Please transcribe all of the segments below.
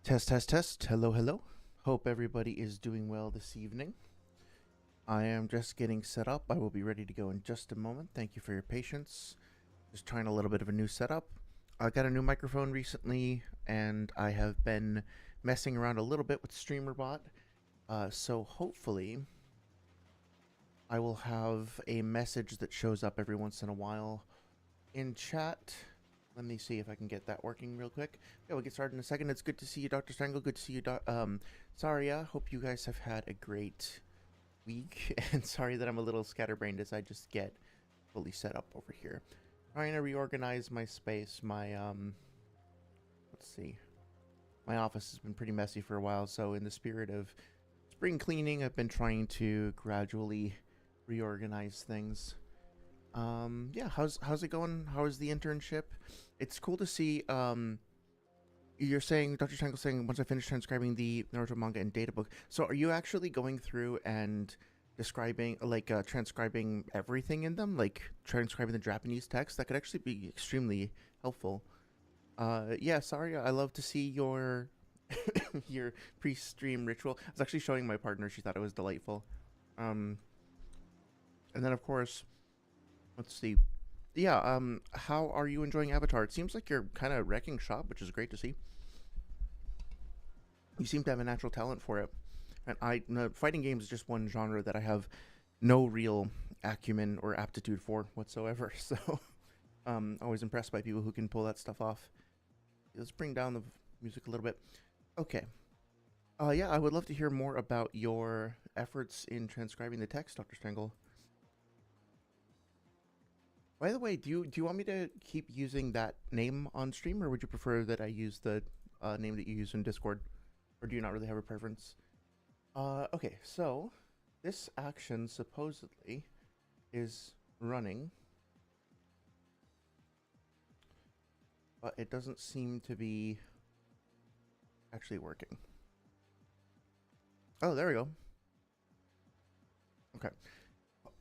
Test, test, test. Hello, hello. Hope everybody is doing well this evening. I am just getting set up. I will be ready to go in just a moment. Thank you for your patience. Just trying a little bit of a new setup. I got a new microphone recently, and I have been messing around a little bit with StreamerBot. So hopefully, I will have a message that shows up every once in a while in chat. Let me see if I can get that working real quick. Yeah, we'll get started in a second. It's good to see you, Dr. Strangle. Good to see you, Saria. Hope you guys have had a great week. And sorry that I'm a little scatterbrained as I just get fully set up over here. Trying to reorganize my space. My, let's see. My office has been pretty messy for a while, so in the spirit of spring cleaning, I've been trying to gradually reorganize things. Yeah, how's it going? How is the internship? It's cool to see, you're saying, Dr. Tangle saying, once I finish transcribing the Naruto manga and databook. So are you actually going through and describing, like, transcribing everything in them? Like, transcribing the Japanese text? That could actually be extremely helpful. Yeah, sorry, I love to see your, your pre-stream ritual. I was actually showing my partner, she thought it was delightful. And then, of course, let's see. Yeah, how are you enjoying Avatar? It seems like you're kind of wrecking shop, which is great to see. You seem to have a natural talent for it. And fighting games is just one genre that I have no real acumen or aptitude for whatsoever. So, always impressed by people who can pull that stuff off. Let's bring down the music a little bit. Okay. Yeah, I would love to hear more about your efforts in transcribing the text, Dr. Strangle. By the way, do you want me to keep using that name on stream, or would you prefer that I use the name that you use in Discord? Or do you not really have a preference? Okay, so this action supposedly is running, but it doesn't seem to be actually working. Oh, there we go. Okay.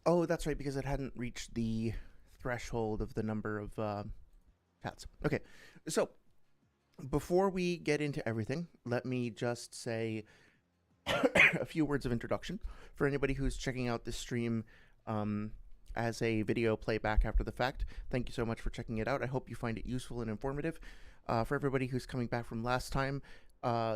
Oh, that's right, because it hadn't reached the threshold of the number of chats. Okay, so before we get into everything, let me just say a few words of introduction for anybody who's checking out this stream as a video playback after the fact. Thank you so much for checking it out. I hope you find it useful and informative. For everybody who's coming back from last time,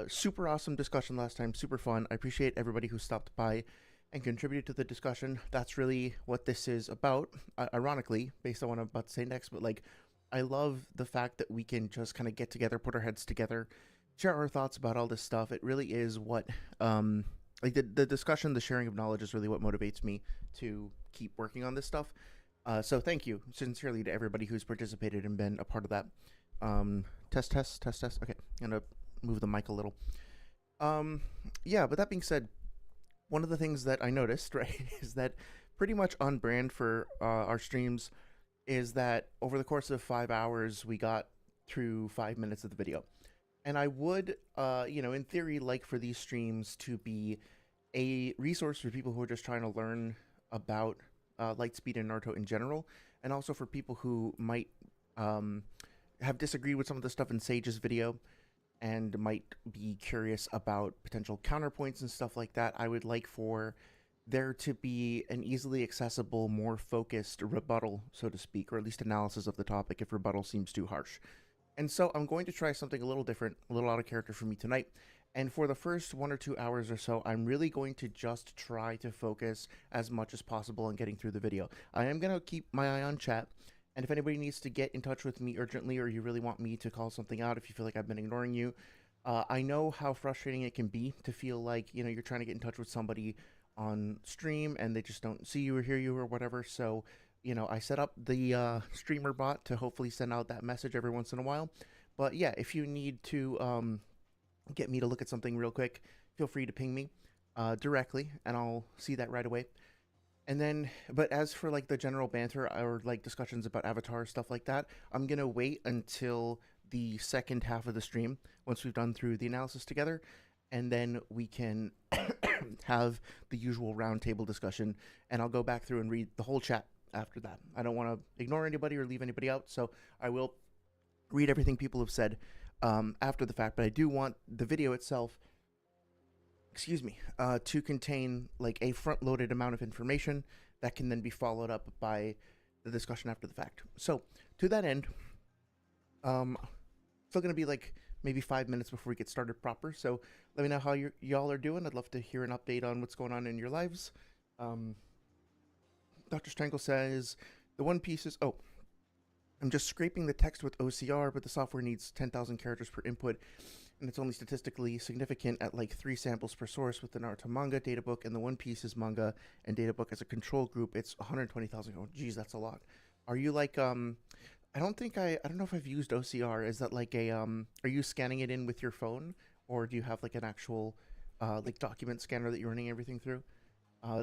super awesome discussion last time, super fun. I appreciate everybody who stopped by and contributed to the discussion. That's really what this is about, ironically, based on what I'm about to say next. But, like, I love the fact that we can just kind of get together, put our heads together, share our thoughts about all this stuff. It really is what, like, the discussion, the sharing of knowledge is really what motivates me to keep working on this stuff. So thank you sincerely to everybody who's participated and been a part of that. Test, test, test, test. Okay, I'm gonna move the mic a little. Yeah, but that being said, one of the things that I noticed, right, is that pretty much on brand for our streams is that over the course of 5 hours, we got through 5 minutes of the video. And I would, you know, in theory, like for these streams to be a resource for people who are just trying to learn about Lightspeed and Naruto in general, and also for people who might have disagreed with some of the stuff in Sage's video and might be curious about potential counterpoints and stuff like that. I would like for there to be an easily accessible, more focused rebuttal, so to speak, or at least analysis of the topic if rebuttal seems too harsh. And so I'm going to try something a little different, a little out of character for me tonight. And for the first 1 or 2 hours or so, I'm really going to just try to focus as much as possible on getting through the video. I am going to keep my eye on chat. And if anybody needs to get in touch with me urgently, or you really want me to call something out if you feel like I've been ignoring you, I know how frustrating it can be to feel like, you know, you're trying to get in touch with somebody on stream and they just don't see you or hear you or whatever. So, you know, I set up the streamer bot to hopefully send out that message every once in a while. But yeah, if you need to get me to look at something real quick, feel free to ping me directly and I'll see that right away. And then, but as for like the general banter or like discussions about Avatar, stuff like that, I'm going to wait until the second half of the stream, once we've done through the analysis together, and then we can have the usual roundtable discussion, and I'll go back through and read the whole chat after that. I don't want to ignore anybody or leave anybody out, so I will read everything people have said. after the fact, but I do want the video itself, to contain like a front-loaded amount of information that can then be followed up by the discussion after the fact. So to that end, still going to be like maybe 5 minutes before we get started proper. So let me know how y'all are doing. I'd love to hear an update on what's going on in your lives. Dr. Strangle says the One Piece is, I'm just scraping the text with OCR, but the software needs 10,000 characters per input, and it's only statistically significant at like 3 samples per source with the Naruto manga databook, and the One Piece's manga and databook as a control group, it's 120,000. Oh, geez, that's a lot. Are you like, I don't know if I've used OCR. Is that like a, are you scanning it in with your phone, or do you have like an actual, like document scanner that you're running everything through?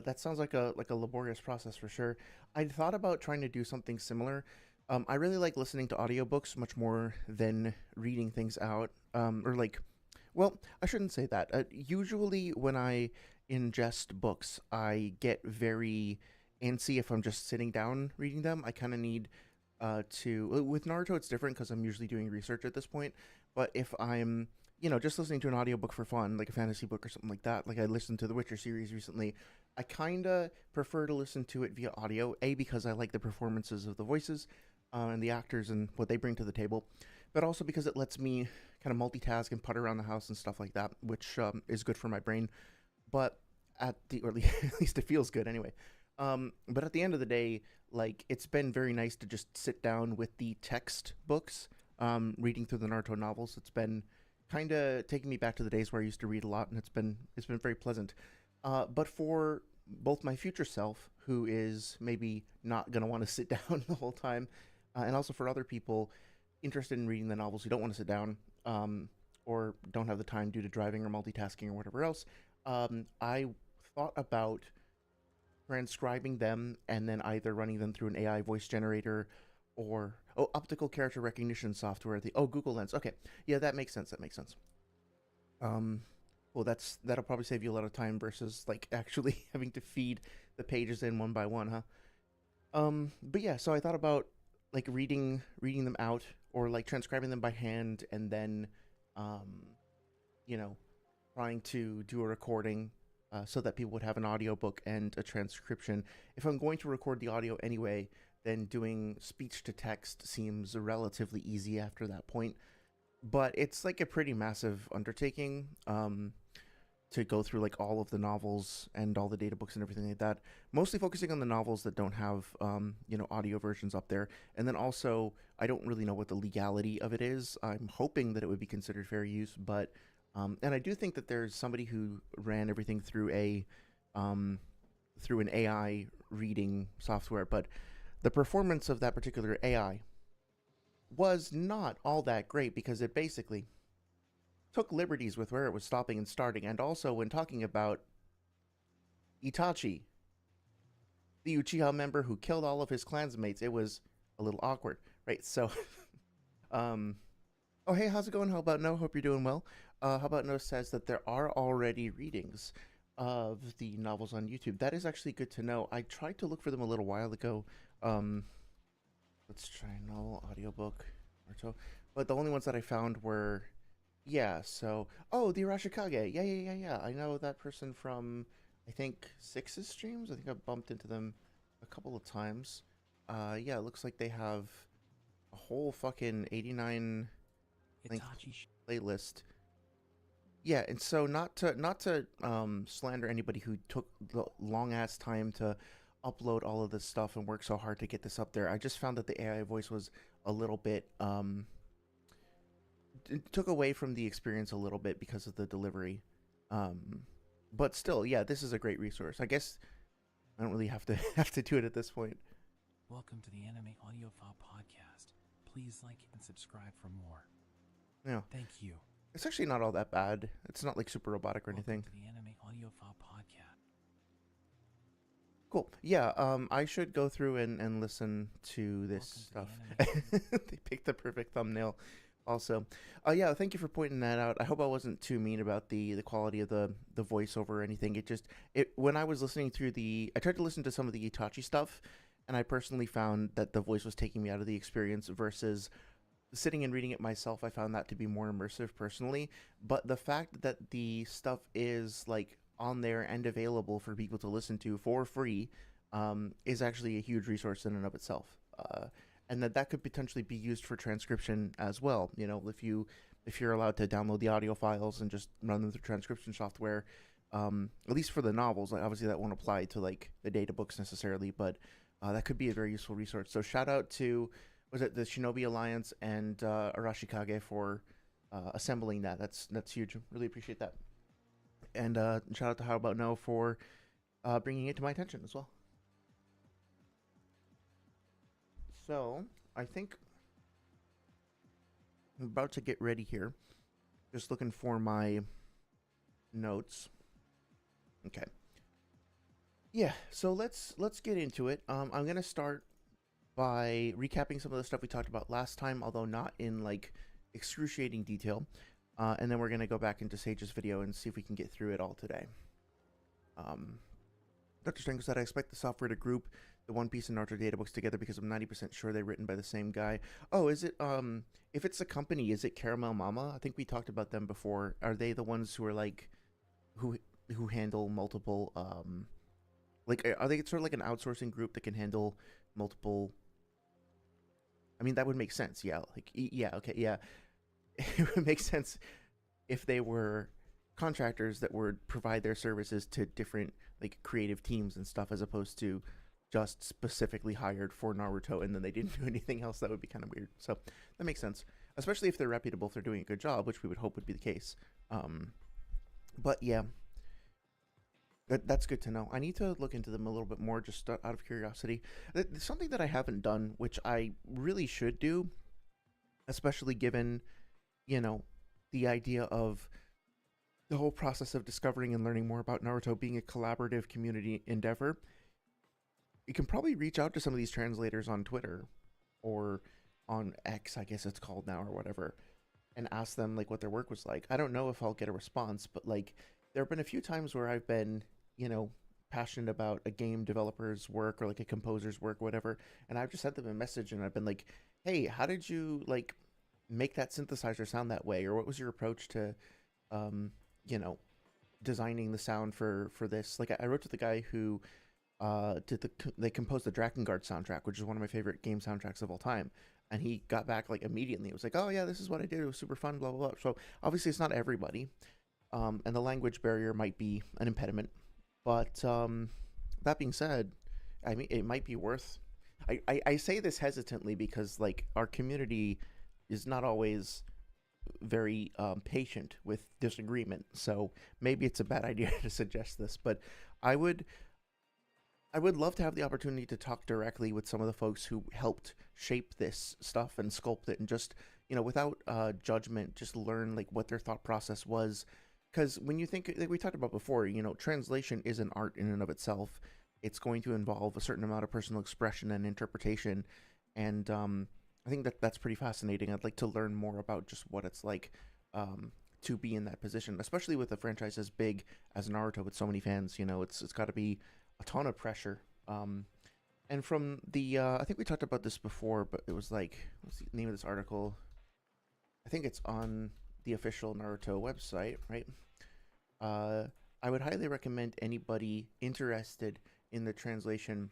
That sounds like a laborious process for sure. I thought about trying to do something similar. I really like listening to audiobooks much more than reading things out. Or like, well, I shouldn't say that. Usually when I ingest books, I get very antsy if I'm just sitting down reading them. I kind of need with Naruto, it's different because I'm usually doing research at this point. But if I'm, just listening to an audiobook for fun, like a fantasy book or something like that, like I listened to the Witcher series recently, I kind of prefer to listen to it via audio, because I like the performances of the voices and the actors and what they bring to the table, but also because it lets me kind of multitask and putter around the house and stuff like that, which is good for my brain. But at least it feels good anyway. But at the end of the day, like, it's been very nice to just sit down with the text books, reading through the Naruto novels. It's been kind of taking me back to the days where I used to read a lot, and it's been very pleasant. But for both my future self, who is maybe not going to want to sit down the whole time, and also for other people interested in reading the novels who don't want to sit down, or don't have the time due to driving or multitasking or whatever else, I thought about transcribing them and then either running them through an AI voice generator or optical character recognition software. Google Lens. Okay, yeah, that makes sense. Well, that'll probably save you a lot of time versus like actually having to feed the pages in one by one, huh? But yeah, so I thought about like reading them out, or like transcribing them by hand, and then trying to do a recording so that people would have an audiobook and a transcription. If I'm going to record the audio anyway, then doing speech to text seems relatively easy after that point. But it's like a pretty massive undertaking to go through like all of the novels and all the data books and everything like that. Mostly focusing on the novels that don't have audio versions up there. And then also, I don't really know what the legality of it is. I'm hoping that it would be considered fair use, but and I do think that there's somebody who ran everything through an AI reading software, but the performance of that particular AI was not all that great because it basically took liberties with where it was stopping and starting. And also, when talking about Itachi, the Uchiha member who killed all of his clansmates, it was a little awkward, right? So, oh, hey, how's it going? How about No? Hope you're doing well. How about No says that there are already readings of the novels on YouTube. That is actually good to know. I tried to look for them a little while ago. Let's try novel audiobook or so. But the only ones that I found were, the Arashikage. Yeah. I know that person from, I think, Six's streams. I think I bumped into them a couple of times. It looks like they have a whole fucking 89 link playlist. Yeah, and so not to slander anybody who took the long ass time to upload all of this stuff and work so hard to get this up there. I just found that the AI voice was a little bit it took away from the experience a little bit because of the delivery. But still, yeah, this is a great resource. I guess I don't really have to do it at this point. Welcome to the Anime Audiophile Podcast. Please like and subscribe for more. Yeah. Thank you. It's actually not all that bad. It's not like super robotic or anything. Welcome to the Anime Audiophile Podcast. Cool. Yeah, I should go through and listen to this stuff. They picked the perfect thumbnail also. Yeah, thank you for pointing that out. I hope I wasn't too mean about the quality of the voiceover or anything. When I was listening through I tried to listen to some of the Itachi stuff, and I personally found that the voice was taking me out of the experience versus sitting and reading it myself, I found that to be more immersive personally. But the fact that the stuff is like on there and available for people to listen to for free is actually a huge resource in and of itself. And that could potentially be used for transcription as well. You know, if you're allowed to download the audio files and just run them through transcription software, at least for the novels. Like obviously that won't apply to like the data books necessarily, but that could be a very useful resource. So shout out to was it the Shinobi Alliance and Arashikage for assembling that. That's huge. Really appreciate that. And shout out to How About No for bringing it to my attention as well. So I think I'm about to get ready here. Just looking for my notes. Okay. Yeah, so let's get into it. I'm gonna start by recapping some of the stuff we talked about last time, although not in like excruciating detail. And then we're gonna go back into Sage's video and see if we can get through it all today. Dr. Strangle said, I expect the software to group the One Piece and Naruto databooks together because I'm 90% sure they're written by the same guy. Oh, is it, if it's a company, is it Caramel Mama? I think we talked about them before. Are they the ones who are like, who handle multiple, like, are they sort of like an outsourcing group that can handle multiple? I mean, that would make sense. Yeah. Like, yeah. Okay. Yeah. It would make sense if they were contractors that would provide their services to different like creative teams and stuff, as opposed to just specifically hired for Naruto and then they didn't do anything else. That would be kind of weird. So that makes sense, especially if they're reputable, if they're doing a good job, which we would hope would be the case. But yeah, that's good to know. I need to look into them a little bit more, just out of curiosity. Something that I haven't done, which I really should do, especially given, you know, the idea of the whole process of discovering and learning more about Naruto being a collaborative community endeavor. You can probably reach out to some of these translators on Twitter or on X, I guess it's called now, or whatever, and ask them like what their work was like. I don't know if I'll get a response, but like there have been a few times where I've been, you know, passionate about a game developer's work or like a composer's work, whatever, and I've just sent them a message and I've been like, hey, how did you like make that synthesizer sound that way, or what was your approach to you know, designing the sound for this? Like I wrote to the guy who they composed the Drakengard soundtrack, which is one of my favorite game soundtracks of all time, and he got back like immediately. It was like, oh yeah, this is what I did, it was super fun, blah blah blah. So obviously it's not everybody, and the language barrier might be an impediment, but that being said, I mean, it might be worth. I say this hesitantly because like our community is not always very patient with disagreement, so maybe it's a bad idea to suggest this, but I would love to have the opportunity to talk directly with some of the folks who helped shape this stuff and sculpt it, and just, you know, without judgment, just learn like what their thought process was. Because when you think, like we talked about before, you know, translation is an art in and of itself. It's going to involve a certain amount of personal expression and interpretation, and I think that's pretty fascinating. I'd like to learn more about just what it's like to be in that position, especially with a franchise as big as Naruto with so many fans. You know, it's got to be a ton of pressure. And from the, I think we talked about this before, but it was like, what's the name of this article? I think it's on the official Naruto website, right? I would highly recommend anybody interested in the translation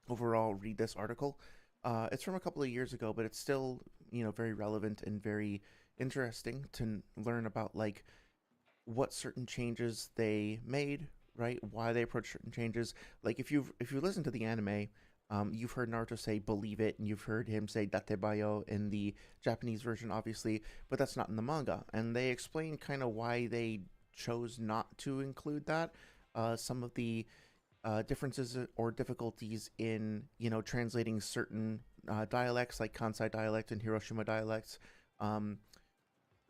overall read this article. It's from a couple of years ago, but it's still, you know, very relevant and very interesting to learn about like what certain changes they made, right? Why they approach certain changes. Like if you listen to the anime, you've heard Naruto say "believe it," and you've heard him say "datebayo" in the Japanese version, obviously, but that's not in the manga. And they explain kind of why they chose not to include that. Some of the differences or difficulties in, you know, translating certain dialects like Kansai dialect and Hiroshima dialects.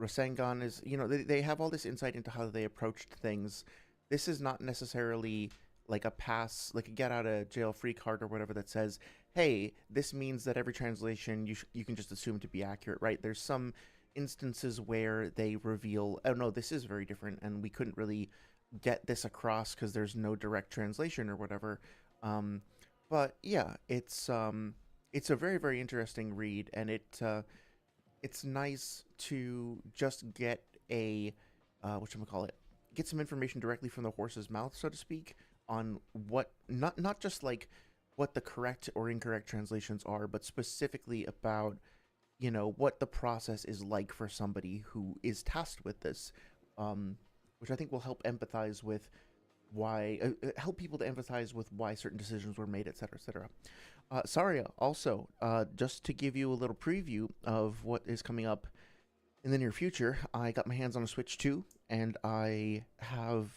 Rasengan is, you know, they have all this insight into how they approached things. This is not necessarily like a pass, like a get out of jail free card or whatever that says, hey, this means that every translation you can just assume to be accurate, right? There's some instances where they reveal, oh no, this is very different and we couldn't really get this across because there's no direct translation or whatever. But yeah, it's a very, very interesting read, and it's it's nice to just get a whatchamacallit, get some information directly from the horse's mouth, so to speak, on what not just like what the correct or incorrect translations are, but specifically about what the process is like for somebody who is tasked with this, which I think will help empathize with why help people to empathize with why certain decisions were made, etc., etc. Saria, also, just to give you a little preview of what is coming up in the near future, I got my hands on a Switch 2, and I have,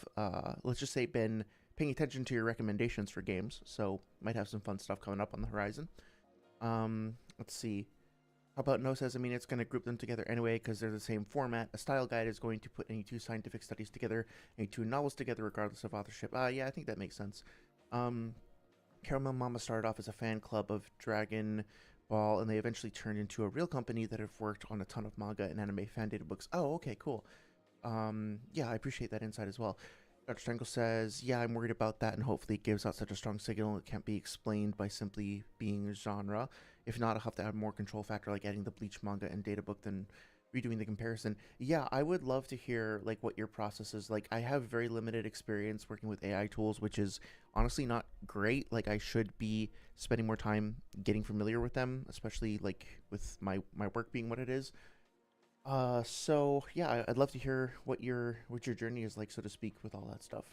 let's just say, been paying attention to your recommendations for games, so might have some fun stuff coming up on the horizon. Let's see. How about No says, I mean, it's going to group them together anyway because they're the same format. A style guide is going to put any two scientific studies together, any two novels together, regardless of authorship. Yeah, I think that makes sense. Caramel Mama started off as a fan club of Dragon Ball, and they eventually turned into a real company that have worked on a ton of manga and anime fan data books. Oh, okay, cool. Yeah, I appreciate that insight as well. Dr. Strangle says, yeah, I'm worried about that, and hopefully it gives out such a strong signal it can't be explained by simply being genre. If not, I'll have to add more control factor, like adding the Bleach manga and data book, than redoing the comparison. Yeah, I would love to hear like what your process is like. I have very limited experience working with AI tools, which is honestly not great. Like, I should be spending more time getting familiar with them, especially like with my work being what it is. So yeah, I'd love to hear what your journey is like, so to speak, with all that stuff.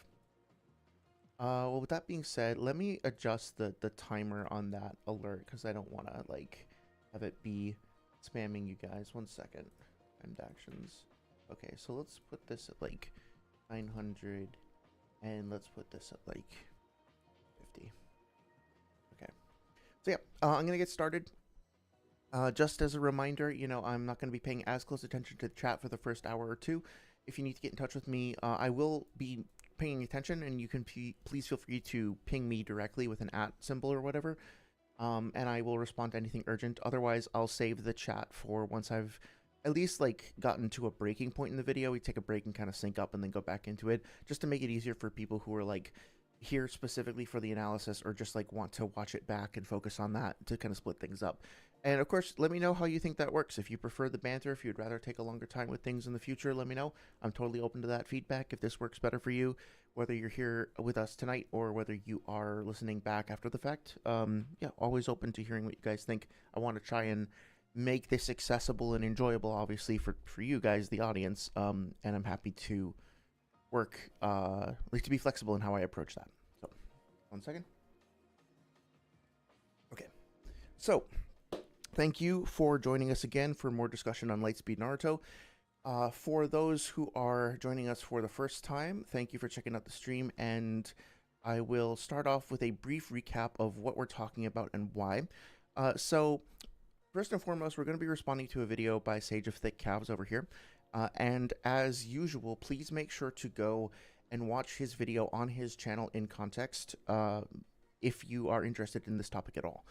Well, with that being said, let me adjust the timer on that alert because I don't want to like have it be spamming you guys. 1 second. Timed actions. Okay, so let's put this at like 900, and let's put this at like 50. Okay. So yeah, I'm gonna get started. Just as a reminder, I'm not going to be paying as close attention to the chat for the first hour or two. If you need to get in touch with me, I will be paying attention, and you can please feel free to ping me directly with an @ symbol or whatever, and I will respond to anything urgent. Otherwise, I'll save the chat for once I've at least like gotten to a breaking point in the video. We take a break and kind of sync up and then go back into it, just to make it easier for people who are like here specifically for the analysis, or just like want to watch it back and focus on that, to kind of split things up. And of course, let me know how you think that works. If you prefer the banter, if you'd rather take a longer time with things in the future, let me know. I'm totally open to that feedback. If this works better for you, whether you're here with us tonight or whether you are listening back after the fact, yeah, always open to hearing what you guys think. I want to try and make this accessible and enjoyable, obviously, for you guys, the audience, and I'm happy to work, like, to be flexible in how I approach that. So, 1 second. Okay, so thank you for joining us again for more discussion on Lightspeed Naruto. For those who are joining us for the first time, thank you for checking out the stream, and I will start off with a brief recap of what we're talking about and why. So, first and foremost, we're going to be responding to a video by Sage of Thick Calves over here, and as usual, please make sure to go and watch his video on his channel in context if you are interested in this topic at all.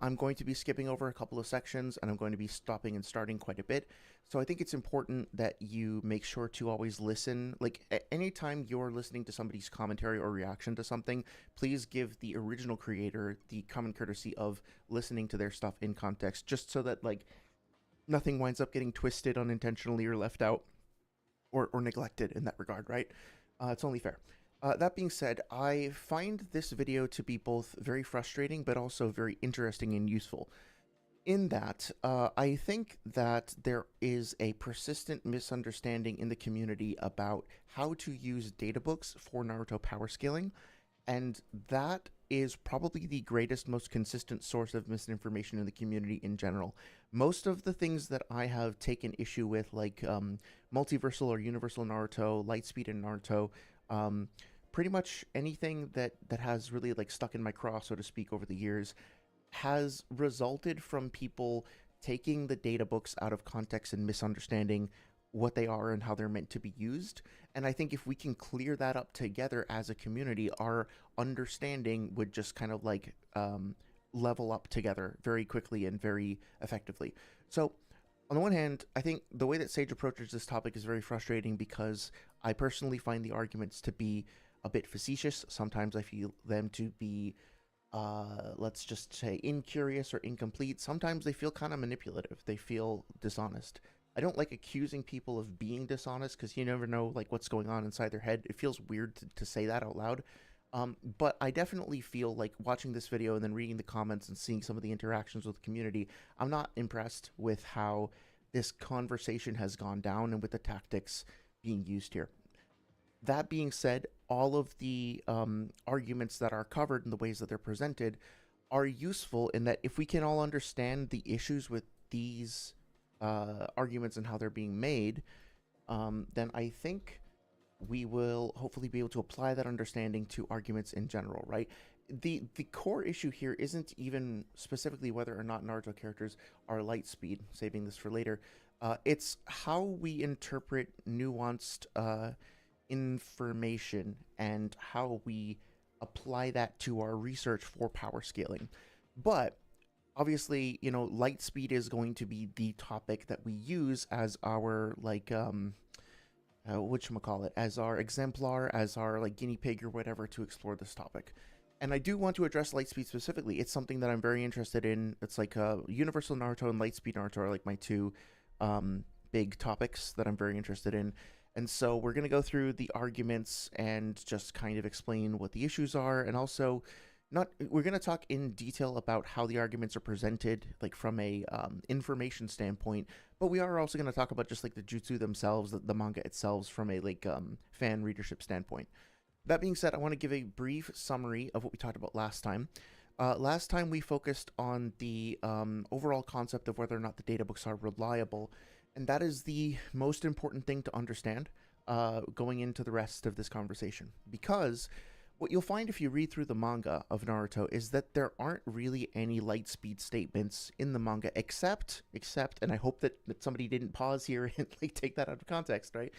I'm going to be skipping over a couple of sections, and I'm going to be stopping and starting quite a bit. So I think it's important that you make sure to always listen. Like, anytime you're listening to somebody's commentary or reaction to something, please give the original creator the common courtesy of listening to their stuff in context, just so that, like, nothing winds up getting twisted unintentionally or left out or neglected in that regard, right? It's only fair. That being said, I find this video to be both very frustrating but also very interesting and useful. In that, I think that there is a persistent misunderstanding in the community about how to use databooks for Naruto Powerscaling, and that is probably the greatest, most consistent source of misinformation in the community in general. Most of the things that I have taken issue with, like multiversal or universal Naruto, Lightspeed and Naruto, pretty much anything that has really like stuck in my craw, so to speak, over the years, has resulted from people taking the data books out of context and misunderstanding what they are and how they're meant to be used. And I think if we can clear that up together as a community, our understanding would just kind of like level up together very quickly and very effectively. So on the one hand, I think the way that Sage approaches this topic is very frustrating because I personally find the arguments to be a bit facetious. Sometimes I feel them to be let's just say incurious or incomplete. Sometimes they feel kind of manipulative. They feel dishonest. I don't like accusing people of being dishonest because you never know like what's going on inside their head. It feels weird to say that out loud. But I definitely feel like watching this video and then reading the comments and seeing some of the interactions with the community, I'm not impressed with how this conversation has gone down and with the tactics being used here. That being said, all of the arguments that are covered and the ways that they're presented are useful in that if we can all understand the issues with these arguments and how they're being made, then I think we will hopefully be able to apply that understanding to arguments in general, right? The core issue here isn't even specifically whether or not Naruto characters are light speed, saving this for later. It's how we interpret nuanced information and how we apply that to our research for power scaling. But obviously, light speed is going to be the topic that we use as our whatchamacallit, as our exemplar, as our like guinea pig or whatever to explore this topic. And I do want to address Lightspeed specifically. It's something that I'm very interested in. It's like Universal Naruto and Lightspeed Naruto are like my two big topics that I'm very interested in. And so we're going to go through the arguments and just kind of explain what the issues are, and also we're going to talk in detail about how the arguments are presented, like from a information standpoint, but we are also going to talk about just like the jutsu themselves, the manga itself, from a fan readership standpoint. That being said, I want to give a brief summary of what we talked about last time. Last time we focused on the overall concept of whether or not the databooks are reliable, and that is the most important thing to understand going into the rest of this conversation, because what you'll find if you read through the manga of Naruto is that there aren't really any light speed statements in the manga, except, and I hope that somebody didn't pause here and like take that out of context, right?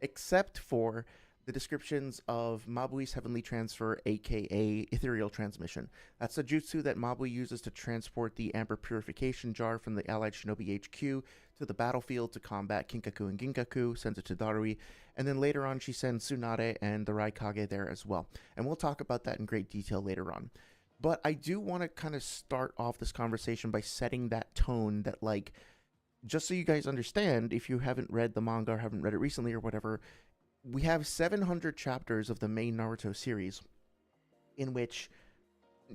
Except for the descriptions of Mabui's Heavenly Transfer, aka Ethereal Transmission. That's a jutsu that Mabui uses to transport the Amber Purification Jar from the Allied Shinobi HQ to the battlefield to combat Kinkaku and Ginkaku, sends it to Darui, and then later on she sends Tsunade and the Raikage there as well. And we'll talk about that in great detail later on. But I do want to kind of start off this conversation by setting that tone that, like, just so you guys understand, if you haven't read the manga or haven't read it recently or whatever, we have 700 chapters of the main Naruto series in which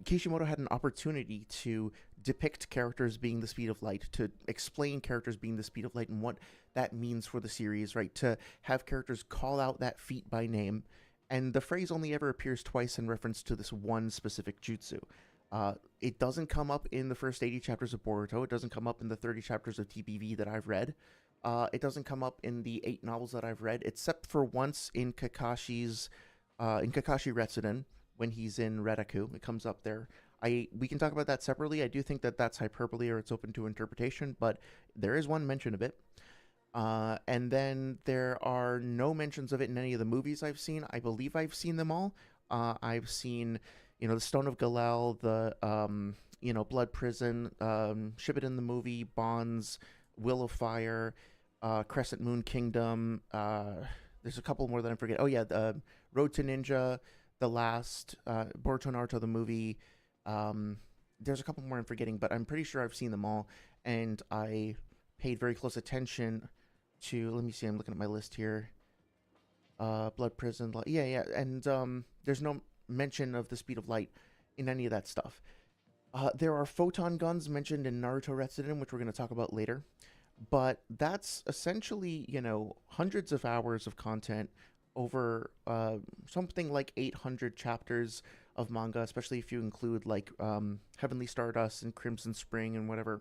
Kishimoto had an opportunity to depict characters being the speed of light, to explain characters being the speed of light and what that means for the series, right? To have characters call out that feat by name, and the phrase only ever appears twice in reference to this one specific jutsu. It doesn't come up in the first 80 chapters of Boruto. It doesn't come up in the 30 chapters of TPV that I've read. It doesn't come up in the 8 novels that I've read, except for once in Kakashi Retsuden, when he's in Retaku. It comes up there. We can talk about that separately. I do think that that's hyperbole or it's open to interpretation, but there is one mention of it. And then there are no mentions of it in any of the movies I've seen. I believe I've seen them all. I've seen, the Stone of Galel, the, Blood Prison, Shippuden the movie, Bonds, Will of Fire, Crescent Moon Kingdom. There's a couple more that I forget. Oh yeah, the Road to Ninja, The Last, Boruto Naruto the movie. There's a couple more I'm forgetting, but I'm pretty sure I've seen them all, and I paid very close attention to. Let me see. I'm looking at my list here. Blood Prison. Yeah, and there's no mention of the speed of light in any of that stuff. There are photon guns mentioned in Naruto Retsuden, which we're going to talk about later. But that's essentially, hundreds of hours of content over something like 800 chapters of manga, especially if you include like Heavenly Stardust and Crimson Spring and whatever.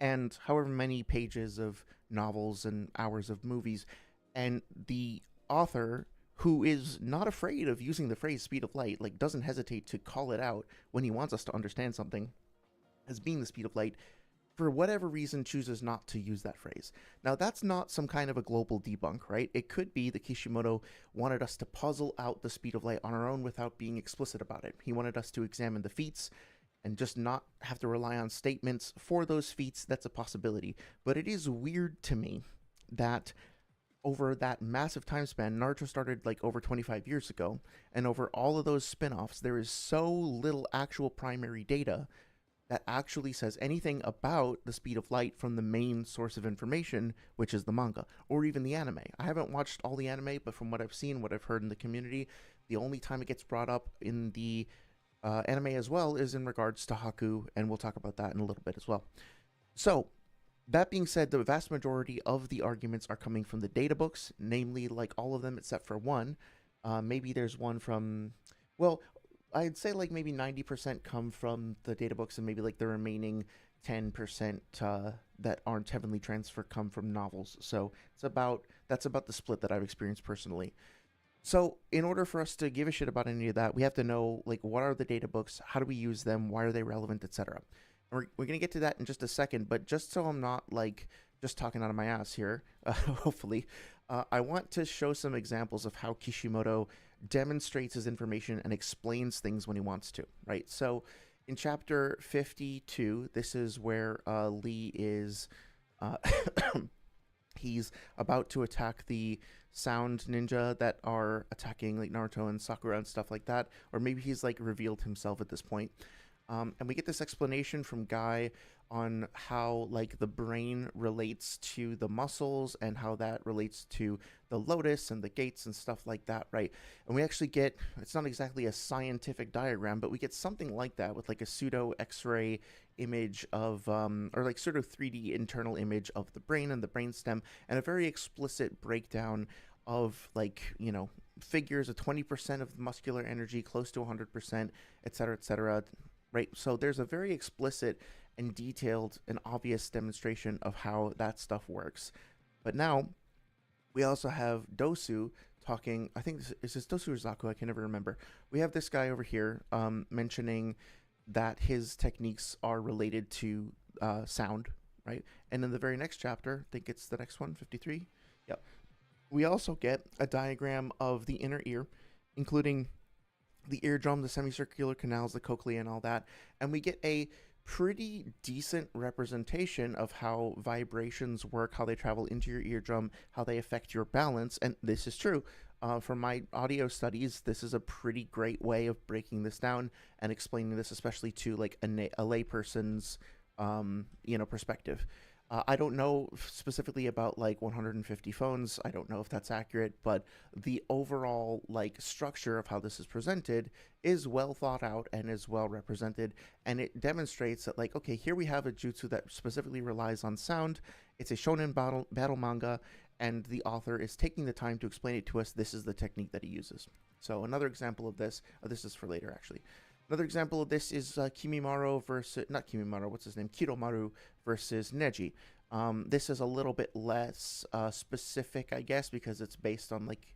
And however many pages of novels and hours of movies. And the author, who is not afraid of using the phrase speed of light, like doesn't hesitate to call it out when he wants us to understand something as being the speed of light, for whatever reason chooses not to use that phrase. Now that's not some kind of a global debunk, right? It could be that Kishimoto wanted us to puzzle out the speed of light on our own without being explicit about it. He wanted us to examine the feats and just not have to rely on statements for those feats. That's a possibility. But it is weird to me that over that massive time span, Naruto started like over 25 years ago, and over all of those spin-offs, there is so little actual primary data that actually says anything about the speed of light from the main source of information, which is the manga, or even the anime. I haven't watched all the anime, but from what I've seen, what I've heard in the community, the only time it gets brought up in the anime as well is in regards to Haku, and we'll talk about that in a little bit as well. So, that being said, the vast majority of the arguments are coming from the data books, namely like all of them except for one. Maybe there's one from, well, I'd say like maybe 90% come from the data books, and maybe like the remaining 10% that aren't heavenly transfer come from novels. So that's about the split that I've experienced personally. So in order for us to give a shit about any of that, we have to know like what are the data books, how do we use them, why are they relevant, etc. We're gonna get to that in just a second, but just so I'm not like just talking out of my ass here, hopefully, I want to show some examples of how Kishimoto demonstrates his information and explains things when he wants to, right? So in chapter 52, this is where Lee is, uh, he's about to attack the sound ninja that are attacking like Naruto and Sakura and stuff like that, or maybe he's like revealed himself at this point. And we get this explanation from Guy on how like the brain relates to the muscles and how that relates to the lotus and the gates and stuff like that, right? And we actually get, it's not exactly a scientific diagram, but we get something like that with like a pseudo X-ray image of, or like sort of 3D internal image of the brain and the brainstem, and a very explicit breakdown of like, you know, figures of 20% of muscular energy, close to 100%, et cetera, right? So there's a very explicit and detailed and obvious demonstration of how that stuff works. But now we also have Dosu talking, I think is this Dosu or Zaku? I can never remember. We have this guy over here mentioning that his techniques are related to sound, right? And in the very next chapter, I think it's the next one, 53. Yep. We also get a diagram of the inner ear, including the eardrum, the semicircular canals, the cochlea, and all that. And we get a pretty decent representation of how vibrations work, how they travel into your eardrum, how they affect your balance. And this is true. From my audio studies, this is a pretty great way of breaking this down and explaining this, especially to like a layperson's, perspective. I don't know specifically about like 150 phones. I don't know if that's accurate, but the overall like structure of how this is presented is well thought out and is well represented, and it demonstrates that like, okay, here we have a jutsu that specifically relies on sound. It's a shonen battle manga, and the author is taking the time to explain it to us. This is the technique that he uses. So another example of this, this is for later actually. Another example of this is Kimimaro versus, not Kimimaro, what's his name? Kiromaru versus Neji. This is a little bit less specific, I guess, because it's based on like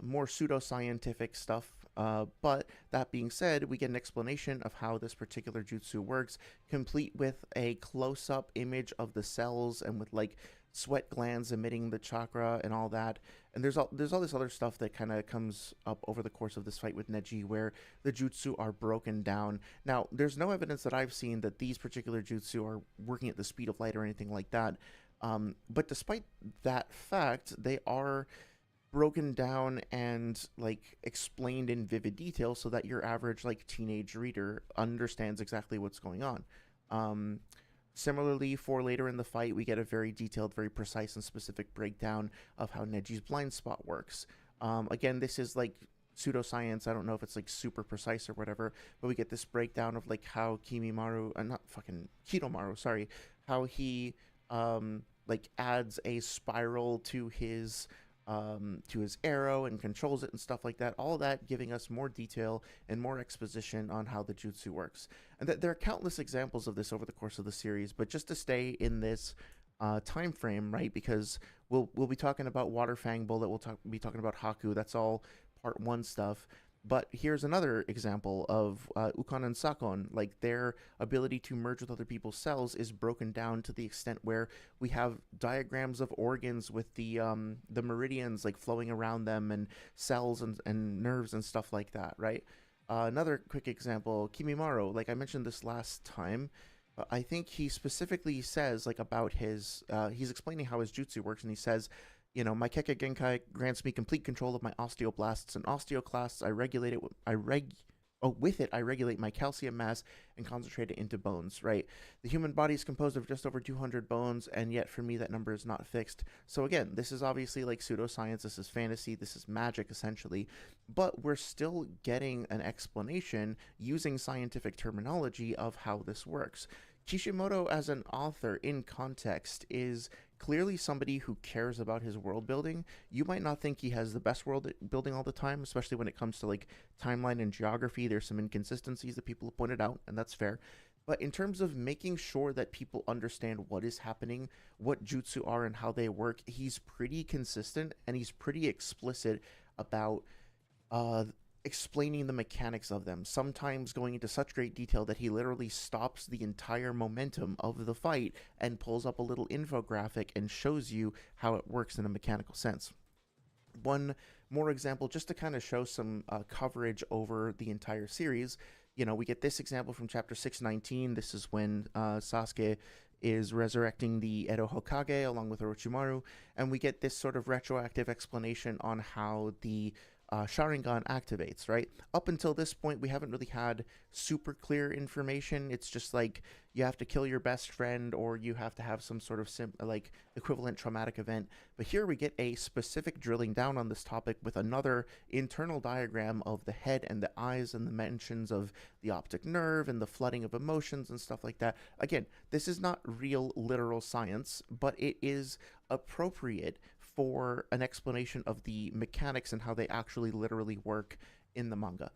more pseudoscientific stuff. But that being said, we get an explanation of how this particular jutsu works, complete with a close-up image of the cells and with like sweat glands emitting the chakra and all that. And there's all this other stuff that kind of comes up over the course of this fight with Neji, where the jutsu are broken down. Now, there's no evidence that I've seen that these particular jutsu are working at the speed of light or anything like that. But despite that fact, they are broken down and like explained in vivid detail so that your average like teenage reader understands exactly what's going on. Similarly, for later in the fight, we get a very detailed, very precise and specific breakdown of how Neji's blind spot works. Again, this is like pseudoscience. I don't know if it's like super precise or whatever, but we get this breakdown of like how Kidomaru, sorry, how he like adds a spiral to his arrow and controls it and stuff like that. All that giving us more detail and more exposition on how the jutsu works. And there are countless examples of this over the course of the series, but just to stay in this time frame, right? Because we'll be talking about Water Fang Bullet, be talking about Haku. That's all part 1 stuff. But here's another example of Ukon and Sakon. Like, their ability to merge with other people's cells is broken down to the extent where we have diagrams of organs with the meridians like flowing around them, and cells and nerves and stuff like that, right? Another quick example, Kimimaro. Like I mentioned this last time, I think he specifically says like about his he's explaining how his jutsu works, and he says My Kekkei Genkai grants me complete control of my osteoblasts and osteoclasts. With it, I regulate my calcium mass and concentrate it into bones, right? The human body is composed of just over 200 bones, and yet for me, that number is not fixed. So again, this is obviously like pseudoscience, this is fantasy, this is magic, essentially, but we're still getting an explanation using scientific terminology of how this works. Kishimoto, as an author in context, is clearly somebody who cares about his world building. You might not think he has the best world building all the time, especially when it comes to like timeline and geography. There's some inconsistencies that people have pointed out, and that's fair. But in terms of making sure that people understand what is happening, what jutsu are, and how they work, he's pretty consistent and he's pretty explicit about uh, explaining the mechanics of them, sometimes going into such great detail that he literally stops the entire momentum of the fight and pulls up a little infographic and shows you how it works in a mechanical sense. One more example, just to kind of show some coverage over the entire series. We get this example from chapter 619. This is when Sasuke is resurrecting the Edo Hokage along with Orochimaru, and we get this sort of retroactive explanation on how the Sharingan activates, right? Up until this point, we haven't really had super clear information. It's just like you have to kill your best friend or you have to have some sort of equivalent traumatic event. But here we get a specific drilling down on this topic with another internal diagram of the head and the eyes and the mentions of the optic nerve and the flooding of emotions and stuff like that. Again, this is not real literal science, but it is appropriate for an explanation of the mechanics and how they actually literally work in the manga.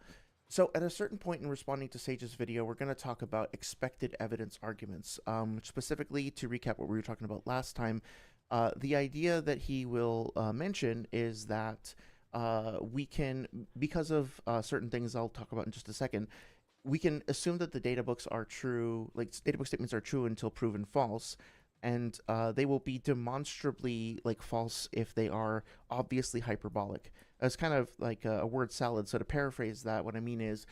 So at a certain point in responding to Sage's video, we're going to talk about expected evidence arguments. Specifically, to recap what we were talking about last time, the idea that he will mention is that we can, because of certain things I'll talk about in just a second, we can assume that the databooks are true, like databook statements are true until proven false, and they will be demonstrably false if they are obviously hyperbolic. It's kind of like a word salad. So to paraphrase that, what I mean is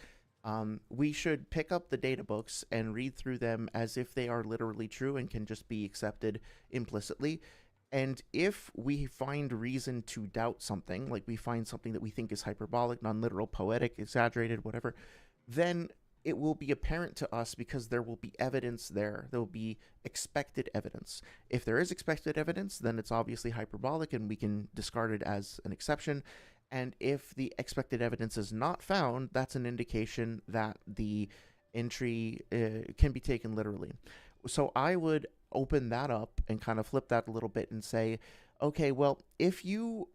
we should pick up the databooks and read through them as if they are literally true and can just be accepted implicitly. And if we find reason to doubt something, like we find something that we think is hyperbolic, non-literal, poetic, exaggerated, whatever, then it will be apparent to us because there will be evidence there. There will be expected evidence. If there is expected evidence, then it's obviously hyperbolic and we can discard it as an exception. And if the expected evidence is not found, that's an indication that the entry can be taken literally. So I would open that up and kind of flip that a little bit and say, okay, well, if you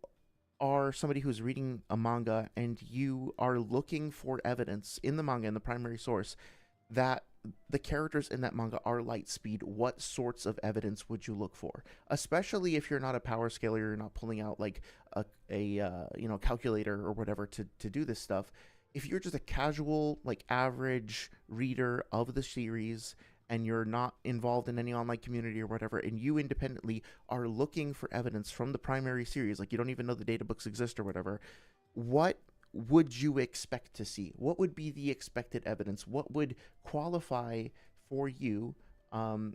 are somebody who's reading a manga and you are looking for evidence in the manga, in the primary source, that the characters in that manga are light speed, what sorts of evidence would you look for? Especially if you're not a power scaler, you're not pulling out like a calculator or whatever to do this stuff. If you're just a casual, average reader of the series and you're not involved in any online community or whatever, and you independently are looking for evidence from the primary series, like you don't even know the databooks exist or whatever, what would you expect to see? What would be the expected evidence? What would qualify for you?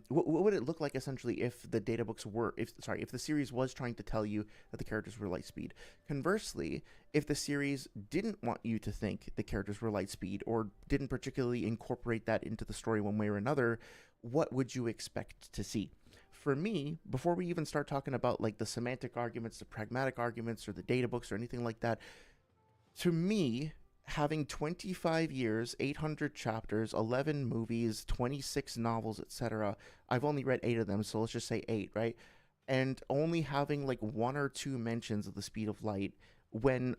What would it look like essentially if the databooks were, if the series was trying to tell you that the characters were light speed? Conversely, if the series didn't want you to think the characters were light speed or didn't particularly incorporate that into the story one way or another, what would you expect to see? For me, before we even start talking about the semantic arguments, the pragmatic arguments, or the databooks or anything like that, to me, having 25 years, 800 chapters, 11 movies, 26 novels, etc. I've only read 8 of them, so let's just say 8, right? And only having 1 or 2 mentions of the speed of light, when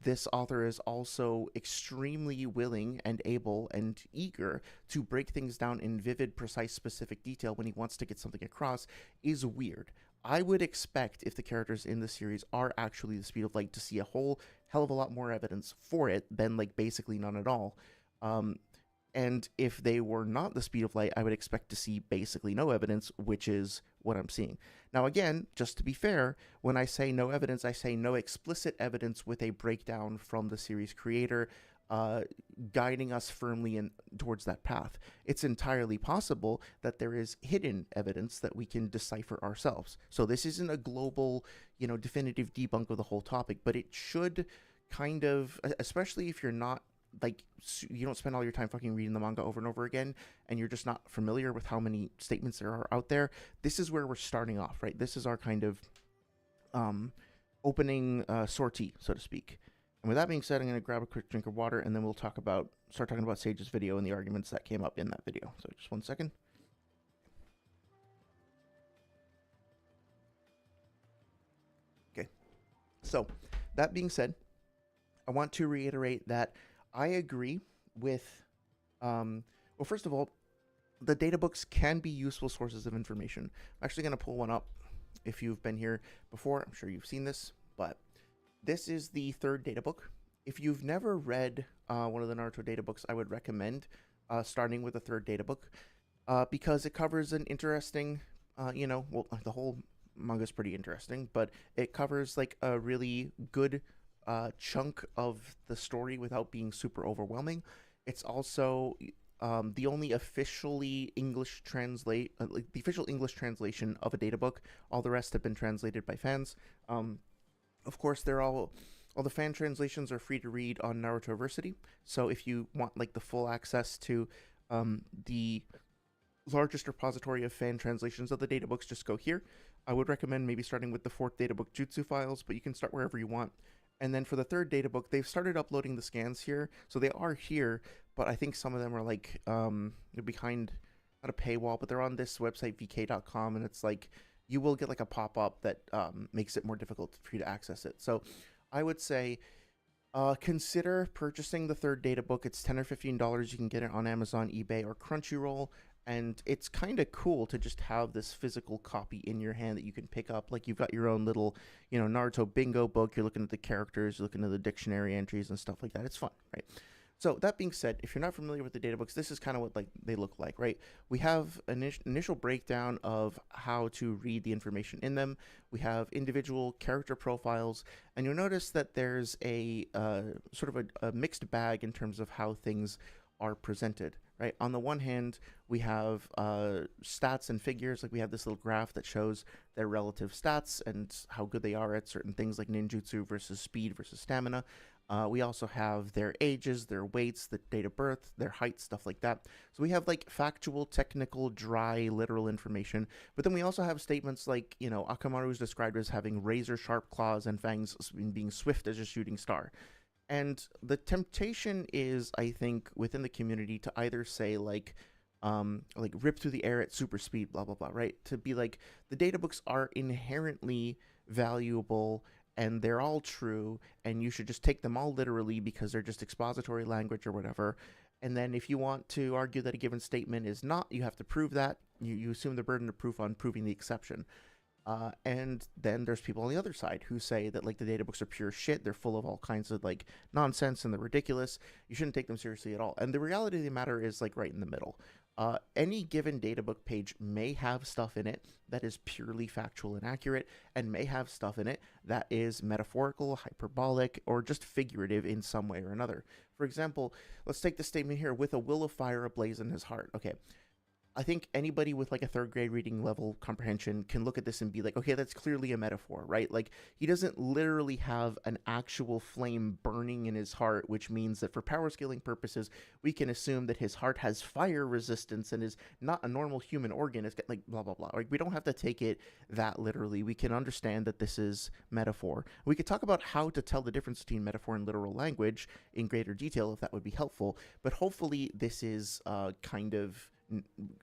this author is also extremely willing and able and eager to break things down in vivid, precise, specific detail when he wants to get something across, is weird. I would expect, if the characters in the series are actually the speed of light, to see a whole hell of a lot more evidence for it than basically none at all. And if they were not the speed of light, I would expect to see basically no evidence, which is what I'm seeing. Now, again, just to be fair, when I say no evidence, I say no explicit evidence with a breakdown from the series creator uh, guiding us firmly in towards that path. It's entirely possible that there is hidden evidence that we can decipher ourselves. So this isn't a global, definitive debunk of the whole topic, but it should kind of, especially if you're not like you don't spend all your time fucking reading the manga over and over again, and you're just not familiar with how many statements there are out there. This is where we're starting off, right? This is our kind of opening sortie, so to speak. And with that being said, I'm going to grab a quick drink of water, and then we'll start talking about Sage's video and the arguments that came up in that video. So just 1 second. Okay. So that being said, I want to reiterate that I agree with, well, first of all, the databooks can be useful sources of information. I'm actually going to pull one up. If you've been here before, I'm sure you've seen this, but this is the third databook. If you've never read one of the Naruto databooks, I would recommend starting with the third databook because it covers an interesting, well, the whole manga is pretty interesting, but it covers like a really good chunk of the story without being super overwhelming. It's also the only officially English the official English translation of a databook. All the rest have been translated by fans. Of course, all the fan translations are free to read on Narutoversity. So if you want like the full access to the largest repository of fan translations of the databooks, just go here. I would recommend maybe starting with the fourth databook Jutsu files, but you can start wherever you want. And then for the third databook, they've started uploading the scans here. So they are here, but I think some of them are like behind, not a paywall, but they're on this website, vk.com, and it's like you will get like a pop-up that makes it more difficult for you to access it. So I would say consider purchasing the third databook. It's $10 or $15. You can get it on Amazon, eBay, or Crunchyroll. And it's kind of cool to just have this physical copy in your hand that you can pick up. Like you've got your own little, Naruto bingo book. You're looking at the characters, you're looking at the dictionary entries and stuff like that. It's fun, right? So that being said, if you're not familiar with the databooks, this is kind of what they look like, right? We have an initial breakdown of how to read the information in them. We have individual character profiles, and you'll notice that there's a sort of a mixed bag in terms of how things are presented, right? On the one hand, we have stats and figures. Like we have this little graph that shows their relative stats and how good they are at certain things like ninjutsu versus speed versus stamina. We also have their ages, their weights, the date of birth, their height, stuff like that. So we have like factual, technical, dry, literal information. But then we also have statements like, Akamaru is described as having razor sharp claws and fangs, being swift as a shooting star. And the temptation is, I think, within the community to either say like rip through the air at super speed, blah, blah, blah, right? To be like, the databooks are inherently valuable and they're all true, and you should just take them all literally because they're just expository language or whatever. And then if you want to argue that a given statement is not, you have to prove that. You assume the burden of proof on proving the exception. And then there's people on the other side who say that like the databooks are pure shit. They're full of all kinds of like nonsense and they're ridiculous. You shouldn't take them seriously at all. And the reality of the matter is like right in the middle. Any given databook page may have stuff in it that is purely factual and accurate, and may have stuff in it that is metaphorical, hyperbolic, or just figurative in some way or another. For example, let's take the statement here, with a will of fire ablaze in his heart. Okay. I think anybody with like a third grade reading level comprehension can look at this and be like, okay, that's clearly a metaphor, right? Like he doesn't literally have an actual flame burning in his heart, which means that for power scaling purposes, we can assume that his heart has fire resistance and is not a normal human organ. It's got like blah, blah, blah. Like we don't have to take it that literally. We can understand that this is metaphor. We could talk about how to tell the difference between metaphor and literal language in greater detail if that would be helpful. But hopefully this is kind of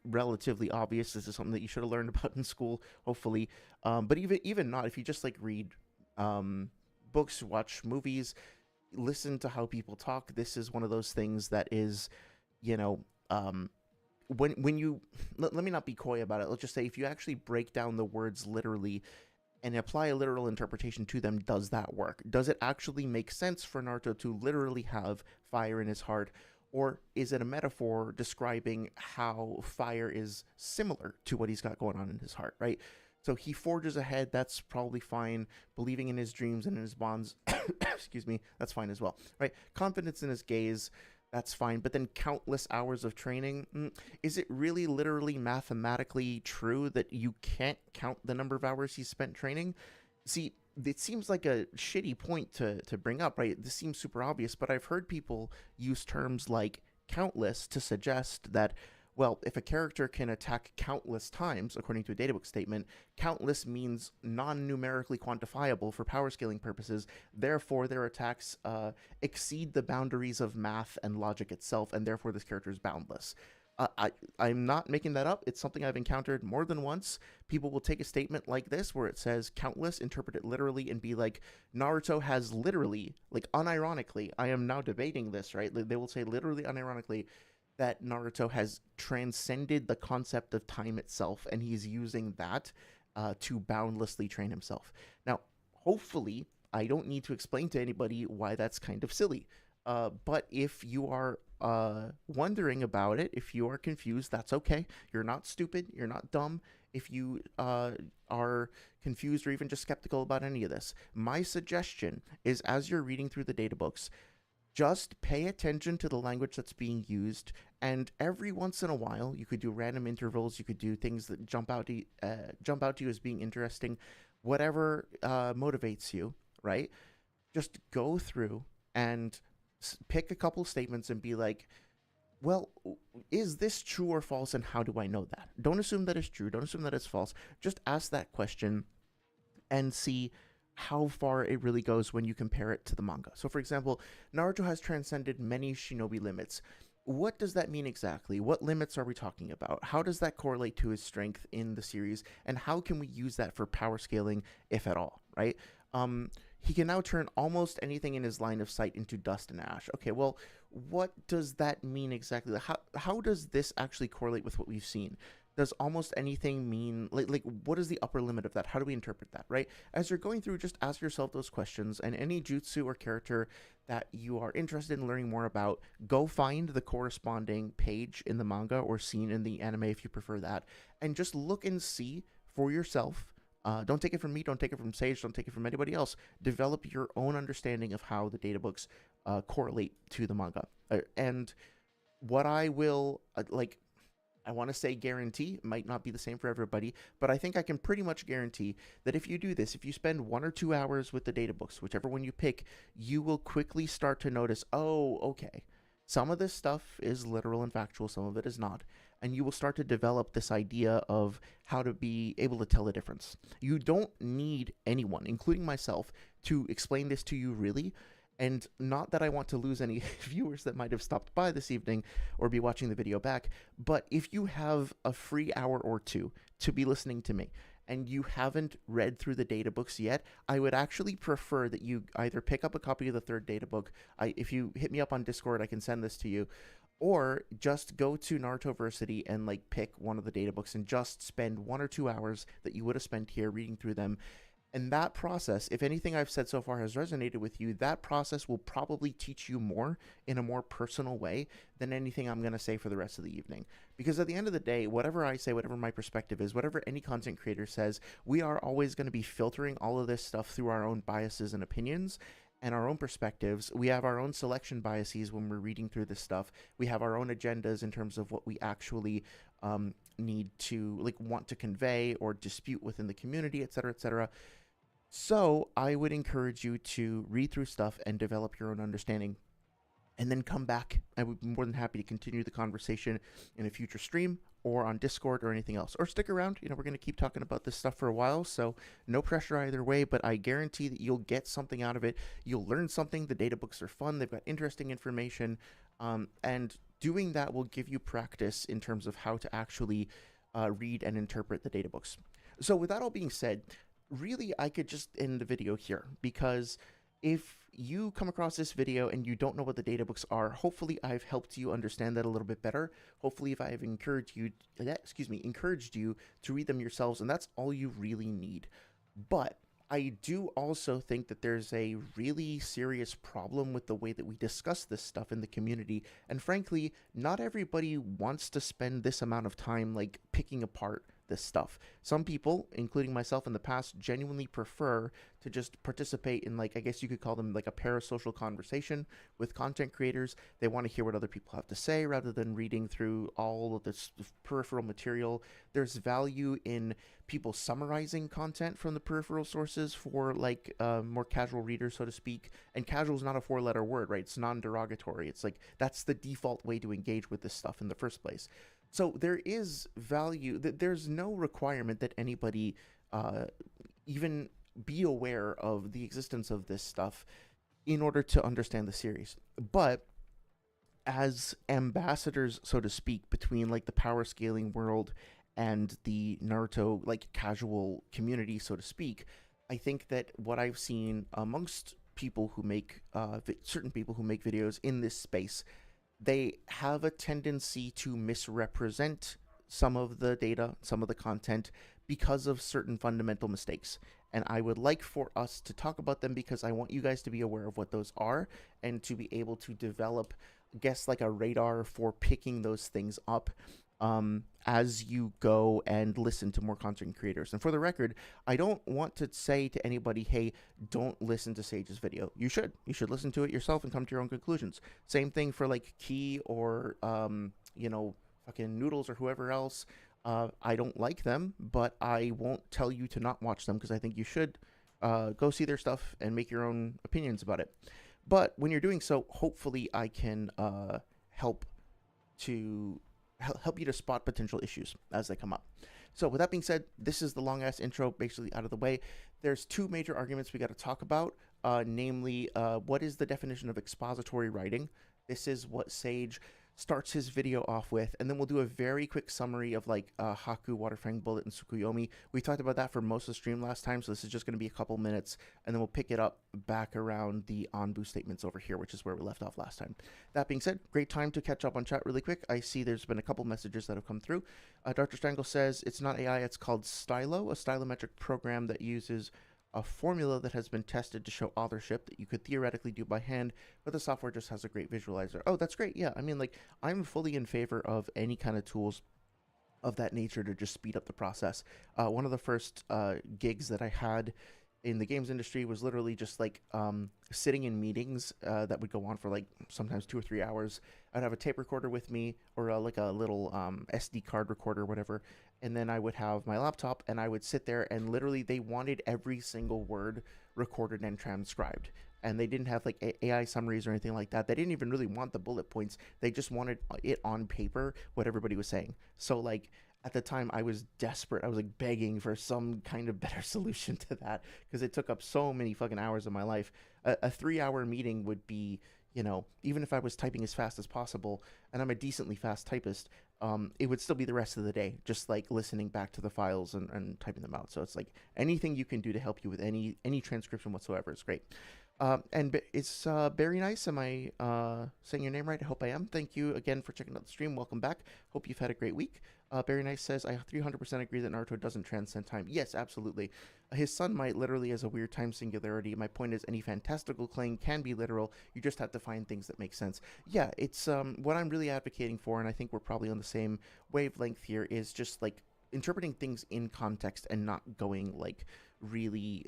relatively obvious. This is something that you should have learned about in school, hopefully. But even not, if you just like read books, watch movies, listen to how people talk, this is one of those things that is, when you let me not be coy about it. Let's just say if you actually break down the words literally and apply a literal interpretation to them, does that work? Does it actually make sense for Naruto to literally have fire in his heart? Or is it a metaphor describing how fire is similar to what he's got going on in his heart, right? So he forges ahead. That's probably fine. Believing in his dreams and in his bonds, excuse me, that's fine as well, right? Confidence in his gaze, that's fine. But then countless hours of training, is it really literally mathematically true that you can't count the number of hours he spent training? See, it seems like a shitty point to bring up, right? This seems super obvious, but I've heard people use terms like countless to suggest that, well, if a character can attack countless times, according to a databook statement, countless means non-numerically quantifiable for power scaling purposes. Therefore, their attacks exceed the boundaries of math and logic itself, and therefore this character is boundless. I'm not making that up. It's something I've encountered more than once. People will take a statement like this where it says countless, interpret it literally, and be like, Naruto has literally, like unironically, I am now debating this, right? They will say literally, unironically, that Naruto has transcended the concept of time itself, and he's using that to boundlessly train himself. Now, hopefully, I don't need to explain to anybody why that's kind of silly. But if you are wondering about it, if you are confused, that's okay. You're not stupid. You're not dumb. If you are confused or even just skeptical about any of this, my suggestion is, as you're reading through the data books, just pay attention to the language that's being used, and every once in a while, you could do random intervals. You could do things that jump out to you as being interesting, whatever motivates you, right? Just go through and pick a couple statements and be like, well, is this true or false, and how do I know that? Don't assume that it's true. Don't assume that it's false. Just ask that question and see how far it really goes when you compare it to the manga. So, for example, Naruto has transcended many shinobi limits. What does that mean exactly? What limits are we talking about? How does that correlate to his strength in the series? And how can we use that for power scaling, if at all, right? He can now turn almost anything in his line of sight into dust and ash. Okay, well, what does that mean exactly? How does this actually correlate with what we've seen? Does almost anything mean, like what is the upper limit of that? How do we interpret that, right? As you're going through, just ask yourself those questions, and any jutsu or character that you are interested in learning more about, go find the corresponding page in the manga or scene in the anime if you prefer that, and just look and see for yourself. Don't take it from me, don't take it from Sage, don't take it from anybody else. Develop your own understanding of how the databooks correlate to the manga. And what I will, I want to say guarantee, might not be the same for everybody, but I think I can pretty much guarantee that if you do this, if you spend 1 or 2 hours with the databooks, whichever one you pick, you will quickly start to notice, oh, okay, some of this stuff is literal and factual, some of it is not. And you will start to develop this idea of how to be able to tell the difference. You don't need anyone, including myself, to explain this to you really. And not that I want to lose any viewers that might have stopped by this evening or be watching the video back, but if you have a free hour or two to be listening to me and you haven't read through the data books yet, I would actually prefer that you either pick up a copy of the third data book. If you hit me up on Discord, I can send this to you. Or just go to Narutoversity and pick one of the data books and just spend 1 or 2 hours that you would have spent here reading through them. And that process, if anything I've said so far has resonated with you, that process will probably teach you more in a more personal way than anything I'm going to say for the rest of the evening. Because at the end of the day, whatever I say, whatever my perspective is, whatever any content creator says, we are always going to be filtering all of this stuff through our own biases and opinions and our own perspectives. We have our own selection biases when we're reading through this stuff. We have our own agendas in terms of what we actually need to want to convey or dispute within the community, etc., etc. So I would encourage you to read through stuff and develop your own understanding, and then come back. I would be more than happy to continue the conversation in a future stream or on Discord or anything else. Or stick around. We're going to keep talking about this stuff for a while, so no pressure either way, but I guarantee that you'll get something out of it. You'll learn something. The data books are fun. They've got interesting information, and doing that will give you practice in terms of how to actually read and interpret the data books. So with that all being said, really I could just end the video here, because if you come across this video and you don't know what the data books are, hopefully I've helped you understand that a little bit better. Hopefully if I've encouraged you to read them yourselves, and that's all you really need. But I do also think that there's a really serious problem with the way that we discuss this stuff in the community, and frankly, not everybody wants to spend this amount of time picking apart this stuff. Some people, including myself in the past, genuinely prefer to just participate in, like, I guess you could call them like a parasocial conversation with content creators. They want to hear what other people have to say rather than reading through all of this peripheral material. There's value in people summarizing content from the peripheral sources for like more casual readers, so to speak. And casual is not a 4-letter word, right? It's non-derogatory. It's like that's the default way to engage with this stuff in the first place. So there is value. There's no requirement that anybody even be aware of the existence of this stuff in order to understand the series. But as ambassadors, so to speak, between like the power scaling world and the Naruto like casual community, so to speak, I think that what I've seen amongst people who make certain people who make videos in this space, they have a tendency to misrepresent some of the data, some of the content, because of certain fundamental mistakes. And I would like for us to talk about them because I want you guys to be aware of what those are and to be able to develop, I guess, like a radar for picking those things up as you go and listen to more content creators. And for the record, I don't want to say to anybody, hey, don't listen to Sage's video. You should listen to it yourself and come to your own conclusions. Same thing for like Key or fucking Noodles or whoever else. I don't like them, but I won't tell you to not watch them because I think you should go see their stuff and make your own opinions about it. But when you're doing so, hopefully I can help you to spot potential issues as they come up. So with that being said, this is the long ass intro basically out of the way. There's two major arguments we got to talk about, namely what is the definition of expository writing. This is what Sage starts his video off with, and then we'll do a very quick summary of like Haku, Waterfang Bullet, and Tsukuyomi. We talked about that for most of the stream last time, so this is just going to be a couple minutes, and then we'll pick it up back around the Anbu statements over here, which is where we left off last time. That being said, great time to catch up on chat really quick. I see there's been a couple messages that have come through. Dr. Strangle says, it's not AI, it's called Stylo, a stylometric program that uses a formula that has been tested to show authorship that you could theoretically do by hand, but the software just has a great visualizer. Oh, that's great. Yeah, I mean, like, I'm fully in favor of any kind of tools of that nature to just speed up the process. One of the first gigs that I had in the games industry was literally just like sitting in meetings that would go on for like sometimes 2 or 3 hours. I'd have a tape recorder with me or like a little SD card recorder or whatever, and then I would have my laptop and I would sit there and literally they wanted every single word recorded and transcribed. And they didn't have like AI summaries or anything like that. They didn't even really want the bullet points. They just wanted it on paper, what everybody was saying. So like at the time I was desperate. I was like begging for some kind of better solution to that because it took up so many fucking hours of my life. A 3-hour meeting would be, even if I was typing as fast as possible, and I'm a decently fast typist, it would still be the rest of the day, just like listening back to the files and typing them out. So it's like anything you can do to help you with any transcription whatsoever is great. And it's very nice. Am I saying your name right? I hope I am. Thank you again for checking out the stream. Welcome back. Hope you've had a great week. Very nice says, I 300% agree that Naruto doesn't transcend time. Yes, absolutely. His son might literally has a weird time singularity. My point is any fantastical claim can be literal. You just have to find things that make sense. Yeah, it's what I'm really advocating for, and I think we're probably on the same wavelength here, is just like interpreting things in context and not going like really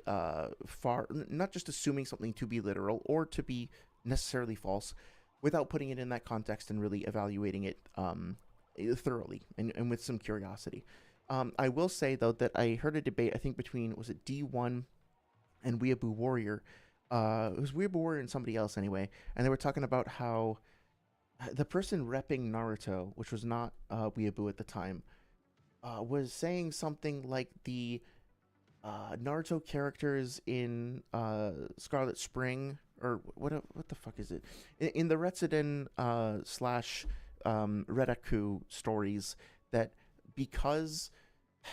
far, not just assuming something to be literal or to be necessarily false without putting it in that context and really evaluating it thoroughly and with some curiosity. I will say though that I heard a debate, I think between, was it D1 and Weeaboo Warrior? It was Weeaboo Warrior and somebody else anyway, and they were talking about how the person repping Naruto, which was not Weeaboo at the time, was saying something like the Naruto characters in Scarlet Spring, or what the fuck is it? In the Retsuden slash Redaku stories, that because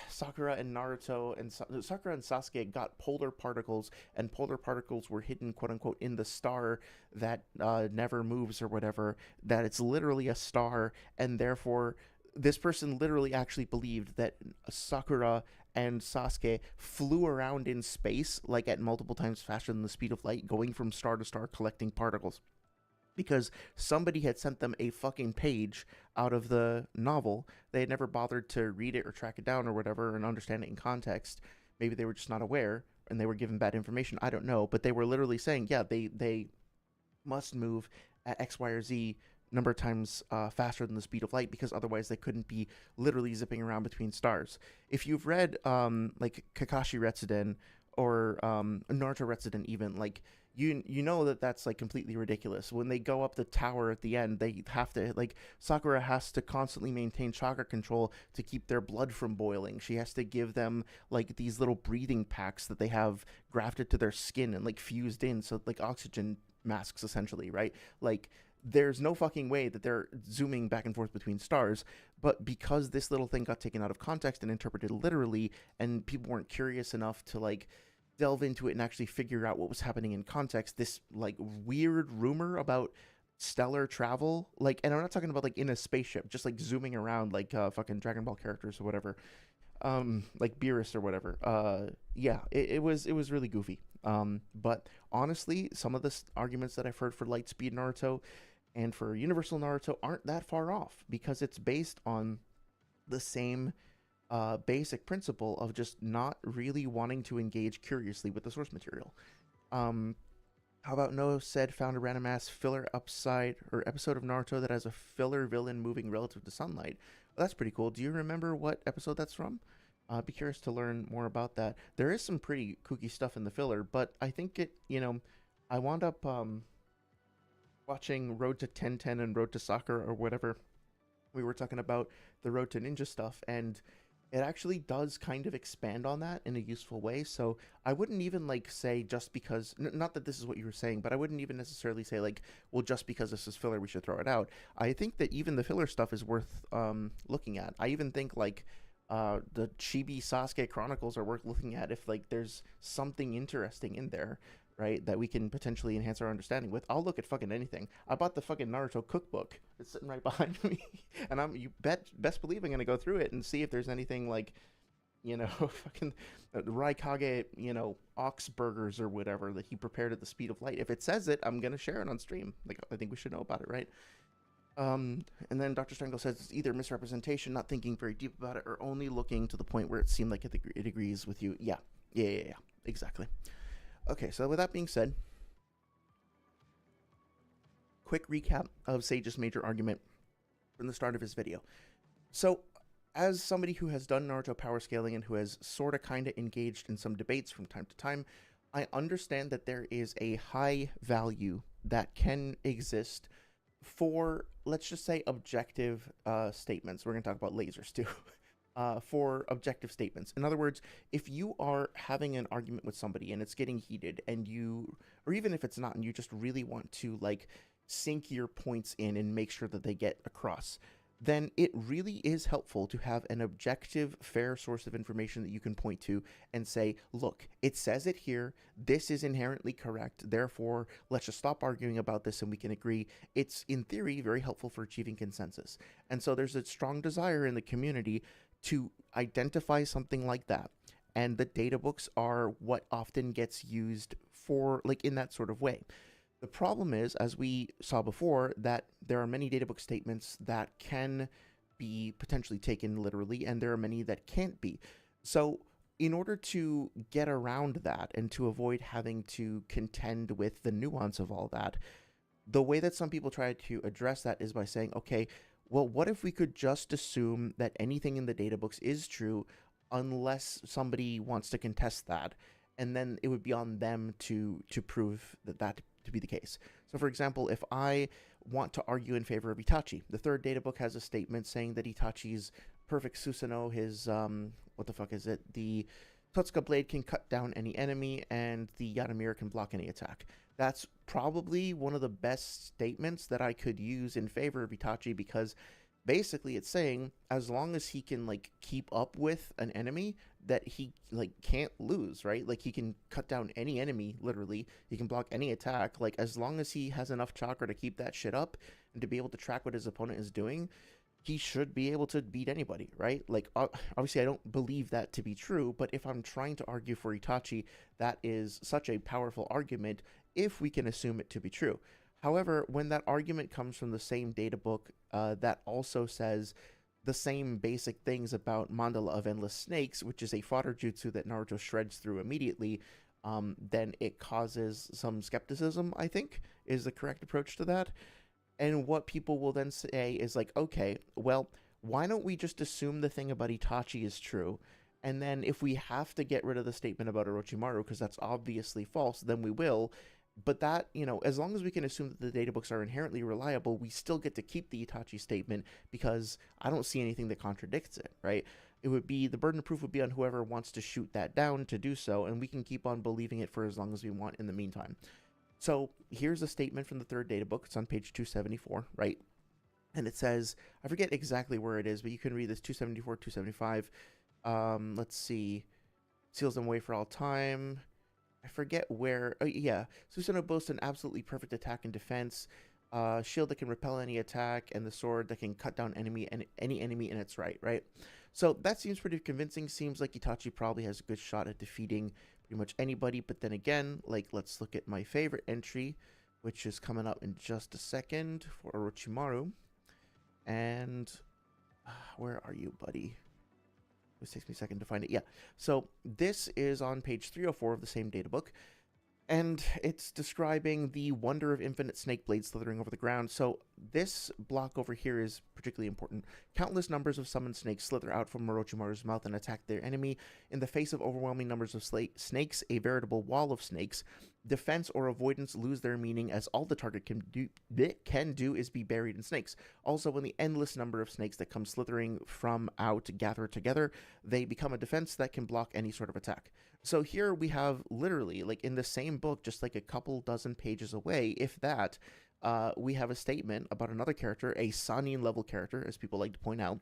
Sakura and Naruto and Sakura and Sasuke got polar particles, and polar particles were hidden, quote unquote, in the star that never moves or whatever, that it's literally a star, and therefore this person literally actually believed that Sakura and Sasuke flew around in space like at multiple times faster than the speed of light, going from star to star collecting particles. because somebody had sent them a fucking page out of the novel. They had never bothered to read it or track it down or whatever and understand it in context. Maybe they were just not aware and they were given bad information. I don't know. But they were literally saying, yeah, they must move at X, Y, or Z number of times faster than the speed of light, because otherwise they couldn't be literally zipping around between stars. If you've read like Kakashi Retsuden or Naruto Retsuden even, like you know that that's like completely ridiculous. When they go up the tower at the end, they have to, like, Sakura has to constantly maintain chakra control to keep their blood from boiling. She has to give them like these little breathing packs that they have grafted to their skin and like fused in, so like oxygen masks essentially, right? Like there's no fucking way that they're zooming back and forth between stars. But because this little thing got taken out of context and interpreted literally, and people weren't curious enough to like delve into it and actually figure out what was happening in context, this like weird rumor about stellar travel, like, and I'm not talking about like in a spaceship, just like zooming around like fucking Dragon Ball characters or whatever, like Beerus or whatever. Yeah, it was really goofy. But honestly, some of the arguments that I've heard for Lightspeed Naruto and for Universal Naruto aren't that far off, because it's based on the same basic principle of just not really wanting to engage curiously with the source material. How about No said found a random ass filler upside or episode of Naruto that has a filler villain moving relative to sunlight? Well, that's pretty cool. Do you remember what episode that's from? I'd be curious to learn more about that. There is some pretty kooky stuff in the filler, but I think I wound up watching Road to 1010 and Road to Soccer or whatever. We were talking about the Road to Ninja stuff, and it actually does kind of expand on that in a useful way. So I wouldn't even like say just because, not that this is what you were saying, but I wouldn't even necessarily say like, well, just because this is filler, we should throw it out. I think that even the filler stuff is worth looking at. I even think like the Chibi Sasuke Chronicles are worth looking at if like there's something interesting in there, right, that we can potentially enhance our understanding with. I'll look at fucking anything. I bought the fucking Naruto cookbook. It's sitting right behind me, and best believe I'm gonna go through it and see if there's anything like, fucking Raikage, ox burgers or whatever that he prepared at the speed of light. If it says it, I'm gonna share it on stream. Like, I think we should know about it, right? And then Dr. Strangle says it's either misrepresentation, not thinking very deep about it, or only looking to the point where it seemed like it agrees with you. Yeah, exactly. Okay, so with that being said, quick recap of Sage's major argument from the start of his video. So, as somebody who has done Naruto Powerscaling and who has sort of kind of engaged in some debates from time to time, I understand that there is a high value that can exist for, let's just say, objective statements. We're going to talk about lasers too. For objective statements. In other words, if you are having an argument with somebody and it's getting heated, and or even if it's not, and you just really want to like sink your points in and make sure that they get across, then it really is helpful to have an objective, fair source of information that you can point to and say, look, it says it here, this is inherently correct, therefore let's just stop arguing about this and we can agree. It's, in theory, very helpful for achieving consensus. And so there's a strong desire in the community to identify something like that. And the data books are what often gets used for, like, in that sort of way. The problem is, as we saw before, that there are many databook statements that can be potentially taken literally, and there are many that can't be. So in order to get around that and to avoid having to contend with the nuance of all that, the way that some people try to address that is by saying, okay, well, what if we could just assume that anything in the databooks is true unless somebody wants to contest that? And then it would be on them to prove that to be the case. So, for example, if I want to argue in favor of Itachi, the third databook has a statement saying that Itachi's perfect Susanoo, his, what the fuck is it? The Totsuka blade can cut down any enemy, and the Yaramira can block any attack. That's probably one of the best statements that I could use in favor of Itachi, because basically it's saying as long as he can like keep up with an enemy, that he like can't lose, right? Like he can cut down any enemy, literally. He can block any attack. Like as long as he has enough chakra to keep that shit up and to be able to track what his opponent is doing, he should be able to beat anybody, right? Like, obviously I don't believe that to be true, but if I'm trying to argue for Itachi, that is such a powerful argument if we can assume it to be true. However, when that argument comes from the same data book that also says the same basic things about Mandala of Endless Snakes, which is a fodder jutsu that Naruto shreds through immediately, then it causes some skepticism, I think, is the correct approach to that. And what people will then say is like, okay, well, why don't we just assume the thing about Itachi is true? And then if we have to get rid of the statement about Orochimaru because that's obviously false, then we will. But that, as long as we can assume that the data books are inherently reliable, we still get to keep the Itachi statement because I don't see anything that contradicts it, right? It would be the burden of proof would be on whoever wants to shoot that down to do so, and we can keep on believing it for as long as we want in the meantime. So here's a statement from the third data book. It's on page 274, right? And it says, I forget exactly where it is, but you can read this 274, 275. Let's see. Seals them away for all time. I forget where. Oh, yeah. Susanoo boasts an absolutely perfect attack and defense, shield that can repel any attack, and the sword that can cut down any enemy in its right? So that seems pretty convincing. Seems like Itachi probably has a good shot at defeating pretty much anybody. But then again, like, let's look at my favorite entry, which is coming up in just a second for Orochimaru. And where are you, buddy? It takes me a second to find it. Yeah. So this is on page 304 of the same data book. And it's describing the wonder of infinite snake blades slithering over the ground. So this block over here is particularly important. Countless numbers of summoned snakes slither out from Orochimaru's mouth and attack their enemy. In the face of overwhelming numbers of snakes, a veritable wall of snakes, defense or avoidance lose their meaning as all the target can do is be buried in snakes. Also, when the endless number of snakes that come slithering from out gather together, they become a defense that can block any sort of attack. So here we have literally, like in the same book, just like a couple dozen pages away, if that, we have a statement about another character, a Sanin level character, as people like to point out.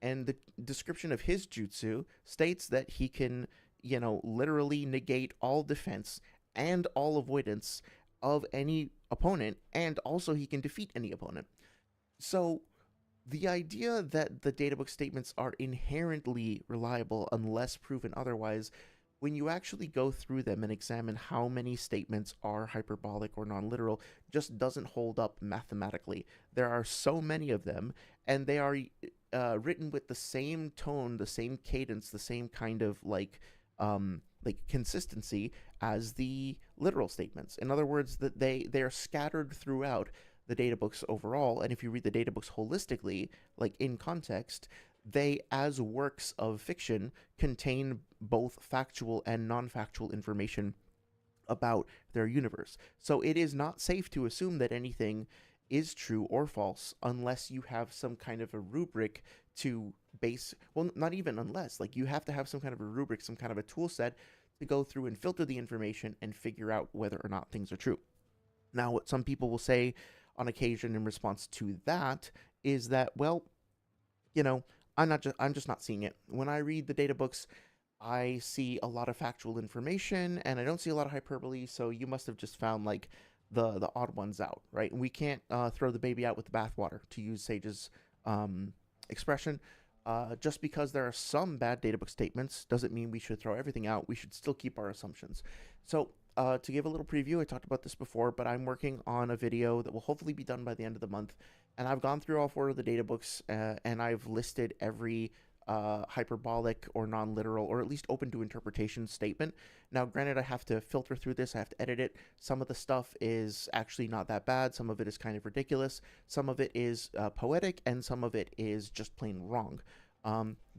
And the description of his jutsu states that he can, literally negate all defense and all avoidance of any opponent, and also he can defeat any opponent. So the idea that the databook statements are inherently reliable unless proven otherwise, when you actually go through them and examine how many statements are hyperbolic or non-literal, just doesn't hold up mathematically. There are so many of them, and they are written with the same tone, the same cadence, the same kind of like consistency as the literal statements. In other words, that they are scattered throughout the databooks overall, and if you read the databooks holistically, like in context, they, as works of fiction, contain both factual and non-factual information about their universe. So it is not safe to assume that anything is true or false unless you have some kind of a rubric to base, well, not even unless, like you have to have some kind of a rubric, some kind of a tool set to go through and filter the information and figure out whether or not things are true. Now, what some people will say on occasion in response to that is that, well, I'm just not seeing it. When I read the data books, I see a lot of factual information and I don't see a lot of hyperbole, so you must have just found like the odd ones out, right? And we can't throw the baby out with the bathwater, to use Sage's expression. Just because there are some bad data book statements doesn't mean we should throw everything out. We should still keep our assumptions. So to give a little preview, I talked about this before, but I'm working on a video that will hopefully be done by the end of the month. And I've gone through all 4 of the data books and I've listed every hyperbolic or non-literal or at least open to interpretation statement. Now, granted, I have to filter through this. I have to edit it. Some of the stuff is actually not that bad. Some of it is kind of ridiculous. Some of it is poetic, and some of it is just plain wrong.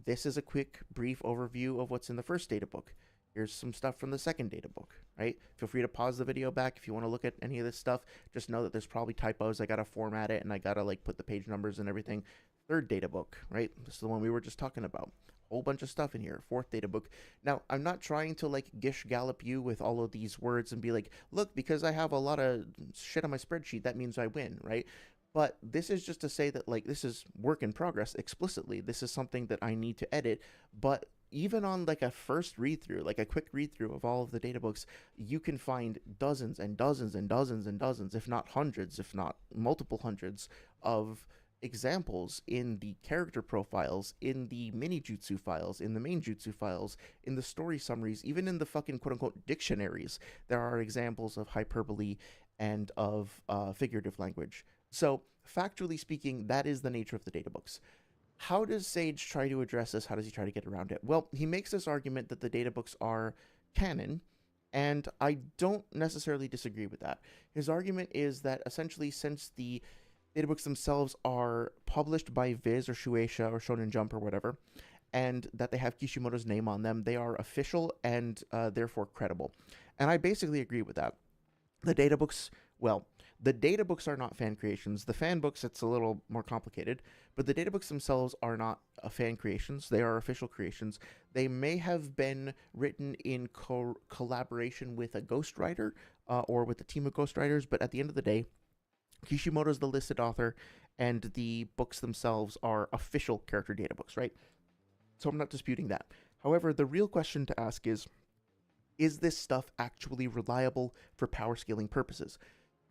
This is a quick, brief overview of what's in the first data book. Here's some stuff from the second data book, right? Feel free to pause the video back if you want to look at any of this stuff. Just know that there's probably typos. I got to format it, and I got to like put the page numbers and everything. Third data book, right? This is the one we were just talking about. Whole bunch of stuff in here. Fourth data book. Now, I'm not trying to like gish gallop you with all of these words and be like, look, because I have a lot of shit on my spreadsheet, that means I win, right? But this is just to say that like this is work in progress explicitly. This is something that I need to edit, but even on like a first read through, like a quick read through of all of the data books, you can find dozens and dozens and dozens and dozens, if not hundreds, if not multiple hundreds of examples in the character profiles, in the mini jutsu files, in the main jutsu files, in the story summaries, even in the fucking quote unquote dictionaries. There are examples of hyperbole and of figurative language. So, factually speaking, that is the nature of the databooks. How does Sage try to address this? How does he try to get around it? Well, he makes this argument that the databooks are canon, and I don't necessarily disagree with that. His argument is that essentially, since the databooks themselves are published by Viz or Shueisha or Shonen Jump or whatever, and that they have Kishimoto's name on them, they are official and therefore credible. And I basically agree with that. The databooks, well, the databooks are not fan creations. The fan books, it's a little more complicated, but the databooks themselves are not fan creations. They are official creations. They may have been written in collaboration with a ghostwriter or with a team of ghostwriters, but at the end of the day, Kishimoto's the listed author, and the books themselves are official character databooks, right? So I'm not disputing that. However, the real question to ask is this stuff actually reliable for power scaling purposes?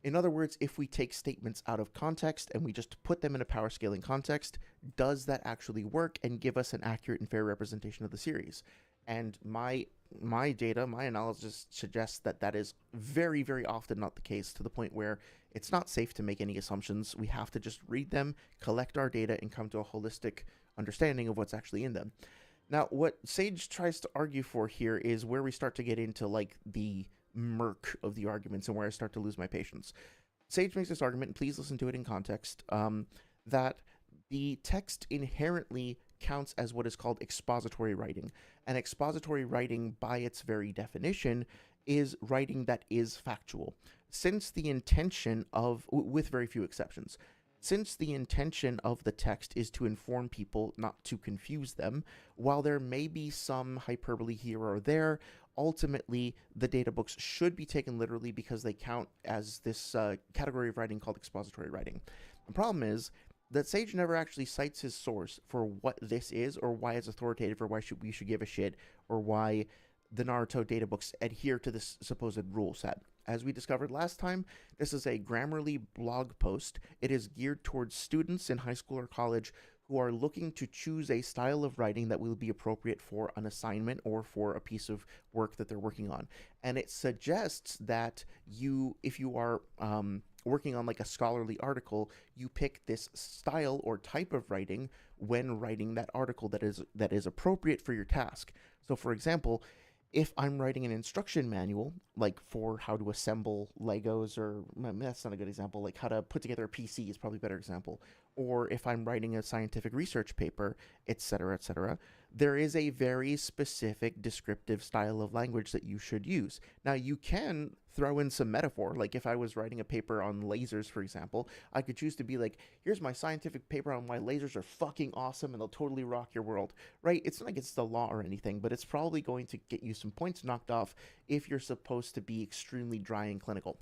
In other words, if we take statements out of context and we just put them in a power scaling context, does that actually work and give us an accurate and fair representation of the series? And my data, my analysis suggests that that is very, very often not the case, to the point where it's not safe to make any assumptions. We have to just read them, collect our data, and come to a holistic understanding of what's actually in them. Now, what Sage tries to argue for here is where we start to get into like the murk of the arguments and where I start to lose my patience. Sage makes this argument, and please listen to it in context, that the text inherently counts as what is called expository writing. And expository writing, by its very definition, is writing that is factual. Since the intention of, with very few exceptions, since the intention of the text is to inform people, not to confuse them, while there may be some hyperbole here or there, ultimately the data books should be taken literally because they count as this category of writing called expository writing. The problem is that Sage never actually cites his source for what this is, or why it's authoritative, or why we should give a shit, or why the Naruto databooks adhere to this supposed rule set. As we discovered last time, this is a Grammarly blog post. It is geared towards students in high school or college who are looking to choose a style of writing that will be appropriate for an assignment or for a piece of work that they're working on. And it suggests that if you are working on like a scholarly article, you pick this style or type of writing when writing that article that is appropriate for your task. So for example, if I'm writing an instruction manual, like for how to assemble Legos, or that's not a good example, like how to put together a PC is probably a better example, or if I'm writing a scientific research paper, etc., there is a very specific descriptive style of language that you should use. Now, you can throw in some metaphor, like if I was writing a paper on lasers, for example, I could choose to be like, here's my scientific paper on why lasers are fucking awesome and they'll totally rock your world, right? It's not like it's the law or anything, but it's probably going to get you some points knocked off if you're supposed to be extremely dry and clinical.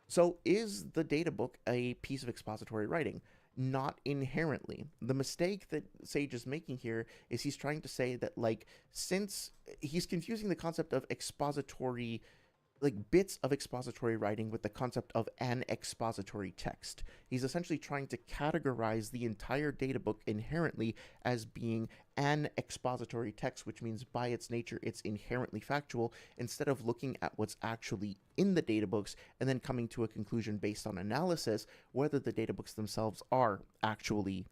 So is the data book a piece of expository writing? Not inherently. The mistake that Sage is making here is he's trying to say that, like, since he's confusing the concept of expository, like bits of expository writing, with the concept of an expository text. He's essentially trying to categorize the entire data book inherently as being an expository text, which means by its nature it's inherently factual, instead of looking at what's actually in the data books and then coming to a conclusion based on analysis whether the data books themselves are actually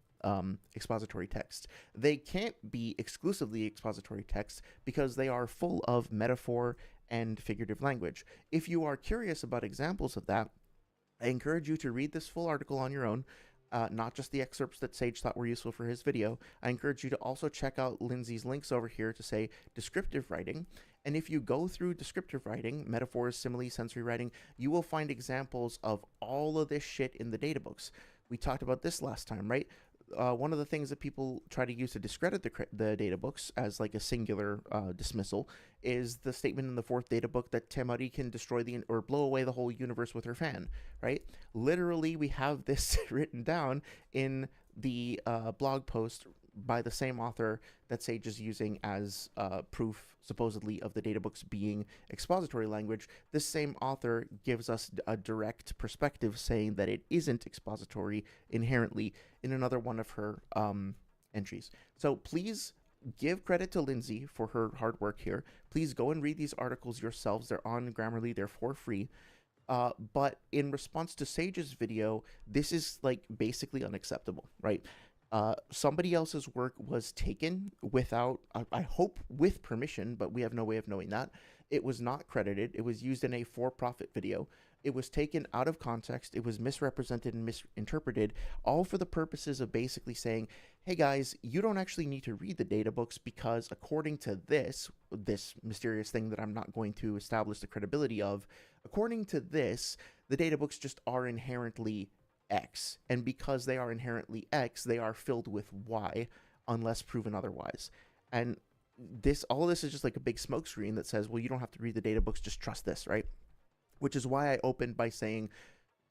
expository texts. They can't be exclusively expository texts because they are full of metaphor and figurative language. If you are curious about examples of that, I encourage you to read this full article on your own, not just the excerpts that Sage thought were useful for his video. I encourage you to also check out Lindsay's links over here to say descriptive writing. And if you go through descriptive writing, metaphors, similes, sensory writing, you will find examples of all of this shit in the data books. We talked about this last time, right? One of the things that people try to use to discredit the data books as like a singular dismissal is the statement in the fourth data book that Temari can destroy or blow away the whole universe with her fan, right? Literally, we have this written down in the blog post by the same author that Sage is using as proof, supposedly, of the data books being expository language. This same author gives us a direct perspective saying that it isn't expository inherently in another one of her entries. So please give credit to Lindsay for her hard work here. Please go and read these articles yourselves. They're on Grammarly. They're for free. But in response to Sage's video, this is like basically unacceptable, right? Somebody else's work was taken without, I hope with permission, but we have no way of knowing that. It was not credited. It was used in a for-profit video. It was taken out of context. It was misrepresented and misinterpreted, all for the purposes of basically saying, hey guys, you don't actually need to read the data books because according to this mysterious thing that I'm not going to establish the credibility of, according to this, the data books just are inherently X, and because they are inherently X, they are filled with Y unless proven otherwise. And all of this is just like a big smokescreen that says, well, you don't have to read the data books, just trust this, right? Which is why I opened by saying,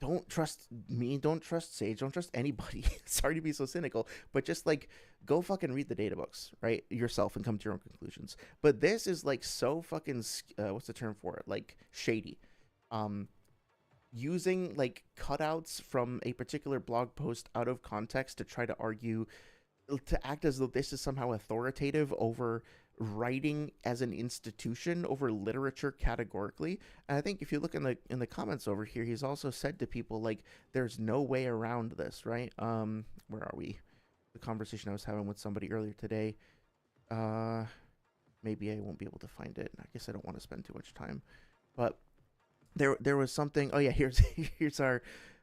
don't trust me, don't trust Sage, don't trust anybody. Sorry to be so cynical, but just like go fucking read the data books, right, yourself and come to your own conclusions. But this is like so fucking what's the term for it? Like shady. Using like cutouts from a particular blog post out of context to try to argue, to act as though this is somehow authoritative over writing as an institution, over literature categorically. And I think if you look in the comments over here, he's also said to people like, there's no way around this, right? Where are we? The conversation I was having with somebody earlier today. Maybe I won't be able to find it. I guess I don't want to spend too much time, but there was something. Oh yeah, here's our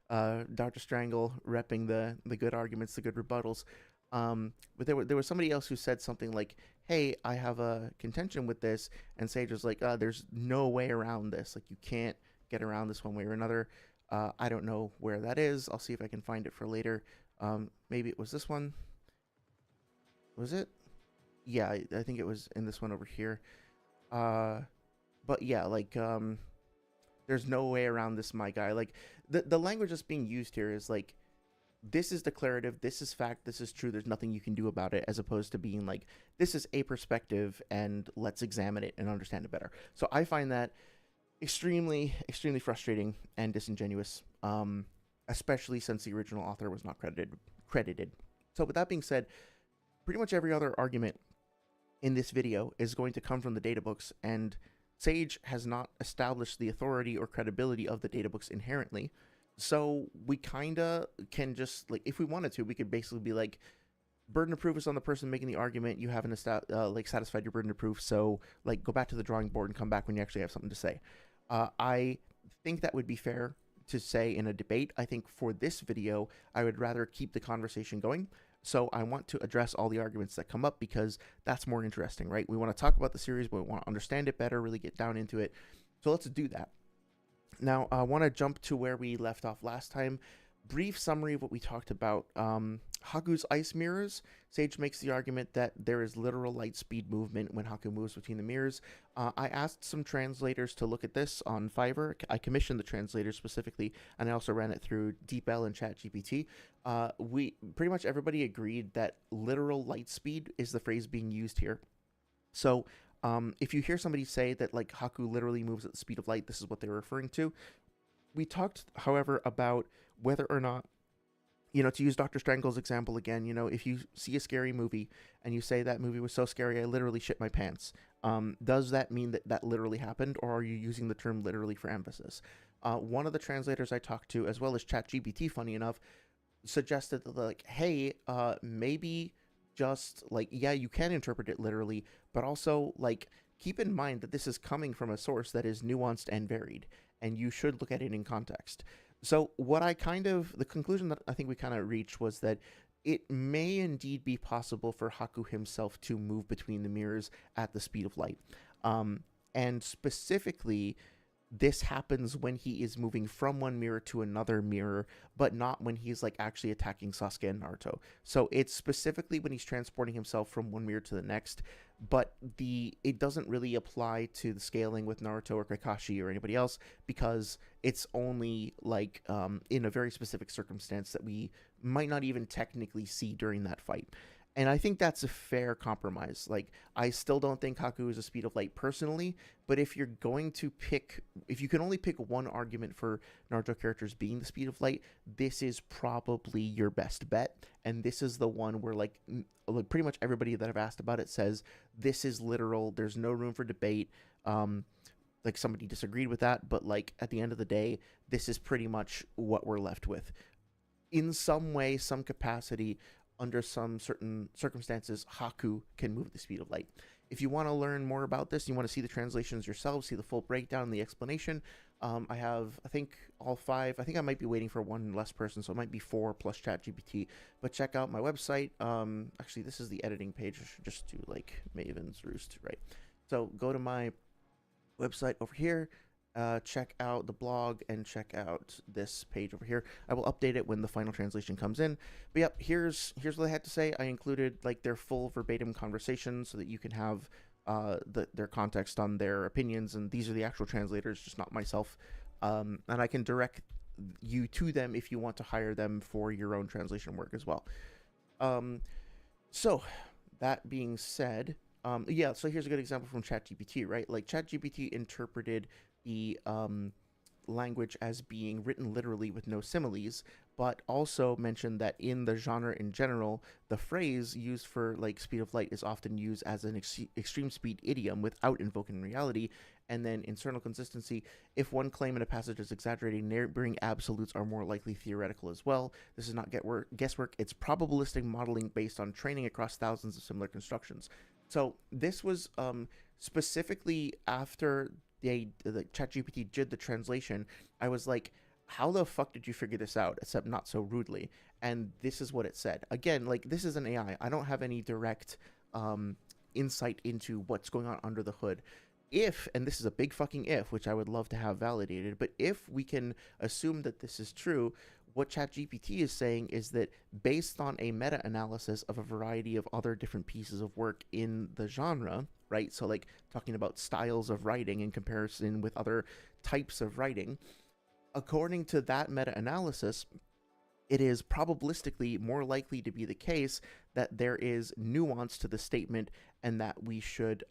Dr. Strangle repping the good arguments, the good rebuttals. But there was somebody else who said something like, hey, I have a contention with this, and Sage was like, there's no way around this. Like, you can't get around this one way or another. I don't know where that is. I'll see if I can find it for later. Maybe it was this one. Was it? Yeah, I think it was in this one over here. But yeah, like, there's no way around this, my guy. Like, the language that's being used here is like, this is declarative, this is fact, this is true, there's nothing you can do about it, as opposed to being like, this is a perspective and let's examine it and understand it better. So I find that extremely, extremely frustrating and disingenuous, especially since the original author was not credited. So with that being said, pretty much every other argument in this video is going to come from the databooks, and Sage has not established the authority or credibility of the databooks inherently. So we kind of can just, like, if we wanted to, we could basically be like, burden of proof is on the person making the argument. You haven't satisfied your burden of proof. So like, go back to the drawing board and come back when you actually have something to say. I think that would be fair to say in a debate. I think for this video, I would rather keep the conversation going. So I want to address all the arguments that come up because that's more interesting, right? We want to talk about the series, but we want to understand it better, really get down into it. So let's do that. Now, I want to jump to where we left off last time. Brief summary of what we talked about. Haku's ice mirrors. Sage makes the argument that there is literal light speed movement when Haku moves between the mirrors. I asked some translators to look at this on Fiverr. I commissioned the translators specifically, and I also ran it through DeepL and ChatGPT. We pretty much everybody agreed that literal light speed is the phrase being used here. So if you hear somebody say that like Haku literally moves at the speed of light, this is what they're referring to. We talked, however, about whether or not, to use Dr. Strangle's example again, if you see a scary movie and you say that movie was so scary, I literally shit my pants. Does that mean that that literally happened, or are you using the term literally for emphasis? One of the translators I talked to, as well as ChatGPT, funny enough, suggested that, like, hey, maybe just like, yeah, you can interpret it literally, but also like keep in mind that this is coming from a source that is nuanced and varied, and you should look at it in context. So the conclusion that I think we kind of reached was that it may indeed be possible for Haku himself to move between the mirrors at the speed of light. And specifically, this happens when he is moving from one mirror to another mirror, but not when he's like actually attacking Sasuke and Naruto. So it's specifically when he's transporting himself from one mirror to the next, but it doesn't really apply to the scaling with Naruto or Kakashi or anybody else, because it's only like in a very specific circumstance that we might not even technically see during that fight. And I think that's a fair compromise. Like, I still don't think Haku is a speed of light personally, but if you can only pick one argument for Naruto characters being the speed of light, this is probably your best bet. And this is the one where like pretty much everybody that I've asked about it says this is literal. There's no room for debate. like somebody disagreed with that, but like at the end of the day, this is pretty much what we're left with. In some way, some capacity, under some certain circumstances, Haku can move the speed of light. If you want to learn more about this, you want to see the translations yourself, see the full breakdown and the explanation. I have, I think, all 5. I think I might be waiting for one less person, so it might be 4 plus ChatGPT. But check out my website. Actually, this is the editing page. I should just do like Maven's Roost, right? So go to my website over here. Check out the blog and check out this page over here. I will update it when the final translation comes in. But yep, here's what I had to say. I included like their full verbatim conversation so that you can have their context on their opinions, and these are the actual translators, just not myself. And I can direct you to them if you want to hire them for your own translation work as well. So that being said, yeah, so here's a good example from ChatGPT, right? Like ChatGPT interpreted the language as being written literally with no similes, but also mentioned that in the genre in general, the phrase used for like speed of light is often used as an extreme speed idiom without invoking reality. And then internal consistency, if one claim in a passage is exaggerating, neighboring absolutes are more likely theoretical as well. This is not guesswork, it's probabilistic modeling based on training across thousands of similar constructions. So this was specifically after the ChatGPT did the translation. I was like, how the fuck did you figure this out, except not so rudely? And this is what it said. Again, like, this is an AI. I don't have any direct insight into what's going on under the hood. If, and this is a big fucking if, which I would love to have validated, but if we can assume that this is true, what ChatGPT is saying is that based on a meta-analysis of a variety of other different pieces of work in the genre, right? So like talking about styles of writing in comparison with other types of writing, according to that meta-analysis, it is probabilistically more likely to be the case that there is nuance to the statement, and that we should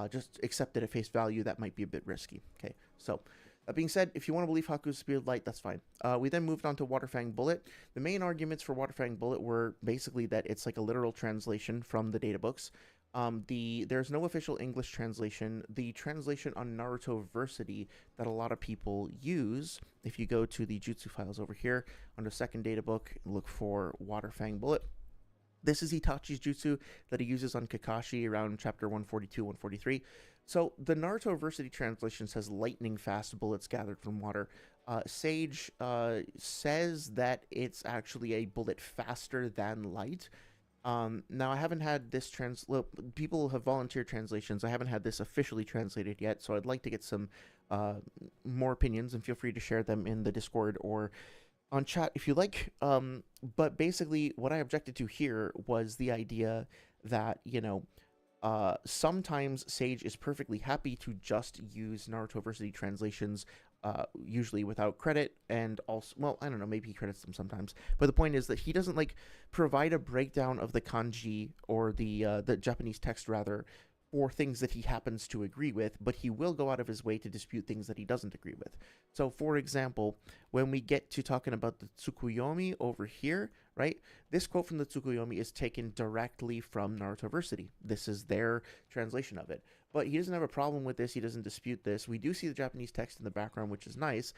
just accept it at face value. That might be a bit risky. Okay, so that being said, if you want to believe Haku's speed of light, that's fine. We then moved on to Waterfang Bullet. The main arguments for Waterfang Bullet were basically that it's like a literal translation from the databooks. There's no official English translation. The translation on Naruto Versity that a lot of people use, if you go to the jutsu files over here on the second databook, look for Waterfang Bullet. This is Itachi's jutsu that he uses on Kakashi around chapter 142, 143. So the Naruto Versity translation says lightning fast bullets gathered from water. Sage says that it's actually a bullet faster than light. Now I haven't had this people have volunteered translations. I haven't had this officially translated yet, so I'd like to get some more opinions, and feel free to share them in the Discord or on chat if you like. But basically what I objected to here was the idea that, you know, sometimes Sage is perfectly happy to just use Naruto Versity translations, usually without credit, and also, well, I don't know, maybe he credits them sometimes, but the point is that he doesn't like provide a breakdown of the kanji or the Japanese text rather, for things that he happens to agree with, but he will go out of his way to dispute things that he doesn't agree with. So, for example, when we get to talking about the Tsukuyomi over here, right, this quote from the Tsukuyomi is taken directly from Naruto Versity. This is their translation of it. But he doesn't have a problem with this. He doesn't dispute this. We do see the Japanese text in the background, which is nice.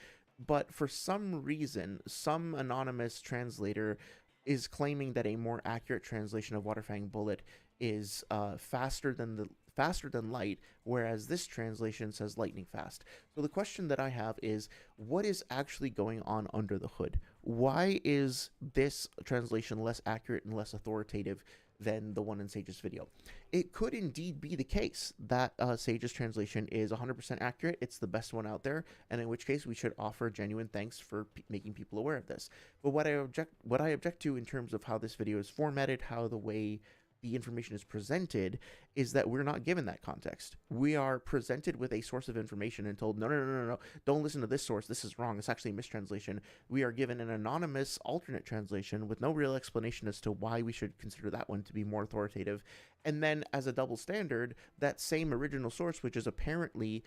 But for some reason, some anonymous translator is claiming that a more accurate translation of Waterfang Bullet is faster than light, whereas this translation says lightning fast. So the question that I have is, what is actually going on under the hood? Why is this translation less accurate and less authoritative than the one in Sage's video? It could indeed be the case that Sage's translation is 100% accurate, it's the best one out there, and in which case we should offer genuine thanks for making people aware of this. But what I object to in terms of how this video is formatted, how the way the information is presented, is that we're not given that context. We are presented with a source of information and told, no, don't listen to this source, this is wrong, it's actually a mistranslation. We are given an anonymous alternate translation with no real explanation as to why we should consider that one to be more authoritative. And then, as a double standard, that same original source, which is apparently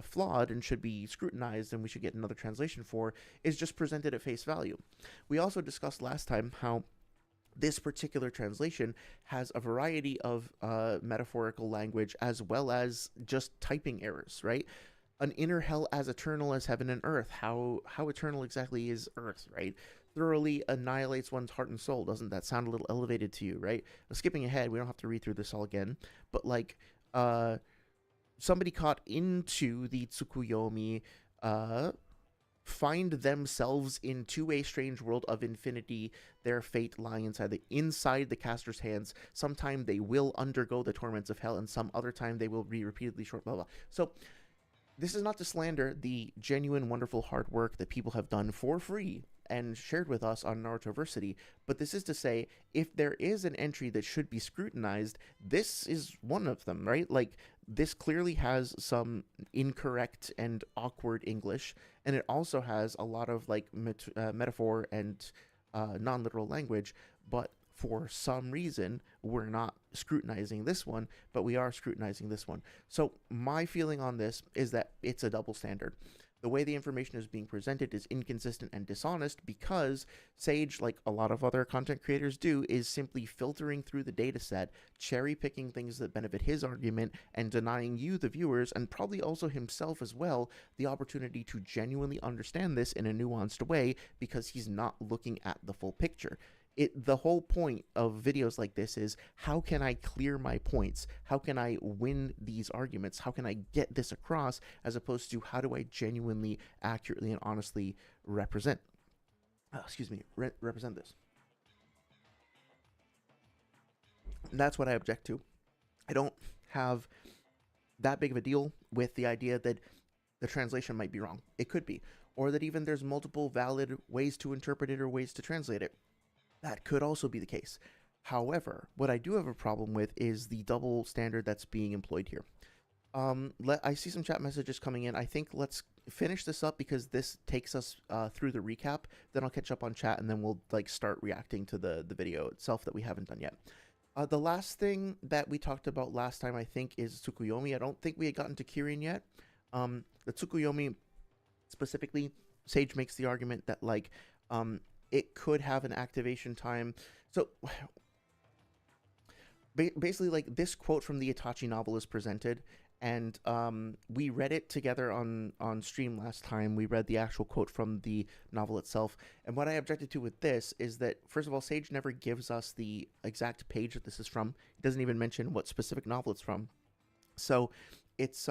flawed and should be scrutinized and we should get another translation for, is just presented at face value. We also discussed last time how this particular translation has a variety of metaphorical language as well as just typing errors, right? An inner hell as eternal as heaven and earth. How eternal exactly is earth, right? Thoroughly annihilates one's heart and soul. Doesn't that sound a little elevated to you, right? Skipping ahead, we don't have to read through this all again, but like somebody caught into the Tsukuyomi find themselves into a strange world of infinity. Their fate lying inside the caster's hands. Sometime they will undergo the torments of hell, and some other time they will be repeatedly short, blah blah. So this is not to slander the genuine, wonderful hard work that people have done for free and shared with us on Narutoversity, but this is to say, if there is an entry that should be scrutinized, this is one of them, right? Like, this clearly has some incorrect and awkward English, and it also has a lot of, like, metaphor and non-literal language, but for some reason, we're not scrutinizing this one, but we are scrutinizing this one. So my feeling on this is that it's a double standard. The way the information is being presented is inconsistent and dishonest because Sage, like a lot of other content creators do, is simply filtering through the data set, cherry picking things that benefit his argument, and denying you, the viewers, and probably also himself as well, the opportunity to genuinely understand this in a nuanced way because he's not looking at the full picture. The whole point of videos like this is, how can I clear my points? How can I win these arguments? How can I get this across, as opposed to how do I genuinely, accurately, and honestly represent represent this? And that's what I object to. I don't have that big of a deal with the idea that the translation might be wrong. It could be. Or that even there's multiple valid ways to interpret it or ways to translate it. That could also be the case. However, what I do have a problem with is the double standard that's being employed here. I see some chat messages coming in. I think let's finish this up because this takes us through the recap. Then I'll catch up on chat, and then we'll like start reacting to the video itself that we haven't done yet. The last thing that we talked about last time, I think, is Tsukuyomi. I don't think we had gotten to Kirin yet. The Tsukuyomi specifically, Sage makes the argument that like it could have an activation time. So basically, like, this quote from the Itachi novel is presented, and we read it together on stream last time. We read the actual quote from the novel itself, and what I objected to with this is that, first of all, Sage never gives us the exact page that this is from. He doesn't even mention what specific novel it's from. So it's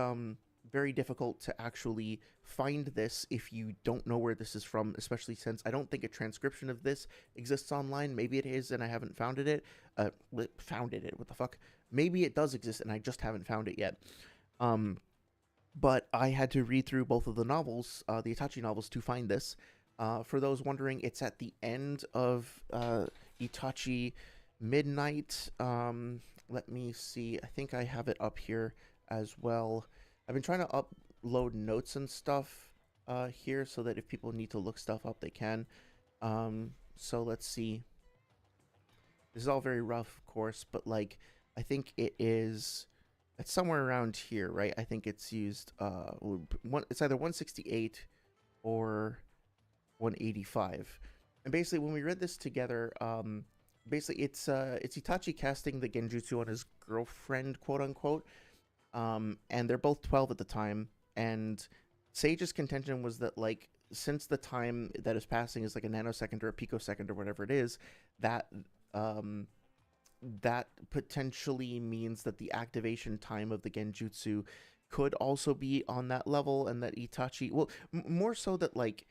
very difficult to actually find this if you don't know where this is from, especially since I don't think a transcription of this exists online. Maybe it is and I haven't found it. What the fuck? Maybe it does exist and I just haven't found it yet. But I had to read through both of the novels, the Itachi novels, to find this. For those wondering, it's at the end of Itachi Midnight. Let me see. I think I have it up here as well. I've been trying to upload notes and stuff here so that if people need to look stuff up, they can. So let's see. This is all very rough, of course, but like, I think it's somewhere around here, right? I think it's used, it's either 168 or 185. And basically, when we read this together, basically it's Itachi casting the genjutsu on his girlfriend, quote unquote. And they're both 12 at the time, and Sage's contention was that, like, since the time that is passing is like a nanosecond or a picosecond or whatever it is, that that potentially means that the activation time of the genjutsu could also be on that level, and that Itachi, well, more so that, like,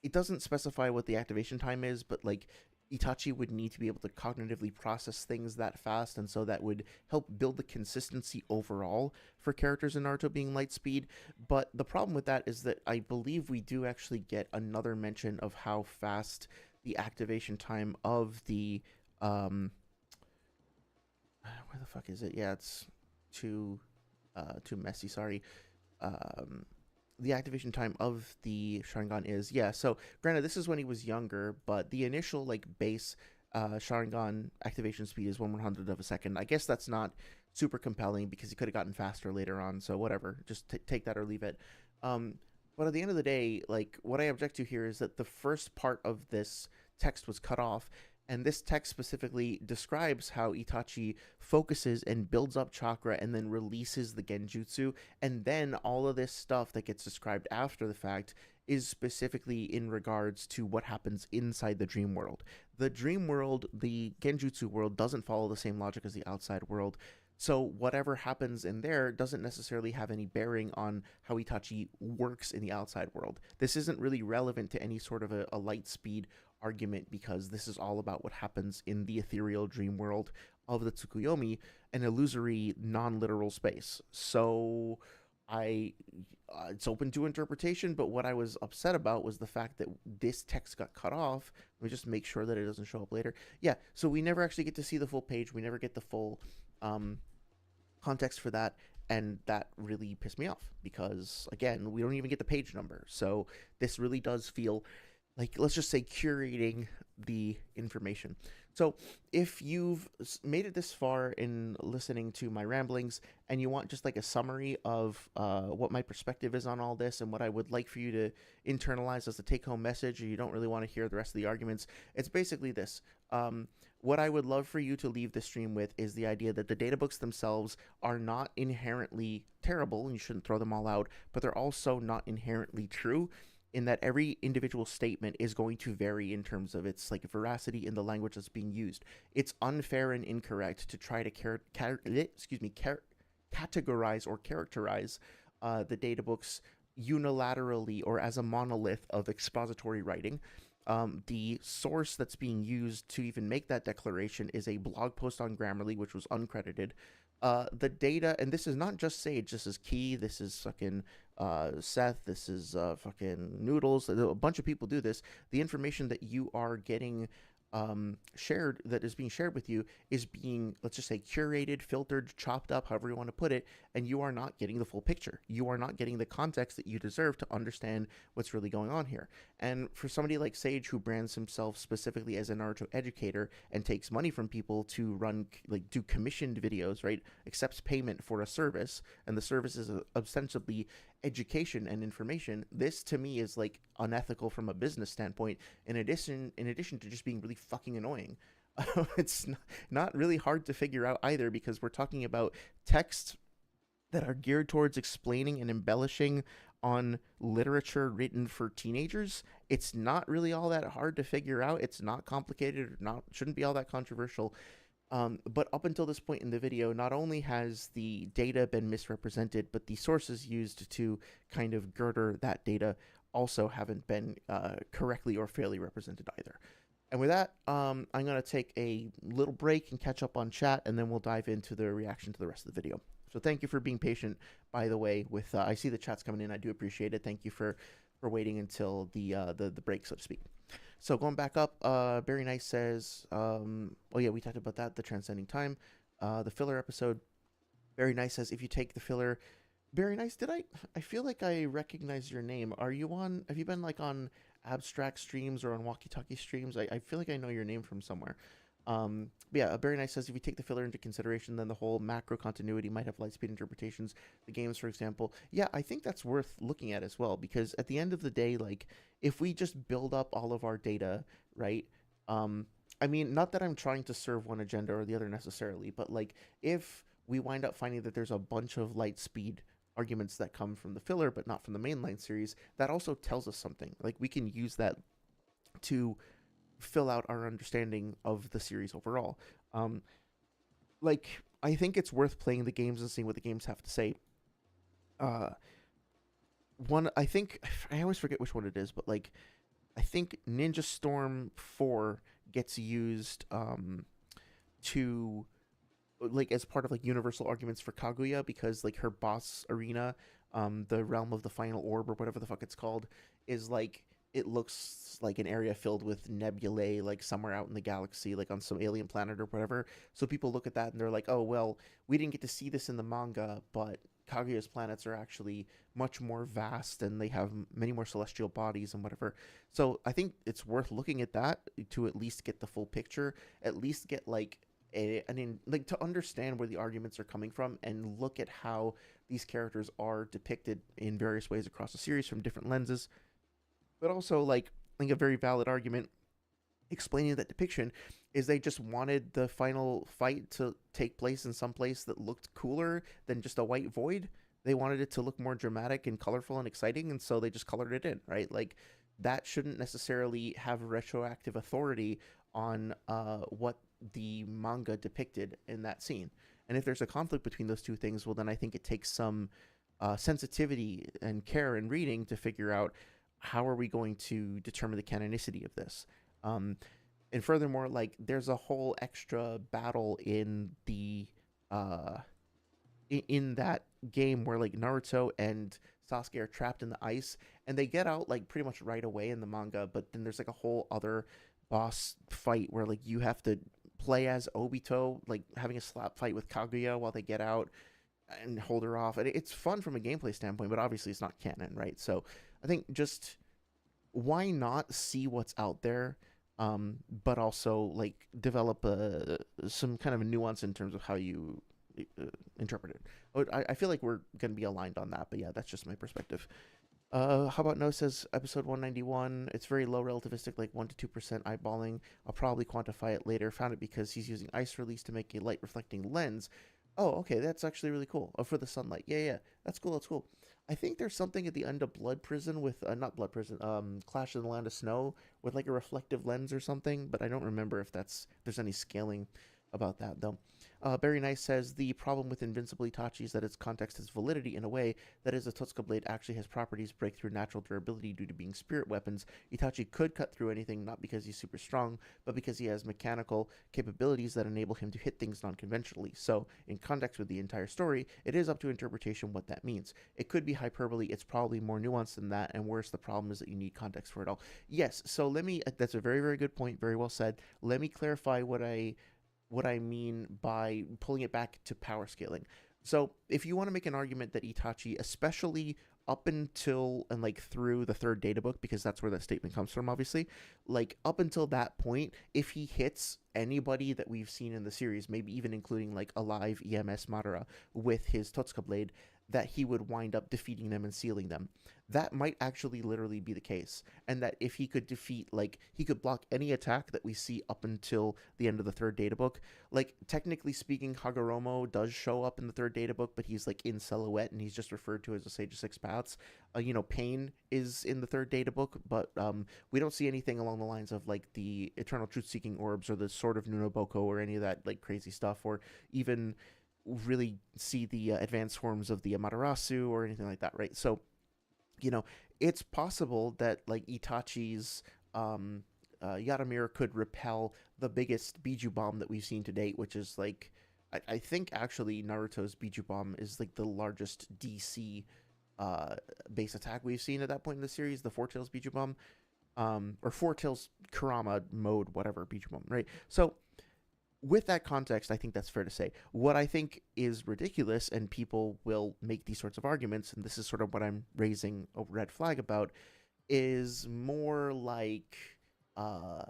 it doesn't specify what the activation time is, but like Itachi would need to be able to cognitively process things that fast, and so that would help build the consistency overall for characters in Naruto being light speed. But the problem with that is that I believe we do actually get another mention of how fast the activation time of the where the fuck is it? Yeah, it's too messy, sorry. The activation time of the Sharingan is, yeah, so granted this is when he was younger, but the initial like base Sharingan activation speed is 1/100 of a second. I guess that's not super compelling because he could have gotten faster later on, so whatever, just take that or leave it. But at the end of the day, like, what I object to here is that the first part of this text was cut off, And this text specifically describes how Itachi focuses and builds up chakra and then releases the genjutsu. And then all of this stuff that gets described after the fact is specifically in regards to what happens inside the dream world. The dream world, the genjutsu world, doesn't follow the same logic as the outside world. So whatever happens in there doesn't necessarily have any bearing on how Itachi works in the outside world. This isn't really relevant to any sort of a light speed argument, because this is all about what happens in the ethereal dream world of the Tsukuyomi, an illusory, non-literal space. So it's open to interpretation, but what I was upset about was the fact that this text got cut off. Let me just make sure that it doesn't show up later. Yeah, so we never actually get to see the full page. We never get the full context for that, and that really pissed me off because, again, we don't even get the page number. So this really does feel like, let's just say, curating the information. So if you've made it this far in listening to my ramblings and you want just like a summary of what my perspective is on all this and what I would like for you to internalize as a take-home message, or you don't really want to hear the rest of the arguments, it's basically this. What I would love for you to leave the stream with is the idea that the databooks themselves are not inherently terrible, and you shouldn't throw them all out, but they're also not inherently true, in that every individual statement is going to vary in terms of its like veracity in the language that's being used. It's unfair and incorrect to try to categorize or characterize the databooks unilaterally or as a monolith of expository writing. The source that's being used to even make that declaration is a blog post on Grammarly, which was uncredited. The data, and this is not just Sage, this is Key, this is fucking Seth, this is fucking Noodles, a bunch of people do this. The information that you are getting shared, that is being shared with you, is being, let's just say, curated, filtered, chopped up, however you want to put it, and you are not getting the full picture. You are not getting the context that you deserve to understand what's really going on here. And for somebody like Sage, who brands himself specifically as a Naruto educator and takes money from people to run, like, do commissioned videos, right, accepts payment for a service, and the service is ostensibly education and information, this to me is like unethical from a business standpoint, in addition to just being really fucking annoying. It's not really hard to figure out either, because we're talking about texts that are geared towards explaining and embellishing on literature written for teenagers. It's not really all that hard to figure out. It's not complicated, or shouldn't be all that controversial. But up until this point in the video, not only has the data been misrepresented, but the sources used to kind of girder that data also haven't been correctly or fairly represented either. And with that, I'm going to take a little break and catch up on chat, and then we'll dive into the reaction to the rest of the video. So thank you for being patient, by the way, with I see the chats coming in. I do appreciate it. Thank you for waiting until the break, so to speak. So going back up, Barry Nice says, oh yeah, we talked about that, the transcending time, the filler episode. Barry Nice says, if you take the filler, Barry Nice, I feel like I recognize your name. Have you been like on abstract streams or on walkie-talkie streams? I feel like I know your name from somewhere. Yeah, Barry Nice says, if you take the filler into consideration, then the whole macro continuity might have light speed interpretations. The games, for example. Yeah, I think that's worth looking at as well, because at the end of the day, like, if we just build up all of our data, right? I mean, not that I'm trying to serve one agenda or the other necessarily, but like, if we wind up finding that there's a bunch of light speed arguments that come from the filler, but not from the mainline series, that also tells us something. Like, we can use that to fill out our understanding of the series overall. Like, I think it's worth playing the games and seeing what the games have to say. I think, I always forget which one it is, but like, I think Ninja Storm 4 gets used to, like, as part of like universal arguments for Kaguya, because like her boss arena, the realm of the final orb, or whatever the fuck it's called, is like, it looks like an area filled with nebulae, like somewhere out in the galaxy, like on some alien planet or whatever. So people look at that and they're like, oh, well, we didn't get to see this in the manga, but Kaguya's planets are actually much more vast and they have many more celestial bodies and whatever. So I think it's worth looking at that to at least get the full picture, at least get like to understand where the arguments are coming from, and look at how these characters are depicted in various ways across the series from different lenses. But also, like, I think a very valid argument explaining that depiction is they just wanted the final fight to take place in some place that looked cooler than just a white void. They wanted it to look more dramatic and colorful and exciting, and so they just colored it in, right? Like that shouldn't necessarily have retroactive authority on what the manga depicted in that scene. And if there's a conflict between those two things, well, then I think it takes some sensitivity and care in reading to figure out how are we going to determine the canonicity of this. Um, and furthermore, like there's a whole extra battle in the uh, in that game where like Naruto and Sasuke are trapped in the ice, and they get out like pretty much right away in the manga. But then there's like a whole other boss fight where like you have to play as Obito, like having a slap fight with Kaguya while they get out and hold her off. And it's fun from a gameplay standpoint, but obviously it's not canon, right? So I think just why not see what's out there, but also like develop some kind of a nuance in terms of how you interpret it. I feel like we're going to be aligned on that, but yeah, that's just my perspective. How about No says episode 191? It's very low relativistic, like 1 to 2% eyeballing. I'll probably quantify it later. Found it because he's using ice release to make a light reflecting lens. Oh, okay, that's actually really cool. Oh, for the sunlight. Yeah, yeah, that's cool. That's cool. I think there's something at the end of Blood Prison with not Blood Prison, Clash of the Land of Snow with like a reflective lens or something, but I don't remember if there's any scaling about that though. Barry Nice says the problem with Invincible Itachi is that its context has validity in a way that is, the Totsuka blade actually has properties breakthrough natural durability due to being spirit weapons. Itachi could cut through anything not because he's super strong, but because he has mechanical capabilities that enable him to hit things non-conventionally. So, in context with the entire story, it is up to interpretation what that means. It could be hyperbole. It's probably more nuanced than that, and worse, the problem is that you need context for it all. Yes. So let me. That's a very very good point. Very well said. Let me clarify what I mean by pulling it back to power scaling. So, if you want to make an argument that Itachi, especially up until and like through the third data book, because that's where that statement comes from, obviously, like up until that point, if he hits anybody that we've seen in the series, maybe even including like alive EMS Madara with his Totsuka blade, that he would wind up defeating them and sealing them. That might actually literally be the case. And that if he could defeat, like, he could block any attack that we see up until the end of the third data book. Like, technically speaking, Hagoromo does show up in the third data book, but he's, like, in silhouette, and he's just referred to as a Sage of Six Paths. Pain is in the third data book, but we don't see anything along the lines of, like, the Eternal Truth-Seeking Orbs or the Sword of Nunoboko or any of that, like, crazy stuff, or even really see the advanced forms of the Amaterasu or anything like that, right? So, it's possible that like Itachi's Yaramir could repel the biggest Biju bomb that we've seen to date, which is like I think actually Naruto's Biju bomb is like the largest DC base attack we've seen at that point in the series, the Four Tails Biju bomb, or Four Tails Kurama mode, whatever Biju bomb, right? So with that context, I think that's fair to say. What I think is ridiculous, and people will make these sorts of arguments, and this is sort of what I'm raising a red flag about, is more like, how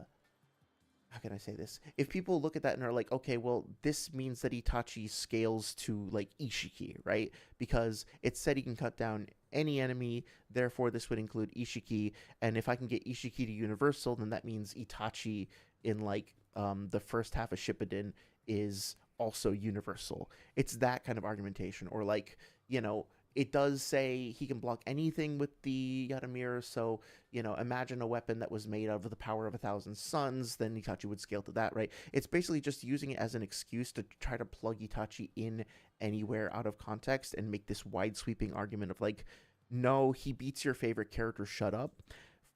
can I say this? If people look at that and are like, okay, well, this means that Itachi scales to like Ishiki, right? Because it said he can cut down any enemy, therefore this would include Ishiki, and if I can get Ishiki to universal, then that means Itachi in like the first half of Shippuden is also universal. It's that kind of argumentation. Or like, it does say he can block anything with the Yaramir, so, imagine a weapon that was made of the power of 1,000 suns, then Itachi would scale to that, right? It's basically just using it as an excuse to try to plug Itachi in anywhere out of context and make this wide-sweeping argument of like, no, he beats your favorite character, shut up,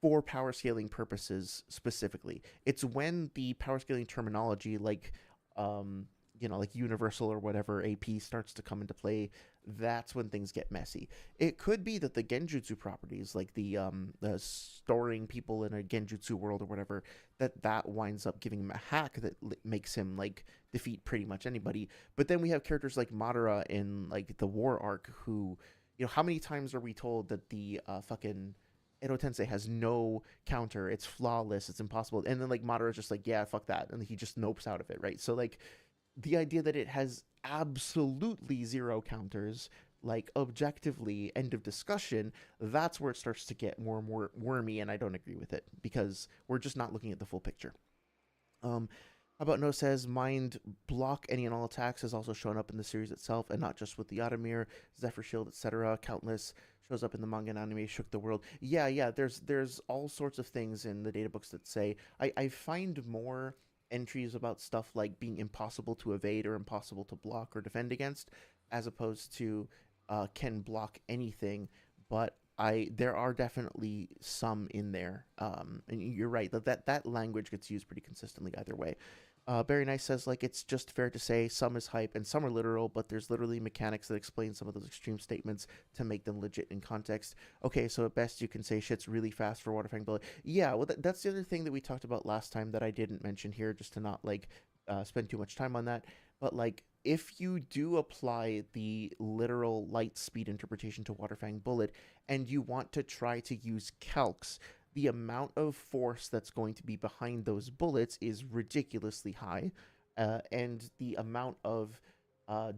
for power scaling purposes specifically. It's when the power scaling terminology like like universal or whatever AP starts to come into play, that's when things get messy. It could be that the genjutsu properties, like the storing people in a genjutsu world or whatever, that winds up giving him a hack that makes him like defeat pretty much anybody. But then we have characters like Madara in like the war arc who, how many times are we told that the fucking Edo Tensei has no counter, it's flawless, it's impossible, and then like Madara's just like, yeah, fuck that, and he just nopes out of it, right? So like the idea that it has absolutely zero counters, like objectively, end of discussion, that's where it starts to get more and more wormy, and I don't agree with it because we're just not looking at the full picture. Um, how about No says mind block any and all attacks has also shown up in the series itself, and not just with the Automir, Zephyr Shield, etc. Countless shows up in the manga and anime, shook the world. Yeah. There's all sorts of things in the data books that say I find more entries about stuff like being impossible to evade or impossible to block or defend against, as opposed to can block anything. But there are definitely some in there, and you're right that language gets used pretty consistently either way. Barry Nice says, like, it's just fair to say some is hype and some are literal, but there's literally mechanics that explain some of those extreme statements to make them legit in context. Okay, so at best you can say shit's really fast for Waterfang Bullet. Yeah, well, that's the other thing that we talked about last time that I didn't mention here, just to not, like, spend too much time on that. But, like, if you do apply the literal light speed interpretation to Waterfang Bullet and you want to try to use calcs, the amount of force that's going to be behind those bullets is ridiculously high, and the amount of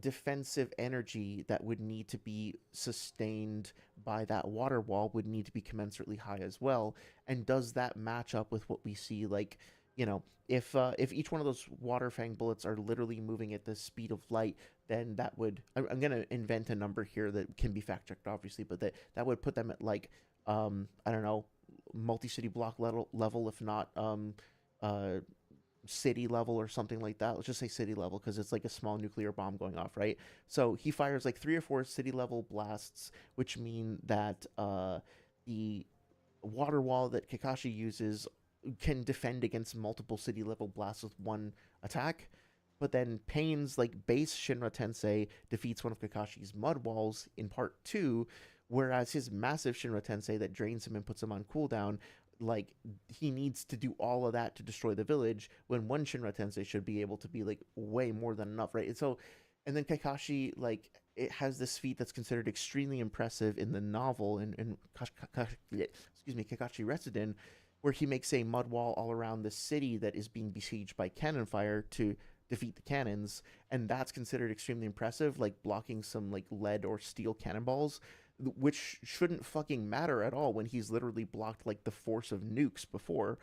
defensive energy that would need to be sustained by that water wall would need to be commensurately high as well. And does that match up with what we see? Like, if each one of those water fang bullets are literally moving at the speed of light, then that would, I'm gonna invent a number here that can be fact checked, obviously, but that would put them at, like, I don't know, multi-city block level, if not uh city level or something like that. Let's just say city level because it's like a small nuclear bomb going off, right? So he fires like 3 or 4 city level blasts, which mean that the water wall that Kakashi uses can defend against multiple city level blasts with one attack. But then Pain's like base Shinra Tensei defeats one of Kakashi's mud walls in part 2, whereas his massive Shinra Tensei that drains him and puts him on cooldown, like, he needs to do all of that to destroy the village when one Shinra Tensei should be able to be like way more than enough, right? And so, and then Kakashi, like, it has this feat that's considered extremely impressive in the novel and excuse me, Kakashi Retsuden, where he makes a mud wall all around the city that is being besieged by cannon fire to defeat the cannons, and that's considered extremely impressive, like blocking some like lead or steel cannonballs, which shouldn't fucking matter at all when he's literally blocked like the force of nukes before,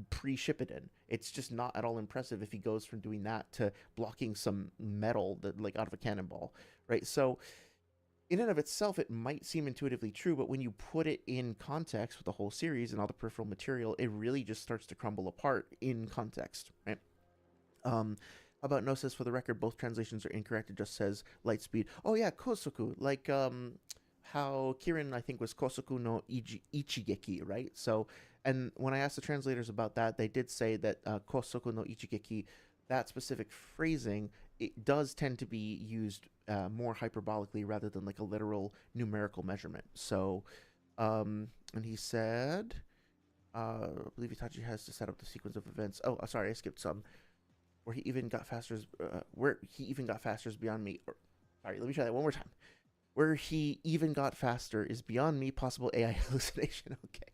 pre-Shippuden. It's just not at all impressive if he goes from doing that to blocking some metal that, like, out of a cannonball, right? So in and of itself, it might seem intuitively true, but when you put it in context with the whole series and all the peripheral material, it really just starts to crumble apart in context, right? How about No says, for the record, both translations are incorrect. It just says light speed. Oh yeah, Kosoku, like how Kirin, I think, was Kosoku no Ichigeki, right? So, and when I asked the translators about that, they did say that Kosoku no Ichigeki, that specific phrasing, it does tend to be used more hyperbolically rather than like a literal numerical measurement. So, and he said, I believe Itachi has to set up the sequence of events. Oh, sorry, I skipped some. Where he even got faster is beyond me. Sorry, let me try that one more time. Where he even got faster is beyond me. Possible AI hallucination. Okay.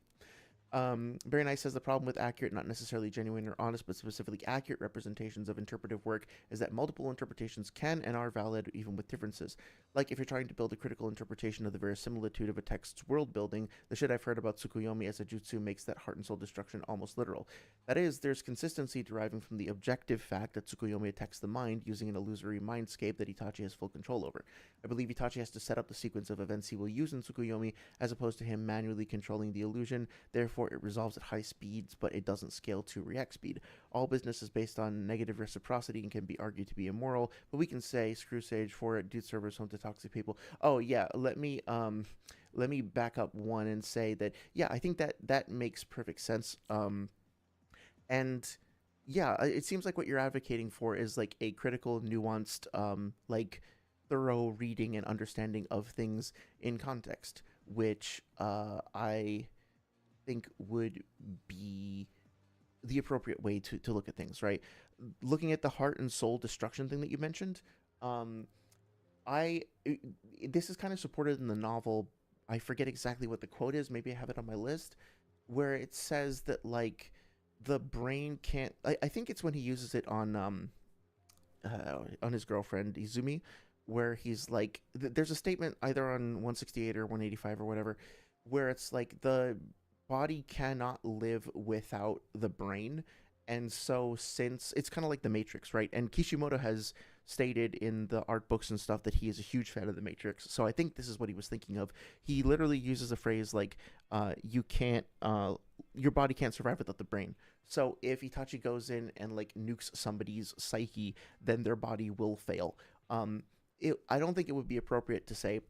Very Nice says, the problem with accurate, not necessarily genuine or honest, but specifically accurate representations of interpretive work is that multiple interpretations can and are valid even with differences. Like if you're trying to build a critical interpretation of the verisimilitude of a text's world building, the shit I've heard about Tsukuyomi as a jutsu makes that heart and soul destruction almost literal. That is, there's consistency deriving from the objective fact that Tsukuyomi attacks the mind using an illusory mindscape that Itachi has full control over. I believe Itachi has to set up the sequence of events he will use in Tsukuyomi as opposed to him manually controlling the illusion. Therefore, it resolves at high speeds, but it doesn't scale to react speed. All business is based on negative reciprocity and can be argued to be immoral, but we can say screw Sage for it, dude servers home to toxic people. Oh yeah, let me back up one and say that, yeah, I think that makes perfect sense. And yeah, it seems like what you're advocating for is like a critical, nuanced, like thorough reading and understanding of things in context, which I think would be the appropriate way to look at things, right? Looking at the heart and soul destruction thing that you mentioned, this is kind of supported in the novel. I forget exactly what the quote is. Maybe I have it on my list, where it says that, like, the brain can't. I think it's when he uses it on his girlfriend Izumi, where he's like, there's a statement either on 168 or 185 or whatever, where it's like the body cannot live without the brain, And so, since it's kind of like the Matrix, right? And Kishimoto has stated in the art books and stuff that he is a huge fan of the Matrix. So I think this is what he was thinking of. He literally uses a phrase like, "You can't, your body can't survive without the brain." So if Itachi goes in and like nukes somebody's psyche, then their body will fail. I don't think it would be appropriate to say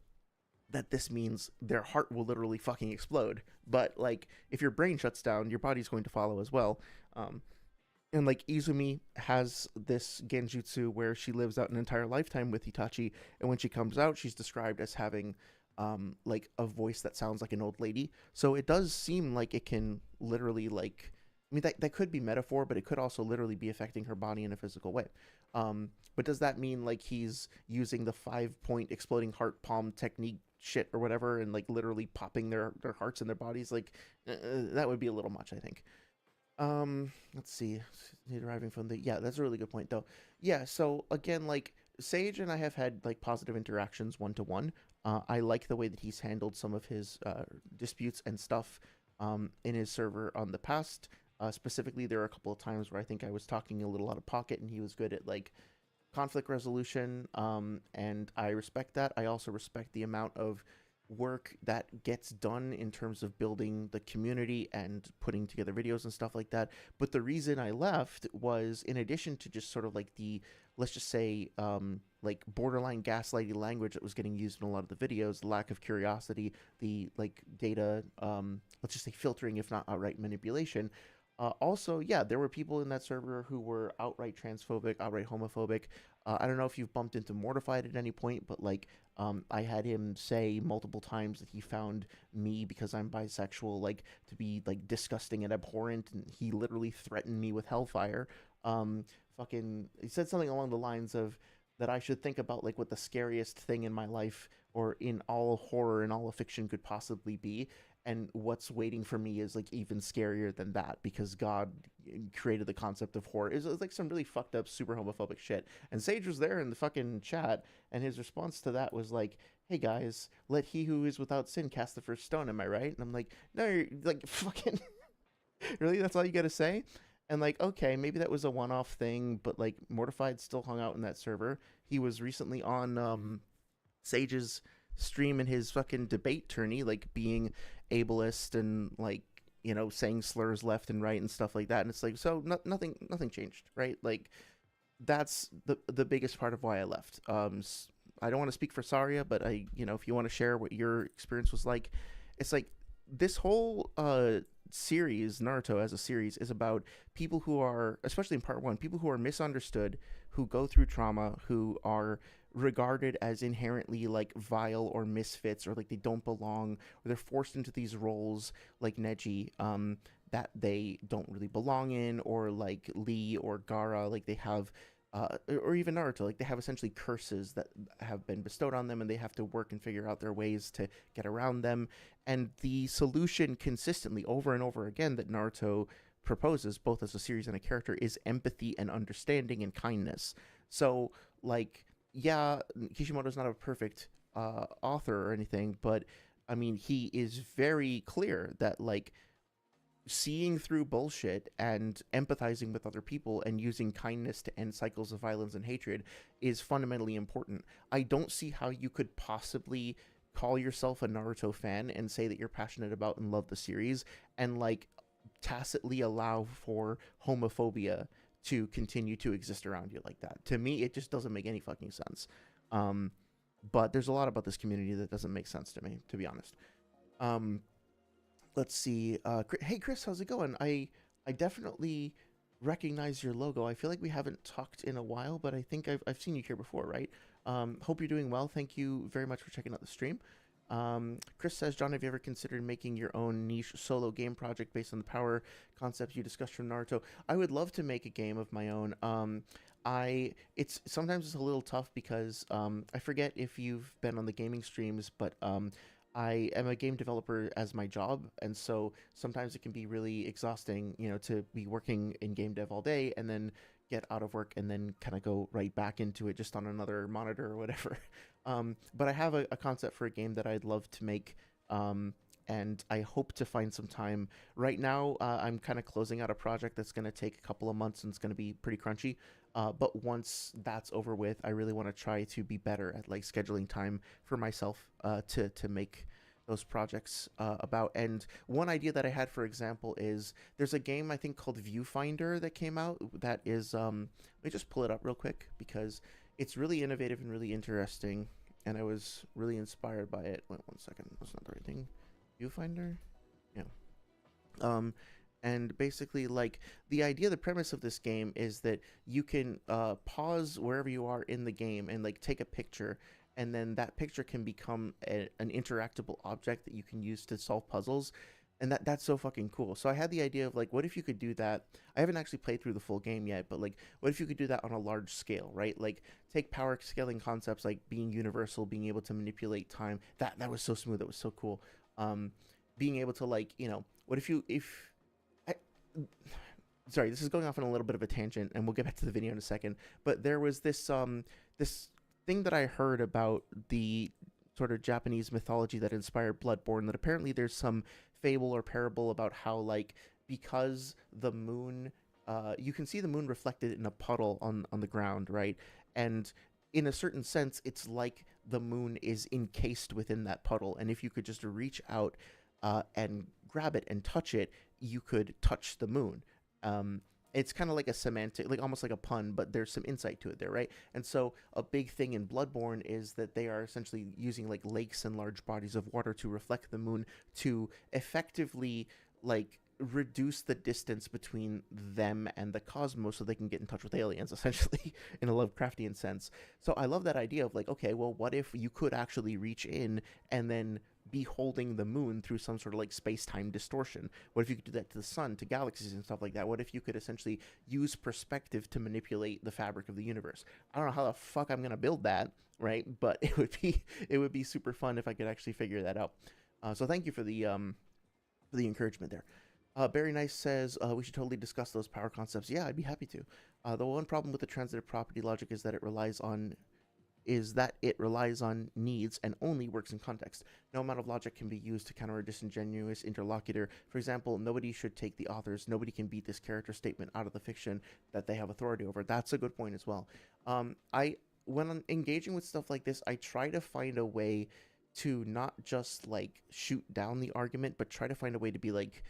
that this means their heart will literally fucking explode. But like, if your brain shuts down, your body's going to follow as well. Um, and like Izumi has this genjutsu where she lives out an entire lifetime with Itachi, and when she comes out, she's described as having like a voice that sounds like an old lady. So it does seem like it can literally like, I mean, that could be metaphor, but it could also literally be affecting her body in a physical way. But does that mean like he's using the 5 point exploding heart palm technique shit or whatever, and like literally popping their hearts in their bodies? Like that would be a little much, I think. Let's see. Deriving from the, yeah, that's a really good point though. Yeah, so again, like Sage and I have had like positive interactions one to one. I like the way that he's handled some of his disputes and stuff in his server on the past. Specifically, there are a couple of times where I think I was talking a little out of pocket, and he was good at like conflict resolution. And I respect that. I also respect the amount of work that gets done in terms of building the community and putting together videos and stuff like that. But the reason I left was, in addition to just sort of like the, let's just say, like borderline gaslighty language that was getting used in a lot of the videos, the lack of curiosity, the like data, let's just say filtering, if not outright manipulation. Also, yeah, there were people in that server who were outright transphobic, outright homophobic. I don't know if you've bumped into Mortified at any point, but like, I had him say multiple times that he found me, because I'm bisexual, like to be like disgusting and abhorrent, and he literally threatened me with hellfire. Fucking, he said something along the lines of that I should think about like what the scariest thing in my life or in all horror and all of fiction could possibly be, and what's waiting for me is like even scarier than that, because God created the concept of horror. It was like some really fucked up, super homophobic shit. And Sage was there in the fucking chat, and his response to that was like, "Hey guys, let he who is without sin cast the first stone." Am I right? And I'm like, "No, you're like fucking really? That's all you got to say?" And like, okay, maybe that was a one-off thing, but like Mortified still hung out in that server. He was recently on Sage's stream in his fucking debate tourney, like being ableist and like, you know, saying slurs left and right and stuff like that. And it's like, so nothing changed, right? Like that's the biggest part of why I left. I don't want to speak for Saria, but I, you know, if you want to share what your experience was like, it's like this whole series, Naruto as a series, is about people who are, especially in part one, people who are misunderstood, who go through trauma, who are regarded as inherently like vile or misfits, or like they don't belong, or they're forced into these roles like Neji, that they don't really belong in, or like Lee or Gara, like they have or even Naruto, like they have essentially curses that have been bestowed on them, and they have to work and figure out their ways to get around them. And the solution consistently over and over again that Naruto proposes, both as a series and a character, is empathy and understanding and kindness. So like, yeah, Kishimoto's not a perfect author or anything, but I mean, he is very clear that like seeing through bullshit and empathizing with other people and using kindness to end cycles of violence and hatred is fundamentally important. I don't see how you could possibly call yourself a Naruto fan and say that you're passionate about and love the series, and like tacitly allow for homophobia to continue to exist around you like that. To me, it just doesn't make any fucking sense. But there's a lot about this community that doesn't make sense to me, to be honest. Let's see. Hey, Chris, how's it going? I definitely recognize your logo. I feel like we haven't talked in a while, but I think I've seen you here before, right? Hope you're doing well. Thank you very much for checking out the stream. Chris says, John, have you ever considered making your own niche solo game project based on the power concepts you discussed from Naruto? I would love to make a game of my own. It's sometimes a little tough because I forget if you've been on the gaming streams, but I am a game developer as my job, and so sometimes it can be really exhausting, you know, to be working in game dev all day and then get out of work and then kind of go right back into it just on another monitor or whatever. But I have a concept for a game that I'd love to make, and I hope to find some time. Right now, I'm kind of closing out a project that's going to take a couple of months and it's going to be pretty crunchy. But once that's over with, I really want to try to be better at like scheduling time for myself to make those projects about. And one idea that I had, for example, is there's a game I think called Viewfinder that came out that is let me just pull it up real quick because it's really innovative and really interesting, and I was really inspired by it. Wait, one second, that's not the right thing. Viewfinder, yeah. Um, and basically, like the idea, the premise of this game is that you can pause wherever you are in the game and like take a picture, and then that picture can become an interactable object that you can use to solve puzzles. And that's so fucking cool. So I had the idea of like, what if you could do that? I haven't actually played through the full game yet, but like, what if you could do that on a large scale, right? Like, take power scaling concepts like being universal, being able to manipulate time. That was so smooth. That was so cool. Um, Being able to like, what if you if I, sorry, this is going off on a little bit of a tangent, and we'll get back to the video in a second. But there was this thing that I heard about the sort of Japanese mythology that inspired Bloodborne, that apparently there's some fable or parable about how like because the moon you can see the moon reflected in a puddle on the ground, right? And in a certain sense it's like the moon is encased within that puddle, and if you could just reach out and grab it and touch it, you could touch the moon. um, it's kind of like a semantic, like almost like a pun, but there's some insight to it there, right? And so a big thing in Bloodborne is that they are essentially using like lakes and large bodies of water to reflect the moon to effectively like reduce the distance between them and the cosmos so they can get in touch with aliens, essentially, in a Lovecraftian sense. So I love that idea of like, okay, well, what if you could actually reach in and then be holding the moon through some sort of like space-time distortion? What if you could do that to the sun, to galaxies and stuff like that? What if you could essentially use perspective to manipulate the fabric of the universe? I don't know how the fuck I'm gonna build that, right? But it would be super fun if I could actually figure that out. So thank you for the encouragement there. Barry Nice says we should totally discuss those power concepts. Yeah, I'd be happy to. The one problem with the transitive property logic is that it relies on needs and only works in context. No amount of logic can be used to counter a disingenuous interlocutor. For example, nobody should take the author's "nobody can beat this character" statement out of the fiction that they have authority over. That's a good point as well. I When I'm engaging with stuff like this, I try to find a way to not just like shoot down the argument, but try to find a way to be like,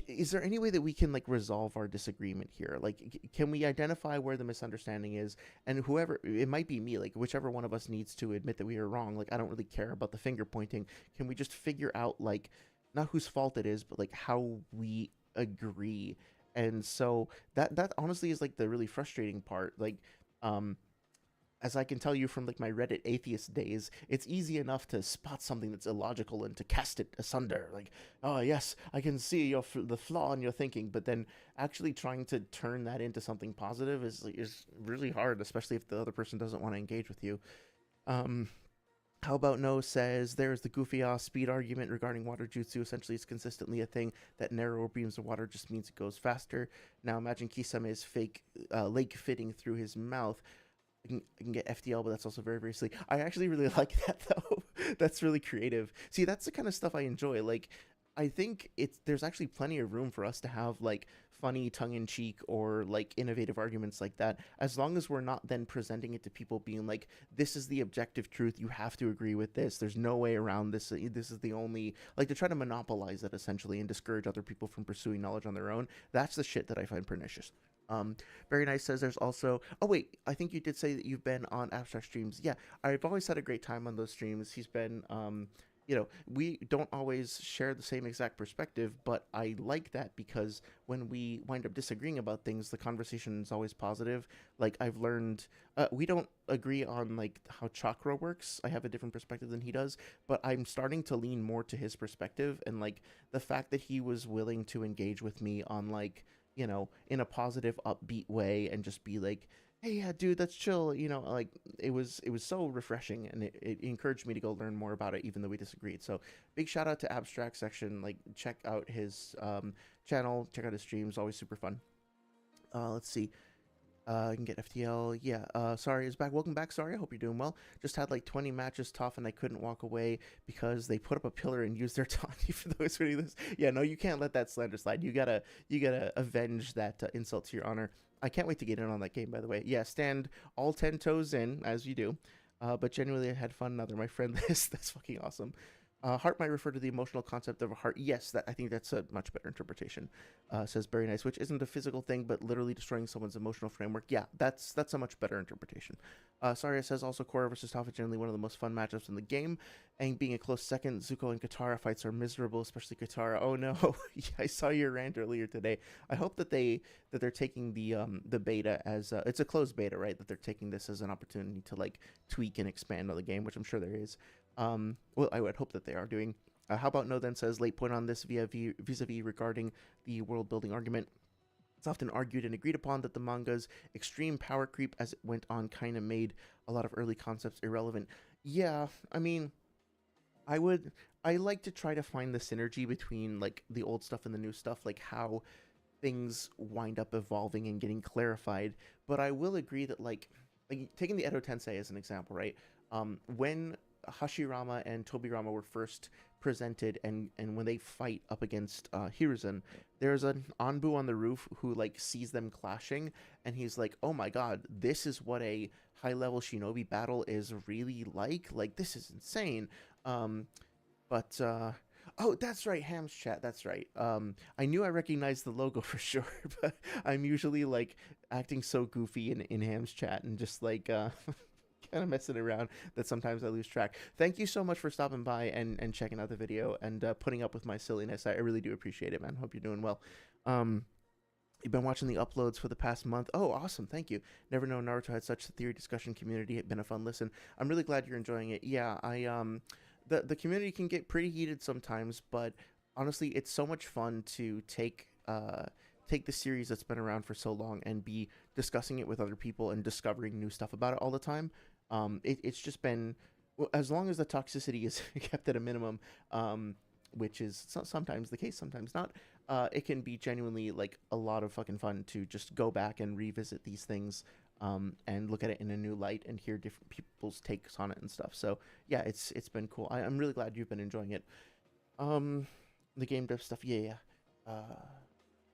is there any way that we can like resolve our disagreement here? Like, can we identify where the misunderstanding is? And whoever, it might be me, like whichever one of us needs to admit that we are wrong. Like, I don't really care about the finger pointing. Can we just figure out like not whose fault it is, but like how we agree? And so that honestly is like the really frustrating part. Like, um, as I can tell you from like my Reddit atheist days, it's easy enough to spot something that's illogical and to cast it asunder. Like, oh yes, I can see the flaw in your thinking, but then actually trying to turn that into something positive is really hard, especially if the other person doesn't want to engage with you. Um, how about No says there's the goofy ass speed argument regarding water jutsu. Essentially, it's consistently a thing that narrower beams of water just means it goes faster. Now imagine Kisame's fake lake fitting through his mouth. I can get FTL, but that's also very, very silly. I actually really like that though. That's really creative. See, that's the kind of stuff I enjoy. Like, I think there's actually plenty of room for us to have like funny tongue-in-cheek or like innovative arguments like that, as long as we're not then presenting it to people being like, this is the objective truth, you have to agree with this, there's no way around this, this is the only, like, to try to monopolize it essentially and discourage other people from pursuing knowledge on their own. That's the shit that I find pernicious. Very Nice says there's also, oh wait, I think you did say that you've been on Abstract streams. Yeah, I've always had a great time on those streams. He's been we don't always share the same exact perspective, but I like that because when we wind up disagreeing about things, the conversation is always positive. Like, I've learned, we don't agree on like how chakra works. I have a different perspective than he does, but I'm starting to lean more to his perspective, and like the fact that he was willing to engage with me on like, in a positive, upbeat way and just be like, hey, yeah, dude, that's chill. Like, it was so refreshing, and it encouraged me to go learn more about it, even though we disagreed. So big shout out to Abstract Section. Like, check out his channel, check out his streams, always super fun. Let's see. I can get FTL. Yeah. Sorry is back. Welcome back. Sorry. I hope you're doing well. Just had like 20 matches tough, and I couldn't walk away because they put up a pillar and used their taunty for those reading this. Yeah. No, you can't let that slander slide. You gotta avenge that insult to your honor. I can't wait to get in on that game. By the way. Yeah. Stand all 10 toes in as you do. But genuinely, I had fun. Another my friend list. That's fucking awesome. Heart might refer to the emotional concept of a heart. Yes, I think that's a much better interpretation. Says very nice, which isn't a physical thing, but literally destroying someone's emotional framework. Yeah, that's a much better interpretation. Saria says also Korra versus Toph is generally one of the most fun matchups in the game, and being a close second, Zuko and Katara fights are miserable, especially Katara. Oh no, yeah, I saw your rant earlier today. I hope that they're taking the beta as it's a closed beta, right? That they're taking this as an opportunity to like tweak and expand on the game, which I'm sure there is. Well, I would hope that they are doing. How about No then says late point on this vis-a-vis regarding the world building argument. It's often argued and agreed upon that the manga's extreme power creep as it went on kind of made a lot of early concepts irrelevant. Yeah, I mean, I like to try to find the synergy between like the old stuff and the new stuff, like how things wind up evolving and getting clarified. But I will agree that like taking the Edo Tensei as an example, right? When Hashirama and Tobirama were first presented, and when they fight up against Hiruzen, there's an Anbu on the roof who like sees them clashing, and he's like, "Oh my god, this is what a high level shinobi battle is really like. Like this is insane." Um, but oh, that's right, Ham's chat. That's right. I knew I recognized the logo for sure, but I'm usually like acting so goofy in Ham's chat and just like kind of messing around that sometimes I lose track. Thank you so much for stopping by and checking out the video and putting up with my silliness. I really do appreciate it, man. Hope you're doing well. You've been watching the uploads for the past month. Oh, awesome. Thank you. Never known Naruto had such a theory discussion community. It's been a fun listen. I'm really glad you're enjoying it. Yeah, the community can get pretty heated sometimes, but honestly, it's so much fun to take the series that's been around for so long and be discussing it with other people and discovering new stuff about it all the time. It's just been, well, as long as the toxicity is kept at a minimum, which is sometimes the case, sometimes not. It can be genuinely like a lot of fucking fun to just go back and revisit these things, and look at it in a new light and hear different people's takes on it and stuff. So yeah, it's been cool. I'm really glad you've been enjoying it. The game dev stuff, yeah.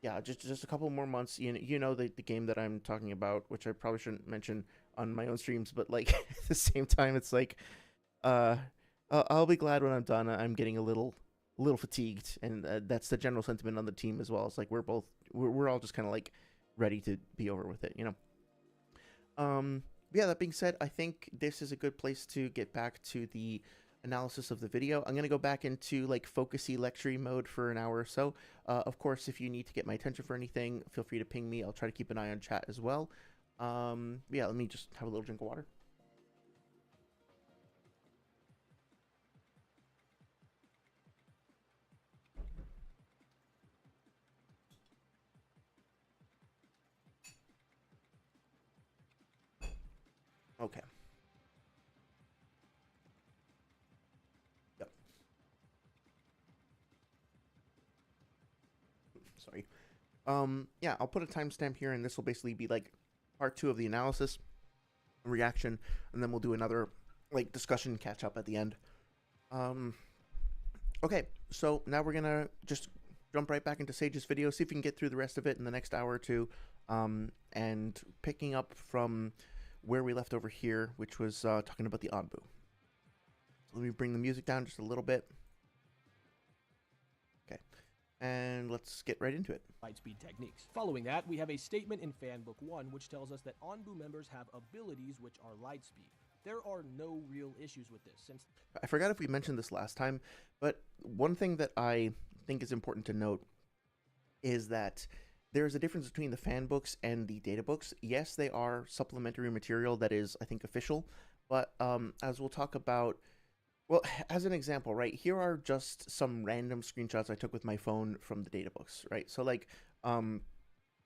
Yeah, just a couple more months. You know the game that I'm talking about, which I probably shouldn't mention on my own streams, but like at the same time, it's like, uh, I'll be glad when I'm done. I'm getting a little fatigued, and that's the general sentiment on the team as well. It's like we're all just kind of like ready to be over with it, you know. Yeah, that being said, I think this is a good place to get back to the analysis of the video. I'm going to go back into like focusy lecturing mode for an hour or so. Of course, if you need to get my attention for anything, feel free to ping me. I'll try to keep an eye on chat as well. Yeah, let me just have a little drink of water. Okay. Yep. Sorry. Yeah, I'll put a timestamp here, and this will basically be like part 2 of the analysis, reaction, and then we'll do another like discussion catch up at the end. Okay, so now we're gonna just jump right back into Sage's video, see if we can get through the rest of it in the next hour or two, and picking up from where we left over here, which was talking about the Anbu. So let me bring the music down just a little bit. Okay, and let's get right into it. Lightspeed techniques. Following that, we have a statement in Fanbook 1 which tells us that Anbu members have abilities which are lightspeed. There are no real issues with this, since... I forgot if we mentioned this last time, but one thing that I think is important to note is that there's a difference between the fan books and the data books. Yes, they are supplementary material that is, I think, official, but as we'll talk about, well, as an example, right, here are just some random screenshots I took with my phone from the data books, right? So, like,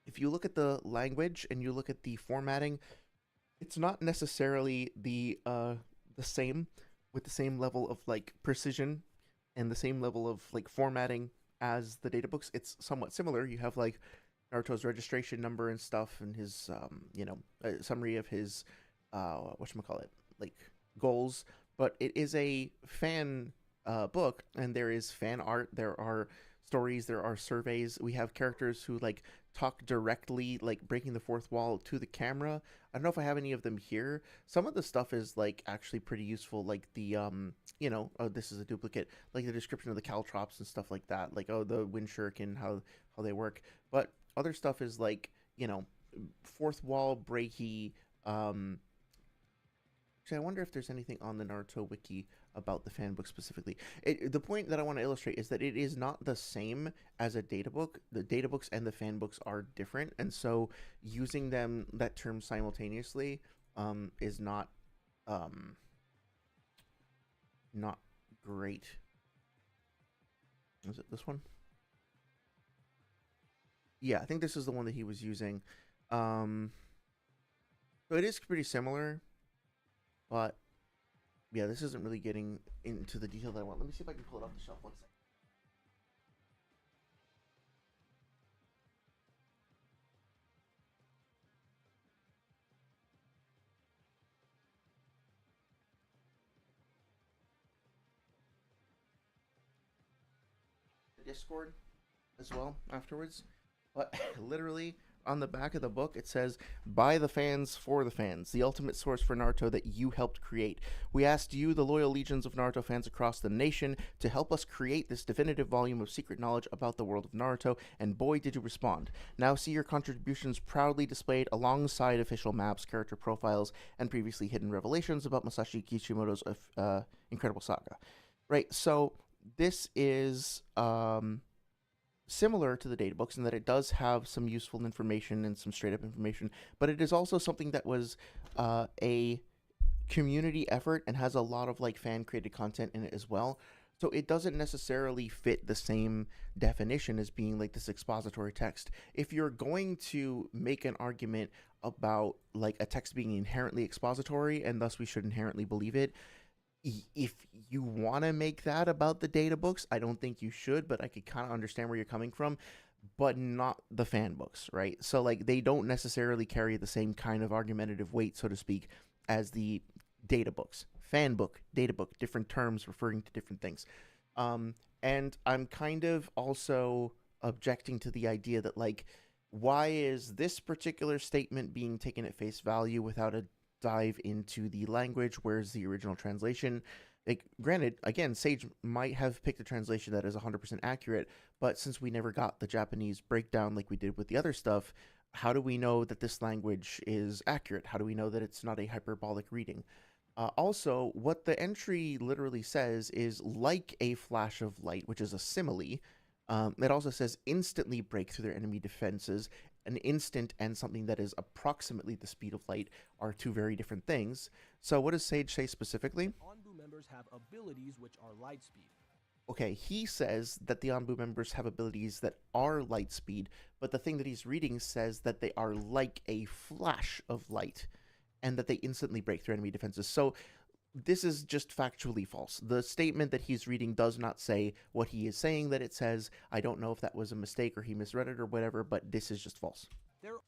if you look at the language and you look at the formatting, it's not necessarily the same, with the same level of like precision and the same level of like formatting as the data books. It's somewhat similar. You have like Naruto's registration number and stuff, and his summary of his whatchamacallit, like goals. But it is a fan book, and there is fan art. There are stories. There are surveys. We have characters who like talk directly, like breaking the fourth wall to the camera. I don't know if I have any of them here. Some of the stuff is like actually pretty useful, like the oh, this is a duplicate, like the description of the caltrops and stuff like that, like, oh, the wind shuriken, how they work. But other stuff is like, fourth wall breaky. Actually, I wonder if there's anything on the Naruto wiki about the fan book specifically. The point that I want to illustrate is that it is not the same as a data book. The data books and the fan books are different, and so using that term simultaneously is not great. Is it this one? Yeah, I think this is the one that he was using. So it is pretty similar, but yeah, this isn't really getting into the detail that I want. Let me see if I can pull it off the shelf. One second. The Discord as well afterwards. But literally on the back of the book, it says, "By the fans, for the fans, the ultimate source for Naruto that you helped create. We asked you, the loyal legions of Naruto fans across the nation, to help us create this definitive volume of secret knowledge about the world of Naruto, and boy, did you respond. Now see your contributions proudly displayed alongside official maps, character profiles, and previously hidden revelations about Masashi Kishimoto's incredible saga." Right, so this is similar to the data books in that it does have some useful information and some straight up information, but it is also something that was a community effort and has a lot of like fan created content in it as well. So it doesn't necessarily fit the same definition as being like this expository text. If you're going to make an argument about like a text being inherently expository and thus we should inherently believe it, if you want to make that about the data books, I don't think you should, but I could kind of understand where you're coming from, but not the fan books, right? So like they don't necessarily carry the same kind of argumentative weight, so to speak, as the data books. Fan book, data book, different terms referring to different things. And I'm kind of also objecting to the idea that like, why is this particular statement being taken at face value without a dive into the language? Where's the original translation? Like, granted, again, Sage might have picked a translation that is 100% accurate, but since we never got the Japanese breakdown like we did with the other stuff, how do we know that this language is accurate? How do we know that it's not a hyperbolic reading? Also, what the entry literally says is like a flash of light, which is a simile. It also says instantly break through their enemy defenses. An instant and something that is approximately the speed of light are two very different things. So what does Sage say specifically? Anbu members have abilities which are light speed. Okay, he says that the Anbu members have abilities that are light speed, but the thing that he's reading says that they are like a flash of light and that they instantly break through enemy defenses. So this is just factually false. The statement that he's reading does not say what he is saying that it says. I don't know if that was a mistake or he misread it or whatever, but this is just false.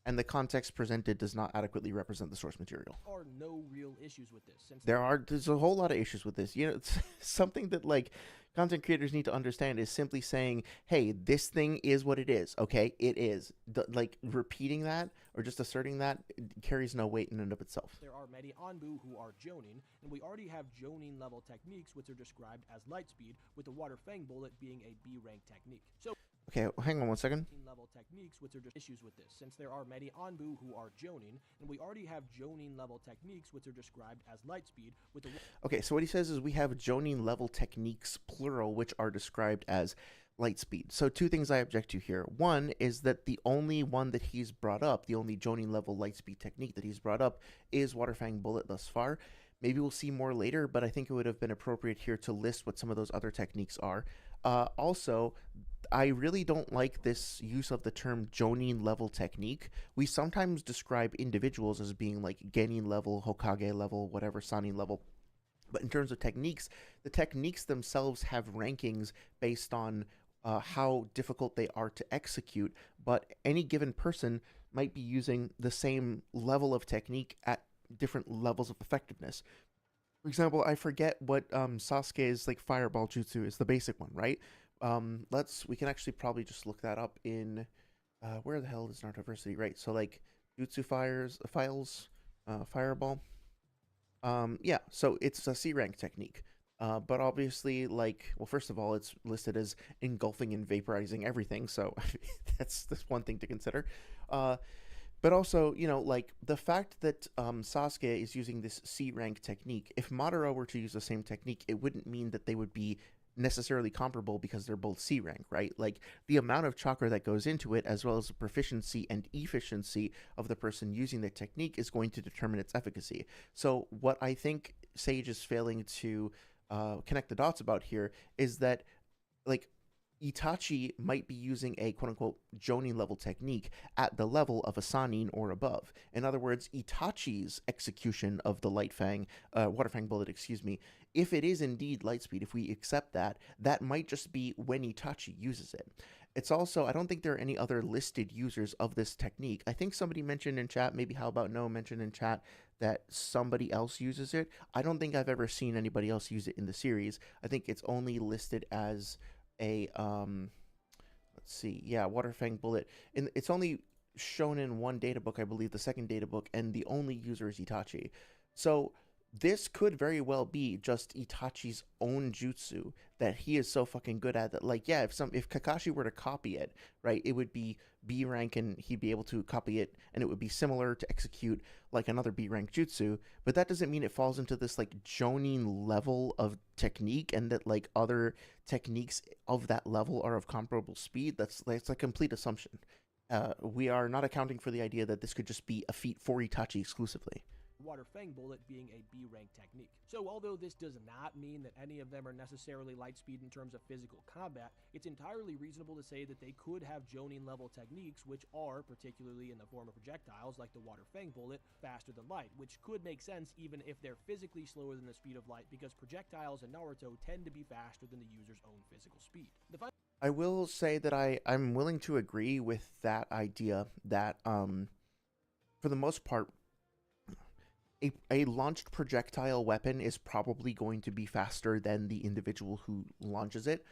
And the context presented does not adequately represent the source material. There are no real issues with this. There's a whole lot of issues with this. It's something that like content creators need to understand is simply saying, hey, this thing is what it is. Okay, it is. Like repeating that or just asserting that carries no weight in and of itself. There are many Anbu who are Jonin, and we already have Jonin level techniques which are described as light speed, with the Water Fang Bullet being a B rank technique. So okay, hang on one second. Level techniques which are just issues with this, since there are many Anbu who are Jonin, and we already have Jonin level techniques which are described as light speed, with the okay, so what he says is we have Jonin level techniques plural which are described as light speed. So two things I object to here. One is that the only one that he's brought up, the only Jonin level light speed technique that he's brought up is Water Fang Bullet thus far. Maybe we'll see more later, but I think it would have been appropriate here to list what some of those other techniques are. Also, I really don't like this use of the term Jonin level technique. We sometimes describe individuals as being like Genin level, Hokage level, whatever, Sanin level. But in terms of techniques, the techniques themselves have rankings based on how difficult they are to execute, but any given person might be using the same level of technique at different levels of effectiveness. For example, I forget what Sasuke's like fireball jutsu is, the basic one, right? We can actually probably just look that up in where the hell is Narutoversity, right? So like jutsu files, fireball. Yeah, so it's a C rank technique. But obviously, like, well, first of all, it's listed as engulfing and vaporizing everything, so that's one thing to consider. Uh, but also, like the fact that Sasuke is using this C rank technique, if Madara were to use the same technique, it wouldn't mean that they would be necessarily comparable because they're both C rank, right? Like the amount of chakra that goes into it, as well as the proficiency and efficiency of the person using the technique, is going to determine its efficacy. So, what I think Sage is failing to connect the dots about here is that, like, Itachi might be using a quote-unquote Jonin level technique at the level of a Sanin or above. In other words, Itachi's execution of the Water Fang bullet, excuse me, if it is indeed Lightspeed, if we accept that, that might just be when Itachi uses it. It's also, I don't think there are any other listed users of this technique. I think somebody mentioned in chat, maybe How About No mentioned in chat, that somebody else uses it. I don't think I've ever seen anybody else use it in the series. I think it's only listed as a let's see, yeah, Water Fang bullet, and it's only shown in one data book, I believe, the second data book, and the only user is Itachi. So this could very well be just Itachi's own jutsu that he is so fucking good at that, like, yeah, if Kakashi were to copy it, right, it would be B rank and he'd be able to copy it and it would be similar to execute like another B rank jutsu, but that doesn't mean it falls into this like Jonin level of technique and that like other techniques of that level are of comparable speed. That's a complete assumption. We are not accounting for the idea that this could just be a feat for Itachi exclusively. Water Fang bullet being a B rank technique. So although this does not mean that any of them are necessarily Lightspeed in terms of physical combat, it's entirely reasonable to say that they could have Jonin level techniques which are, particularly in the form of projectiles like the Water Fang bullet, faster than light, which could make sense even if they're physically slower than the speed of light, because projectiles in Naruto tend to be faster than the user's own physical speed. I will say that I'm willing to agree with that idea that for the most part, a launched projectile weapon is probably going to be faster than the individual who launches it.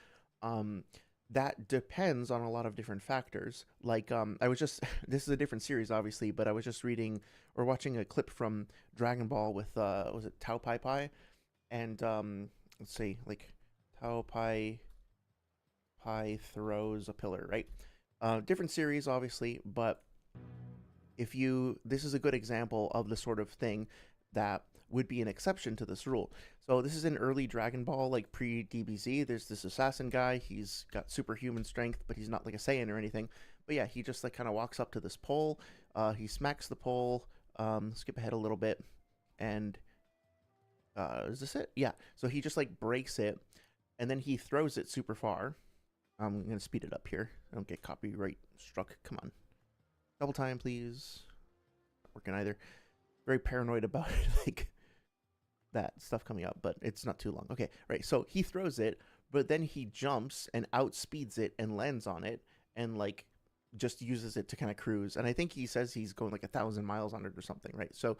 That depends on a lot of different factors. Like, I was just, this is a different series, obviously, but I was just reading or watching a clip from Dragon Ball with, was it Tao Pai Pai? And, let's see, like, Tao Pai throws a pillar, right? Different series, obviously, but this is a good example of the sort of thing that would be an exception to this rule. So this is an early Dragon Ball, like pre-DBZ. There's this assassin guy. He's got superhuman strength, but he's not like a Saiyan or anything. But yeah, he just like kind of walks up to this pole. He smacks the pole. Skip ahead a little bit. And is this it? Yeah. So he just like breaks it, and then he throws it super far. I'm going to speed it up here. I don't get copyright struck. Come on. Double time, please. Not working either. Very paranoid about like that stuff coming up, but it's not too long. Okay, right. So he throws it, but then he jumps and outspeeds it and lands on it and like just uses it to kind of cruise. And I think he says he's going like 1,000 miles on it or something, right? So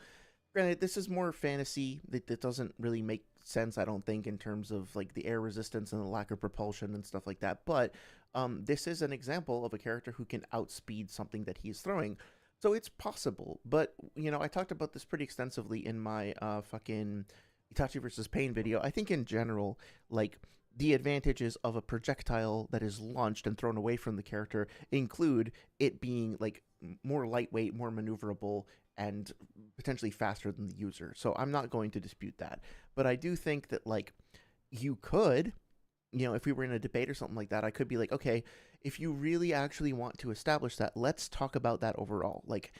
granted, this is more fantasy. That doesn't really make sense, I don't think, in terms of like the air resistance and the lack of propulsion and stuff like that. But this is an example of a character who can outspeed something that he's throwing. So it's possible. But, I talked about this pretty extensively in my fucking Itachi versus Pain video. I think in general, like, the advantages of a projectile that is launched and thrown away from the character include it being like more lightweight, more maneuverable, and potentially faster than the user. So I'm not going to dispute that. But I do think that, like, you could, if we were in a debate or something like that, I could be like, okay, if you really actually want to establish that, let's talk about that overall. Like,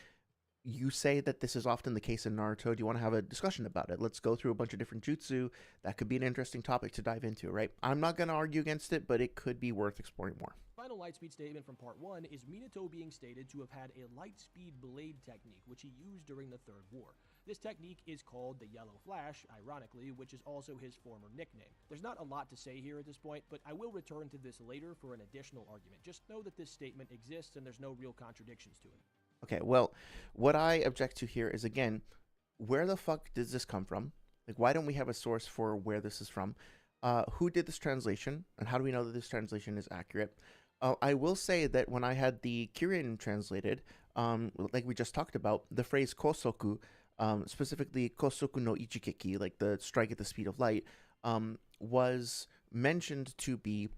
you say that this is often the case in Naruto. Do you want to have a discussion about it? Let's go through a bunch of different jutsu. That could be an interesting topic to dive into, right? I'm not going to argue against it, but it could be worth exploring more. Final lightspeed statement from part 1 is Minato being stated to have had a lightspeed blade technique, which he used during the Third War. This technique is called the Yellow Flash, ironically, which is also his former nickname. There's not a lot to say here at this point, but I will return to this later for an additional argument. Just know that this statement exists and there's no real contradictions to it. Okay, well, what I object to here is, again, where the fuck does this come from? Like, why don't we have a source for where this is from? Who did this translation, and how do we know that this translation is accurate? I will say that when I had the Kirin translated, like we just talked about, the phrase kosoku, specifically kosoku no ichikeki, like the strike at the speed of light, was mentioned to be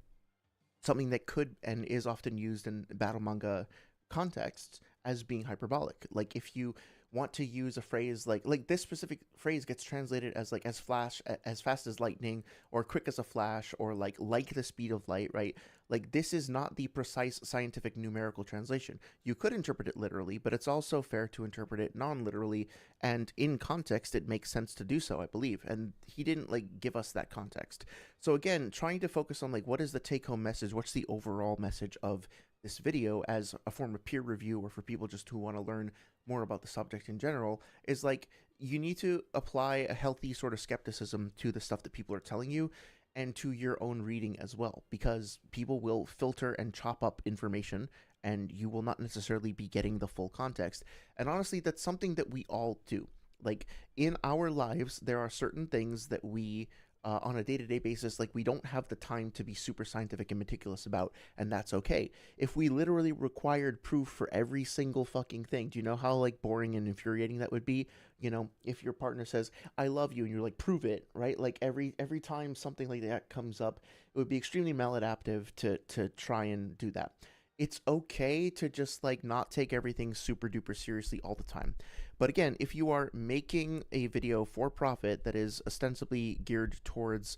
something that could and is often used in battle manga contexts as being hyperbolic. Like, if you want to use a phrase like this specific phrase gets translated as like as fast as lightning, or quick as a flash, or like the speed of light, right? Like, this is not the precise scientific numerical translation. You could interpret it literally, but it's also fair to interpret it non-literally, and in context it makes sense to do so, I believe. And he didn't like give us that context. So again, trying to focus on like what is the take-home message, what's the overall message of this video as a form of peer review, or for people just who want to learn more about the subject in general, is like, you need to apply a healthy sort of skepticism to the stuff that people are telling you, and to your own reading as well, because people will filter and chop up information, and you will not necessarily be getting the full context. And honestly, that's something that we all do. Like, in our lives, there are certain things that we on a day-to-day basis, like, we don't have the time to be super scientific and meticulous about, and that's okay. If we literally required proof for every single fucking thing, do you know how like boring and infuriating that would be? You know, if your partner says, I love you, and you're like, prove it, right? Like, every time something like that comes up, it would be extremely maladaptive to try and do that. It's okay to just like not take everything super duper seriously all the time. But again, if you are making a video for profit that is ostensibly geared towards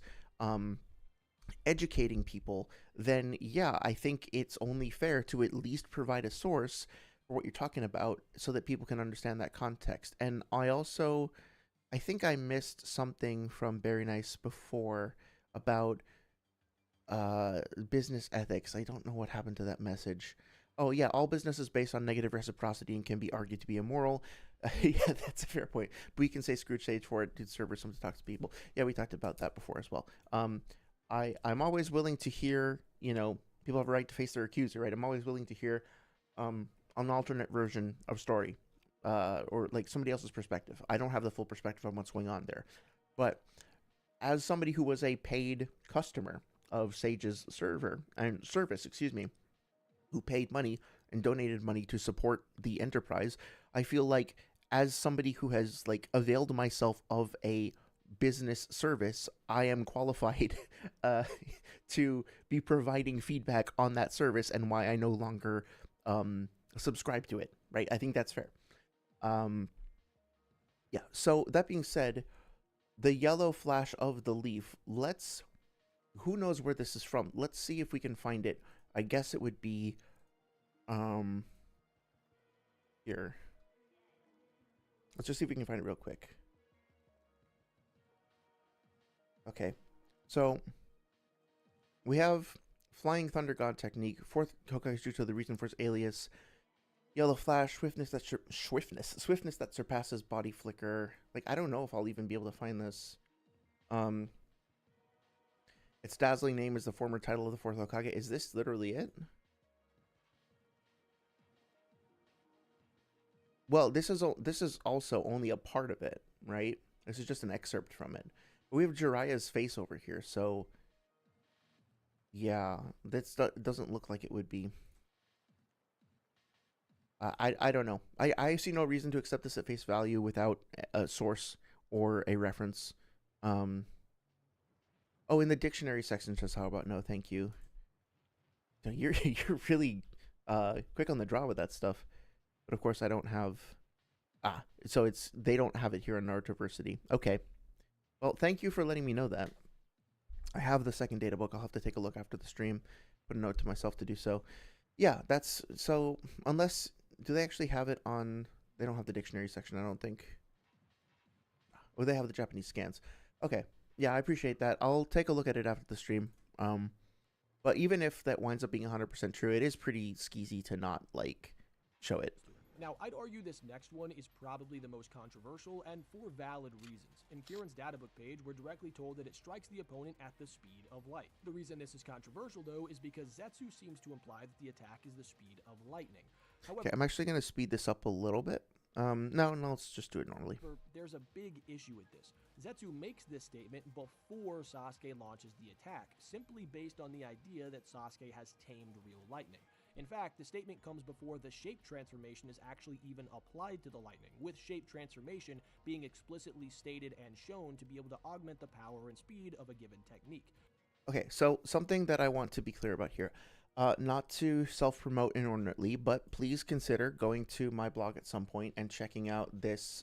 educating people, then yeah, I think it's only fair to at least provide a source for what you're talking about, so that people can understand that context. And I think I missed something from Very Nice before about business ethics. I don't know what happened to that message. Oh yeah, all business is based on negative reciprocity and can be argued to be immoral. Yeah, that's a fair point. But we can say Scrooge stage for it to serve some to talk to people. Yeah, we talked about that before as well. I'm always willing to hear, you know, people have a right to face their accuser, right? I'm always willing to hear an alternate version of story, or like somebody else's perspective. I don't have the full perspective on what's going on there. But as somebody who was a paid customer of Sage's service, who paid money and donated money to support the enterprise, I feel like, as somebody who has like availed myself of a business service, I am qualified to be providing feedback on that service and why I no longer subscribe to it, right? I think that's fair. Yeah, so that being said, the yellow flash of the leaf, who knows where this is from? Let's see if we can find it. I guess it would be here. Let's just see if we can find it real quick. Okay, so we have Flying Thunder God technique, 4th Hokage Jutsu, the reason for its alias, yellow flash, swiftness that surpasses body flicker. Like, I don't know if I'll even be able to find this. Its dazzling name is the former title of the 4th Hokage. Is this literally it? Well, this is also only a part of it, right? This is just an excerpt from it. We have Jiraiya's face over here, so yeah, that doesn't look like it would be. I don't know. I see no reason to accept this at face value without a source or a reference. Oh, in the dictionary section says, how about no, thank you. You're really quick on the draw with that stuff. But of course I don't have... so they don't have it here in Narutoversity. Okay. Well, thank you for letting me know that. I have the second data book. I'll have to take a look after the stream. Put a note to myself to do so. Yeah, that's... So, unless... Do they actually have it on... They don't have the dictionary section, I don't think. Or they have the Japanese scans. Okay. Yeah, I appreciate that. I'll take a look at it after the stream. But even if that winds up being 100% true, it is pretty skeezy to not like show it. Now, I'd argue this next one is probably the most controversial, and for valid reasons. In Kieran's databook page, we're directly told that it strikes the opponent at the speed of light. The reason this is controversial, though, is because Zetsu seems to imply that the attack is the speed of lightning. However, Okay, I'm actually going to speed this up a little bit. No, let's just do it normally. there's a big issue with this. Zetsu makes this statement before Sasuke launches the attack, simply based on the idea that Sasuke has tamed real lightning. In fact, the statement comes before the shape transformation is actually even applied to the lightning, with shape transformation being explicitly stated and shown to be able to augment the power and speed of a given technique. Okay, so something that I want to be clear about here. Not to self-promote inordinately, but please consider going to my blog at some point and checking out this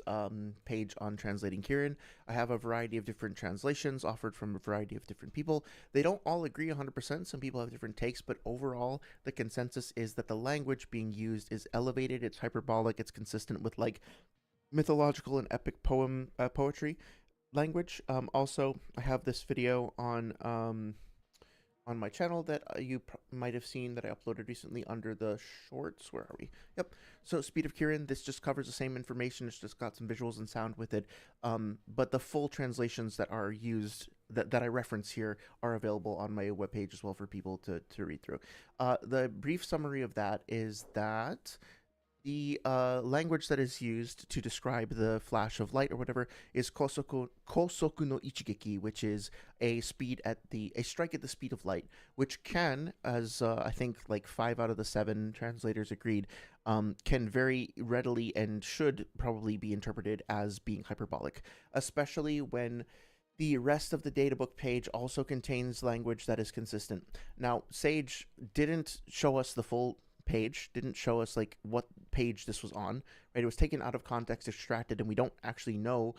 page on Translating Kieran. I have a variety of different translations offered from a variety of different people. They don't all agree 100%. Some people have different takes, but overall, the consensus is that the language being used is elevated, it's hyperbolic, it's consistent with like mythological and epic poetry language. Also, I have this video on my channel that you might have seen that I uploaded recently under the shorts. Where are we? Yep. So Speed of Kieran, this just covers the same information. It's just got some visuals and sound with it. But the full translations that are used, that I reference here, are available on my webpage as well for people to read through. The brief summary of that is that the language that is used to describe the flash of light or whatever is kosoku no ichigeki, which is a strike at the speed of light, which can, as I think like 5 out of the 7 translators agreed, can very readily and should probably be interpreted as being hyperbolic, especially when the rest of the databook page also contains language that is consistent. Now, Sage didn't show us the full page, didn't show us like what page this was on, right? It was taken out of context, extracted, and we don't actually know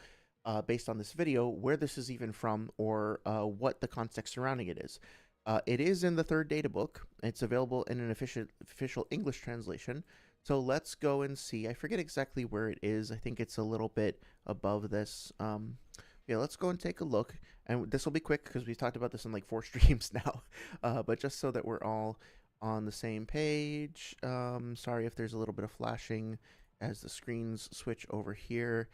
based on this video where this is even from or what the context surrounding it is. It is in the 3rd databook. It's available in an official English translation. So let's go and see. I forget exactly where it is. I think it's a little bit above this. Yeah, let's go and take a look. And this will be quick because we've talked about this in like 4 streams now. But just so that we're all on the same page. Sorry if there's a little bit of flashing as the screens switch over here.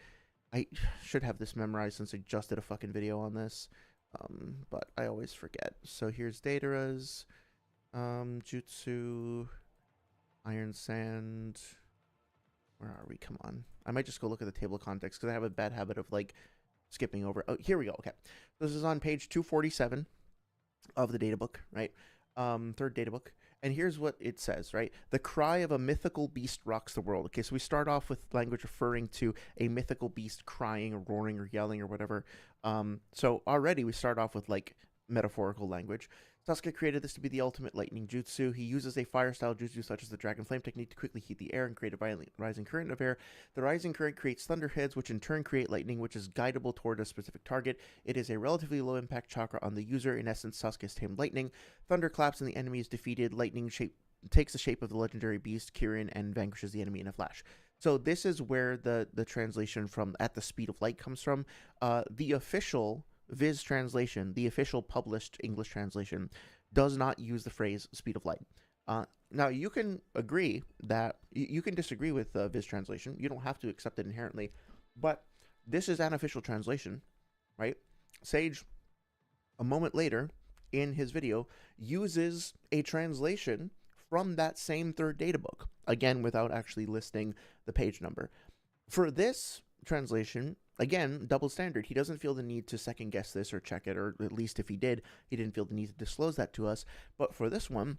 I should have this memorized since I just did a fucking video on this, but I always forget. So here's Datara's, Jutsu, Iron Sand. Where are we? Come on. I might just go look at the table of contents because I have a bad habit of like skipping over. Oh, here we go. Okay. This is on page 247 of the databook, right? 3rd databook. And here's what it says, right? The cry of a mythical beast rocks the world. Okay, so we start off with language referring to a mythical beast crying or roaring or yelling or whatever. So already we start off with like metaphorical language. Sasuke created this to be the ultimate lightning jutsu. He uses a fire-style jutsu such as the Dragon Flame technique to quickly heat the air and create a violent rising current of air. The rising current creates thunderheads, which in turn create lightning, which is guidable toward a specific target. It is a relatively low-impact chakra on the user. In essence, Sasuke's tamed lightning. Thunder claps and the enemy is defeated. Lightning takes the shape of the legendary beast, Kieran, and vanquishes the enemy in a flash. So this is where the translation from at the speed of light comes from. The official Viz translation, the official published English translation, does not use the phrase speed of light. Now, you can agree that you can disagree with Viz translation. You don't have to accept it inherently, but this is an official translation, right? Sage, a moment later in his video, uses a translation from that same 3rd databook, again, without actually listing the page number. For this translation, again, double standard. He doesn't feel the need to second guess this or check it, or at least if he did, he didn't feel the need to disclose that to us. But for this one,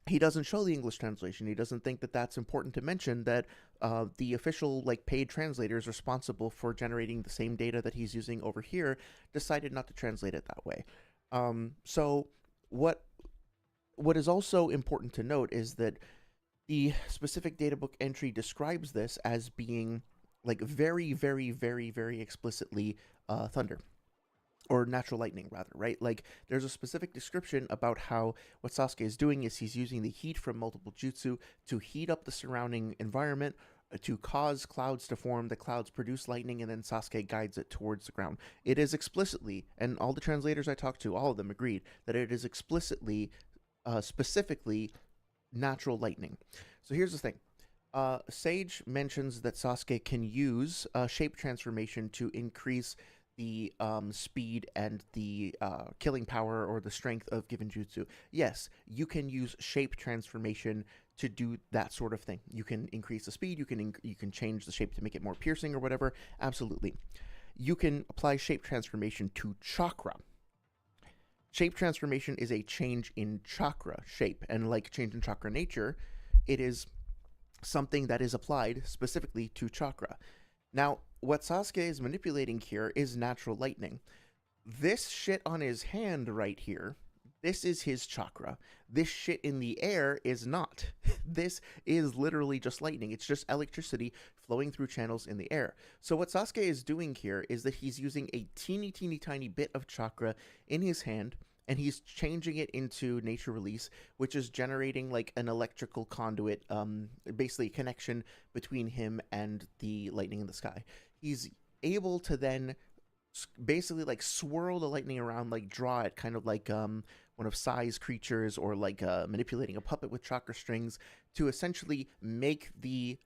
he doesn't show the English translation. He doesn't think that that's important to mention, that the official like paid translators responsible for generating the same data that he's using over here decided not to translate it that way. So what is also important to note is that the specific databook entry describes this as being like very, very, very, very explicitly thunder. Or natural lightning, rather, right? Like, there's a specific description about how what Sasuke is doing is he's using the heat from multiple jutsu to heat up the surrounding environment, to cause clouds to form. The clouds produce lightning, and then Sasuke guides it towards the ground. It is explicitly, and all the translators I talked to, all of them agreed, that it is explicitly specifically natural lightning. So here's the thing. Sage mentions that Sasuke can use shape transformation to increase the speed and the killing power or the strength of given jutsu. Yes, you can use shape transformation to do that sort of thing. You can increase the speed. You can change the shape to make it more piercing or whatever. Absolutely. You can apply shape transformation to chakra. Shape transformation is a change in chakra shape, and like change in chakra nature, it is something that is applied specifically to chakra. Now, what Sasuke is manipulating here is natural lightning. This shit on his hand right here, this is his chakra. This shit in the air is not. This is literally just lightning. It's just electricity flowing through channels in the air. So what Sasuke is doing here is that he's using a teeny tiny bit of chakra in his hand, and he's changing it into nature release, which is generating like an electrical conduit, basically a connection between him and the lightning in the sky. He's able to then basically like swirl the lightning around, like draw it, kind of like one of Sai's creatures, or like manipulating a puppet with chakra strings to essentially make the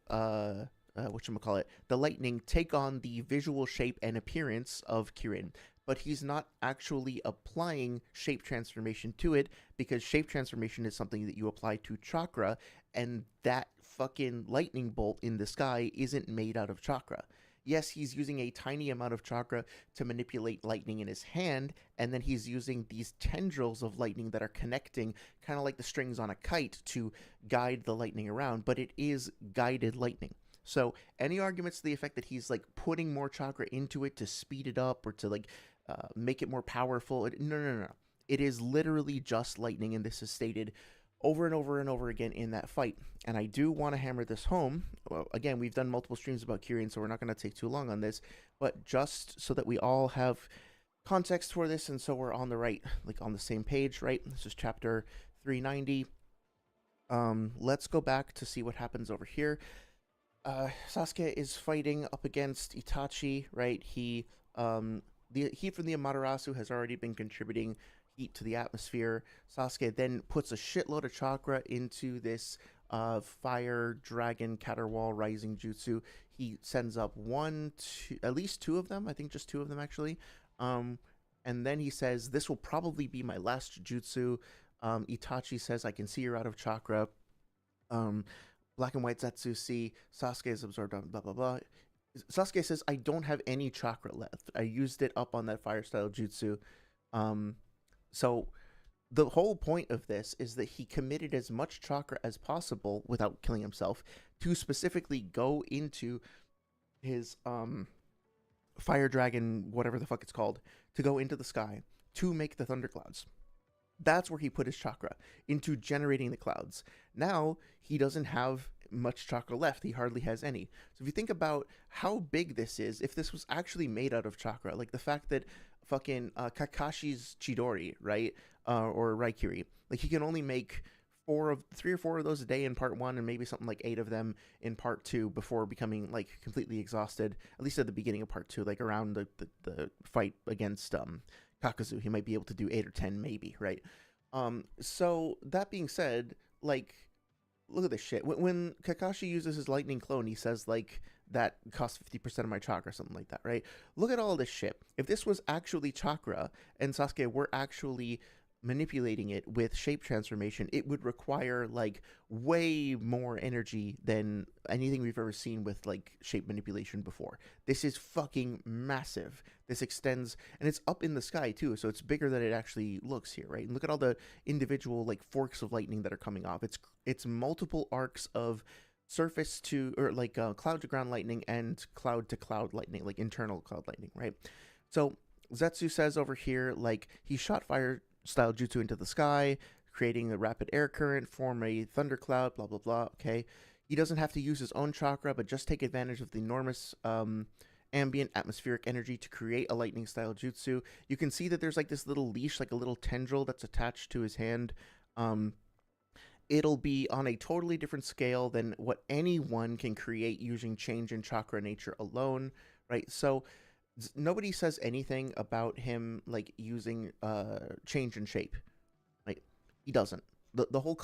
whatchamacallit, the lightning take on the visual shape and appearance of Kirin. But he's not actually applying shape transformation to it, because shape transformation is something that you apply to chakra, and that fucking lightning bolt in the sky isn't made out of chakra. Yes, he's using a tiny amount of chakra to manipulate lightning in his hand, and then he's using these tendrils of lightning that are connecting, kind of like the strings on a kite, to guide the lightning around, but it is guided lightning. So any arguments to the effect that he's like putting more chakra into it to speed it up or to like make it more powerful, no. It is literally just lightning, and this is stated over and over and over again in that fight. And I do want to hammer this home. Well, again, we've done multiple streams about Kirin, so we're not going to take too long on this, but just so that we all have context for this, and so we're on the right, like on the same page, right? This is chapter 390. Let's go back to see what happens over here. Sasuke is fighting up against Itachi, right? The heat from the Amaterasu has already been contributing heat to the atmosphere. Sasuke then puts a shitload of chakra into this fire dragon caterwall rising jutsu. He sends up at least two of them. I think just two of them actually. And then he says, "This will probably be my last jutsu." Itachi says, "I can see you're out of chakra." Black and white Zetsu see Sasuke is absorbed on blah blah blah. Sasuke says, "I don't have any chakra left. I used it up on that fire style jutsu." So the whole point of this is that he committed as much chakra as possible without killing himself to specifically go into his fire dragon, whatever the fuck it's called, to go into the sky to make the thunderclouds. That's where he put his chakra, into generating the clouds. Now he doesn't have much chakra left. He hardly has any. So if you think about how big this is, if this was actually made out of chakra, like the fact that fucking Kakashi's Chidori, right, or Raikiri, like he can only make 3 or 4 of those a day in part 1, and maybe something like 8 of them in part 2 before becoming like completely exhausted, at least at the beginning of part 2, like around the fight against Kakazu. He might be able to do 8 or 10 maybe, right? So that being said, like, look at this shit. When Kakashi uses his lightning clone, he says like that costs 50% of my chakra or something like that, right? Look at all this shit. If this was actually chakra and Sasuke were actually manipulating it with shape transformation, it would require like way more energy than anything we've ever seen with like shape manipulation before. This is fucking massive. This extends, and it's up in the sky too, so it's bigger than it actually looks here, right? And look at all the individual like forks of lightning that are coming off. It's multiple arcs of surface to, or like cloud to ground lightning and cloud to cloud lightning, like internal cloud lightning, right? So Zetsu says over here, like, he shot fire style jutsu into the sky, creating a rapid air current, form a thundercloud, blah blah blah. Okay, he doesn't have to use his own chakra, but just take advantage of the enormous ambient atmospheric energy to create a lightning style jutsu. You can see that there's like this little leash, like a little tendril that's attached to his hand. It'll be on a totally different scale than what anyone can create using change in chakra nature alone, right? So nobody says anything about him like using change in shape. Like, he doesn't. the whole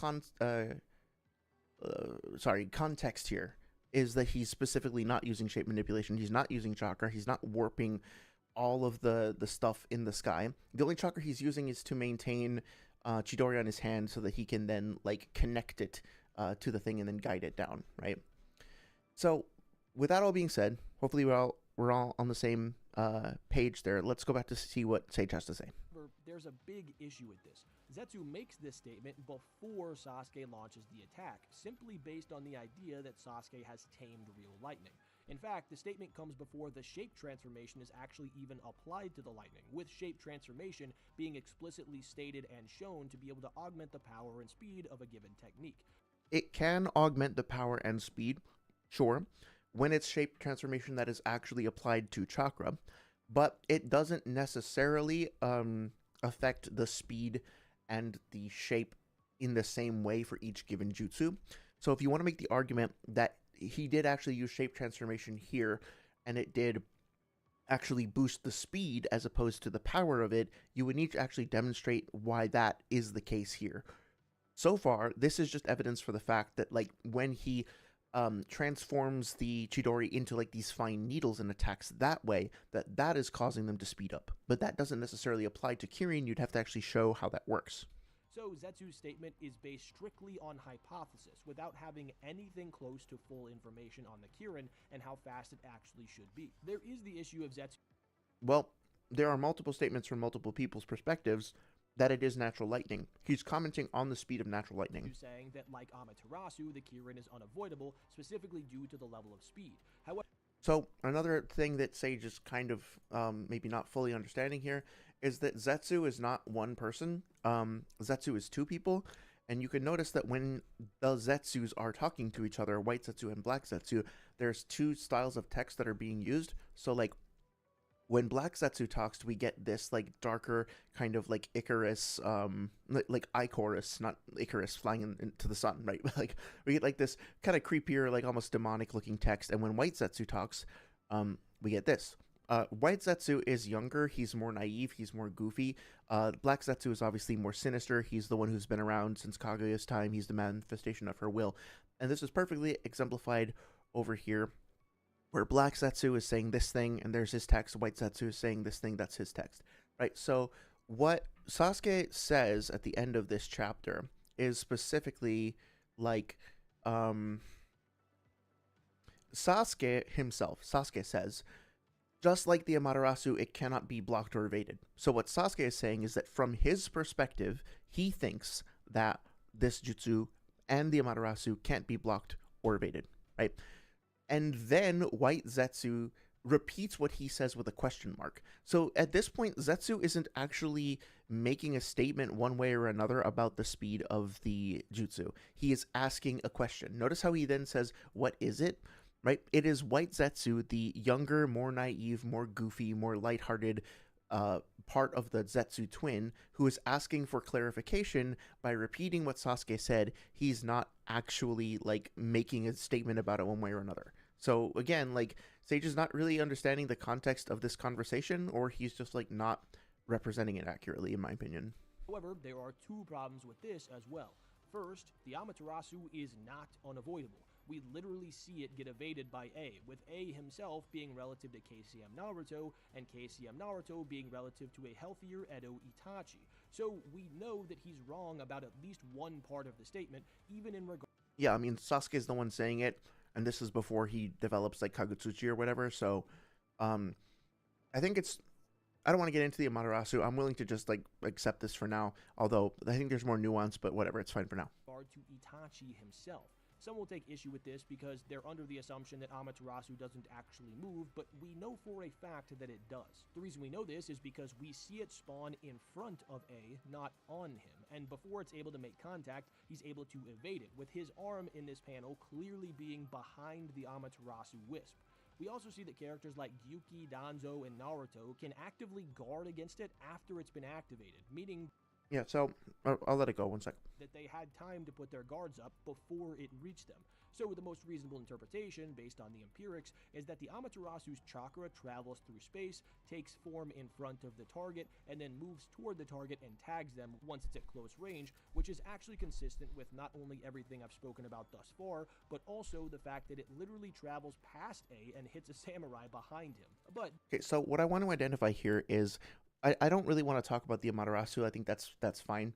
context here is that he's specifically not using shape manipulation. He's not using chakra. He's not warping all of the stuff in the sky. The only chakra he's using is to maintain Chidori on his hand so that he can then like connect it to the thing and then guide it down, right? So with that all being said, hopefully we're all on the same page there. Let's go back to see what Sage has to say. There's a big issue with this. Zetsu makes this statement before Sasuke launches the attack, simply based on the idea that Sasuke has tamed real lightning. In fact, the statement comes before the shape transformation is actually even applied to the lightning, with shape transformation being explicitly stated and shown to be able to augment the power and speed of a given technique. It can augment the power and speed, sure, when it's shape transformation that is actually applied to chakra, but it doesn't necessarily affect the speed and the shape in the same way for each given jutsu. So if you want to make the argument that he did actually use shape transformation here, and it did actually boost the speed as opposed to the power of it, you would need to actually demonstrate why that is the case here. So far, this is just evidence for the fact that, like, when he transforms the Chidori into, like, these fine needles and attacks that way, that is causing them to speed up. But that doesn't necessarily apply to Kirin. You'd have to actually show how that works. So Zetsu's statement is based strictly on hypothesis, without having anything close to full information on the Kirin and how fast it actually should be. There is the issue of Zetsu. Well, there are multiple statements from multiple people's perspectives that it is natural lightning. He's commenting on the speed of natural lightning. Saying that, like Amaterasu, the Kirin is unavoidable, specifically due to the level of speed. However, so another thing that Sage is kind of maybe not fully understanding here is that Zetsu is not one person. Zetsu is two people, and you can notice that when the Zetsus are talking to each other, White Zetsu and Black Zetsu, there's two styles of text that are being used. So like when Black Zetsu talks, we get this like darker kind of like Icarus, like Icarus, not Icarus flying into the sun, right? Like we get like this kind of creepier, like almost demonic looking text. And when White Zetsu talks, we get this. White Zetsu is younger, he's more naive, he's more goofy. Black Zetsu is obviously more sinister, he's the one who's been around since Kaguya's time, he's the manifestation of her will. And this is perfectly exemplified over here, where Black Zetsu is saying this thing, and there's his text, White Zetsu is saying this thing, that's his text. Right, so what Sasuke says at the end of this chapter is specifically like, Sasuke himself, Sasuke says, just like the Amaterasu, it cannot be blocked or evaded. So what Sasuke is saying is that from his perspective, he thinks that this jutsu and the Amaterasu can't be blocked or evaded, right? And then White Zetsu repeats what he says with a question mark. So at this point, Zetsu isn't actually making a statement one way or another about the speed of the jutsu. He is asking a question. Notice how he then says, what is it? Right? It is White Zetsu, the younger, more naive, more goofy, more lighthearted part of the Zetsu twin, who is asking for clarification by repeating what Sasuke said. He's not actually like making a statement about it one way or another. So again, like Sage is not really understanding the context of this conversation, or he's just like not representing it accurately, in my opinion. However, there are two problems with this as well. First, the Amaterasu is not unavoidable. We literally see it get evaded by A, with A himself being relative to KCM Naruto, and KCM Naruto being relative to a healthier Edo Itachi. So we know that he's wrong about at least one part of the statement, even in regard. Yeah, I mean, Sasuke is the one saying it, and this is before he develops like Kagutsuchi or whatever, so I think it's, I don't want to get into the Amaterasu. I'm willing to just like accept this for now, although I think there's more nuance, but whatever, it's fine for now. To Itachi himself. Some will take issue with this because they're under the assumption that Amaterasu doesn't actually move, but we know for a fact that it does. The reason we know this is because we see it spawn in front of A, not on him, and before it's able to make contact, he's able to evade it, with his arm in this panel clearly being behind the Amaterasu wisp. We also see that characters like Gyuki, Danzo, and Naruto can actively guard against it after it's been activated, meaning... Yeah, so I'll let it go 1 sec. that they had time to put their guards up before it reached them. So the most reasonable interpretation, based on the empirics, is that the Amaterasu's chakra travels through space, takes form in front of the target, and then moves toward the target and tags them once it's at close range, which is actually consistent with not only everything I've spoken about thus far, but also the fact that it literally travels past A and hits a samurai behind him. But Okay, so what I want to identify here is I don't really want to talk about the Amaterasu. I think that's fine.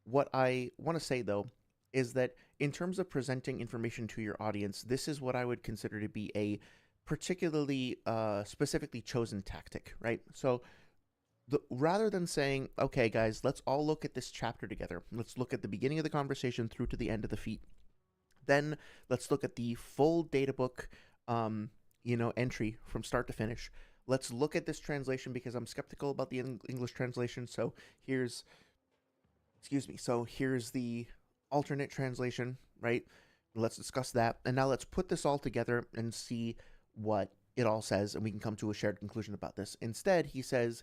What I want to say though is that in terms of presenting information to your audience, this is what I would consider to be a particularly specifically chosen tactic, right? So rather than saying, okay, guys, let's all look at this chapter together. Let's look at the beginning of the conversation through to the end of the feat. Then let's look at the full data book, entry from start to finish. Let's look at this translation because I'm skeptical about the English translation. So here's the alternate translation, right? Let's discuss that. And now let's put this all together and see what it all says, and we can come to a shared conclusion about this. Instead, he says,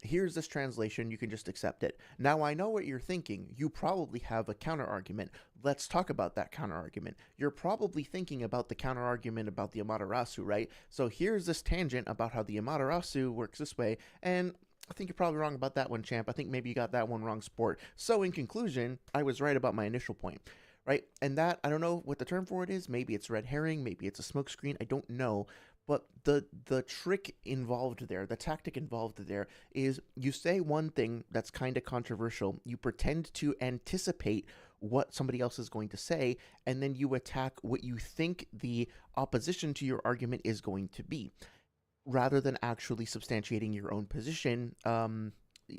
here's this translation, you can just accept it. Now I know what you're thinking. You probably have a counter argument. Let's talk about that counter argument. You're probably thinking about the counter argument about the Amaterasu, right? So here's this tangent about how the Amaterasu works this way, and I think you're probably wrong about that one, champ. I think maybe you got that one wrong, sport. So in conclusion, I was right about my initial point, right? And that, I don't know what the term for it is. Maybe it's red herring, maybe it's a smokescreen. I don't know. But the trick involved there, the tactic involved there, is you say one thing that's kind of controversial, you pretend to anticipate what somebody else is going to say, and then you attack what you think the opposition to your argument is going to be, rather than actually substantiating your own position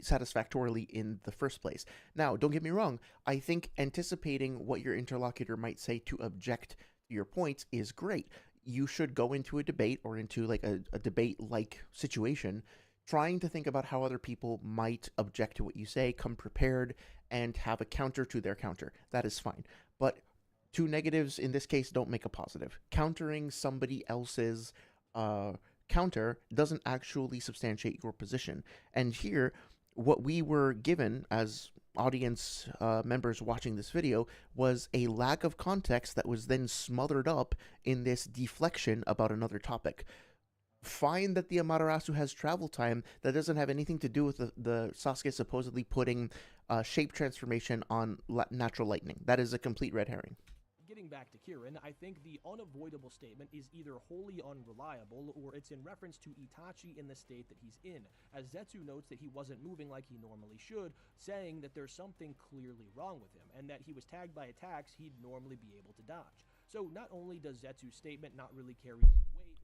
satisfactorily in the first place. Now, don't get me wrong, I think anticipating what your interlocutor might say to object to your points is great. You should go into a debate or into like a debate-like situation trying to think about how other people might object to what you say, come prepared, and have a counter to their counter. That is fine. But two negatives in this case don't make a positive. Countering somebody else's counter doesn't actually substantiate your position. And here, what we were given as audience members watching this video was a lack of context that was then smothered up in this deflection about another topic. Fine that the Amaterasu has travel time. That doesn't have anything to do with the Sasuke supposedly putting shape transformation on natural lightning. That is a complete red herring. getting back to Kirin, I think the unavoidable statement is either wholly unreliable or it's in reference to Itachi in the state that he's in, as Zetsu notes that he wasn't moving like he normally should, saying that there's something clearly wrong with him, and that he was tagged by attacks he'd normally be able to dodge. So not only does Zetsu's statement not really carry any weight,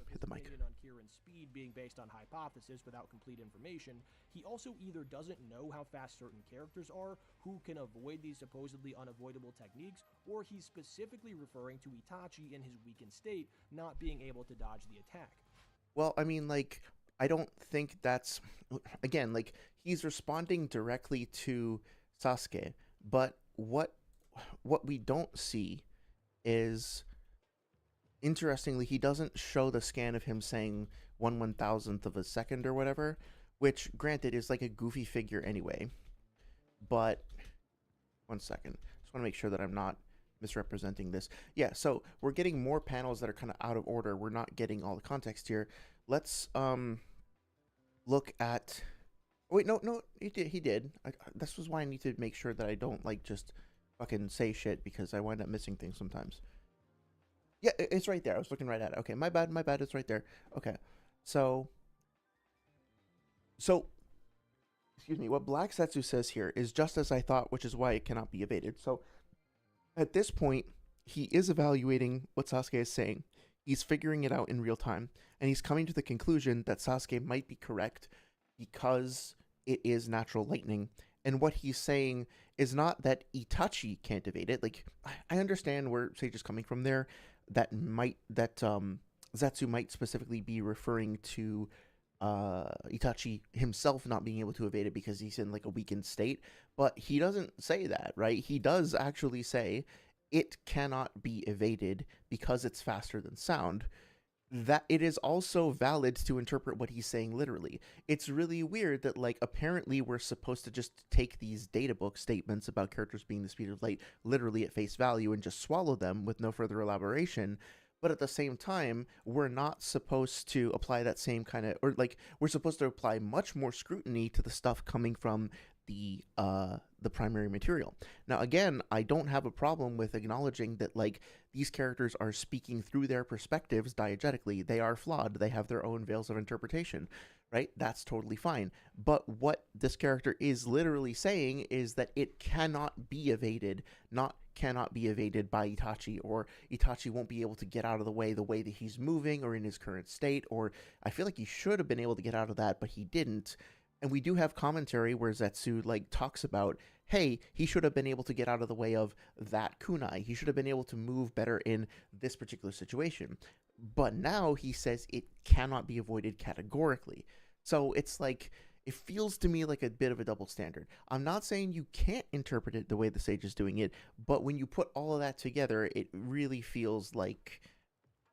Hit the mic. on Kirin's speed being based on hypothesis without complete information, he also either doesn't know how fast certain characters are who can avoid these supposedly unavoidable techniques, or he's specifically referring to Itachi in his weakened state not being able to dodge the attack. Well, I mean, like, I don't think that's, again, like, he's responding directly to Sasuke, but what we don't see is, interestingly, he doesn't show the scan of him saying 1/1000th of a second or whatever, which, granted, is like a goofy figure anyway. But 1 second, just want to make sure that I'm not misrepresenting this. Yeah, so we're getting more panels that are kind of out of order. We're not getting all the context here. Let's look at. Wait, no, he did. This was why I need to make sure that I don't like just fucking say shit, because I wind up missing things sometimes. Yeah, it's right there. I was looking right at it. Okay, my bad. It's right there. Okay, so, excuse me. What Black Setsu says here is just as I thought, which is why it cannot be evaded. So, at this point, he is evaluating what Sasuke is saying. He's figuring it out in real time, and he's coming to the conclusion that Sasuke might be correct because it is natural lightning. And what he's saying is not that Itachi can't evade it. Like, I understand where Sage is coming from there. That Zetsu might specifically be referring to Itachi himself not being able to evade it because he's in like a weakened state, but he doesn't say that, right? He does actually say it cannot be evaded because it's faster than sound. that it is also valid to interpret what he's saying literally. It's really weird that, like, apparently we're supposed to just take these databook statements about characters being the speed of light literally at face value and just swallow them with no further elaboration. But at the same time, we're not supposed to apply that same kind of, or like, we're supposed to apply much more scrutiny to the stuff coming from the primary material. Now, again, I don't have a problem with acknowledging that, like, these characters are speaking through their perspectives diegetically. They are flawed. They have their own veils of interpretation, right? That's totally fine. But what this character is literally saying is that it cannot be evaded, not cannot be evaded by Itachi, or Itachi won't be able to get out of the way that he's moving or in his current state, or I feel like he should have been able to get out of that, but he didn't. And we do have commentary where Zetsu, like, talks about, hey, he should have been able to get out of the way of that kunai. He should have been able to move better in this particular situation. But now he says it cannot be avoided categorically. So it's like, it feels to me like a bit of a double standard. I'm not saying you can't interpret it the way the sage is doing it, but when you put all of that together, it really feels like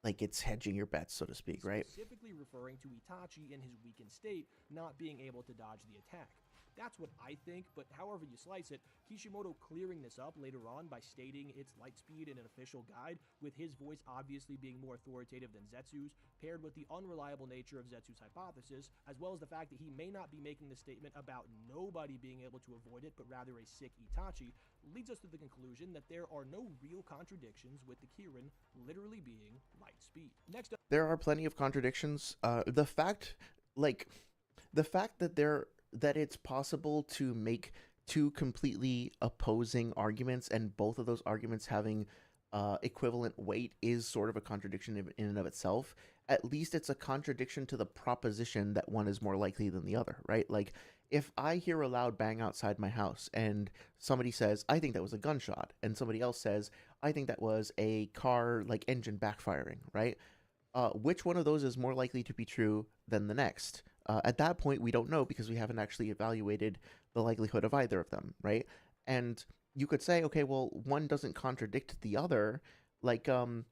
it's hedging your bets, so to speak, right? Specifically referring to Itachi in his weakened state not being able to dodge the attack. That's what I think, but however you slice it, Kishimoto clearing this up later on by stating its light speed in an official guide, with his voice obviously being more authoritative than Zetsu's, paired with the unreliable nature of Zetsu's hypothesis, as well as the fact that he may not be making the statement about nobody being able to avoid it, but rather a sick Itachi, leads us to the conclusion that there are no real contradictions with the Kirin literally being light speed. Next up, There are plenty of contradictions. The fact that it's possible to make two completely opposing arguments and both of those arguments having equivalent weight is sort of a contradiction in and of itself. At least it's a contradiction to the proposition that one is more likely than the other, right? Like, if I hear a loud bang outside my house and somebody says, I think that was a gunshot, and somebody else says, I think that was a car, like, engine backfiring, right? Which one of those is more likely to be true than the next? At that point, we don't know because we haven't actually evaluated the likelihood of either of them, right? And you could say, okay, well, one doesn't contradict the other. Like, okay,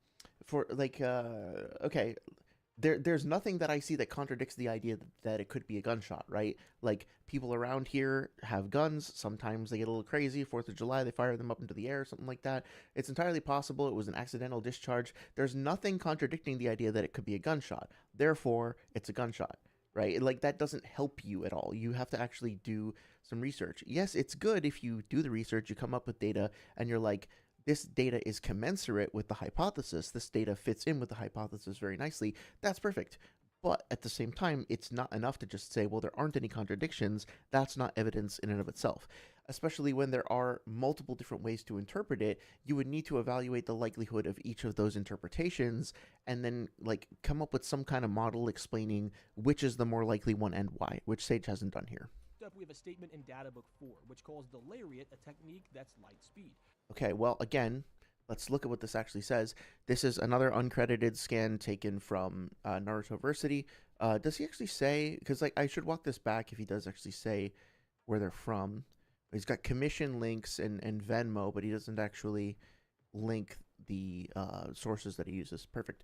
there's nothing that I see that contradicts the idea that it could be a gunshot, right? Like, people around here have guns. Sometimes they get a little crazy. 4th of July, they fire them up into the air, something like that. It's entirely possible it was an accidental discharge. There's nothing contradicting the idea that it could be a gunshot. Therefore, it's a gunshot, right? Like, that doesn't help you at all. You have to actually do some research. Yes, it's good if you do the research, you come up with data, and you're like, this data is commensurate with the hypothesis. This data fits in with the hypothesis very nicely. That's perfect. But at the same time, it's not enough to just say, well, there aren't any contradictions. That's not evidence in and of itself. Especially when there are multiple different ways to interpret it, you would need to evaluate the likelihood of each of those interpretations and then, like, come up with some kind of model explaining which is the more likely one and why, which Sage hasn't done here. up we have a statement in Databook 4, which calls the lariat a technique that's light speed. Okay, well, again, let's look at what this actually says. This is another uncredited scan taken from Naruto Versity. Does he actually say, because, like, I should walk this back if he does actually say where they're from. He's got commission links and Venmo, but he doesn't actually link the sources that he uses. Perfect.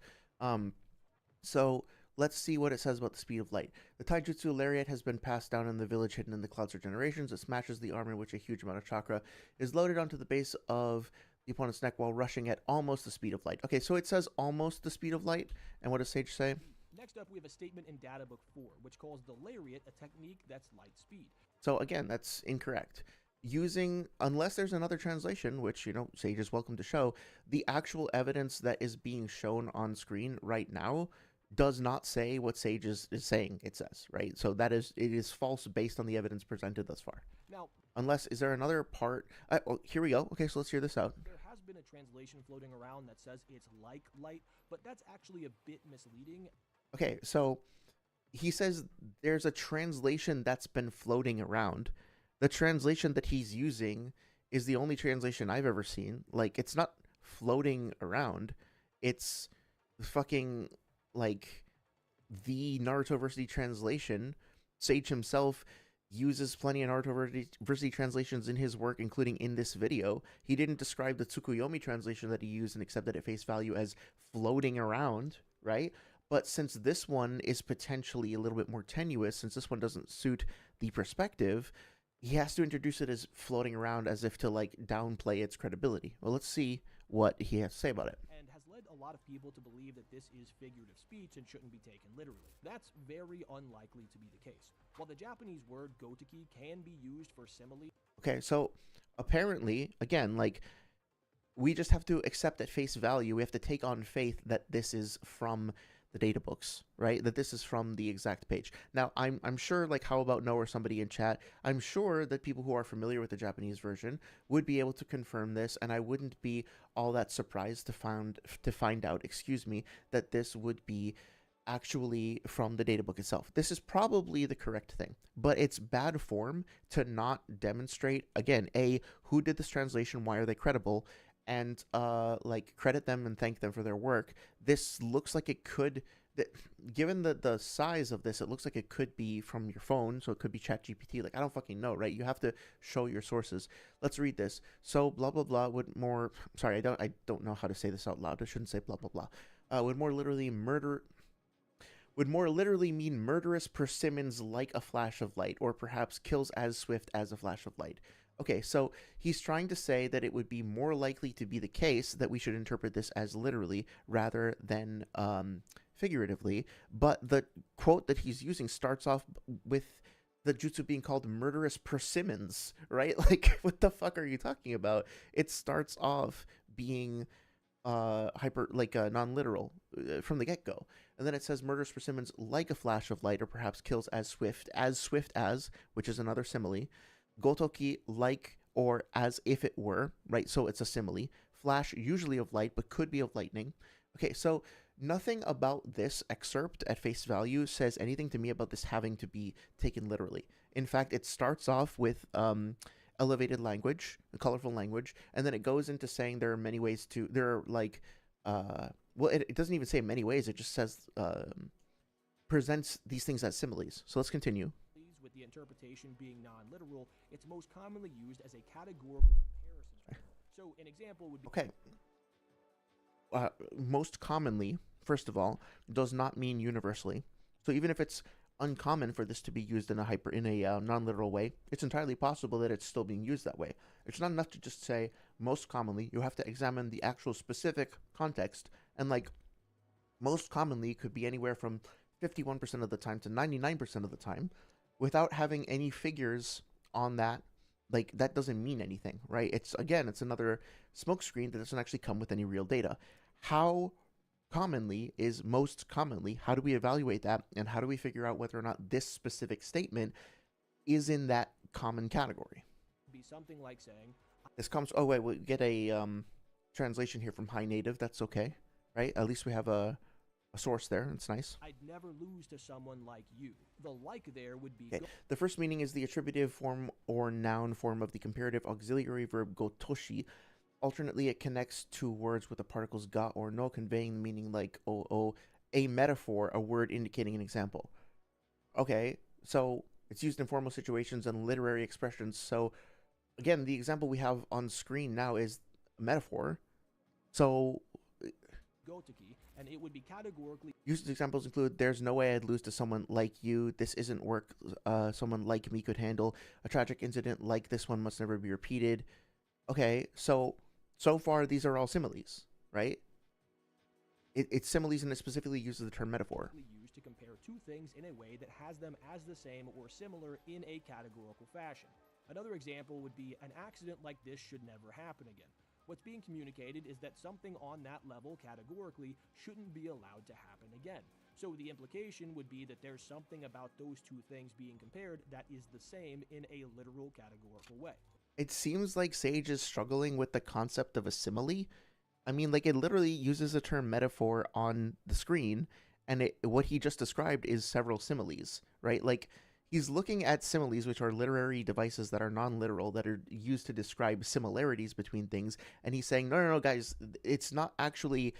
So let's see what it says about the speed of light. The Taijutsu Lariat has been passed down in the village hidden in the clouds for generations. It smashes the armor in which a huge amount of chakra is loaded onto the base of the opponent's neck while rushing at almost the speed of light. Okay, so it says almost the speed of light. And what does Sage say? Next up, we have a statement in Databook 4, which calls the lariat a technique that's light speed. So again, that's incorrect. Unless there's another translation, which, Sage is welcome to show, the actual evidence that is being shown on screen right now does not say what Sage is saying it says, right? So it is false based on the evidence presented thus far. Now, is there another part? Here we go. Okay, so let's hear this out. There has been a translation floating around that says it's like light, but that's actually a bit misleading. Okay, so he says there's a translation that's been floating around. The translation that he's using is the only translation I've ever seen. Like, it's not floating around. It's fucking, like, the Naruto Versity translation. Sage himself uses plenty of Naruto Versity translations in his work, including in this video. He didn't describe the Tsukuyomi translation that he used and accepted at face value as floating around, right? But since this one is potentially a little bit more tenuous, since this one doesn't suit the perspective, he has to introduce it as floating around as if to like downplay its credibility. Well, let's see what he has to say about it. And has led a lot of people to believe that this is figurative speech and shouldn't be taken literally. That's very unlikely to be the case. While the Japanese word gotoki can be used for simile. Okay, so apparently, again, like, we just have to accept at face value. We have to take on faith that this is from the data books, right? That this is from the exact page. Now, I'm sure, like, how about Noah or somebody in chat? I'm sure that people who are familiar with the Japanese version would be able to confirm this, and I wouldn't be all that surprised to find out, that this would be actually from the databook itself. This is probably the correct thing, but it's bad form to not demonstrate, again, who did this translation, why are they credible, and like, credit them and thank them for their work. This looks like it could, given the size of this, it looks like it could be from your phone, so it could be ChatGPT. Like, I don't fucking know, right? You have to show your sources. Let's read this. So blah blah blah would more, sorry, I don't know how to say this out loud. I shouldn't say blah blah blah. Would more literally mean murderous persimmons like a flash of light, or perhaps kills as swift as a flash of light. Okay, so he's trying to say that it would be more likely to be the case that we should interpret this as literally rather than figuratively, but the quote that he's using starts off with the jutsu being called murderous persimmons, right? Like, what the fuck are you talking about? It starts off being non-literal from the get-go, and then it says murderous persimmons like a flash of light, or perhaps kills as swift as, which is another simile. Gotoki, like or as if it were, right? So it's a simile. Flash, usually of light, but could be of lightning. Okay, so nothing about this excerpt at face value says anything to me about this having to be taken literally. In fact, it starts off with elevated language, colorful language, and then it goes into saying there are many ways to, there are like, it doesn't even say many ways, it just says, presents these things as similes. So let's continue. With the interpretation being non-literal, it's most commonly used as a categorical comparison term. So an example would be... Okay. Most commonly, first of all, does not mean universally. So even if it's uncommon for this to be used in a non-literal way, it's entirely possible that it's still being used that way. It's not enough to just say most commonly. You have to examine the actual specific context, and like, most commonly could be anywhere from 51% of the time to 99% of the time. Without having any figures on that, like, that doesn't mean anything, right? It's another smokescreen that doesn't actually come with any real data. How commonly is most commonly? How do we evaluate that? And how do we figure out whether or not this specific statement is in that common category? Be something like saying... This comes... Oh, wait, we get a translation here from High Native. That's okay, right? At least we have a source there. It's nice. I'd never lose to someone like you. The like there would be... Okay. The first meaning is the attributive form or noun form of the comparative auxiliary verb gotoshi. Alternately, it connects two words with the particles ga or no, conveying the meaning like a metaphor, a word indicating an example. Okay, so it's used in formal situations and literary expressions. So again, the example we have on screen now is a metaphor. So Gotoki, and it would be categorically... Used examples include, there's no way I'd lose to someone like you. This isn't work someone like me could handle. A tragic incident like this one must never be repeated. Okay, so far these are all similes, right? It's similes, and it specifically uses the term metaphor. Used to compare two things in a way that has them as the same or similar in a categorical fashion. Another example would be, an accident like this should never happen again. What's being communicated is that something on that level categorically shouldn't be allowed to happen again. So the implication would be that there's something about those two things being compared that is the same in a literal categorical way. It seems like Sage is struggling with the concept of a simile. I mean, like, it literally uses the term metaphor on the screen, and what he just described is several similes, right? Like, he's looking at similes, which are literary devices that are non-literal, that are used to describe similarities between things, and he's saying, no, guys, it's not actually...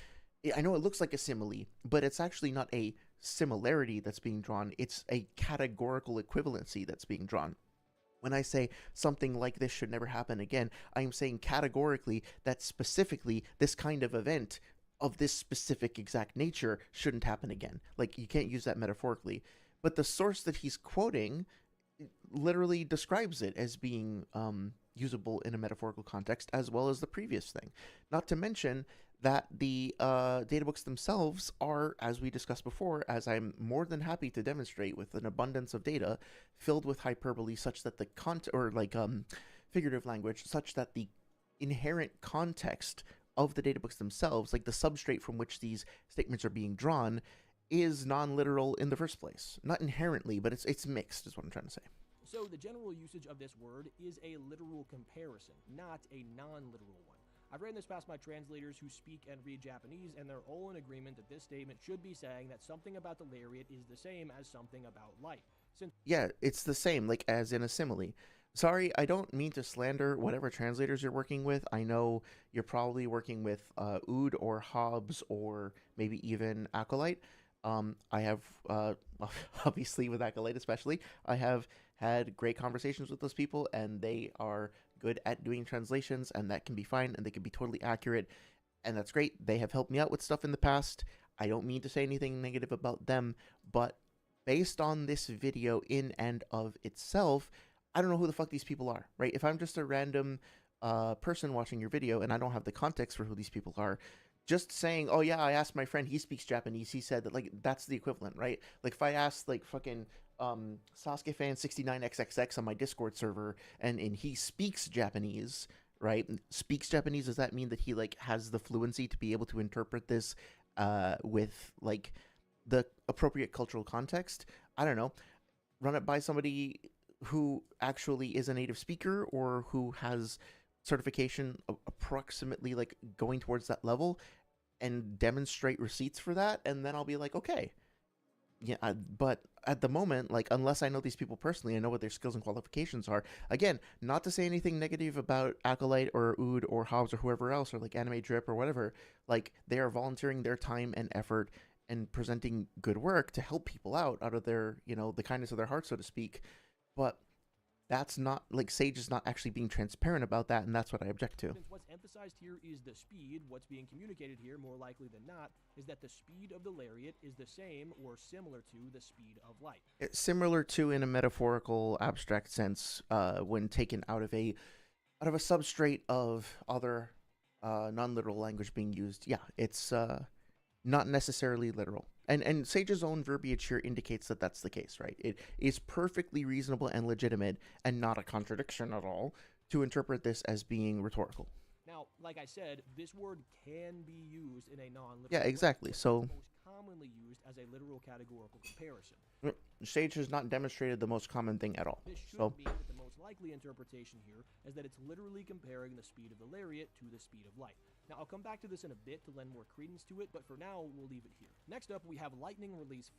I know it looks like a simile, but it's actually not a similarity that's being drawn. It's a categorical equivalency that's being drawn. When I say something like this should never happen again, I am saying categorically that specifically this kind of event of this specific exact nature shouldn't happen again. Like, you can't use that metaphorically. But the source that he's quoting literally describes it as being usable in a metaphorical context, as well as the previous thing. Not to mention that the databooks themselves are, as we discussed before, as I'm more than happy to demonstrate with an abundance of data, filled with hyperbole, such that the figurative language, such that the inherent context of the databooks themselves, like the substrate from which these statements are being drawn, is non-literal in the first place. Not inherently, but it's mixed, is what I'm trying to say. So the general usage of this word is a literal comparison, not a non-literal one. I've ran this past my translators who speak and read Japanese, and they're all in agreement that this statement should be saying that something about the lariat is the same as something about light. Yeah, it's the same, like as in a simile. Sorry, I don't mean to slander whatever translators you're working with. I know you're probably working with Ood or Hobbes or maybe even Acolyte. I have, obviously with Acolyte especially, I have had great conversations with those people, and they are good at doing translations, and that can be fine, and they can be totally accurate, and that's great. They have helped me out with stuff in the past. I don't mean to say anything negative about them, but based on this video in and of itself, I don't know who the fuck these people are, right? If I'm just a random person watching your video and I don't have the context for who these people are, just saying, oh yeah, I asked my friend, he speaks Japanese, he said that, like, that's the equivalent, right? Like, if I asked, like, fucking Sasuke fan 69xxx on my Discord server, and he speaks Japanese, right? Speaks Japanese, does that mean that he, like, has the fluency to be able to interpret this with, like, the appropriate cultural context? I don't know. Run it by somebody who actually is a native speaker, or who has certification approximately, like, going towards that level, and demonstrate receipts for that, and then I'll be like, okay. Yeah, but at the moment, like, unless I know these people personally, I know what their skills and qualifications are. Again, not to say anything negative about Acolyte or Ood or Hobbs or whoever else, or like Anime Drip or whatever. Like, they are volunteering their time and effort and presenting good work to help people out of their, you know, the kindness of their heart, so to speak. But that's not, like, Sage is not actually being transparent about that, and that's what I object to. Since what's emphasized here is the speed, what's being communicated here, more likely than not, is that the speed of the lariat is the same or similar to the speed of light. It's similar to, in a metaphorical, abstract sense, when taken out of a substrate of other non-literal language being used. Yeah, it's not necessarily literal. And Sage's own verbiage here indicates that that's the case, right? It is perfectly reasonable and legitimate, and not a contradiction at all, to interpret this as being rhetorical. Now, like I said, this word can be used in a non-literal Yeah, exactly. way, So it's most commonly used as a literal categorical comparison. Sage has not demonstrated the most common thing at all. This should So mean that the most likely interpretation here is that it's literally comparing the speed of the lariat to the speed of light. Now, I'll come back to this in a bit to lend more credence to it, but for now, we'll leave it here. Next up, we have lightning release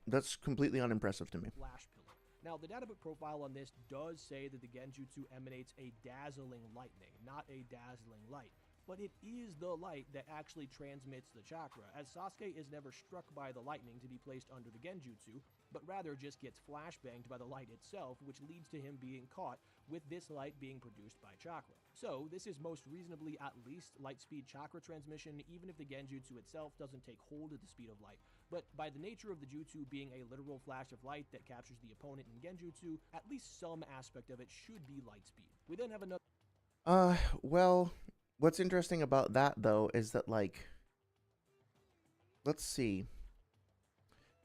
that's completely unimpressive to me. flash pillar. Now, the databook profile on this does say that the genjutsu emanates a dazzling lightning, not a dazzling light. But it is the light that actually transmits the chakra, as Sasuke is never struck by the lightning to be placed under the genjutsu, but rather just gets flashbanged by the light itself, which leads to him being caught with this light being produced by chakra. So, this is most reasonably at least light speed chakra transmission, even if the genjutsu itself doesn't take hold of the speed of light. But by the nature of the jutsu being a literal flash of light that captures the opponent in genjutsu, at least some aspect of it should be light speed. We then have another... Well, what's interesting about that, though, is that, like, let's see.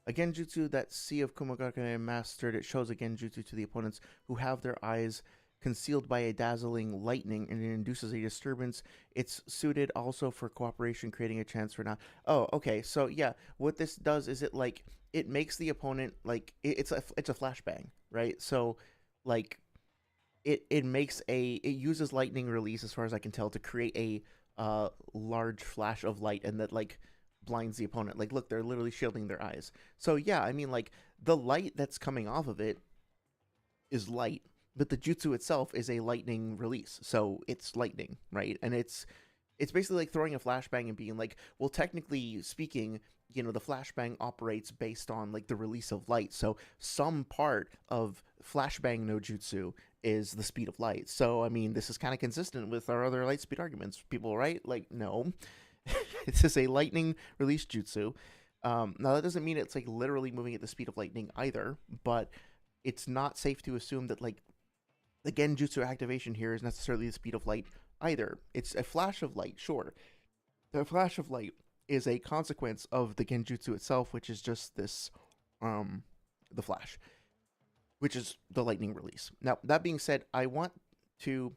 A genjutsu that Sea of Kumogakure mastered, it shows a genjutsu to the opponents who have their eyes concealed by a dazzling lightning, and it induces a disturbance. It's suited also for cooperation, creating a chance for now. Oh, okay. So yeah, what this does is it makes the opponent, like, it's a flashbang, right? So, like, it uses lightning release, as far as I can tell, to create a large flash of light, and that, like, blinds the opponent. Like, look, they're literally shielding their eyes. So yeah, I mean, like, the light that's coming off of it is light, but the jutsu itself is a lightning release, so it's lightning, right? And it's basically like throwing a flashbang and being like, well, technically speaking, you know, the flashbang operates based on, like, the release of light, so some part of flashbang no jutsu is the speed of light. So I mean, this is kind of consistent with our other light speed arguments, people, right? Like, no. This is a lightning release jutsu. Now that doesn't mean it's like literally moving at the speed of lightning either, but it's not safe to assume that like the genjutsu activation here is necessarily the speed of light either. It's a flash of light, sure. The flash of light is a consequence of the genjutsu itself, which is just this, the flash, which is the lightning release. Now, that being said, I want to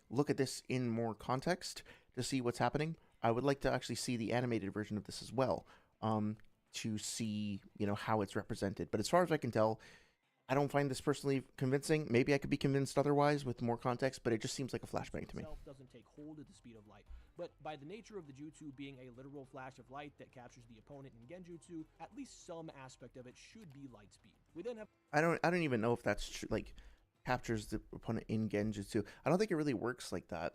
look at this in more context to see what's happening. I would like to actually see the animated version of this as well, to see, how it's represented. But as far as I can tell, I don't find this personally convincing. Maybe I could be convinced otherwise with more context, but it just seems like a flashbang to me. Itself doesn't take hold at the speed of light, but by the nature of the jutsu being a literal flash of light that captures the opponent in genjutsu, at least some aspect of it should be light speed. We then have I don't even know if that's true, like captures the opponent in genjutsu. I don't think it really works like that.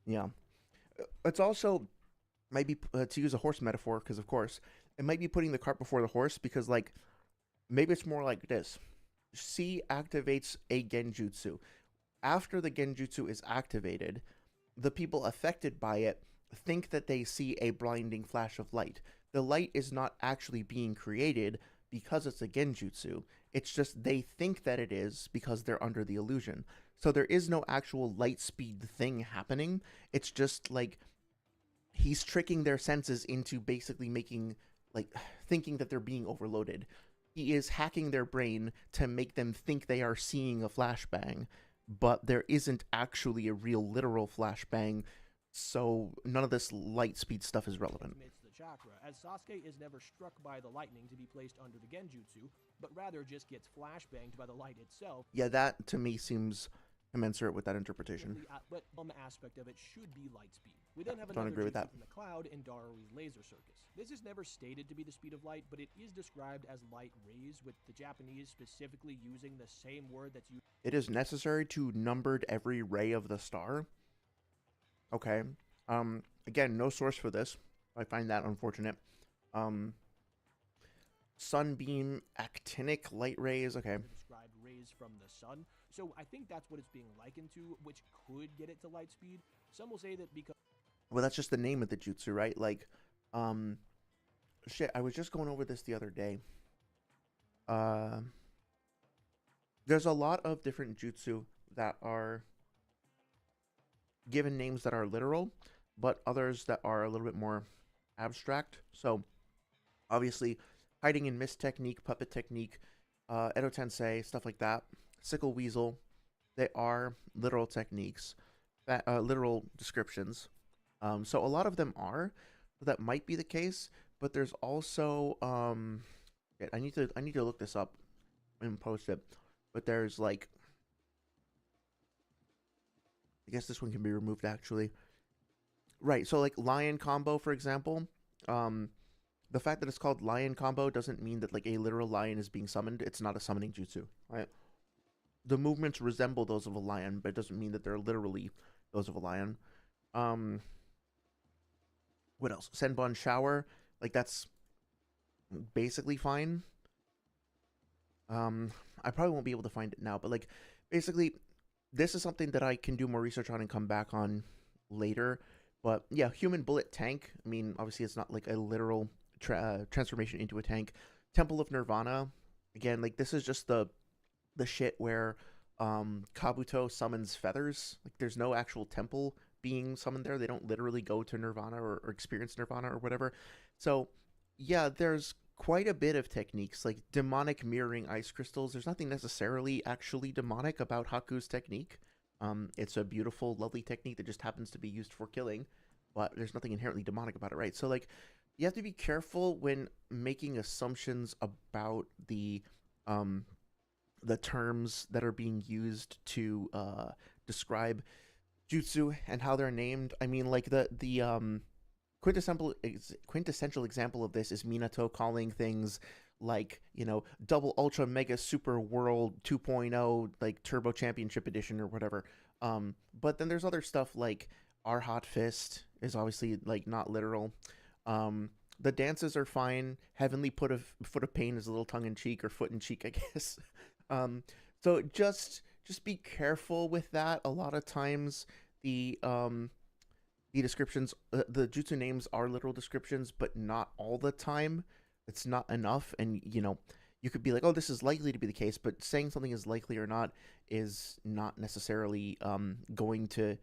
Yeah, it's also might be to use a horse metaphor, because of course it might be putting the cart before the horse, because like maybe it's more like this. C activates a genjutsu. After the genjutsu is activated, the people affected by it think that they see a blinding flash of light. The light is not actually being created because it's a genjutsu. It's just they think that it is because they're under the illusion. So there is no actual light speed thing happening. It's just like he's tricking their senses into basically making, like, thinking that they're being overloaded. He is hacking their brain to make them think they are seeing a flashbang, but there isn't actually a real literal flashbang, so none of this light speed stuff is relevant. transmits the chakra, as Sasuke is never struck by the lightning to be placed under the genjutsu, but rather just gets flashbanged by the light itself. Yeah, that to me seems commensurate with that interpretation. But some aspect of it should be light speed. We then have Don't another agree with jutsu that. from the cloud in Darui's laser circus. This is never stated to be the speed of light, but it is described as light rays, with the Japanese specifically using the same word that's used. It is necessary to numbered every ray of the star. Okay. Again, no source for this. I find that unfortunate. Sunbeam actinic light rays. Okay. Described rays from the sun. So I think that's what it's being likened to, which could get it to light speed. Some will say that because Well, that's just the name of the jutsu, right? Like, shit, I was just going over this the other day. There's a lot of different jutsu that are given names that are literal, but others that are a little bit more abstract. So, obviously, hiding in mist technique, puppet technique, Edo Tensei, stuff like that, sickle weasel, they are literal techniques, literal descriptions. So a lot of them are. That might be the case, but there's also I need to look this up and post it. But there's like, I guess this one can be removed actually. Right, so like lion combo, for example, the fact that it's called lion combo doesn't mean that like a literal lion is being summoned. It's not a summoning jutsu, right? The movements resemble those of a lion, but it doesn't mean that they're literally those of a lion. What else? Senbon shower, like that's basically fine. I probably won't be able to find it now, but like basically this is something that I can do more research on and come back on later. But yeah, human bullet tank. I mean, obviously it's not like a literal transformation into a tank. Temple of Nirvana. Again, like this is just the shit where Kabuto summons feathers. Like there's no actual temple being summoned there. They don't literally go to Nirvana or experience Nirvana or whatever. So yeah, there's quite a bit of techniques like demonic mirroring ice crystals. There's nothing necessarily actually demonic about Haku's technique. It's a beautiful, lovely technique that just happens to be used for killing, but there's nothing inherently demonic about it, right? So like you have to be careful when making assumptions about the terms that are being used to describe jutsu and how they're named. I mean, like the quintessential example of this is Minato calling things like, you know, double ultra mega super world 2.0 like turbo championship edition or whatever. But then there's other stuff like our hot fist is obviously like not literal. The dances are fine. Heavenly foot of pain is a little tongue in cheek or foot in cheek, I guess. So just be careful with that. A lot of times the the descriptions, the jutsu names are literal descriptions, but not all the time. It's not enough, and you could be like, oh, this is likely to be the case, but saying something is likely or not is not necessarily going to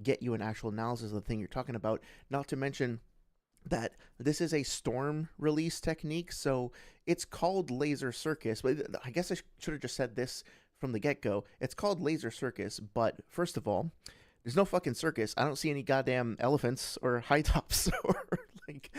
get you an actual analysis of the thing you're talking about. Not to mention that this is a storm release technique, so it's called Laser Circus. But I guess I should have just said this from the get-go. It's called Laser Circus, but first of all, there's no fucking circus. I don't see any goddamn elephants or high tops or like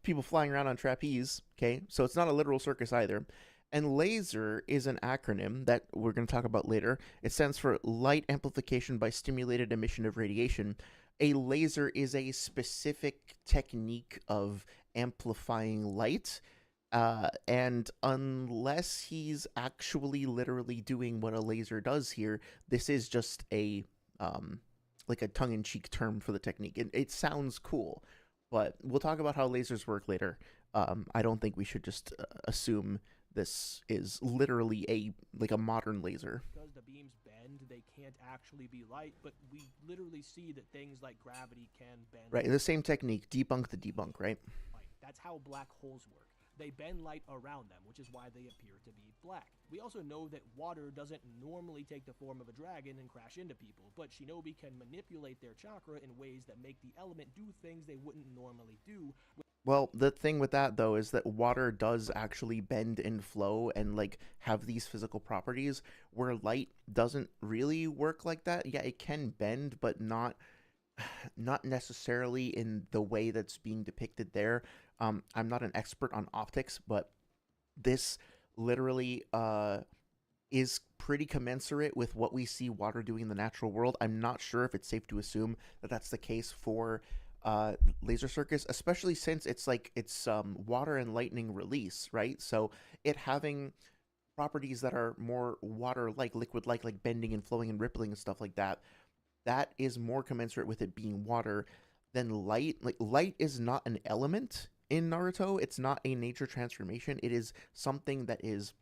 people flying around on trapeze. Okay, so it's not a literal circus either. And laser is an acronym that we're going to talk about later. It stands for light amplification by stimulated emission of radiation. A laser is a specific technique of amplifying light. And unless he's actually literally doing what a laser does here, this is just a like a tongue-in-cheek term for the technique. It sounds cool, but we'll talk about how lasers work later. I don't think we should just assume this is literally a modern laser. Because the beams bend, they can't actually be light, but we literally see that things like gravity can bend. Right, the same technique, debunk the debunk, right? Light. That's how black holes work. They bend light around them, which is why they appear to be black. We also know that water doesn't normally take the form of a dragon and crash into people, but shinobi can manipulate their chakra in ways that make the element do things they wouldn't normally do. Well, the thing with that, though, is that water does actually bend and flow and, like, have these physical properties, where light doesn't really work like that. Yeah, it can bend, but not necessarily in the way that's being depicted there. I'm not an expert on optics, but this literally is pretty commensurate with what we see water doing in the natural world. I'm not sure if it's safe to assume that that's the case for Laser Circus, especially since it's water and lightning release, right? So it having properties that are more water-like, liquid-like, like bending and flowing and rippling and stuff like that, that is more commensurate with it being water than light. Like, light is not an element in Naruto. It's not a nature transformation. It is something that is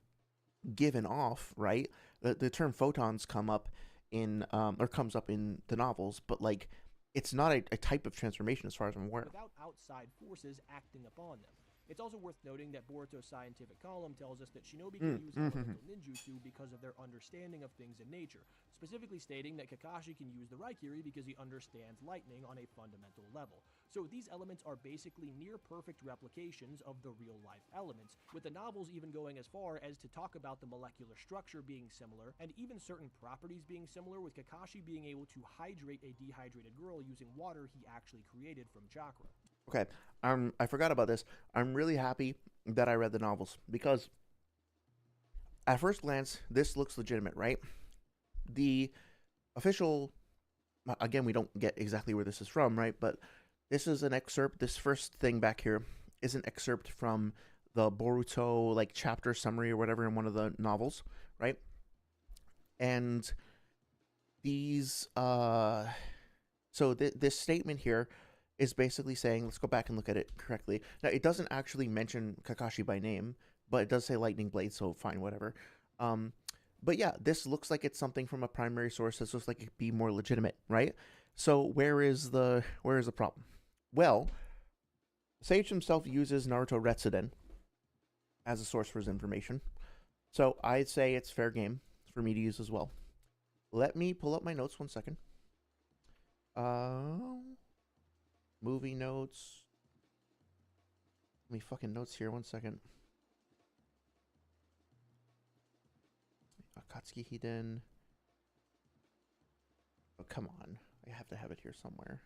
given off, right? The term photons comes up in the novels, but like, it's not a type of transformation as far as I'm aware. Without outside forces acting upon them. It's also worth noting that Boruto's scientific column tells us that shinobi can use elemental ninjutsu because of their understanding of things in nature, specifically stating that Kakashi can use the Raikiri because he understands lightning on a fundamental level. So these elements are basically near-perfect replications of the real-life elements, with the novels even going as far as to talk about the molecular structure being similar, and even certain properties being similar, with Kakashi being able to hydrate a dehydrated girl using water he actually created from chakra. Okay, I forgot about this. I'm really happy that I read the novels, because at first glance, this looks legitimate, right? The official, again, we don't get exactly where this is from, right? But this is an excerpt. This first thing back here is an excerpt from the Boruto, like, chapter summary or whatever in one of the novels, right? And these, so this statement here is basically saying, let's go back and look at it correctly. Now, it doesn't actually mention Kakashi by name, but it does say Lightning Blade, so fine, whatever. But yeah, this looks like it's something from a primary source. This looks like it could be more legitimate, right? So where is the problem? Well, Sage himself uses Naruto Retsuden as a source for his information. So I'd say it's fair game for me to use as well. Let me pull up my notes 1 second. Movie notes. Let me fucking notes here 1 second. Akatsuki Hiden. Oh, come on. I have to have it here somewhere.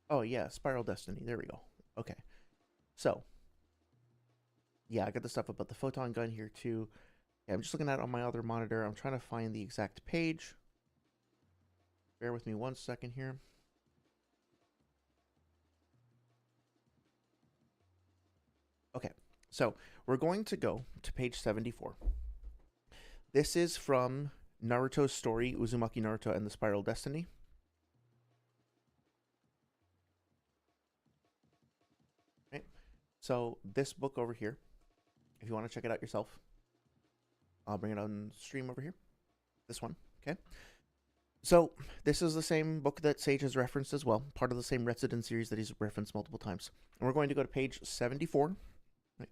Oh, yeah. Spiral Destiny. There we go. Okay. So. Yeah, I got the stuff about the photon gun here, too. Yeah, I'm just looking at it on my other monitor. I'm trying to find the exact page. Bear with me 1 second here. Okay, so we're going to go to page 74. This is from Naruto's story, Uzumaki Naruto and the Spiral Destiny. Right. So this book over here, if you want to check it out yourself, I'll bring it on stream over here. This one, okay? So this is the same book that Sage has referenced as well, part of the same Retsuden series that he's referenced multiple times. And we're going to go to page 74. Right?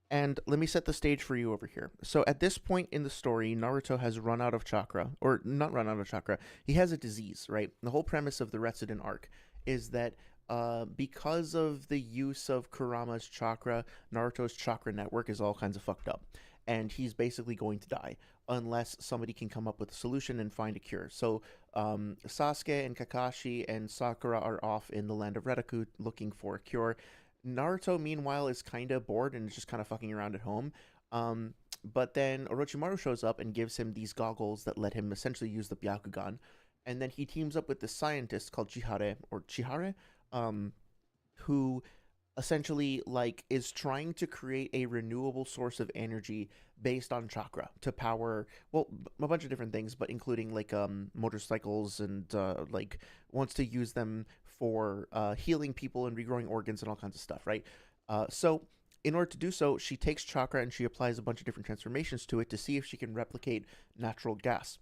And let me set the stage for you over here. So at this point in the story, Naruto has run out of chakra, or not run out of chakra. He has a disease, right? The whole premise of the Retsuden arc is that because of the use of Kurama's chakra, Naruto's chakra network is all kinds of fucked up. And he's basically going to die unless somebody can come up with a solution and find a cure. So Sasuke and Kakashi and Sakura are off in the land of Retaku looking for a cure. Naruto, meanwhile, is kind of bored and is just kind of fucking around at home. But then Orochimaru shows up and gives him these goggles that let him essentially use the Byakugan. And then he teams up with this scientist called Chihare, who essentially like is trying to create a renewable source of energy based on chakra to power, well, a bunch of different things, but including like motorcycles and like wants to use them for healing people and regrowing organs and all kinds of stuff, right? So in order to do so, she takes chakra and she applies a bunch of different transformations to it to see if she can replicate natural gas.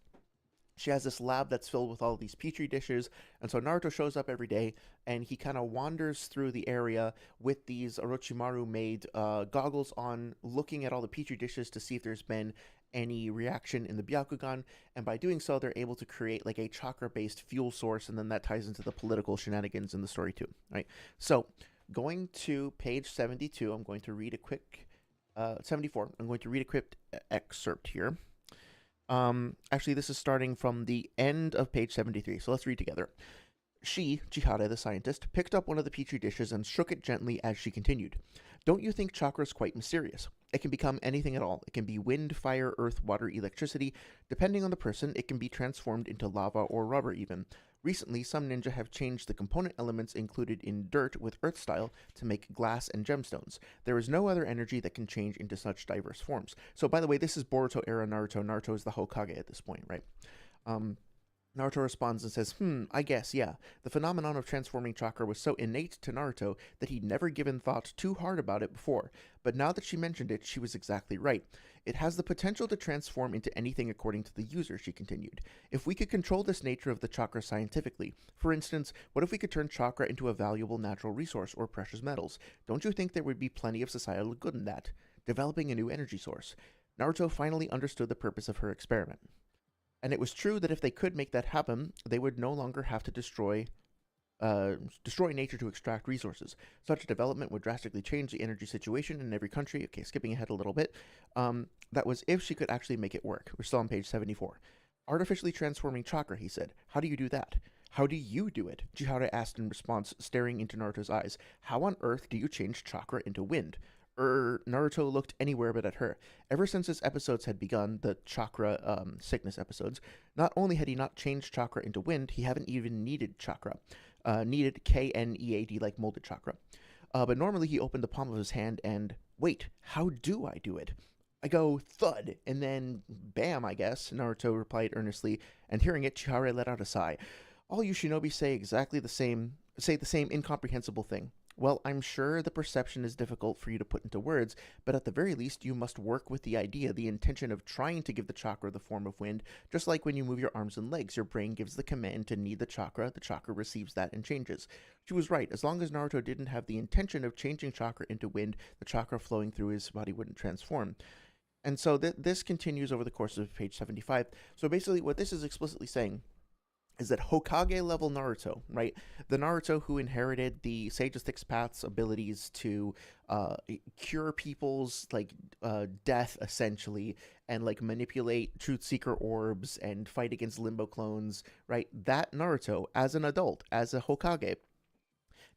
She has this lab that's filled with all these petri dishes, and so Naruto shows up every day, and he kind of wanders through the area with these Orochimaru-made goggles on, looking at all the petri dishes to see if there's been any reaction in the Byakugan, and by doing so, they're able to create like a chakra-based fuel source, and then that ties into the political shenanigans in the story too, right? So, going to page 72, I'm going to read a quick, 74, I'm going to read a quick excerpt here. Actually, this is starting from the end of page 73, so let's read together. She, Chihara the scientist, picked up one of the petri dishes and shook it gently as she continued. Don't you think chakra is quite mysterious? It can become anything at all. It can be wind, fire, earth, water, electricity. Depending on the person, it can be transformed into lava or rubber even. Recently, some ninja have changed the component elements included in dirt with earth style to make glass and gemstones. There is no other energy that can change into such diverse forms. So, by the way, this is Boruto era Naruto. Naruto is the Hokage at this point, right? Naruto responds and says, I guess, yeah. The phenomenon of transforming chakra was so innate to Naruto that he'd never given thought too hard about it before. But now that she mentioned it, she was exactly right. It has the potential to transform into anything according to the user, she continued. If we could control this nature of the chakra scientifically, for instance, what if we could turn chakra into a valuable natural resource or precious metals? Don't you think there would be plenty of societal good in that? Developing a new energy source. Naruto finally understood the purpose of her experiment. And it was true that if they could make that happen, they would no longer have to destroy nature to extract resources. Such development would drastically change the energy situation in every country. Okay, skipping ahead a little bit. That was if she could actually make it work. We're still on page 74. Artificially transforming chakra, he said. How do you do that? How do you do it? Chihara asked in response, staring into Naruto's eyes. How on earth do you change chakra into wind? Naruto looked anywhere but at her. Ever since his episodes had begun, the chakra sickness episodes, not only had he not changed chakra into wind, he haven't even needed chakra. Needed K-N-E-A-D like molded chakra. But normally he opened the palm of his hand and, wait, how do I do it? I go, thud, and then, bam, I guess, Naruto replied earnestly, and hearing it, Chihara let out a sigh. All you shinobi say the same incomprehensible thing. Well, I'm sure the perception is difficult for you to put into words, but at the very least you must work with the idea, the intention of trying to give the chakra the form of wind, just like when you move your arms and legs, your brain gives the command to need the chakra receives that and changes. She was right. As long as Naruto didn't have the intention of changing chakra into wind, the chakra flowing through his body wouldn't transform. And so this continues over the course of page 75. So basically what this is explicitly saying is that Hokage level Naruto, right? The Naruto who inherited the Sage of Six Paths abilities to cure people's like death essentially, and like manipulate Truth Seeker orbs and fight against Limbo clones, right? That Naruto, as an adult, as a Hokage,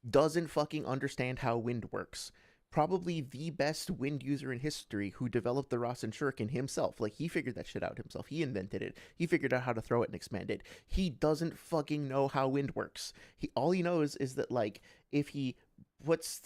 doesn't fucking understand how wind works. Probably the best wind user in history who developed the Rasen Shuriken himself. Like, he figured that shit out himself. He invented it. He figured out how to throw it and expand it. He doesn't fucking know how wind works. All he knows is that, like, if he puts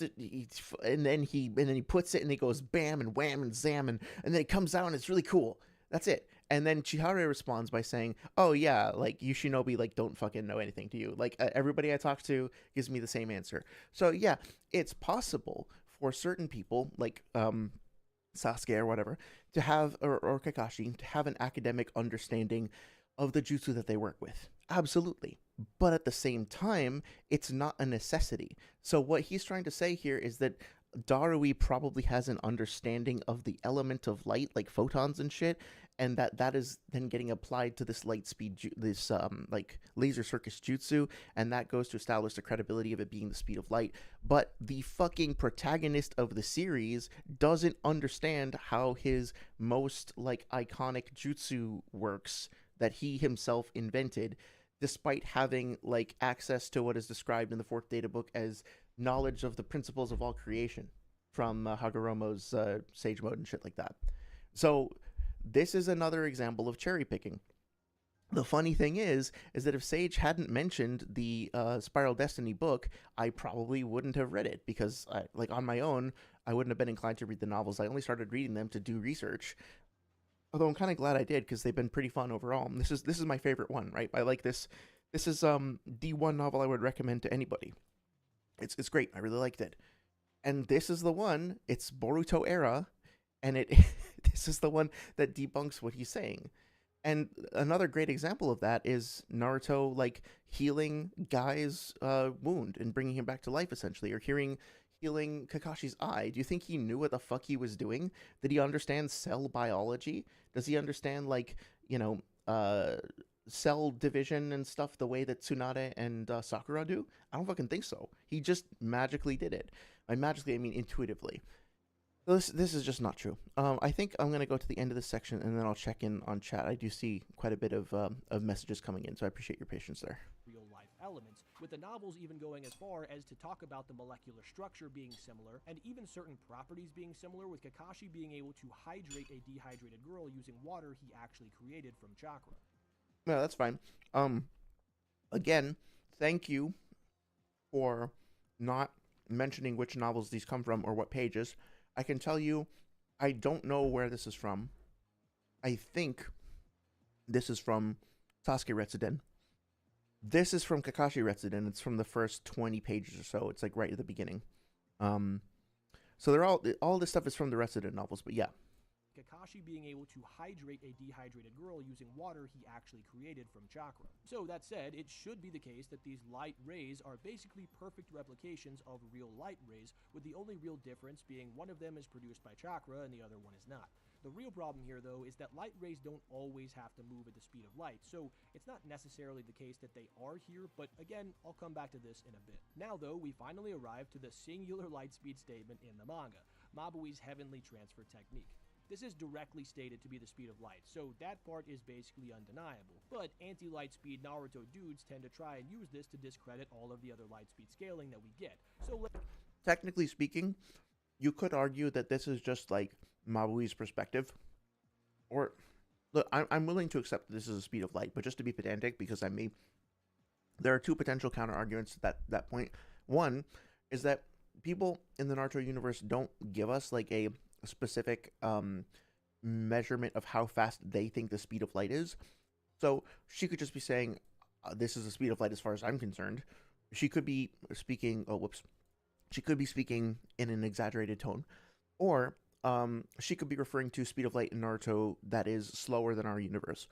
and then he puts it and he goes bam and wham and zam and then it comes out and it's really cool. That's it. And then Chihara responds by saying, oh yeah, like, you shinobi, like, don't fucking know anything, do you? Like, everybody I talk to gives me the same answer. So yeah, it's possible for certain people, like Sasuke or whatever, to have, or Kakashi, to have an academic understanding of the jutsu that they work with. Absolutely. But at the same time, it's not a necessity. So what he's trying to say here is that Darui probably has an understanding of the element of light, like photons and shit, and that is then getting applied to this light speed, this like laser circus jutsu, and that goes to establish the credibility of it being the speed of light. But the fucking protagonist of the series doesn't understand how his most like iconic jutsu works that he himself invented, despite having like access to what is described in the fourth data book as knowledge of the principles of all creation from Hagoromo's Sage Mode and shit like that. So this is another example of cherry picking. The funny thing is that if Sage hadn't mentioned the Spiral Destiny book, I probably wouldn't have read it because, like on my own, I wouldn't have been inclined to read the novels. I only started reading them to do research. Although I'm kind of glad I did because they've been pretty fun overall. This is my favorite one, right? I like this. This is the one novel I would recommend to anybody. It's great. I really liked it. And this is the one. It's Boruto era, and it this is the one that debunks what he's saying. And another great example of that is Naruto like healing Guy's wound and bringing him back to life essentially, or healing Kakashi's eye. Do you think he knew what the fuck he was doing? Did he understand cell biology? Does he understand like, cell division and stuff the way that Tsunade and Sakura do? I don't fucking think so. He just magically did it. By magically, I mean intuitively. So this is just not true. I think I'm going to go to the end of this section and then I'll check in on chat. I do see quite a bit of messages coming in, so I appreciate your patience there. Real life elements, with the novels even going as far as to talk about the molecular structure being similar and even certain properties being similar, with Kakashi being able to hydrate a dehydrated girl using water he actually created from chakra. No, that's fine. Again, thank you for not mentioning which novels these come from or what pages. I can tell you, I don't know where this is from. I think this is from Sasuke Retsuden. This is from Kakashi Retsuden. It's from the first 20 pages or so. It's like right at the beginning. So they're all this stuff is from the Retsuden novels, but yeah. Kakashi being able to hydrate a dehydrated girl using water he actually created from chakra. So that said, it should be the case that these light rays are basically perfect replications of real light rays, with the only real difference being one of them is produced by chakra and the other one is not. The real problem here, though, is that light rays don't always have to move at the speed of light, so it's not necessarily the case that they are here, but again, I'll come back to this in a bit. Now, though, we finally arrive to the singular light speed statement in the manga, Mabui's heavenly transfer technique. This is directly stated to be the speed of light, so that part is basically undeniable. But anti-light speed Naruto dudes tend to try and use this to discredit all of the other light speed scaling that we get. So technically speaking, you could argue that this is just like Mabui's perspective. Or, look, I'm willing to accept that this is a speed of light, but just to be pedantic, because there are two potential counter arguments to that point. One is that people in the Naruto universe don't give us like a specific measurement of how fast they think the speed of light is. So she could just be saying, this is the speed of light as far as I'm concerned. She could be speaking, she could be speaking in an exaggerated tone. Or she could be referring to speed of light in Naruto that is slower than our universe.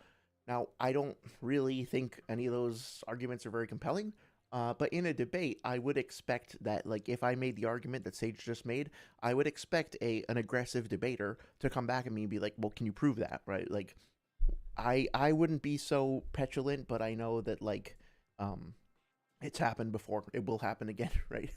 Now, I don't really think any of those arguments are very compelling. But in a debate, I would expect that, like, if I made the argument that Sage just made, I would expect an aggressive debater to come back at me and be like, well, can you prove that, right? Like, I wouldn't be so petulant, but I know that, like, it's happened before. It will happen again, right?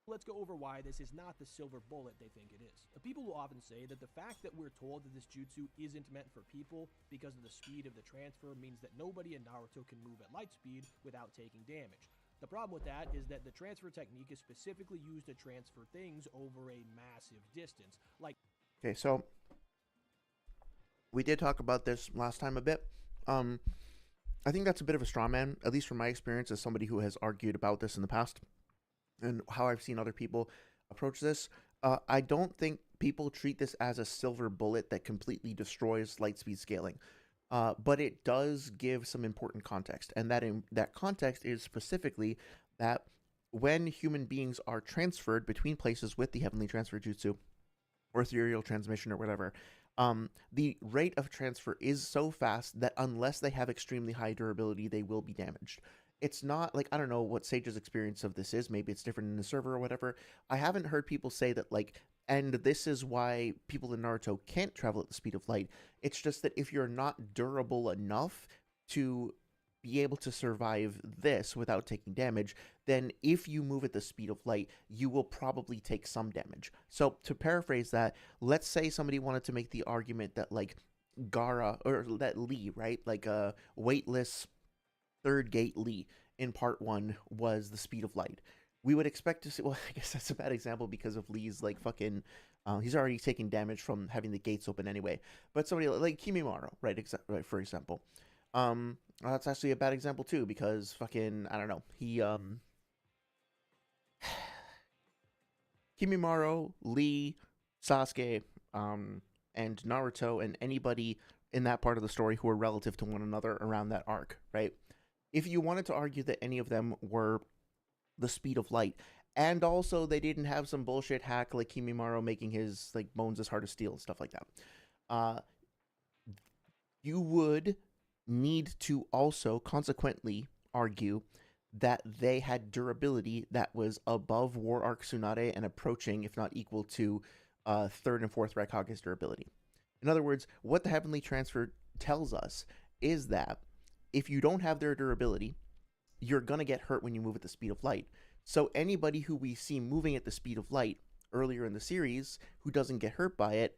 Let's go over why this is not the silver bullet they think it is. The people will often say that the fact that we're told that this jutsu isn't meant for people because of the speed of the transfer means that nobody in Naruto can move at light speed without taking damage. The problem with that is that the transfer technique is specifically used to transfer things over a massive distance. Okay, so we did talk about this last time a bit. I think that's a bit of a straw man, at least from my experience as somebody who has argued about this in the past and how I've seen other people approach this. I don't think people treat this as a silver bullet that completely destroys light speed scaling. But it does give some important context, and that context is specifically that when human beings are transferred between places with the heavenly transfer jutsu, or ethereal transmission, or whatever, the rate of transfer is so fast that unless they have extremely high durability, they will be damaged. It's not like, I don't know what Sage's experience of this is. Maybe it's different in the server or whatever. I haven't heard people say that, like, and this is why people in Naruto can't travel at the speed of light. It's just that if you're not durable enough to be able to survive this without taking damage, then if you move at the speed of light, you will probably take some damage. So to paraphrase that, let's say somebody wanted to make the argument that, like, Gara, or that Lee, right? Like a weightless third gate Lee in part 1 was the speed of light. We would expect to see, well, I guess that's a bad example because of Lee's, like, fucking, he's already taking damage from having the gates open anyway. But somebody like Kimimaro, right, for example. That's actually a bad example too, because fucking, I don't know, he, Kimimaro, Lee, Sasuke, and Naruto, and anybody in that part of the story who are relative to one another around that arc, right? If you wanted to argue that any of them were the speed of light, and also they didn't have some bullshit hack like Kimimaro making his, like, bones as hard as steel and stuff like that, you would need to also consequently argue that they had durability that was above War Arc Tsunade and approaching, if not equal to, 3rd and 4th Raikage's durability. In other words, what the Heavenly Transfer tells us is that if you don't have their durability, you're going to get hurt when you move at the speed of light. So anybody who we see moving at the speed of light earlier in the series who doesn't get hurt by it,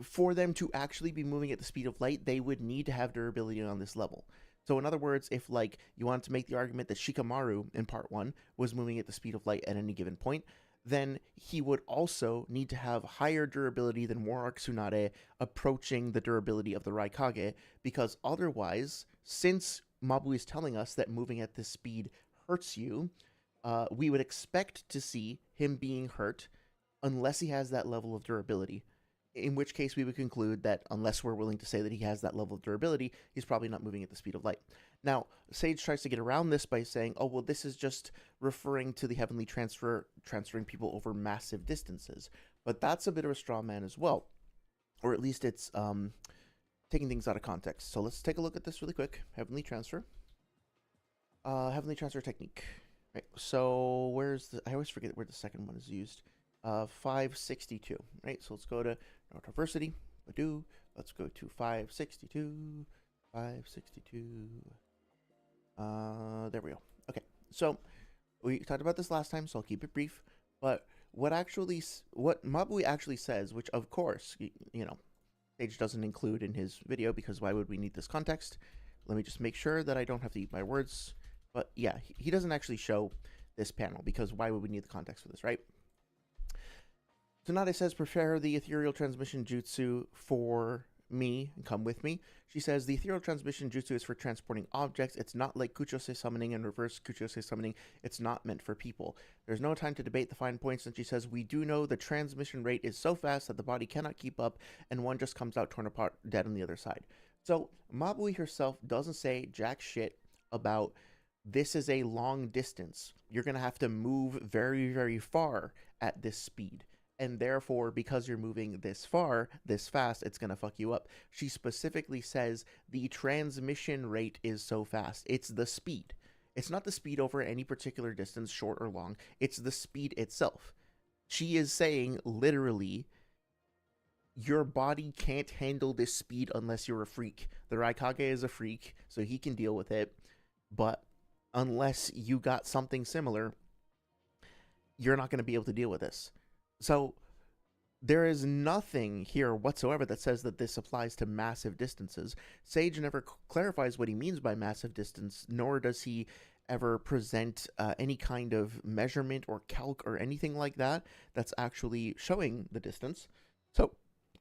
for them to actually be moving at the speed of light, they would need to have durability on this level. So in other words, if, like, you wanted to make the argument that Shikamaru in part 1 was moving at the speed of light at any given point, then he would also need to have higher durability than War Arc Tsunade, approaching the durability of the Raikage, because otherwise, since Mabui is telling us that moving at this speed hurts you, we would expect to see him being hurt unless he has that level of durability. In which case we would conclude that unless we're willing to say that he has that level of durability, he's probably not moving at the speed of light. Now, Sage tries to get around this by saying, oh, well, this is just referring to the Heavenly Transfer transferring people over massive distances. But that's a bit of a straw man as well. Or at least it's taking things out of context. So let's take a look at this really quick. Heavenly Transfer. Heavenly Transfer technique. Right. So where's the... I always forget where the second one is used. 562, right? So let's go to Naruto Versity. Let's go to 562. 562. There we go. Okay. So we talked about this last time, so I'll keep it brief. But what Mabui actually says, which of course, you know, Sage doesn't include in his video because why would we need this context? Let me just make sure that I don't have to eat my words. But yeah, he doesn't actually show this panel because why would we need the context for this, right? Tsunade says, prepare the ethereal transmission jutsu for me and come with me. She says, the ethereal transmission jutsu is for transporting objects. It's not like Kuchosei summoning and reverse Kuchosei summoning. It's not meant for people. There's no time to debate the fine points. And she says, we do know the transmission rate is so fast that the body cannot keep up and one just comes out torn apart dead on the other side. So Mabui herself doesn't say jack shit about this is a long distance. You're going to have to move very, very far at this speed. And therefore, because you're moving this far, this fast, it's going to fuck you up. She specifically says the transmission rate is so fast. It's the speed. It's not the speed over any particular distance, short or long. It's the speed itself. She is saying, literally, your body can't handle this speed unless you're a freak. The Raikage is a freak, so he can deal with it. But unless you got something similar, you're not going to be able to deal with this. So there is nothing here whatsoever that says that this applies to massive distances. Sage never clarifies what he means by massive distance, nor does he ever present any kind of measurement or calc or anything like that that's actually showing the distance. So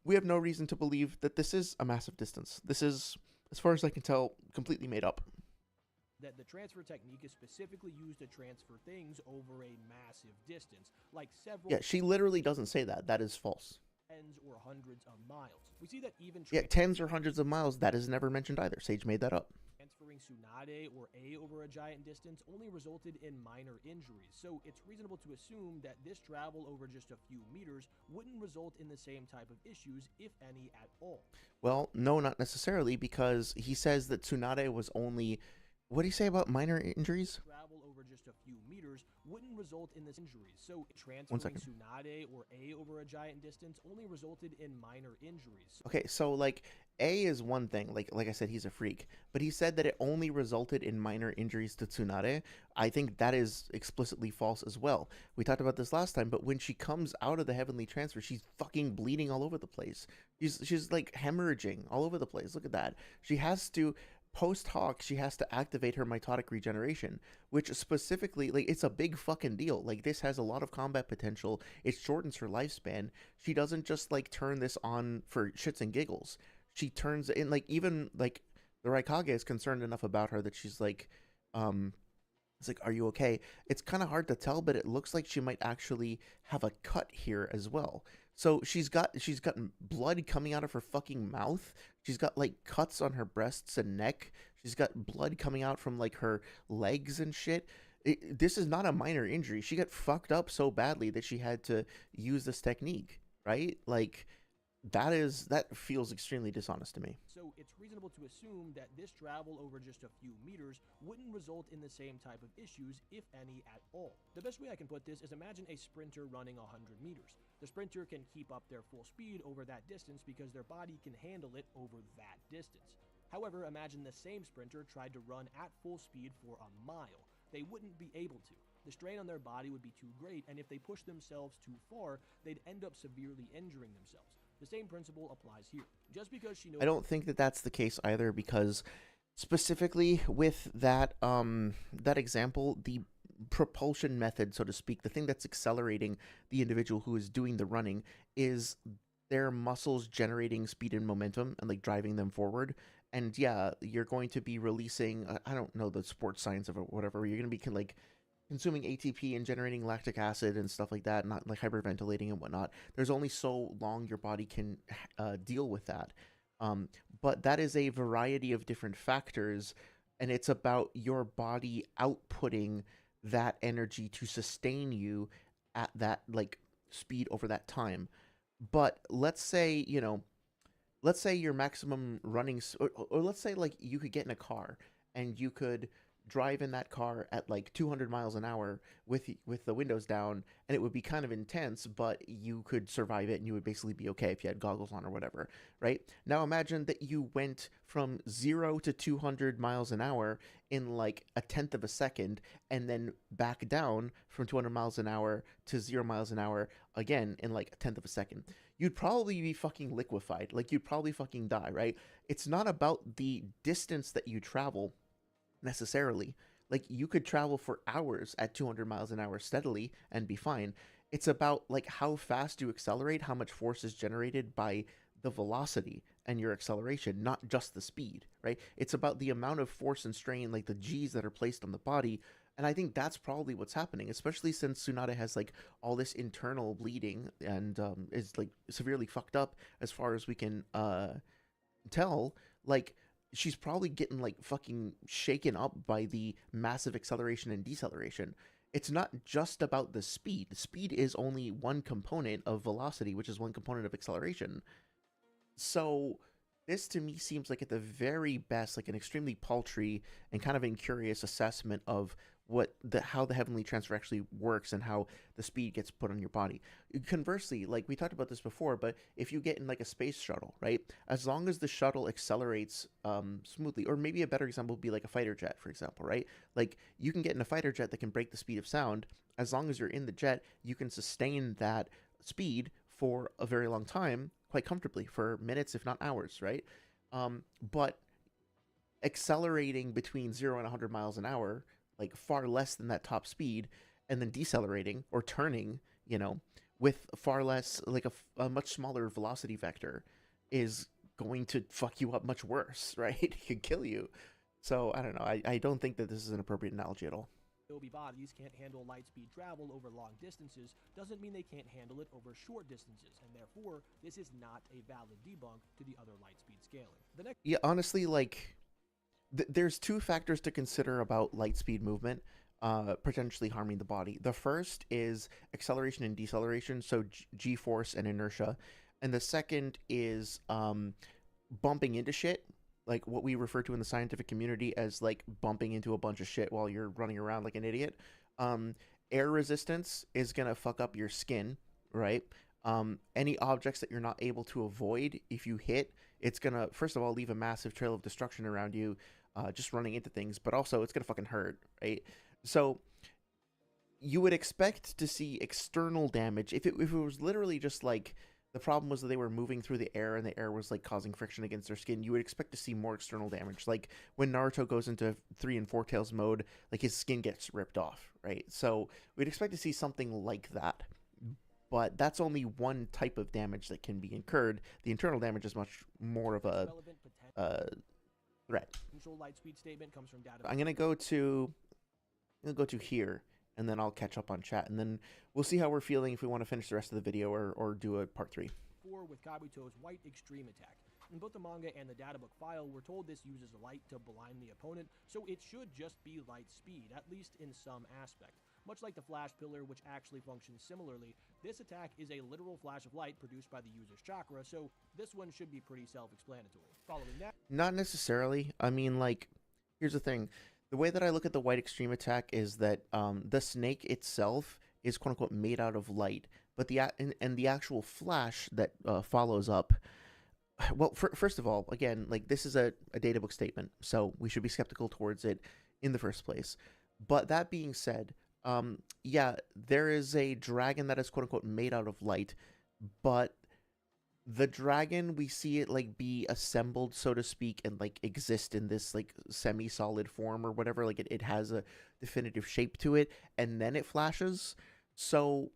we have no reason to believe that this is a massive distance. This is, as far as I can tell, completely made up. That the transfer technique is specifically used to transfer things over a massive distance, like several... Yeah, she literally doesn't say that. That is false. Tens or hundreds of miles. We see that even... Yeah, tens or hundreds of miles, that is never mentioned either. Sage made that up. transferring Tsunade or A over a giant distance only resulted in minor injuries, so it's reasonable to assume that this travel over just a few meters wouldn't result in the same type of issues, if any at all. Well, no, not necessarily, because he says that Tsunade was only. What do you say about minor injuries? Travel over just a few meters wouldn't result in this injuries, so One transferring second. Tsunade or A over a giant distance only resulted in minor injuries. Okay, so like A is one thing, like I said, he's a freak, but he said that it only resulted in minor injuries to Tsunade. I think that is explicitly false as well. We talked about this last time, but when she comes out of the heavenly transfer, she's fucking bleeding all over the place. She's like hemorrhaging all over the place. Look at that. She has to post hoc, she has to activate her mitotic regeneration, which specifically, like, it's a big fucking deal. Like, this has a lot of combat potential. It shortens her lifespan. She doesn't just like turn this on for shits and giggles. She turns in, like, even like the Raikage is concerned enough about her that she's like, it's like, are you okay? It's kind of hard to tell, but it looks like she might actually have a cut here as well. So she's got blood coming out of her fucking mouth. She's got like cuts on her breasts and neck. She's got blood coming out from like her legs and shit. This is not a minor injury. She got fucked up so badly that she had to use this technique, right? Like that feels extremely dishonest to me. So it's reasonable to assume that this travel over just a few meters wouldn't result in the same type of issues, if any at all. The best way I can put this is imagine a sprinter running 100 meters. The sprinter can keep up their full speed over that distance because their body can handle it over that distance. However, imagine the same sprinter tried to run at full speed for a mile. They wouldn't be able to. The strain on their body would be too great, and if they pushed themselves too far, they'd end up severely injuring themselves. The same principle applies here. Just because she knows... I don't think that that's the case either, because specifically with that that example, the propulsion method, so to speak, the thing that's accelerating the individual who is doing the running is their muscles generating speed and momentum and like driving them forward. And yeah, you're going to be releasing, I don't know the sports science of it, whatever. You're going to be like consuming ATP and generating lactic acid and stuff like that, not like hyperventilating and whatnot. There's only so long your body can deal with that. But that is a variety of different factors, and it's about your body outputting that energy to sustain you at that like speed over that time. But let's say, let's say your maximum running, or let's say like you could get in a car and you could drive in that car at like 200 miles an hour with the windows down, and it would be kind of intense, but you could survive it and you would basically be okay if you had goggles on or whatever, right? Now imagine that you went from 0 to 200 miles an hour in like a tenth of a second, and then back down from 200 miles an hour to 0 miles an hour again in like a tenth of a second. You'd probably be fucking liquefied. Like, you'd probably fucking die, right? It's not about the distance that you travel necessarily. Like, you could travel for hours at 200 miles an hour steadily and be fine. It's about like how fast you accelerate, how much force is generated by the velocity and your acceleration, not just the speed, right? It's about the amount of force and strain, like the G's that are placed on the body. And I think that's probably what's happening, especially since Tsunade has like all this internal bleeding and is like severely fucked up as far as we can tell. Like, she's probably getting like fucking shaken up by the massive acceleration and deceleration. It's not just about the speed. Speed is only one component of velocity, which is one component of acceleration. So this to me seems like at the very best like an extremely paltry and kind of incurious assessment of how the heavenly transfer actually works and how the speed gets put on your body. Conversely, like we talked about this before, but if you get in like a space shuttle, right, as long as the shuttle accelerates smoothly, or maybe a better example would be like a fighter jet, for example, right? Like, you can get in a fighter jet that can break the speed of sound. As long as you're in the jet, you can sustain that speed for a very long time quite comfortably, for minutes if not hours, right? But accelerating between 0 and 100 miles an hour, like far less than that top speed, and then decelerating or turning, with far less, like a much smaller velocity vector, is going to fuck you up much worse, right? It could kill you. So I don't know. I don't think that this is an appropriate analogy at all. Obi bodies can't handle light speed travel over long distances doesn't mean they can't handle it over short distances, and therefore this is not a valid debunk to the other light speed scaling. Yeah, honestly, like, There's two factors to consider about light speed movement potentially harming the body. The first is acceleration and deceleration, so g-force and inertia. And the second is bumping into shit, like what we refer to in the scientific community as like bumping into a bunch of shit while you're running around like an idiot. Air resistance is going to fuck up your skin, right? Any objects that you're not able to avoid, if you hit, it's going to, first of all, leave a massive trail of destruction around you, just running into things, but also it's going to fucking hurt, right? So you would expect to see external damage if it was literally just like the problem was that they were moving through the air and the air was like causing friction against their skin. You would expect to see more external damage. Like when Naruto goes into 3 and 4 tails mode, like his skin gets ripped off, right? So we'd expect to see something like that. But that's only one type of damage that can be incurred. The internal damage is much more of a threat. Control light speed statement comes from data. I'm gonna go to here, and then I'll catch up on chat, and then we'll see how we're feeling if we want to finish the rest of the video or do a part 3. 4 with Kabuto's white extreme attack. In both the manga and the databook file, we're told this uses light to blind the opponent, so it should just be light speed, at least in some aspect. Much like the flash pillar, which actually functions similarly, this attack is a literal flash of light produced by the user's chakra, so this one should be pretty self-explanatory. Following that... Not necessarily. I mean, like, here's the thing. The way that I look at the white extreme attack is that the snake itself is quote-unquote made out of light, but the actual flash that follows up... Well, first of all, again, like, this is a databook statement, so we should be skeptical towards it in the first place. But that being said, yeah, there is a dragon that is quote-unquote made out of light, but the dragon, we see it like be assembled, so to speak, and like exist in this like semi-solid form or whatever. Like it has a definitive shape to it, and then it flashes. So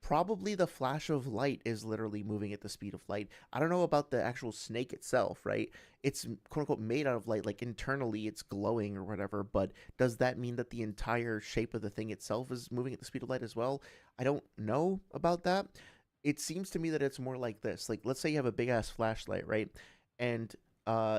probably the flash of light is literally moving at the speed of light. I don't know about the actual snake itself, right? It's quote-unquote made out of light, like internally it's glowing or whatever, but does that mean that the entire shape of the thing itself is moving at the speed of light as well? I don't know about that. It seems to me that it's more like this. Like, let's say you have a big-ass flashlight, right? And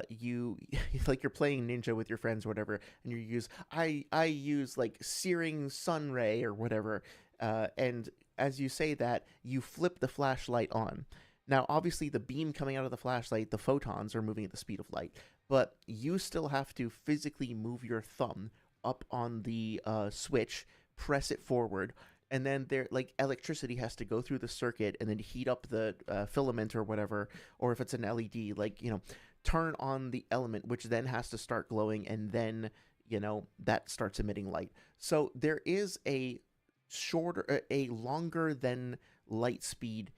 you like you're playing ninja with your friends or whatever, and you use I use like searing sun ray or whatever, and as you say that, you flip the flashlight on. Now, obviously, the beam coming out of the flashlight, the photons are moving at the speed of light, but you still have to physically move your thumb up on the switch, press it forward, and then there, like, electricity has to go through the circuit and then heat up the filament or whatever, or if it's an LED, like, you know, turn on the element, which then has to start glowing, and then, you know, that starts emitting light. So there is a longer than light speed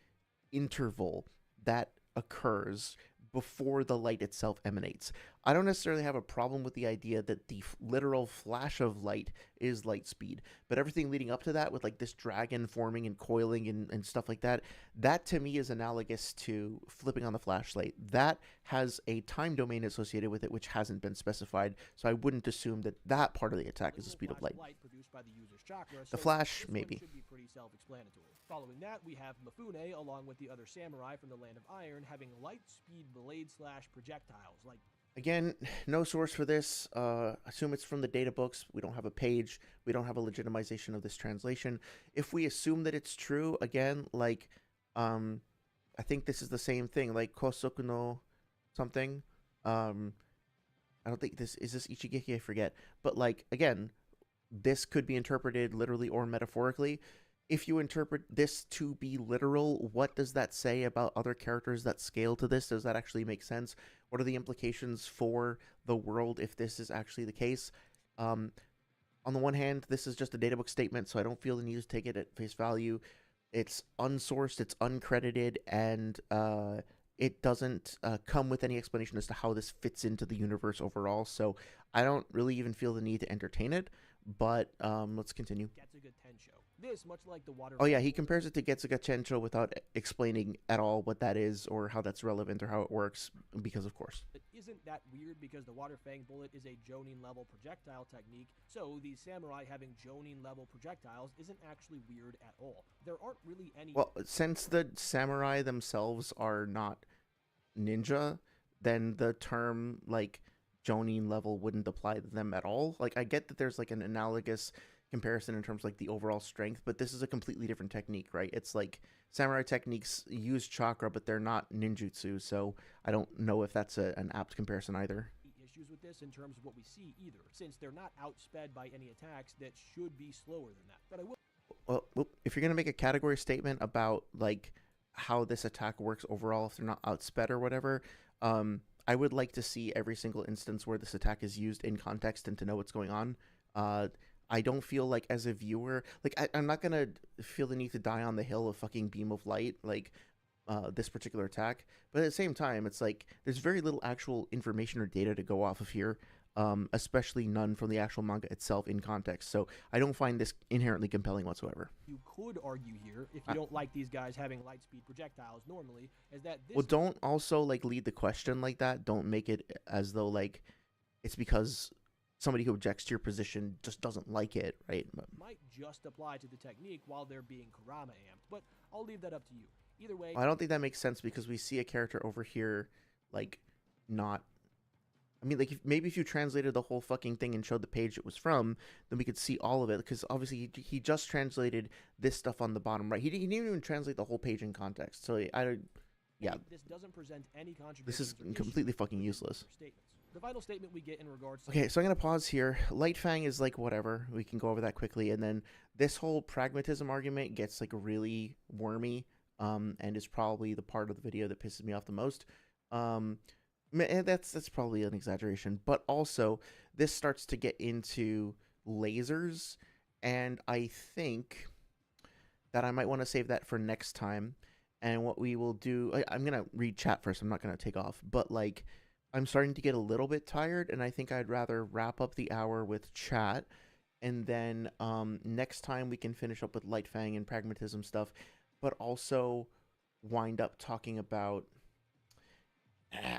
interval that occurs before the light itself emanates. I don't necessarily have a problem with the idea that the literal flash of light is light speed, but everything leading up to that with like this dragon forming and coiling and stuff like that, that to me is analogous to flipping on the flashlight. That has a time domain associated with it which hasn't been specified, so I wouldn't assume that that part of the attack is the speed of light. Produced by the user's chakra, The so flash, this maybe. one should be pretty self-explanatory. Following that, we have Mifune, along with the other samurai from the Land of Iron, having light-speed blade/projectiles, like... Again, no source for this. Assume it's from the data books. We don't have a page. We don't have a legitimization of this translation. If we assume that it's true, again, like, I think this is the same thing, like Kosoku no something. I don't think this Ichigeki, I forget. But like, again, this could be interpreted literally or metaphorically. If you interpret this to be literal, what does that say about other characters that scale to this? Does that actually make sense? What are the implications for the world if this is actually the case? On the one hand, this is just a databook statement, so I don't feel the need to take it at face value. It's unsourced, it's uncredited, and it doesn't come with any explanation as to how this fits into the universe overall, so I don't really even feel the need to entertain it, but let's continue. This, much like the water... Oh yeah, he compares it to Getsuga Chencho without explaining at all what that is or how that's relevant or how it works, because of course. Isn't that weird because the Water Fang bullet is a Jonin level projectile technique, so the samurai having Jonin level projectiles isn't actually weird at all. There aren't really any... Well, since the samurai themselves are not ninja, then the term, like, Jonin level wouldn't apply to them at all. Like, I get that there's like an analogous comparison in terms of like the overall strength, but this is a completely different technique, right? It's like samurai techniques use chakra, but they're not ninjutsu, so I don't know if that's an apt comparison either. Issues with this in terms of what we see either, since they're not outsped by any attacks that should be slower than that. But I will. Well, if you're gonna make a category statement about like how this attack works overall, if they're not outsped or whatever, I would like to see every single instance where this attack is used in context and to know what's going on. I don't feel like as a viewer, like I'm not gonna feel the need to die on the hill of fucking beam of light, like this particular attack. But at the same time, it's like there's very little actual information or data to go off of here, especially none from the actual manga itself in context. So I don't find this inherently compelling whatsoever. You could argue here, if you don't like these guys having light speed projectiles normally, is that this. Well, don't also like lead the question like that. Don't make it as though like it's because somebody who objects to your position just doesn't like it, right? Might just apply to the technique while they're being Kurama amped, but I'll leave that up to you. Either way, I don't think that makes sense because we see a character over here, like, not. I mean, like, maybe if you translated the whole fucking thing and showed the page it was from, then we could see all of it. Because obviously he just translated this stuff on the bottom right. He didn't even translate the whole page in context. So yeah, this doesn't present any contradictions. This is completely fucking useless. The final statement we get in regards to. Okay, so I'm gonna pause here. Light Fang is like whatever. We can go over that quickly, and then this whole pragmatism argument gets like really wormy. And is probably the part of the video that pisses me off the most. And that's probably an exaggeration, but also this starts to get into lasers, and I think that I might want to save that for next time. And what we will do, I'm gonna read chat first. I'm not gonna take off, but like I'm starting to get a little bit tired, and I think I'd rather wrap up the hour with chat, and then next time we can finish up with Light Fang and pragmatism stuff. But also wind up talking about,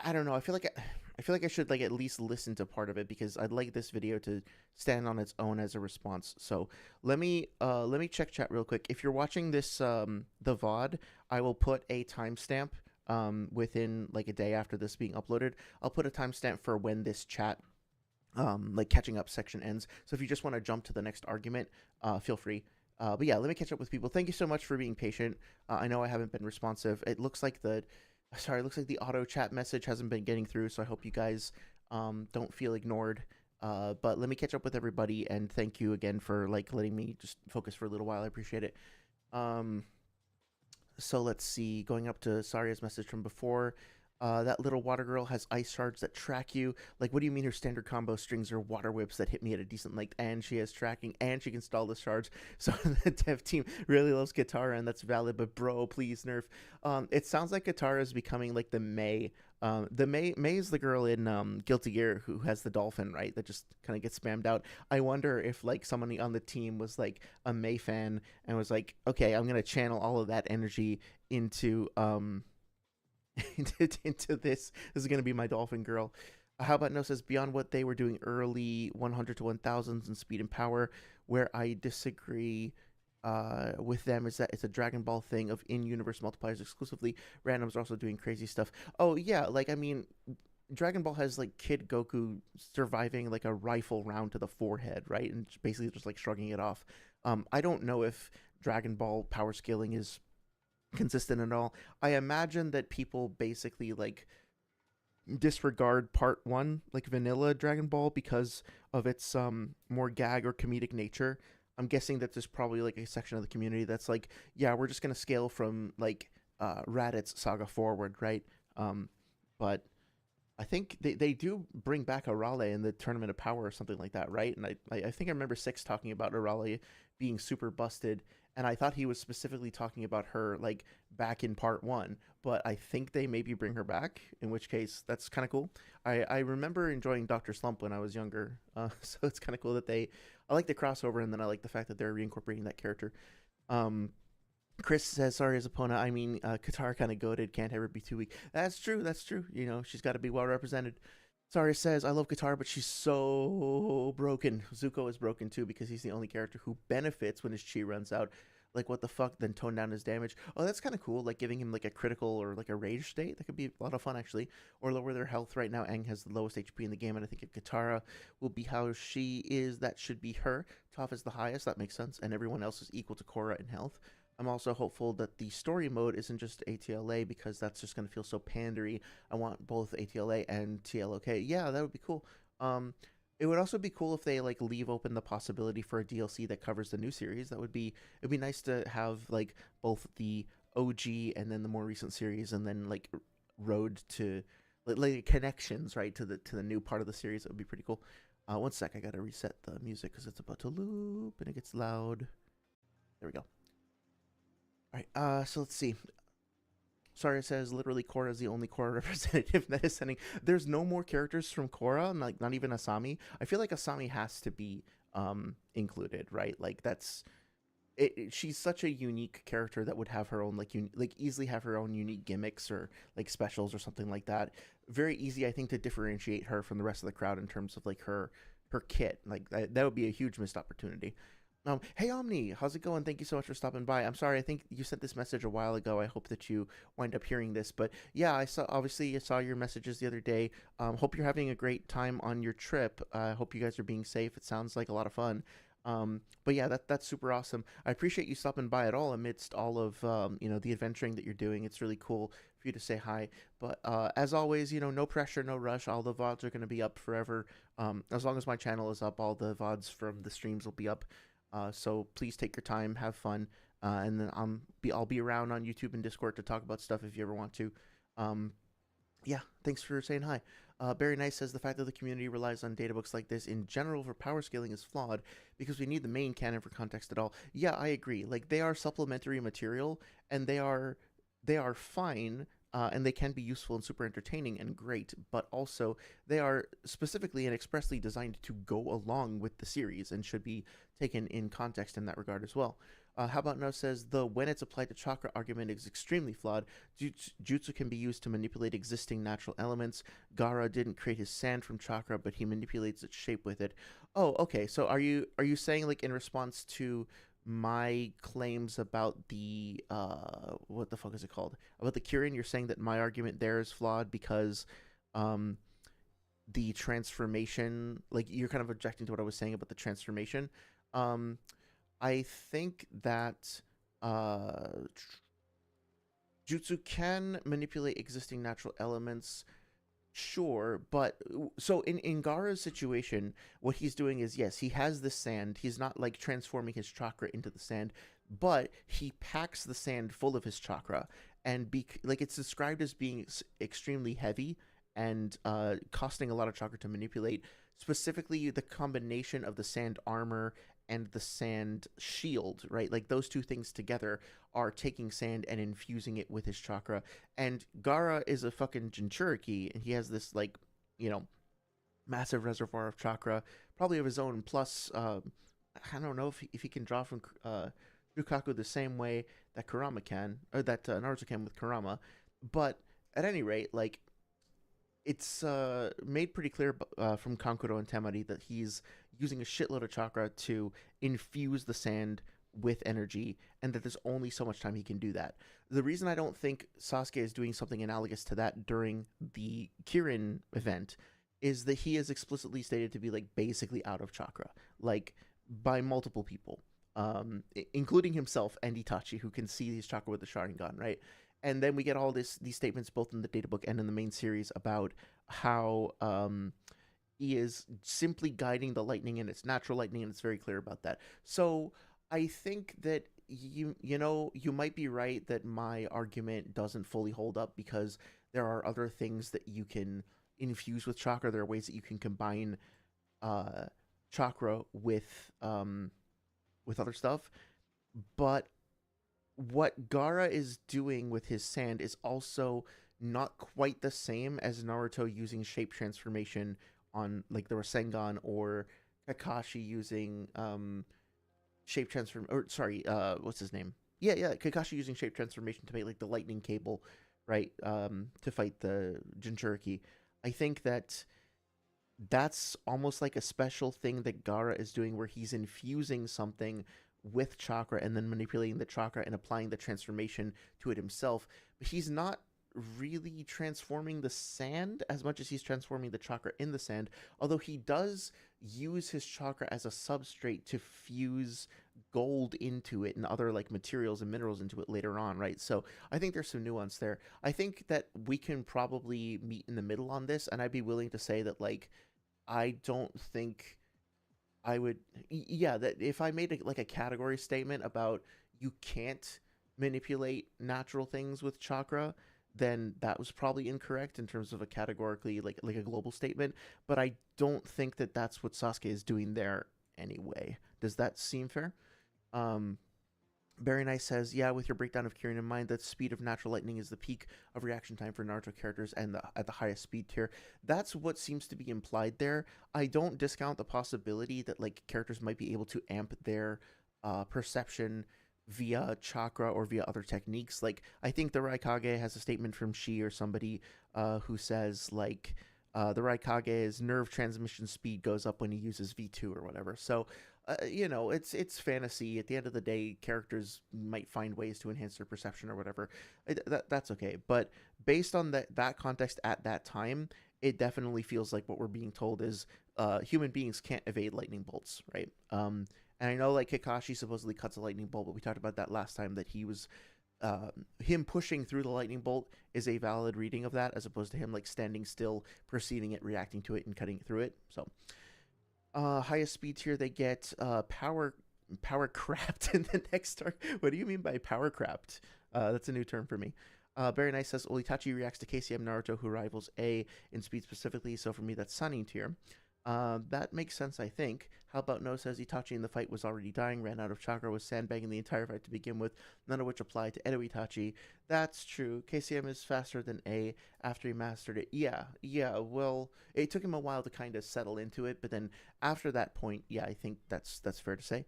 I don't know. I feel like I should like at least listen to part of it because I'd like this video to stand on its own as a response. So let me check chat real quick. If you're watching this the VOD, I will put a timestamp within like a day after this being uploaded. I'll put a timestamp for when this chat like catching up section ends. So if you just want to jump to the next argument, feel free. But yeah, let me catch up with people. Thank you so much for being patient. I know I haven't been responsive. It looks like the auto chat message hasn't been getting through, so I hope you guys don't feel ignored. But let me catch up with everybody, and thank you again for like letting me just focus for a little while. I appreciate it. So let's see. Going up to Saria's message from before. That little water girl has ice shards that track you. Like, what do you mean her standard combo strings are water whips that hit me at a decent length, and she has tracking, and she can stall the shards? So the dev team really loves Katara, and that's valid, but bro, please nerf. It sounds like Katara is becoming like the May. May is the girl in Guilty Gear who has the dolphin, right? That just kind of gets spammed out. I wonder if like somebody on the team was like a May fan and was like, okay, I'm gonna channel all of that energy into into this. This is going to be my dolphin girl. How about No says beyond what they were doing early 100 to 1000s in speed and power, where I disagree with them is that it's a Dragon Ball thing of in-universe multipliers exclusively. Randoms are also doing crazy stuff. Oh yeah, like I mean, Dragon Ball has like Kid Goku surviving like a rifle round to the forehead, right? And basically just like shrugging it off. I don't know if Dragon Ball power scaling is consistent at all. I imagine that people basically like disregard part 1, like vanilla Dragon Ball, because of its more gag or comedic nature. I'm guessing that there's probably like a section of the community that's like, yeah, we're just gonna scale from like Raditz saga forward, right? But I think they do bring back Arale in the Tournament of Power or something like that, right? And I think I remember Six talking about Arale being super busted, and I thought he was specifically talking about her like back in part 1, but I think they maybe bring her back, in which case that's kind of cool. I remember enjoying Dr. Slump when I was younger, so it's kind of cool that I like the crossover, and then I like the fact that they're reincorporating that character. Chris says, sorry, as Epona, I mean, Katara kind of goated, can't ever be too weak. That's true, you know, she's got to be well represented. Sorry says, I love Katara, but she's so broken. Zuko is broken too because he's the only character who benefits when his chi runs out. like what the fuck, then tone down his damage. Oh, that's kind of cool, like giving him like a critical or like a rage state. That could be a lot of fun actually. Or lower their health. Right now Aang has the lowest HP in the game, and I think if Katara will be how she is, that should be her. Toph is the highest, that makes sense, and everyone else is equal to Korra in health. I'm also hopeful that the story mode isn't just ATLA, because that's just going to feel so pandery. I want both ATLA and TLOK. Yeah, that would be cool. It would also be cool if they like leave open the possibility for a DLC that covers the new series. It'd be nice to have like both the OG and then the more recent series, and then like road to like connections, right, to the new part of the series. It would be pretty cool. One sec, I gotta reset the music because it's about to loop and it gets loud. There we go. All right, so let's see. Sorry, it says literally Korra is the only Korra representative that is sending. There's no more characters from Korra, like not even Asami. I feel like Asami has to be included, right? Like that's she's such a unique character that would have her own like easily have her own unique gimmicks or like specials or something like that. Very easy, I think, to differentiate her from the rest of the crowd in terms of like her kit. Like that would be a huge missed opportunity. Hey Omni, how's it going? Thank you so much for stopping by. I'm sorry, I think you sent this message a while ago. I hope that you wind up hearing this. But yeah, I saw your messages the other day. Hope you're having a great time on your trip. I hope you guys are being safe. It sounds like a lot of fun. But yeah, that's super awesome. I appreciate you stopping by at all amidst all of the adventuring that you're doing. It's really cool for you to say hi. But as always, no pressure, no rush. All the VODs are going to be up forever. As long as my channel is up, all the VODs from the streams will be up. So please take your time, have fun, and then I'll be around on YouTube and Discord to talk about stuff if you ever want to. Yeah, thanks for saying hi. Barry Nice says the fact that the community relies on databooks like this in general for power scaling is flawed because we need the main canon for context at all. Yeah, I agree. Like they are supplementary material, and they are fine. And they can be useful and super entertaining and great, but also they are specifically and expressly designed to go along with the series and should be taken in context in that regard as well. How about No says the when it's applied to chakra argument is extremely flawed. Jutsu can be used to manipulate existing natural elements. Gaara didn't create his sand from chakra, but he manipulates its shape with it. Oh, okay. So are you saying like in response to my claims about the what the fuck is it called, about the Kirin, you're saying that my argument there is flawed because the transformation, like you're kind of objecting to what I was saying about the transformation. I think that jutsu can manipulate existing natural elements. Sure, but so in Gaara's situation, what he's doing is, yes, he has the sand. He's not like transforming his chakra into the sand, but he packs the sand full of his chakra, and like it's described as being extremely heavy and costing a lot of chakra to manipulate. Specifically, the combination of the sand armor and the sand shield, right? Like those two things together are taking sand and infusing it with his chakra. And Gaara is a fucking Jinchuriki, and he has this like, massive reservoir of chakra, probably of his own. Plus, I don't know if he can draw from Shukaku the same way that Kurama can, or that Naruto can with Kurama. But at any rate, like, it's made pretty clear from Kankuro and Temari that he's using a shitload of chakra to infuse the sand with energy, and that there's only so much time he can do that. The reason I don't think Sasuke is doing something analogous to that during the Kirin event is that he is explicitly stated to be like basically out of chakra, like by multiple people, including himself and Itachi, who can see his chakra with the Sharingan, right? And then we get all these statements both in the data book and in the main series about how he is simply guiding the lightning, and it's natural lightning, and it's very clear about that. So I think that you might be right that my argument doesn't fully hold up because there are other things that you can infuse with chakra. There are ways that you can combine chakra with other stuff. But what Gaara is doing with his sand is also not quite the same as Naruto using shape transformation on like the Rasengan, or Kakashi using shape transform, or sorry, what's his name? Yeah, Kakashi using shape transformation to make like the lightning cable, right? To fight the Jinchuriki. I think that that's almost like a special thing that Gaara is doing, where he's infusing something with chakra and then manipulating the chakra and applying the transformation to it himself. But he's not really transforming the sand as much as he's transforming the chakra in the sand, although he does use his chakra as a substrate to fuse gold into it and other like materials and minerals into it later on, right? So I think there's some nuance there. I think that we can probably meet in the middle on this, and I'd be willing to say that like I don't think I would, yeah, that if I made like a category statement about you can't manipulate natural things with chakra, then that was probably incorrect in terms of a categorically like a global statement. But I don't think that that's what Sasuke is doing there anyway. Does that seem fair? Um, Very Nice says, yeah, with your breakdown of Kirin in mind, that speed of natural lightning is the peak of reaction time for Naruto characters and at the highest speed tier. That's what seems to be implied there. I don't discount the possibility that like characters might be able to amp their perception via chakra or via other techniques. Like, I think the Raikage has a statement from Shi or somebody who says, like, the Raikage's nerve transmission speed goes up when he uses V2 or whatever. So, you know, it's fantasy. At the end of the day, characters might find ways to enhance their perception or whatever. That's okay. But based on that context at that time, it definitely feels like what we're being told is human beings can't evade lightning bolts, right? And I know like Kakashi supposedly cuts a lightning bolt, but we talked about that last time, that he was him pushing through the lightning bolt is a valid reading of that, as opposed to him like standing still, perceiving it, reacting to it, and cutting through it. So highest speed tier, they get power crapped in the next arc. What do you mean by power crapped? That's a new term for me. Very Nice says Olitachi reacts to KCM Naruto, who rivals A in speed specifically, so for me that's Sunny tier. That makes sense, I think. How about No says Itachi in the fight was already dying, ran out of chakra, was sandbagging the entire fight to begin with, none of which applied to Edo Itachi. That's true. KCM is faster than A after he mastered it. Yeah, well, it took him a while to kind of settle into it, but then after that point, yeah, I think that's fair to say.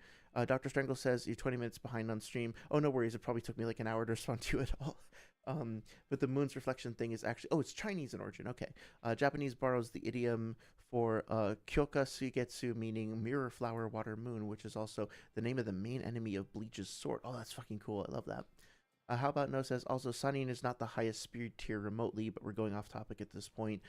Dr. Strangle says you're 20 minutes behind on stream. Oh, no worries. It probably took me like an hour to respond to you at all. But the moon's reflection thing is actually, it's Chinese in origin. Okay. Japanese borrows the idiom for Kyoka Suigetsu, meaning mirror flower water moon, which is also the name of the main enemy of Bleach's sword. Oh, that's fucking cool. I love that. How about No says, also, Sanin is not the highest speed tier remotely, but we're going off topic at this point.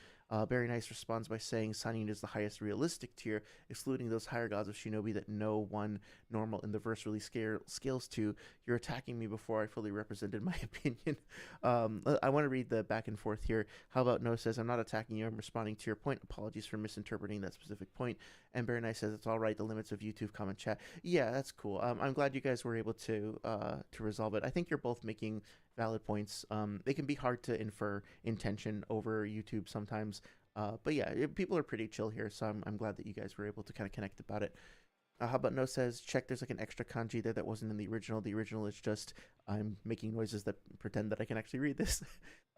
Very Nice responds by saying Sanin is the highest realistic tier, excluding those higher gods of shinobi that no one normal in the verse really scales to. You're attacking me before I fully represented my opinion. I want to read the back and forth here. How about No says, I'm not attacking you, I'm responding to your point. Apologies for misinterpreting that specific point. And Very Nice says, it's all right, the limits of YouTube comment chat. Yeah, that's cool. I'm glad you guys were able to resolve it. I think you're both making valid points. They can be hard to infer intention over YouTube sometimes. But yeah, people are pretty chill here, so I'm glad that you guys were able to kind of connect about it. How about No says, check, there's like an extra kanji there that wasn't in the original. The original is just, I'm making noises that pretend that I can actually read this.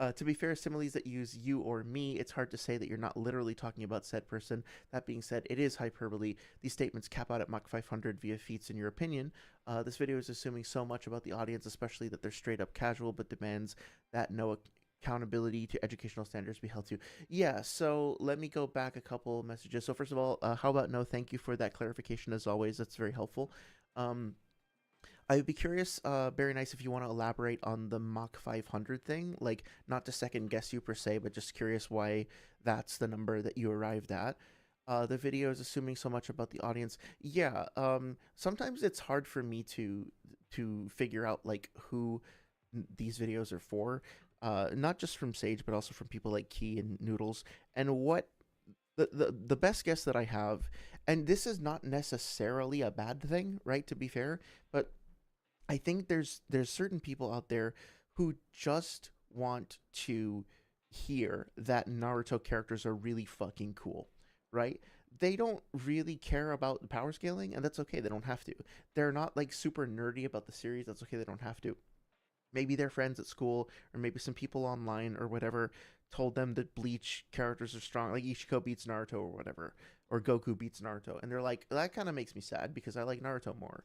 To be fair, similes that use you or me, it's hard to say that you're not literally talking about said person. That being said, it is hyperbole. These statements cap out at Mach 500 via feats in your opinion. This video is assuming so much about the audience, especially that they're straight up casual, but demands that no accountability to educational standards be held to. Yeah, so let me go back a couple messages. So first of all, how about No, thank you for that clarification as always. That's very helpful. I would be curious, Very Nice, if you want to elaborate on the Mach 500 thing, like not to second guess you per se, but just curious why that's the number that you arrived at. The video is assuming so much about the audience. Yeah, sometimes it's hard for me to figure out like who these videos are for. Not just from Sage, but also from people like Key and Noodles. And what the best guess that I have, and this is not necessarily a bad thing, right, to be fair, but I think there's certain people out there who just want to hear that Naruto characters are really fucking cool, right? They don't really care about the power scaling, and that's okay. They don't have to. They're not like super nerdy about the series. That's okay. They don't have to. Maybe their friends at school, or maybe some people online or whatever, told them that Bleach characters are strong, like Ichiko beats Naruto or whatever, or Goku beats Naruto, and they're like, that kind of makes me sad because I like Naruto more.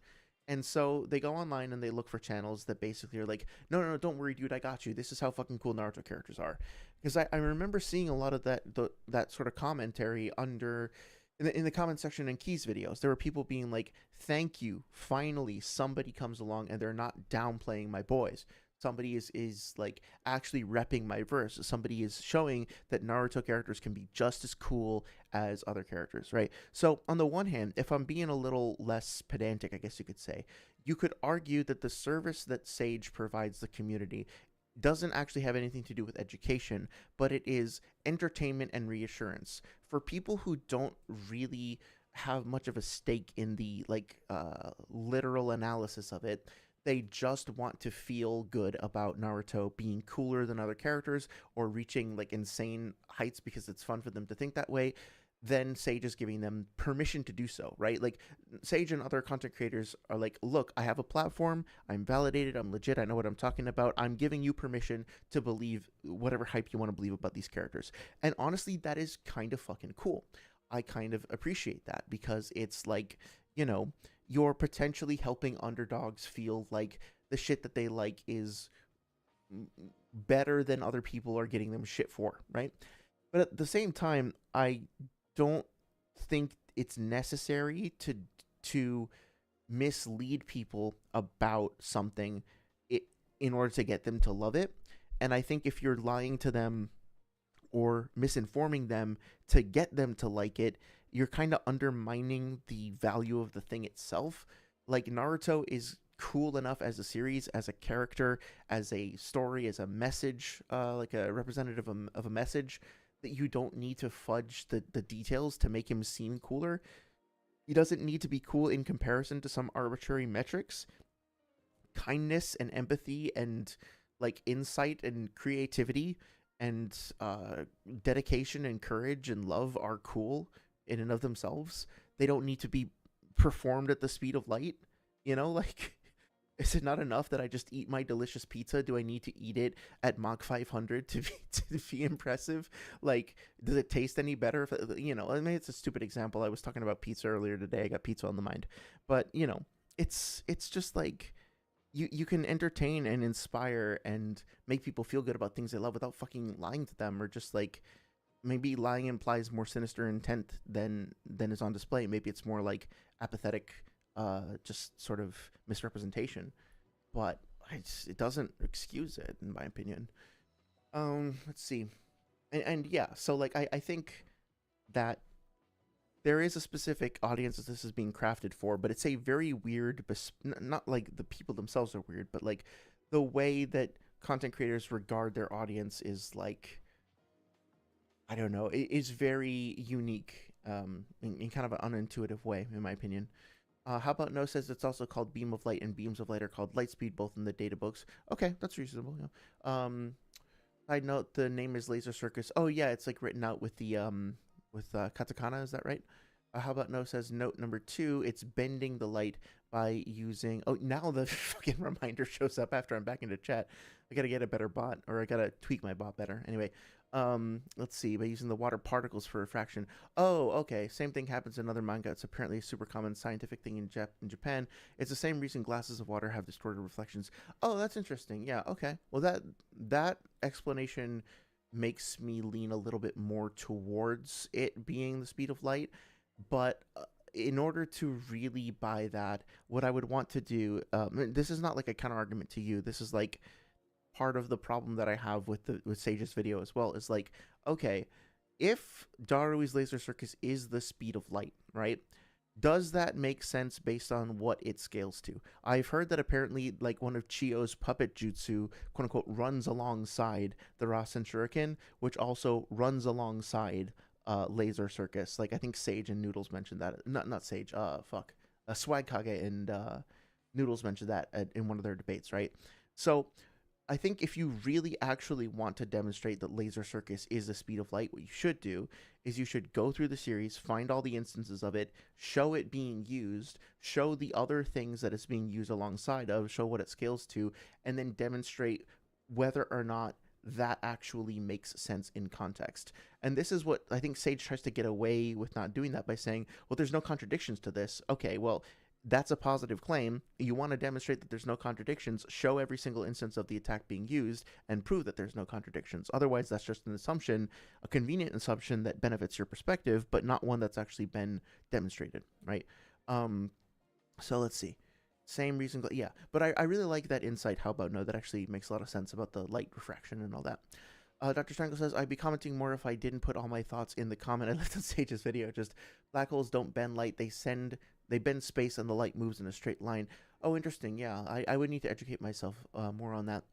And so they go online and they look for channels that basically are like, no, don't worry, dude, I got you. This is how fucking cool Naruto characters are. Because I remember seeing a lot of that sort of commentary under in the comment section in Key's videos, there were people being like, thank you, finally somebody comes along and they're not downplaying my boys. Somebody is like actually repping my verse. Somebody is showing that Naruto characters can be just as cool as other characters, right? So on the one hand, if I'm being a little less pedantic, I guess you could say, you could argue that the service that Sage provides the community doesn't actually have anything to do with education, but it is entertainment and reassurance. For people who don't really have much of a stake in the literal analysis of it, they just want to feel good about Naruto being cooler than other characters or reaching like insane heights because it's fun for them to think that way, then Sage is giving them permission to do so, right? Like Sage and other content creators are like, look, I have a platform, I'm validated, I'm legit, I know what I'm talking about, I'm giving you permission to believe whatever hype you want to believe about these characters. And honestly, that is kind of fucking cool. I kind of appreciate that because it's like, you know, you're potentially helping underdogs feel like the shit that they like is better than other people are getting them shit for, right? But at the same time, I don't think it's necessary to mislead people about something in order to get them to love it. And I think if you're lying to them or misinforming them to get them to like it, you're kind of undermining the value of the thing itself. Like Naruto is cool enough as a series, as a character, as a story, as a message, like a representative of a message, that you don't need to fudge the details to make him seem cooler. He doesn't need to be cool in comparison to some arbitrary metrics. Kindness and empathy and like insight and creativity and dedication and courage and love are cool in and of themselves. They don't need to be performed at the speed of light. You know, like, is it not enough that I just eat my delicious pizza? Do I need to eat it at Mach 500 to be impressive? Like, does it taste any better? If, you know, I mean, it's a stupid example. I was talking about pizza earlier today. I got pizza on the mind. But, you know, it's just like, you can entertain and inspire and make people feel good about things they love without fucking lying to them, or just like, maybe lying implies more sinister intent than is on display. Maybe it's more like apathetic, just sort of misrepresentation, but it doesn't excuse it, in my opinion. Let's see, and yeah, so like I think that there is a specific audience that this is being crafted for, but it's a very weird, not like the people themselves are weird, but like the way that content creators regard their audience is like, I don't know, it is very unique, in kind of an unintuitive way, in my opinion. How about No says it's also called Beam of Light and Beams of Light are called Lightspeed, both in the databooks. Okay, that's reasonable. Yeah. Side note, the name is Laser Circus. Oh yeah, it's like written out with the katakana. Is that right? How about No says note number 2, it's bending the light by using. Oh, now the fucking reminder shows up after I'm back into chat. I gotta get a better bot, or I gotta tweak my bot better. Anyway, let's see, by using the water particles for refraction. Oh, okay, same thing happens in other manga. It's apparently a super common scientific thing in Japan. It's the same reason glasses of water have distorted reflections. Oh, that's interesting. Yeah, okay, well that explanation makes me lean a little bit more towards it being the speed of light, but in order to really buy that, what I would want to do, this is not like a counter argument to you, this is like part of the problem that I have with Sage's video as well, is like, okay, if Darui's Laser Circus is the speed of light, right? Does that make sense based on what it scales to? I've heard that apparently, like, one of Chio's puppet jutsu, quote unquote, runs alongside the Rasen Shuriken, which also runs alongside Laser Circus. Like, I think Sage and Noodles mentioned that. Not Sage. Swag Kage and Noodles mentioned that in one of their debates, right? So I think if you really actually want to demonstrate that Laser Circus is the speed of light, what you should do is you should go through the series, find all the instances of it, show it being used, show the other things that it's being used alongside of, show what it scales to, and then demonstrate whether or not that actually makes sense in context. And this is what I think Sage tries to get away with not doing that by saying, well, there's no contradictions to this. Okay, well, that's a positive claim. You want to demonstrate that there's no contradictions, show every single instance of the attack being used, and prove that there's no contradictions. Otherwise, that's just an assumption, a convenient assumption that benefits your perspective, but not one that's actually been demonstrated, right? So let's see. Same reason, yeah. But I really like that insight. How about no? That actually makes a lot of sense about the light refraction and all that. Dr. Strangle says, I'd be commenting more if I didn't put all my thoughts in the comment I left on Sage's video. Just black holes don't bend light. They bend space and the light moves in a straight line. Oh, interesting. Yeah, I would need to educate myself more on that.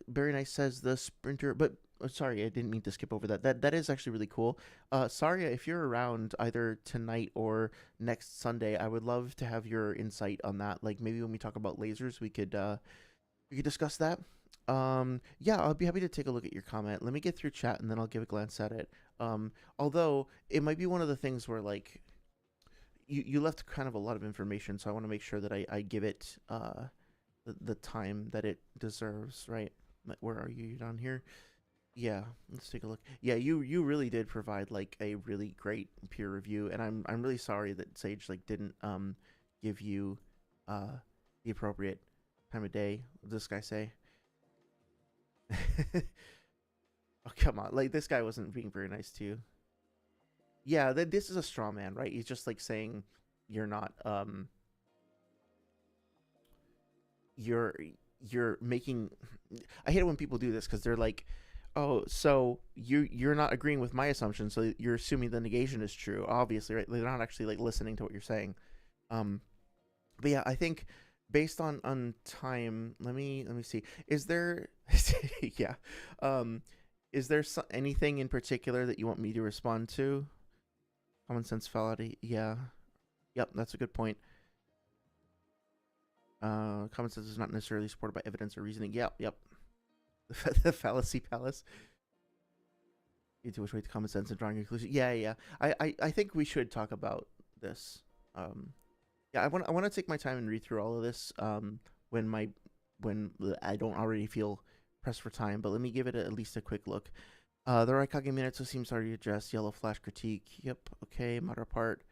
Very Nice says the sprinter, but sorry, I didn't mean to skip over that. That is actually really cool. Saria, if you're around either tonight or next Sunday, I would love to have your insight on that. Like maybe when we talk about lasers, we could discuss that. Yeah, I'll be happy to take a look at your comment. Let me get through chat and then I'll give a glance at it. Although it might be one of the things where like you left kind of a lot of information, so I want to make sure that I give it the time that it deserves, right? Where are you down here? Yeah, let's take a look. Yeah, you really did provide like a really great peer review, and I'm really sorry that Sage like didn't give you the appropriate time of day. What does this guy say? Oh, come on. Like, this guy wasn't being very nice to you. Yeah, this is a straw man, right? He's just, like, saying you're not, you're making... I hate it when people do this, because they're like, oh, so you're not agreeing with my assumption, so you're assuming the negation is true, obviously, right? They're not actually, like, listening to what you're saying. But yeah, I think... based on time, let me see. Is there yeah, is there anything in particular that you want me to respond to? Common sense fallacy. Yeah, yep, that's a good point. Common sense is not necessarily supported by evidence or reasoning. Yep. The fallacy palace. You too much weight to common sense and drawing conclusions. Yeah. I think we should talk about this. Yeah, I want to take my time and read through all of this when I don't already feel pressed for time, but let me give it at least a quick look. The Raikage Minutes seems already addressed. Yellow Flash critique. Yep. Okay. Madara part.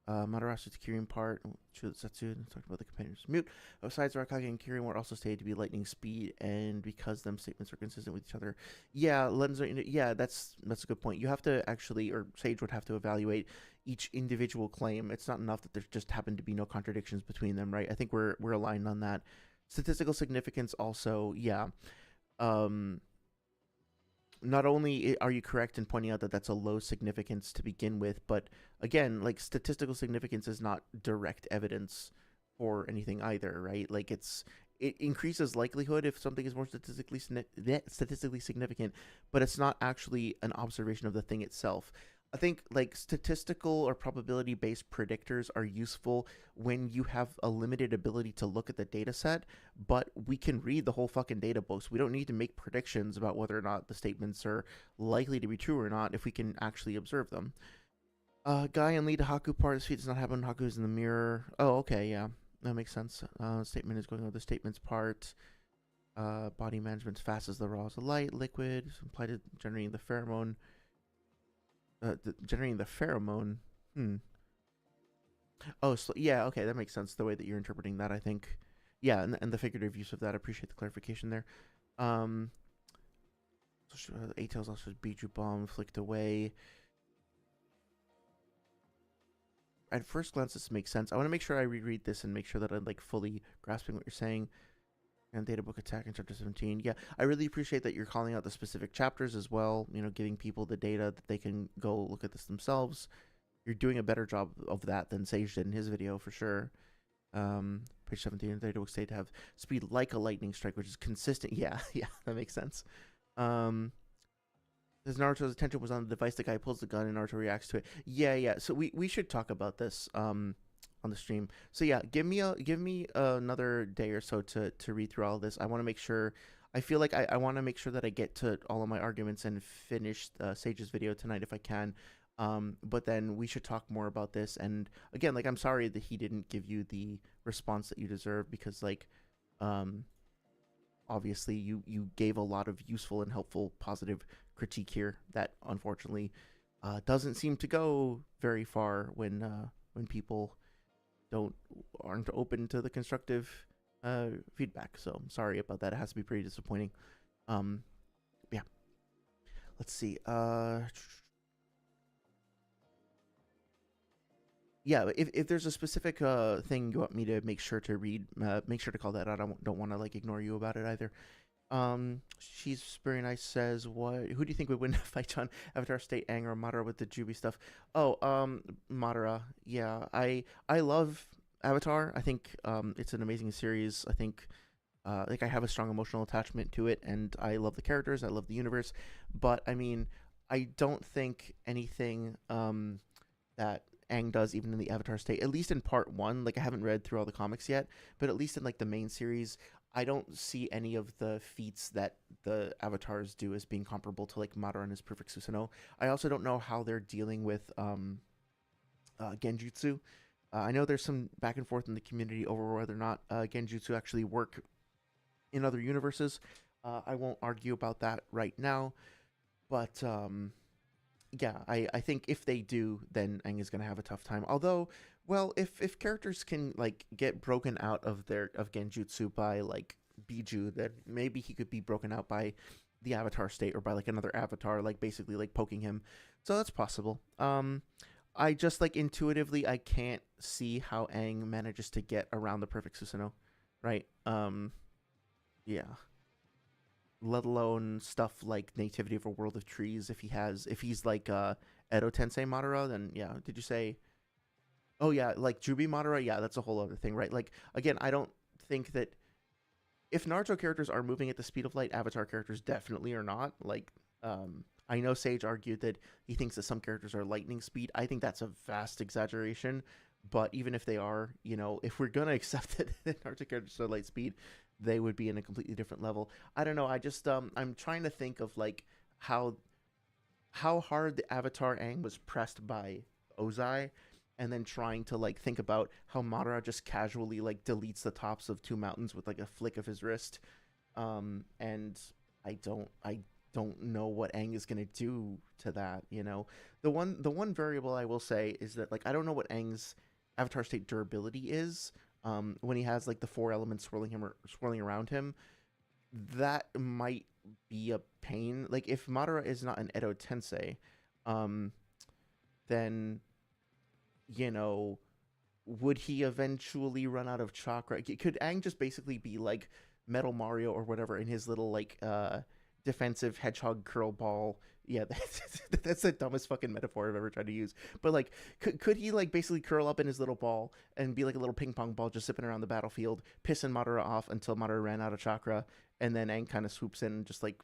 Madarasu to Kirin part. Retsuden talked about the companions. Mute. Besides, Raikage and Kirin were also stated to be lightning speed, and because them statements are consistent with each other. Yeah, yeah, that's a good point. You have to actually, or Sage would have to evaluate each individual claim. It's not enough that there just happen to be no contradictions between them, right? I think we're aligned on that. Statistical significance also, yeah. Not only are you correct in pointing out that that's a low significance to begin with, but again, like statistical significance is not direct evidence for anything either, right? Like it increases likelihood if something is more statistically significant, but it's not actually an observation of the thing itself. I think like statistical or probability based predictors are useful when you have a limited ability to look at the data set, but we can read the whole fucking data books. We don't need to make predictions about whether or not the statements are likely to be true or not if we can actually observe them. Guy and lead Haku part of feat does not happen. Haku's in the mirror. Oh, okay, yeah. That makes sense. Statement is going over the statements part. Body management's fast as the raw as the light. Liquid implied to generating the pheromone. Generating the pheromone. Oh, so, yeah, okay, that makes sense. The way that you're interpreting that, I think. Yeah, and the figurative use of that. I appreciate the clarification there. A-Tails also Biju Bomb flicked away. At first glance, this makes sense. I want to make sure I reread this and make sure that I'm like fully grasping what you're saying. And data book attack in chapter 17. Yeah, I really appreciate that you're calling out the specific chapters as well. You know, giving people the data that they can go look at this themselves. You're doing a better job of that than Sage did in his video for sure. Page 17, data book state to have speed like a lightning strike, which is consistent. Yeah, that makes sense. As Naruto's attention was on the device, the guy pulls the gun and Naruto reacts to it. Yeah. So we should talk about this on the stream. So yeah, give me another day or so to read through all of this. I want to make sure. I feel like I want to make sure that I get to all of my arguments and finish Sage's video tonight if I can. But then we should talk more about this. And again, like I'm sorry that he didn't give you the response that you deserve because like obviously you gave a lot of useful and helpful positive critique here that unfortunately doesn't seem to go very far when people aren't open to the constructive feedback. So I'm sorry about that. It has to be pretty disappointing. Yeah. Let's see. Yeah, if there's a specific thing you want me to make sure to read, make sure to call that out. I don't want to like ignore you about it either. She's very nice. Says, Who do you think would win a fight on Avatar State, Aang or Madara with the Juby stuff? Oh, Madara. Yeah, I love Avatar. I think it's an amazing series. I think like I have a strong emotional attachment to it, and I love the characters. I love the universe. But I mean, I don't think anything that Aang does, even in the Avatar State, at least in part one. Like I haven't read through all the comics yet, but at least in like the main series, I don't see any of the feats that the avatars do as being comparable to like Madara and his perfect Susanoo. I also don't know how they're dealing with Genjutsu. I know there's some back and forth in the community over whether or not Genjutsu actually work in other universes. I won't argue about that right now, but yeah, I think if they do, then Aang is gonna have a tough time. Although, well, if characters can like get broken out of Genjutsu by like Biju, then maybe he could be broken out by the Avatar State or by like another Avatar, like basically like poking him. So that's possible. I just like intuitively I can't see how Aang manages to get around the perfect Susanoo, right? Yeah. Let alone stuff like Nativity of a World of Trees. If he's like Edo Tensei Madara, then yeah. Did you say? Oh yeah, like Jubi Madara. Yeah, that's a whole other thing, right? Like again, I don't think that if Naruto characters are moving at the speed of light, Avatar characters definitely are not. Like, I know Sage argued that he thinks that some characters are lightning speed. I think that's a vast exaggeration. But even if they are, if we're gonna accept that Naruto characters are light speed, they would be in a completely different level. I don't know. I just I'm trying to think of like how hard the Avatar Aang was pressed by Ozai, and then trying to like think about how Madara just casually like deletes the tops of two mountains with like a flick of his wrist. And I don't know what Aang is gonna do to that. The one variable I will say is that like I don't know what Aang's Avatar State durability is. When he has like the four elements swirling around him, that might be a pain. Like if Madara is not an Edo Tensei, then would he eventually run out of chakra? Could Aang just basically be like Metal Mario or whatever in his little like defensive hedgehog curl ball? Yeah, that's the dumbest fucking metaphor I've ever tried to use. But like, could he like basically curl up in his little ball and be like a little ping pong ball just zipping around the battlefield, pissing Madara off until Madara ran out of chakra, and then Aang kind of swoops in and just like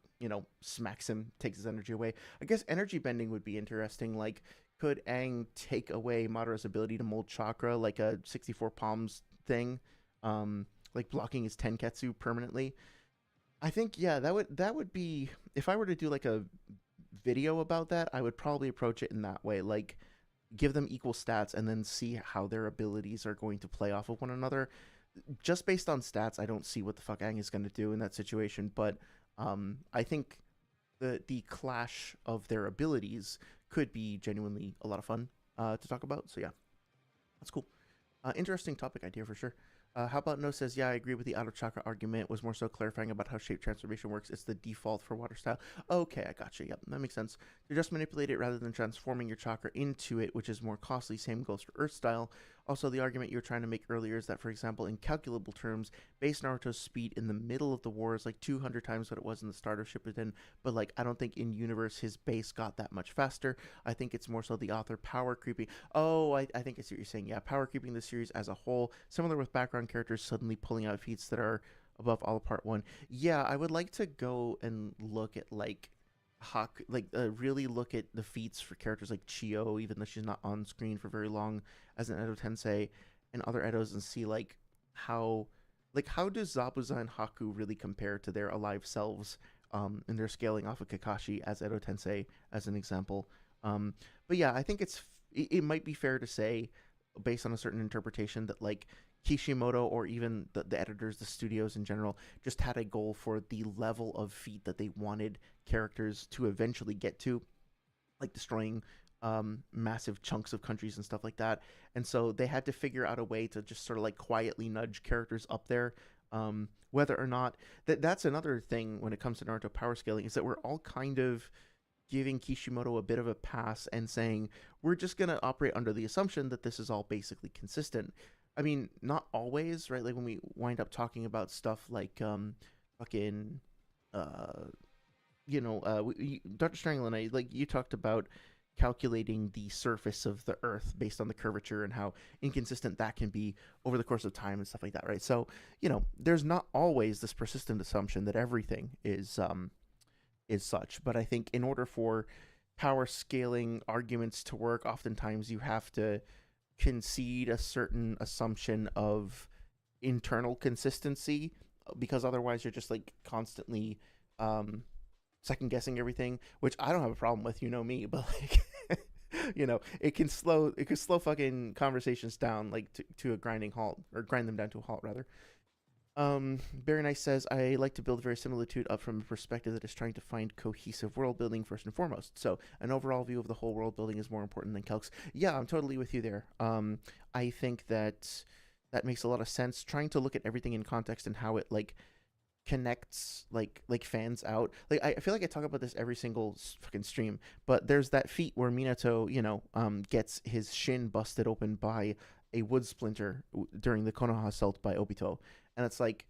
smacks him, takes his energy away. I guess energy bending would be interesting. Like, could Aang take away Madara's ability to mold chakra like a 64 palms thing, like blocking his Tenketsu permanently? I think yeah, that would be, if I were to do like a video about that, I would probably approach it in that way, like give them equal stats and then see how their abilities are going to play off of one another. Just based on stats, I don't see what the fuck Aang is going to do in that situation, but I think the clash of their abilities could be genuinely a lot of fun to talk about. So yeah, that's cool. Interesting topic idea for sure. How about No says, yeah, I agree with the out of chakra argument. Was more so clarifying about how shape transformation works. It's the default for water style. Okay, I gotcha. Yep, that makes sense. To just manipulate it rather than transforming your chakra into it, which is more costly. Same goes for earth style. Also, the argument you were trying to make earlier is that, for example, in calculable terms, base Naruto's speed in the middle of the war is like 200 times what it was in the start of Shippuden, but like I don't think in universe his base got that much faster. I think it's more so the author power creeping. Oh, I think I see what you're saying. Yeah, power creeping the series as a whole, similar with background characters suddenly pulling out feats that are above all of part one. Yeah, I would like to go and look at like really look at the feats for characters like Chio, even though she's not on screen for very long as an Edo Tensei, and other Edos, and see how does Zabuza and Haku really compare to their alive selves, and their scaling off of Kakashi as Edo Tensei as an example. But yeah, I think it might be fair to say, based on a certain interpretation, that like Kishimoto or even the editors, the studios in general, just had a goal for the level of feat that they wanted characters to eventually get to, like destroying massive chunks of countries and stuff like that. And so they had to figure out a way to just sort of like quietly nudge characters up there. Whether or not that's another thing when it comes to Naruto power scaling, is that we're all kind of giving Kishimoto a bit of a pass and saying we're just going to operate under the assumption that this is all basically consistent. I mean, not always, right? Like when we wind up talking about stuff like fucking Dr. Strangle and I, like, you talked about calculating the surface of the earth based on the curvature and how inconsistent that can be over the course of time and stuff like that, right? So, there's not always this persistent assumption that everything is such, but I think in order for power scaling arguments to work, oftentimes you have to concede a certain assumption of internal consistency, because otherwise you're just like constantly second guessing everything, which I don't have a problem with, me, but like it can slow fucking conversations down, like to a grinding halt, or grind them down to a halt rather. Very Nice says, I like to build verisimilitude up from a perspective that is trying to find cohesive world building first and foremost. So an overall view of the whole world building is more important than calcs. Yeah, I'm totally with you there. I think that makes a lot of sense. Trying to look at everything in context and how it like connects like fans out. Like I feel like I talk about this every single fucking stream, but there's that feat where Minato, gets his shin busted open by a wood splinter during the Konoha assault by Obito. And it's like,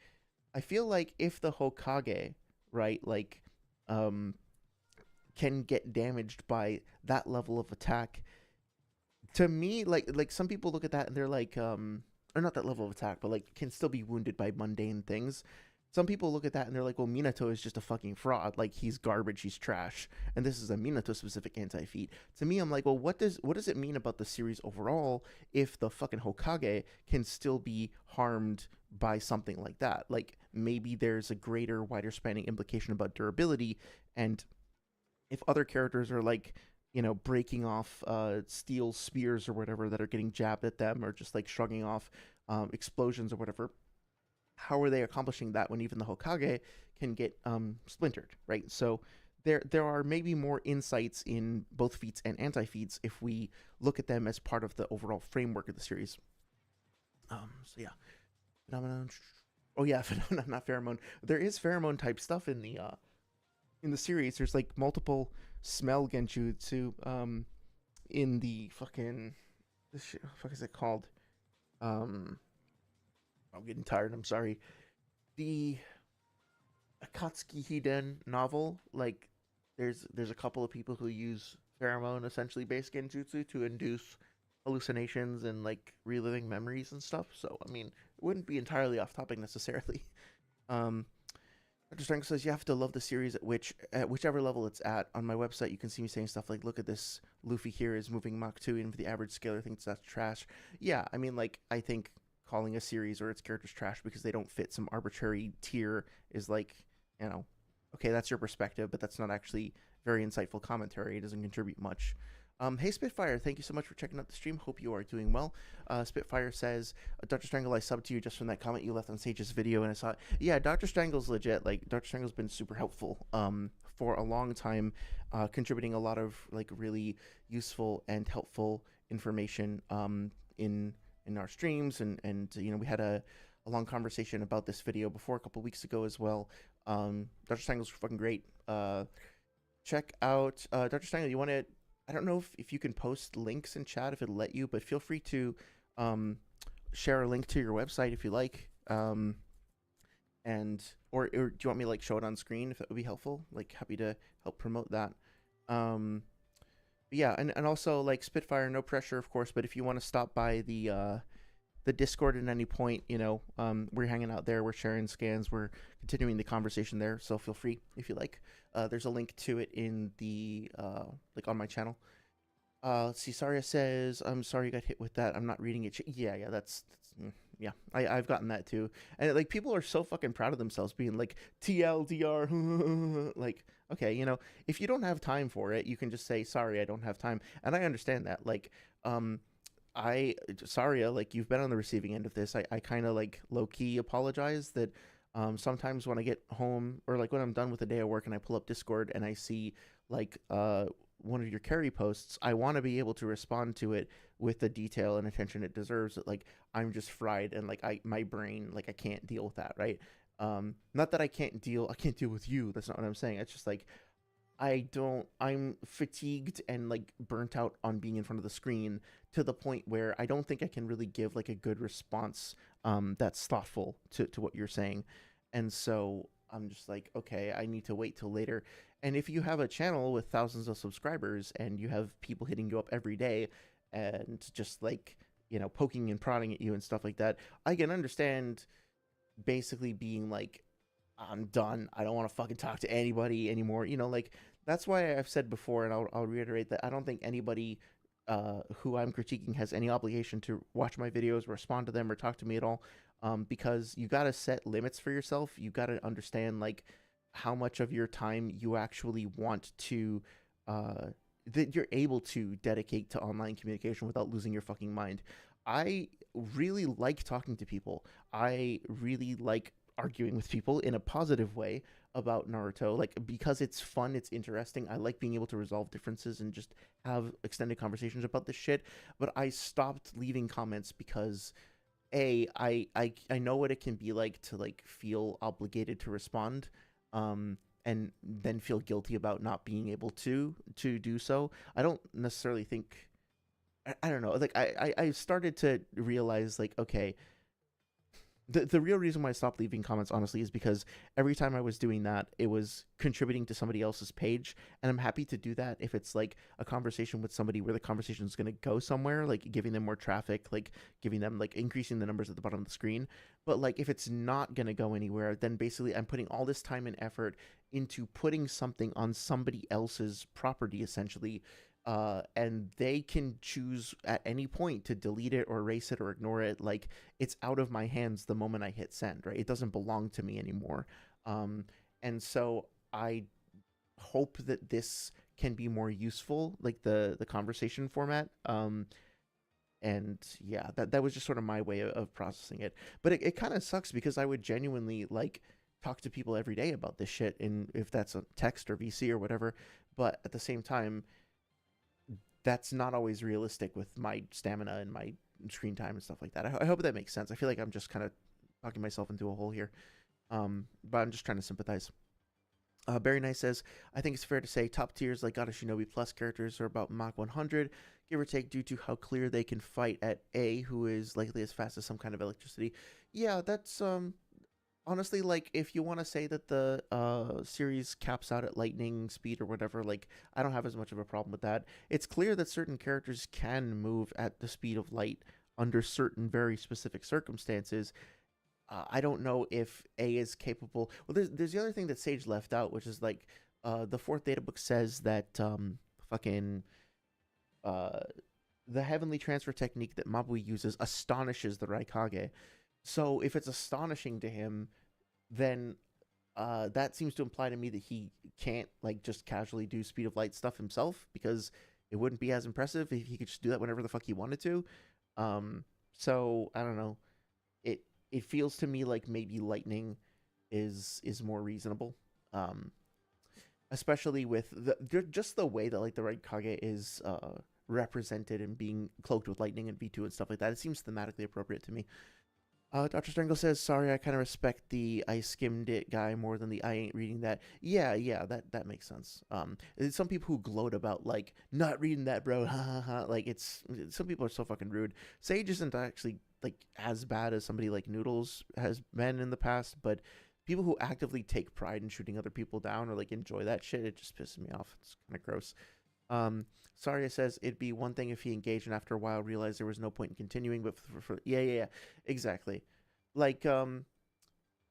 I feel like if the Hokage, right, like, can get damaged by that level of attack, to me, like some people look at that and they're like, or not that level of attack, but like can still be wounded by mundane things. Some people look at that and they're like, well, Minato is just a fucking fraud. Like, he's garbage, he's trash. And this is a Minato-specific anti-feat. To me, I'm like, well, what does it mean about the series overall if the fucking Hokage can still be harmed by something like that? Like, maybe there's a greater, wider spanning implication about durability. And if other characters are like, breaking off steel spears or whatever that are getting jabbed at them, or just like shrugging off explosions or whatever, how are they accomplishing that when even the Hokage can get splintered, right? So there are maybe more insights in both feats and anti-feats if we look at them as part of the overall framework of the series. So yeah, phenomenon. Oh yeah, phenomenon, not pheromone. There is pheromone type stuff in the series. There's like multiple smell genjutsu in the fucking, what the fuck is it called? I'm getting tired, I'm sorry. The Akatsuki Hiden novel, like, there's a couple of people who use pheromone, essentially based genjutsu, to induce hallucinations and like reliving memories and stuff. So I mean, it wouldn't be entirely off topic necessarily. Dr. Strangle says, you have to love the series at whichever level it's at. On my website, you can see me saying stuff like, look at this, Luffy here is moving Mach 2, even for the average scaler thinks that's trash. Yeah, I mean, like, I think calling a series or its characters trash because they don't fit some arbitrary tier is like, okay, that's your perspective, but that's not actually very insightful commentary. It doesn't contribute much. Hey Spitfire, thank you so much for checking out the stream. Hope you are doing well. Spitfire says, Dr. Strangle, I subbed to you just from that comment you left on Sage's video, and I saw it. Yeah, Dr. Strangle's legit. Like, Dr. Strangle's been super helpful for a long time, contributing a lot of like really useful and helpful information in our streams, and we had a long conversation about this video before a couple weeks ago as well. Dr. Strangle's fucking great. Check out Dr. Strangle. You want to, I don't know if you can post links in chat, if it'll let you, but feel free to share a link to your website if you like. And or do you want me to like show it on screen if that would be helpful? Like, happy to help promote that. Yeah, and also like Spitfire, no pressure of course, but if you want to stop by the Discord at any point, we're hanging out there, we're sharing scans, we're continuing the conversation there, so feel free if you like. There's a link to it in the like on my channel. Let's see, Saria says, I'm sorry you got hit with that, I'm not reading it. Yeah, that's yeah, I've gotten that too. And like, people are so fucking proud of themselves being like TLDR like, okay, if you don't have time for it, you can just say, sorry, I don't have time. And I understand that. Like, Saria, like, you've been on the receiving end of this. I kind of like low-key apologize that sometimes when I get home, or like when I'm done with a day of work and I pull up Discord and I see like one of your carry posts, I want to be able to respond to it with the detail and attention it deserves. That like I'm just fried and like my brain, like I can't deal with that, right? Not that I can't deal with you. That's not what I'm saying. It's just like I'm fatigued and like burnt out on being in front of the screen to the point where I don't think I can really give like a good response that's thoughtful to what you're saying. And so I'm just like, okay, I need to wait till later. And if you have a channel with thousands of subscribers and you have people hitting you up every day and just like, poking and prodding at you and stuff like that, I can understand basically being like, I'm done. I don't want to fucking talk to anybody anymore. Like that's why I've said before, and I'll reiterate that I don't think anybody who I'm critiquing has any obligation to watch my videos, respond to them, or talk to me at all. Because you got to set limits for yourself. You got to understand like how much of your time you actually want to, that you're able to dedicate to online communication without losing your fucking mind. I really like talking to people. I really like arguing with people in a positive way about Naruto, like because it's fun, it's interesting. I like being able to resolve differences and just have extended conversations about this shit. But I stopped leaving comments because I know what it can be like to like feel obligated to respond, and then feel guilty about not being able to do so. I don't necessarily think I don't know. Like I started to realize like, okay, the real reason why I stopped leaving comments, honestly, is because every time I was doing that, it was contributing to somebody else's page. And I'm happy to do that if it's like a conversation with somebody where the conversation is going to go somewhere, like giving them more traffic, like giving them like increasing the numbers at the bottom of the screen. But like if it's not going to go anywhere, then basically I'm putting all this time and effort into putting something on somebody else's property, essentially. And they can choose at any point to delete it or erase it or ignore it. Like it's out of my hands the moment I hit send, right? It doesn't belong to me anymore. And so I hope that this can be more useful, like the conversation format. And yeah, that was just sort of my way of processing it. But it kind of sucks because I would genuinely like talk to people every day about this shit, and if that's a text or VC or whatever. But at the same time, that's not always realistic with my stamina and my screen time and stuff like that. I hope that makes sense. I feel like I'm just kind of talking myself into a hole here. But I'm just trying to sympathize. Barry Nice says, I think it's fair to say top tiers like God of Shinobi Plus characters are about Mach 100, give or take, due to how clear they can fight at A, who is likely as fast as some kind of electricity. Yeah, that's honestly, like, if you want to say that the series caps out at lightning speed or whatever, like, I don't have as much of a problem with that. It's clear that certain characters can move at the speed of light under certain very specific circumstances. I don't know if A is capable. Well, there's the other thing that Sage left out, which is, like, the fourth data book says that the heavenly transfer technique that Mabui uses astonishes the Raikage. So if it's astonishing to him, then that seems to imply to me that he can't like just casually do speed of light stuff himself, because it wouldn't be as impressive if he could just do that whenever the fuck he wanted to. So I don't know. It feels to me like maybe lightning is more reasonable. Especially with just the way that like the Raikage is represented and being cloaked with lightning and V2 and stuff like that. It seems thematically appropriate to me. Dr. Strangle says, sorry, I kind of respect the I skimmed it guy more than the I ain't reading that. Yeah, that makes sense. There's some people who gloat about, like, not reading that, bro, ha ha ha. Like, some people are so fucking rude. Sage isn't actually, like, as bad as somebody like Noodles has been in the past, but people who actively take pride in shooting other people down or, like, enjoy that shit, it just pisses me off. It's kind of gross. Saria says it'd be one thing if he engaged and after a while realized there was no point in continuing, but yeah, exactly. Like,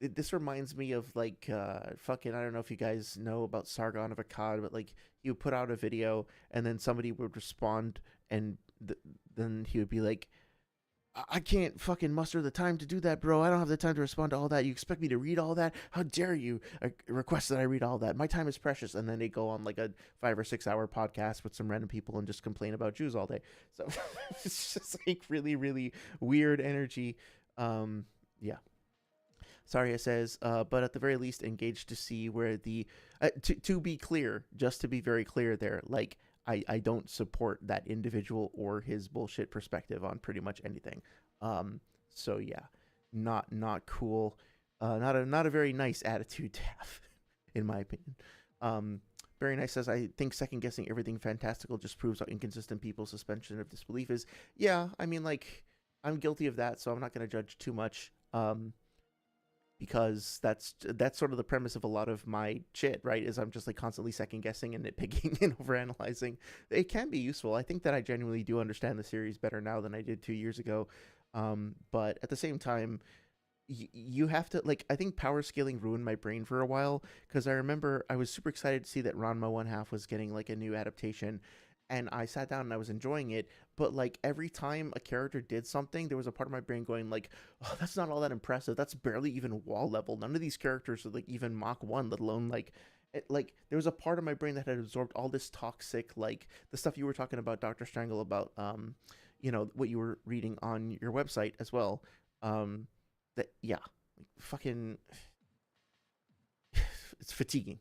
this reminds me of like fucking, I don't know if you guys know about Sargon of Akkad, but like you put out a video and then somebody would respond and then he would be like, I can't fucking muster the time to do that, bro. I don't have the time to respond to all that. You expect me to read all that? How dare you request that I read all that? My time is precious. And then they go on like a 5 or 6 hour podcast with some random people and just complain about Jews all day. So it's just like really, really weird energy. Yeah. Saria says, but at the very least, engage to see where the to be clear, just to be very clear there, like I don't support that individual or his bullshit perspective on pretty much anything. So yeah, not cool. Not a very nice attitude to have, in my opinion. Very nice says, I think second guessing everything fantastical just proves how inconsistent people's suspension of disbelief is. Yeah, I mean, like, I'm guilty of that, so I'm not going to judge too much. Because that's sort of the premise of a lot of my shit, right? Is I'm just like constantly second guessing and nitpicking and overanalyzing. It can be useful. I think that I genuinely do understand the series better now than I did 2 years ago. But at the same time, you have to, like, I think power scaling ruined my brain for a while, because I remember I was super excited to see that Ranma 1/2 was getting like a new adaptation, and I sat down and I was enjoying it, but like every time a character did something, there was a part of my brain going like, oh, that's not all that impressive, that's barely even wall level, none of these characters are like even Mach 1, let alone like like there was a part of my brain that had absorbed all this toxic, like the stuff you were talking about, Dr. Strangle, about what you were reading on your website as well. That, yeah, fucking it's fatiguing.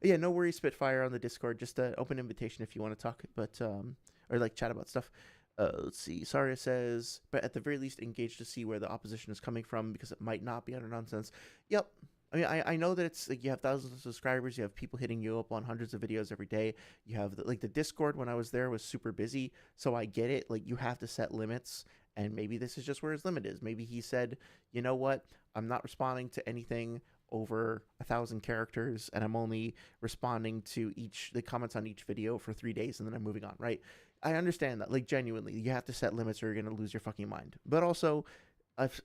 Yeah, no worries, Spitfire, on the Discord. Just an open invitation if you want to talk, but or like chat about stuff. Let's see. Saria says, but at the very least, engage to see where the opposition is coming from, because it might not be utter nonsense. Yep. I mean, I know that it's like you have thousands of subscribers, you have people hitting you up on hundreds of videos every day. You have the Discord, when I was there, was super busy, so I get it. Like, you have to set limits, and maybe this is just where his limit is. Maybe he said, you know what, I'm not responding to anything over 1,000 characters, and I'm only responding to the comments on each video for 3 days, and then I'm moving on, right? I understand that, like, genuinely, you have to set limits or you're gonna lose your fucking mind. But also,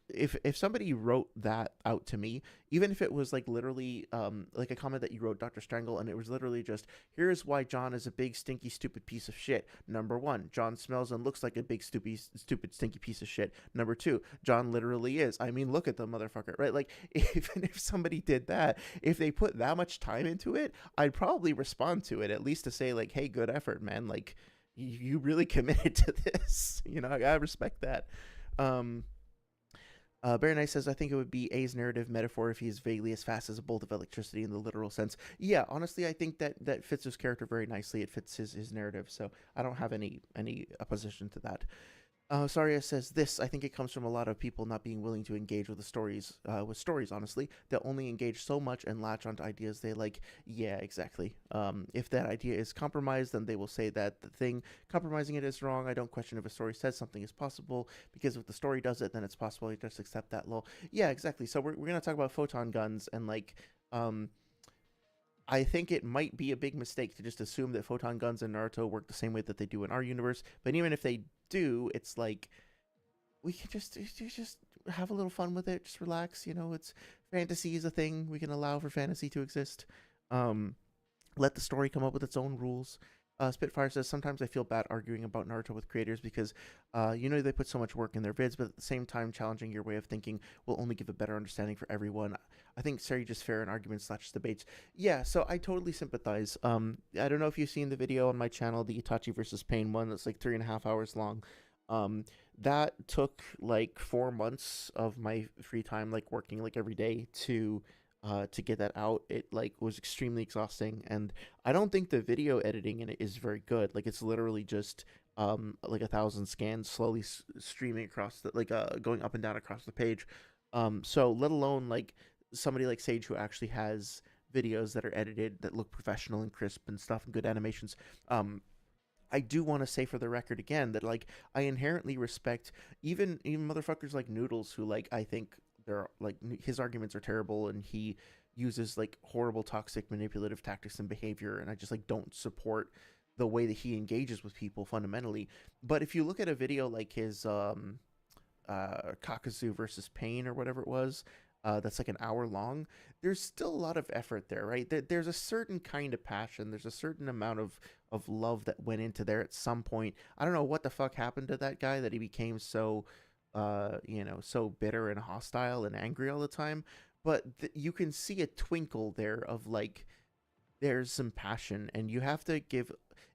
if somebody wrote that out to me, even if it was like literally like a comment that you wrote, Dr. Strangle, and it was literally just, here's why John is a big stinky stupid piece of shit. Number one, John smells and looks like a big stupid stinky piece of shit. Number two, John literally is. I mean, look at the motherfucker, right? Like, even if somebody did that, if they put that much time into it, I'd probably respond to it, at least to say like, hey, good effort, man. Like, you really committed to this. I gotta respect that. Very Nice says, I think it would be A's narrative metaphor if he is vaguely as fast as a bolt of electricity in the literal sense. Yeah, honestly, I think that fits his character very nicely. It fits his narrative, so I don't have any opposition to that. Saria says, this, I think it comes from a lot of people not being willing to engage with stories, honestly. They'll only engage so much and latch onto ideas they like. Yeah, exactly. If that idea is compromised, then they will say that the thing compromising it is wrong. I don't question if a story says something is possible, because if the story does it, then it's possible. You just accept that law. Yeah, exactly. So we're going to talk about photon guns, and like, I think it might be a big mistake to just assume that photon guns in Naruto work the same way that they do in our universe. But even if they do, it's like, we can just have a little fun with it. Just relax. It's fantasy is a thing. We can allow for fantasy to exist. Let the story come up with its own rules. Spitfire says, sometimes I feel bad arguing about Naruto with creators because, they put so much work in their vids, but at the same time, challenging your way of thinking will only give a better understanding for everyone. I think Sari just fair in arguments / debates. Yeah, so I totally sympathize. I don't know if you've seen the video on my channel, the Itachi versus Pain one, that's like 3.5 hours long. That took like 4 months of my free time, like working like every day to get that out. It like was extremely exhausting, and I don't think the video editing in it is very good. Like, it's literally just like 1,000 scans slowly streaming across the, like going up and down across the page. So let alone like somebody like Sage, who actually has videos that are edited that look professional and crisp and stuff and good animations. I do want to say for the record again that like I inherently respect even motherfuckers like Noodles, who like I think they're like, his arguments are terrible and he uses like horrible toxic manipulative tactics and behavior, and I just like don't support the way that he engages with people fundamentally. But if you look at a video like his Kakazu versus Pain or whatever it was, that's like an hour long, there's still a lot of effort there, right? There's a certain kind of passion, there's a certain amount of love that went into there at some point. I don't know what the fuck happened to that guy that he became so so bitter and hostile and angry all the time, but you can see a twinkle there of like, there's some passion, and you have to give,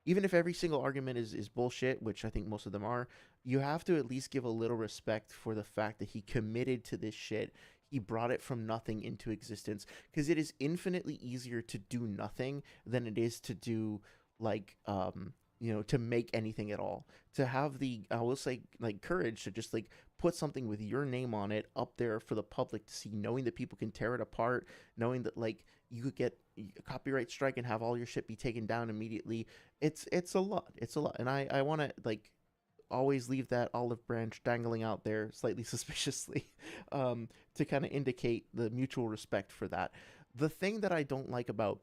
even if every single argument is bullshit, which I think most of them are, you have to at least give a little respect for the fact that he committed to this shit. he brought it from nothing into existence, because it is infinitely easier to do nothing than it is to do like to make anything at all. To have the, I will say, like, courage to just like put something with your name on it up there for the public to see, knowing that people can tear it apart, knowing that like you could get a copyright strike and have all your shit be taken down immediately. It's a lot. It's a lot. And I want to like always leave that olive branch dangling out there slightly suspiciously, to kind of indicate the mutual respect for that. The thing that I don't like about,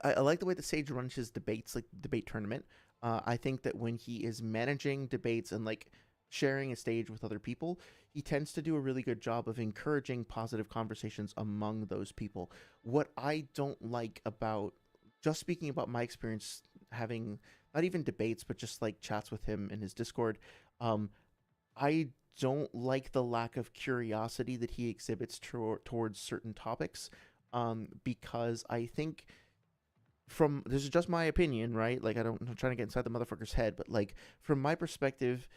I like the way that Sage runs his debates, like debate tournament. I think that when he is managing debates and like sharing a stage with other people, he tends to do a really good job of encouraging positive conversations among those people. What I don't like about, just speaking about my experience having not even debates, but just like chats with him in his Discord, I don't like the lack of curiosity that he exhibits towards certain topics, because I think, from, this is just my opinion, right? Like, I'm not trying to get inside the motherfucker's head, but like from my perspective,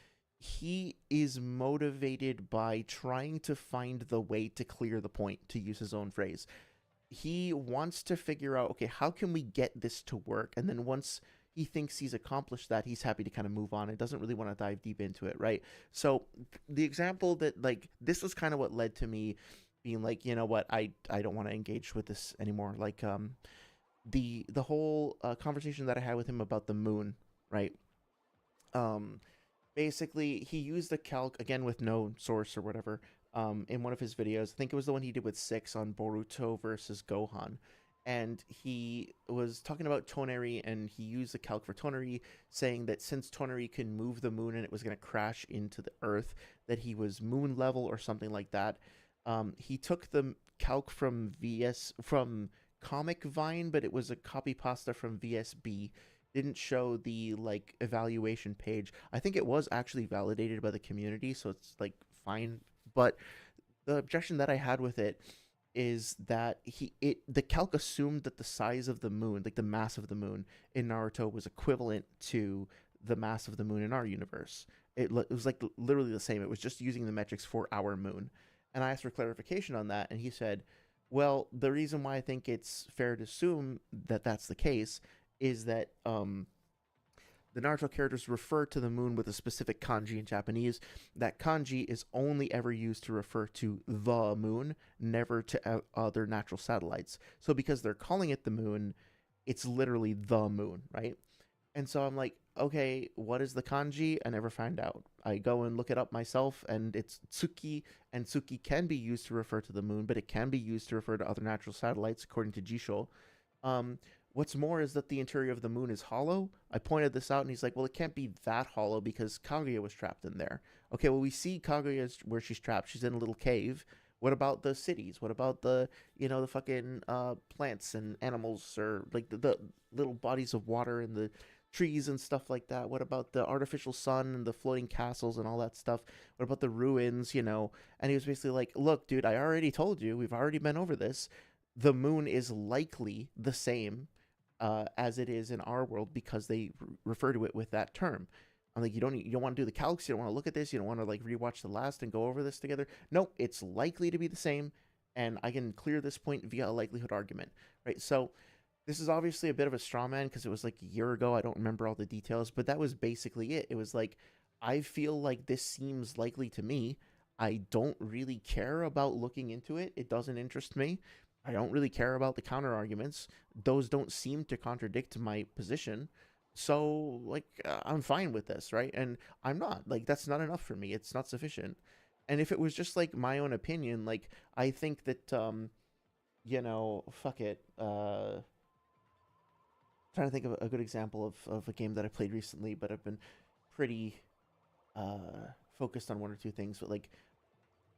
he is motivated by trying to find the way to clear the point, to use his own phrase. He wants to figure out, okay, how can we get this to work? And then once he thinks he's accomplished that, he's happy to kind of move on. It doesn't really want to dive deep into it, right? So the example that, like, this was kind of what led to me being like, you know what, I don't want to engage with this anymore. Like, the whole conversation that I had with him about the moon, right? Basically, he used a calc, again with no source or whatever, in one of his videos. I think it was the one he did with Six on Boruto versus Gohan. And he was talking about Toneri, and he used the calc for Toneri, saying that since Toneri can move the moon and it was going to crash into the Earth, that he was moon level or something like that. He took the calc from Comic Vine, but it was a copy pasta from VSB. Didn't show the like evaluation page. I think it was actually validated by the community, so it's like fine. But the objection that I had with it is that the calc assumed that the size of the moon, like the mass of the moon in Naruto, was equivalent to the mass of the moon in our universe. It was like literally the same. It was just using the metrics for our moon. And I asked for clarification on that, and he said, well, the reason why I think it's fair to assume that that's the case is that the Naruto characters refer to the moon with a specific kanji in Japanese. That kanji is only ever used to refer to the moon, never to other natural satellites. So because they're calling it the moon, it's literally the moon, right? And so I'm like, okay, what is the kanji? I never find out. I go and look it up myself, and it's Tsuki, and Tsuki can be used to refer to the moon, but it can be used to refer to other natural satellites, according to Jisho. What's more is that the interior of the moon is hollow. I pointed this out, and he's like, well, it can't be that hollow because Kaguya was trapped in there. Okay, well, we see Kaguya where she's trapped. She's in a little cave. What about the cities? What about the fucking plants and animals, or like the little bodies of water and the trees and stuff like that? What about the artificial sun and the floating castles and all that stuff? What about the ruins, And he was basically like, look, dude, I already told you, we've already been over this. The moon is likely the same as it is in our world because they refer to it with that term. I'm like, you don't want to do the calcs, you don't want to look at this, you don't want to like rewatch the last and go over this together. No, it's likely to be the same, and I can clear this point via a likelihood argument, right? So this is obviously a bit of a straw man because it was like a year ago. I don't remember all the details, but that was basically it. It was like, I feel like this seems likely to me. I don't really care about looking into it. It doesn't interest me. I don't really care about the counter arguments. Those don't seem to contradict my position. So, like, I'm fine with this, right? And I'm not. Like, that's not enough for me. It's not sufficient. And if it was just, like, my own opinion, like, I think that, fuck it. Trying to think of a good example of a game that I played recently, but I've been pretty focused on one or two things. But, like,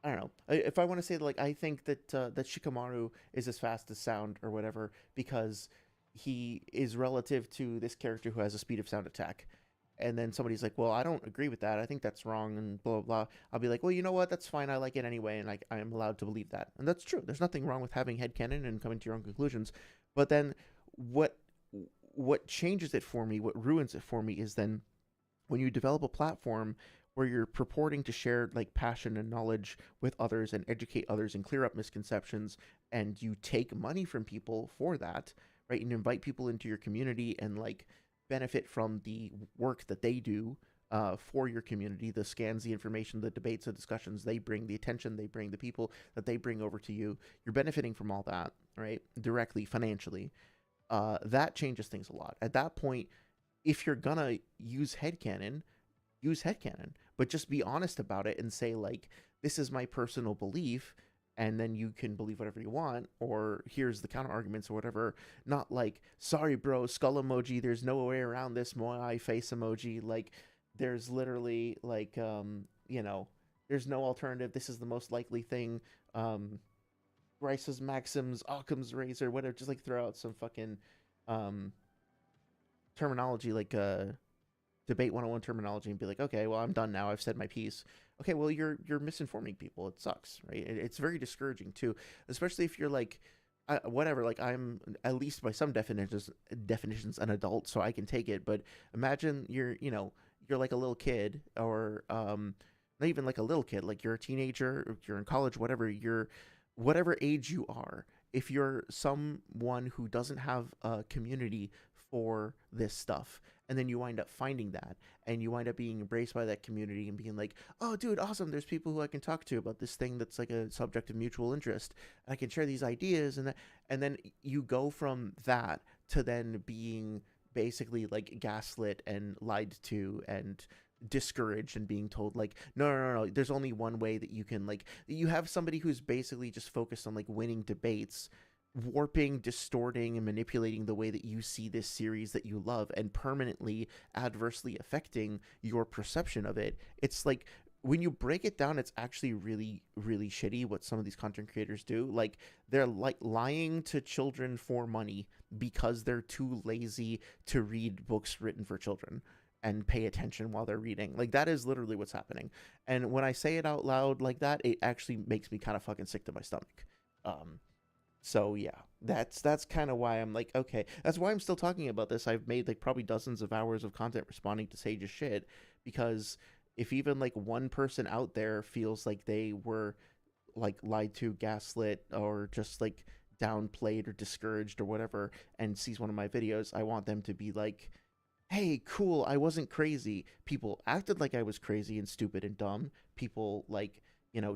I don't know. If I want to say, like, I think that that Shikamaru is as fast as sound or whatever because he is relative to this character who has a speed of sound attack. And then somebody's like, well, I don't agree with that. I think that's wrong and blah, blah, blah. I'll be like, well, you know what? That's fine. I like it anyway. And I am allowed to believe that. And that's true. There's nothing wrong with having headcanon and coming to your own conclusions. But then what changes it for me, what ruins it for me is then when you develop a platform where you're purporting to share like passion and knowledge with others and educate others and clear up misconceptions, and you take money from people for that, right? And invite people into your community and like benefit from the work that they do for your community, the scans, the information, the debates, the discussions they bring, the attention they bring, the people that they bring over to you. You're benefiting from all that, right? Directly, financially. That changes things a lot. At that point, if you're gonna use headcanon, use headcanon, but just be honest about it and say, like, this is my personal belief, and then you can believe whatever you want, or here's the counter arguments or whatever. Not like, sorry, bro, skull emoji, there's no way around this Moai face emoji. Like, there's literally, like, there's no alternative. This is the most likely thing. Rice's Maxims, Occam's Razor, whatever. Just, like, throw out some fucking terminology, like, debate 101 terminology, and be like, okay, well, I'm done now. I've said my piece. Okay, well, you're misinforming people. It sucks, right? It's very discouraging too, especially if you're like, whatever. Like, I'm at least by some definitions an adult, so I can take it. But imagine you're like a little kid, or not even like a little kid, like you're a teenager, or you're in college, whatever age you are. If you're someone who doesn't have a community for this stuff, and then you wind up finding that, and you wind up being embraced by that community and being like, oh, dude, awesome, there's people who I can talk to about this thing that's like a subject of mutual interest, and I can share these ideas, and then you go from that to then being basically like gaslit and lied to and discouraged and being told like, no, there's only one way that you can, like, you have somebody who's basically just focused on like winning debates, warping, distorting, and manipulating the way that you see this series that you love, and permanently adversely affecting your perception of it. It's like, when you break it down, it's actually really, really shitty what some of these content creators do. Like, they're like lying to children for money because they're too lazy to read books written for children and pay attention while they're reading. Like, that is literally what's happening. And when I say it out loud like that, it actually makes me kind of fucking sick to my stomach. So yeah, that's kind of why I'm like, okay, that's why I'm still talking about this. I've made like probably dozens of hours of content responding to Sage's shit, because if even like one person out there feels like they were like lied to, gaslit, or just like downplayed or discouraged or whatever, and sees one of my videos, I want them to be like, hey, cool, I wasn't crazy. People acted like I was crazy and stupid and dumb. People like,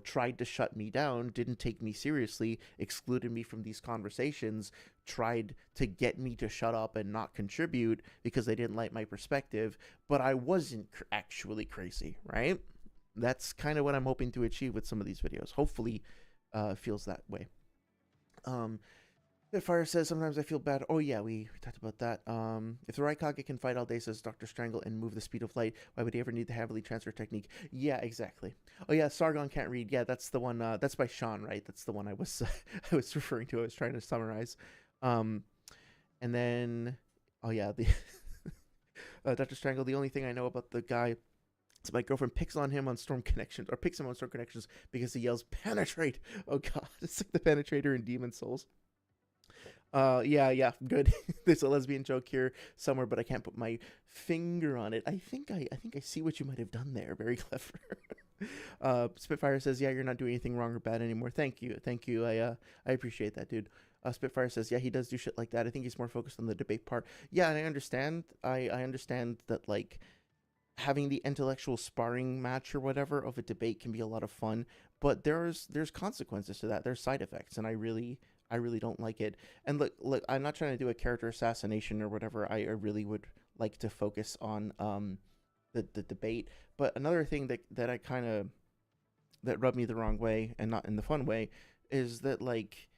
tried to shut me down, didn't take me seriously, excluded me from these conversations, tried to get me to shut up and not contribute because they didn't like my perspective, but I wasn't actually crazy, right? That's kind of what I'm hoping to achieve with some of these videos. Hopefully, feels that way. Fire says, sometimes I feel bad. Oh yeah, we talked about that. If the Raikage can fight all day, says Dr. Strangle, and move the speed of light, why would he ever need the heavily transfer technique? Yeah, exactly. Oh yeah, Sargon can't read. Yeah, that's the one. That's by Sean, right? That's the one I was I was referring to. I was trying to summarize. And then, oh yeah, the Dr. Strangle. The only thing I know about the guy, so my girlfriend picks on him on Storm Connections, or picks him on Storm Connections because he yells penetrate. Oh god, it's like the Penetrator in Demon Souls. Yeah, good. There's a lesbian joke here somewhere, but I can't put my finger on it. I think I see what you might have done there. Very clever. Spitfire says, yeah, you're not doing anything wrong or bad anymore. Thank you. I appreciate that, dude. Spitfire says, yeah, he does do shit like that. I think he's more focused on the debate part. Yeah, and I understand. I understand that, like, having the intellectual sparring match or whatever of a debate can be a lot of fun, but there's consequences to that. There's side effects, and I really don't like it. And look, I'm not trying to do a character assassination or whatever. I really would like to focus on the debate. But another thing that I kind of, that rubbed me the wrong way, and not in the fun way, is that like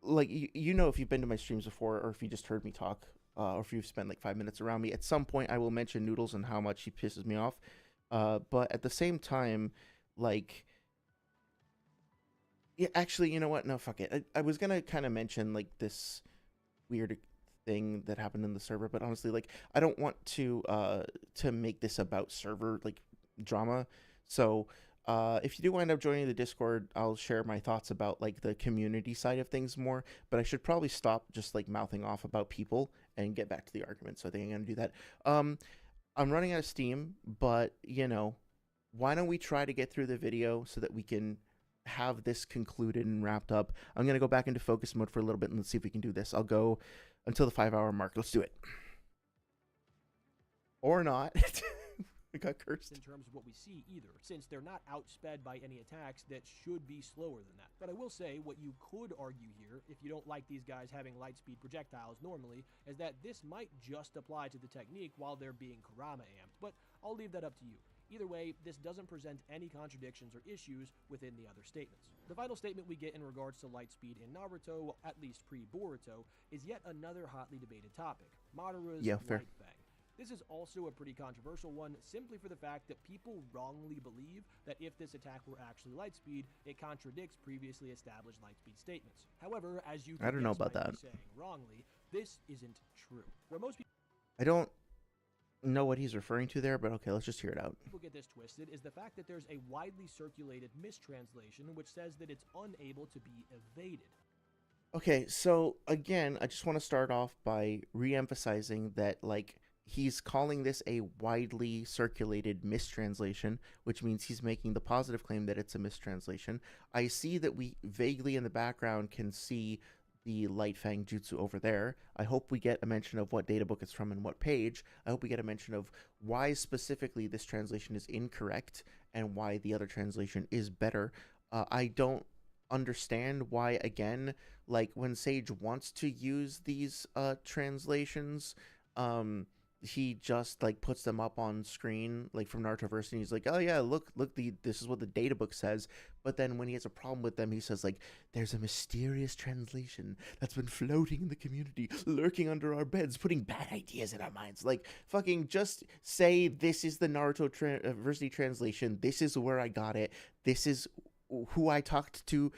if you've been to my streams before, or if you just heard me talk, or if you've spent like 5 minutes around me, at some point I will mention Noodles and how much he pisses me off. But at the same time, like, yeah, actually, you know what? No, fuck it. I was gonna kind of mention like this weird thing that happened in the server, but honestly, like, I don't want to make this about server like drama. So if you do wind up joining the Discord, I'll share my thoughts about like the community side of things more. But I should probably stop just like mouthing off about people and get back to the argument. So I think I'm gonna do that. I'm running out of steam, but why don't we try to get through the video so that we can have this concluded and wrapped up. I'm going to go back into focus mode for a little bit and let's see if we can do this. I'll go until the 5-hour mark. Let's do it. Or not. I got cursed. In terms of what we see either, since they're not outsped by any attacks that should be slower than that. But I will say, what you could argue here, if you don't like these guys having lightspeed projectiles normally, is that this might just apply to the technique while they're being Kurama amped, but I'll leave that up to you. Either way, this doesn't present any contradictions or issues within the other statements. The final statement we get in regards to lightspeed in Naruto, at least pre-Boruto, is yet another hotly debated topic, Madara's fair. Light Fang. This is also a pretty controversial one, simply for the fact that people wrongly believe that if this attack were actually lightspeed, it contradicts previously established lightspeed statements. However, as you I don't know guess about might be that. saying wrongly, this isn't true. Where most I don't know what he's referring to there, but okay, let's just hear it out. people get this twisted is the fact that there's a widely circulated mistranslation which says that it's unable to be evaded. Okay, so again, I just want to start off by re-emphasizing that, like, he's calling this a widely circulated mistranslation, which means he's making the positive claim that it's a mistranslation. I see that we vaguely in the background can see the Light Fang Jutsu over there. I hope we get a mention of what databook it's from and what page. I hope we get a mention of why specifically this translation is incorrect and why the other translation is better. I don't understand why, again, like when Sage wants to use these translations, he just like puts them up on screen, like from Narutoverse, and he's like, oh yeah, look, this is what the data book says. But then when he has a problem with them, he says like, there's a mysterious translation that's been floating in the community, lurking under our beds, putting bad ideas in our minds. Like, fucking just say, this is the Naruto University translation, this is where I got it, this is who I talked to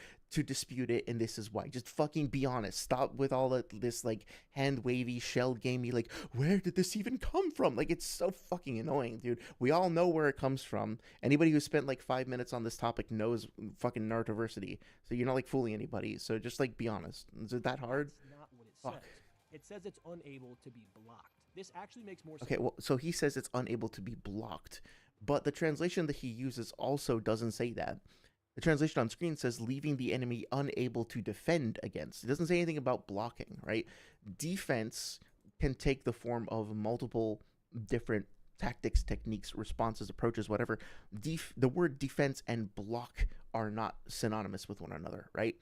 dispute it, and this is why. Just fucking be honest. Stop with all of this like hand wavy, shell gamey, like, where did this even come from? Like, it's so fucking annoying, dude. We all know where it comes from. Anybody who spent like 5 minutes on this topic knows fucking Narutoversity, so you're not like fooling anybody. So just like be honest. Is it that hard? That's not what it Fuck. says. It says it's unable to be blocked. This actually makes more sense. Okay, well, so he says it's unable to be blocked, but the translation that he uses also doesn't say that. The translation on screen says leaving the enemy unable to defend against. It doesn't say anything about blocking, right? Defense can take the form of multiple different tactics, techniques, responses, approaches, whatever. The word defense and block are not synonymous with one another, right?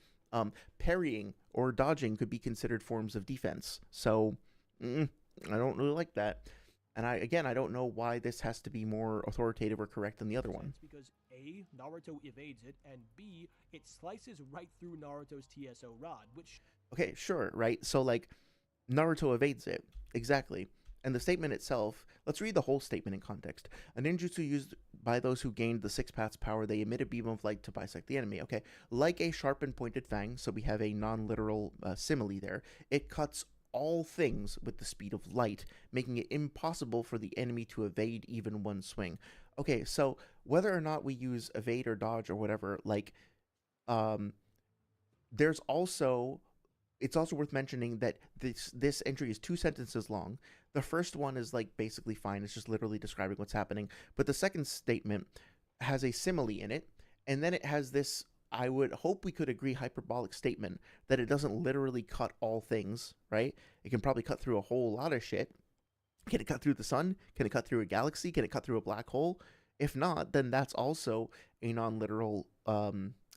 Parrying or dodging could be considered forms of defense. So I don't really like that. And I don't know why this has to be more authoritative or correct than the other one. Because A, Naruto evades it, and B, it slices right through Naruto's TSO rod, which... Okay, sure, right? So, like, Naruto evades it. Exactly. And the statement itself, let's read the whole statement in context. A ninjutsu used by those who gained the six paths power, they emit a beam of light to bisect the enemy. Okay, like a sharp and pointed fang, so we have a non-literal simile there, it cuts all things with the speed of light, making it impossible for the enemy to evade even one swing. Okay, so whether or not we use evade or dodge or whatever, like, it's also worth mentioning that this entry is 2 sentences long. The first one is like basically fine, it's just literally describing what's happening, but the second statement has a simile in it, and then it has this, I would hope we could agree, hyperbolic statement that it doesn't literally cut all things, right? It can probably cut through a whole lot of shit. Can it cut through the sun? Can it cut through a galaxy? Can it cut through a black hole? If not, then that's also a non-literal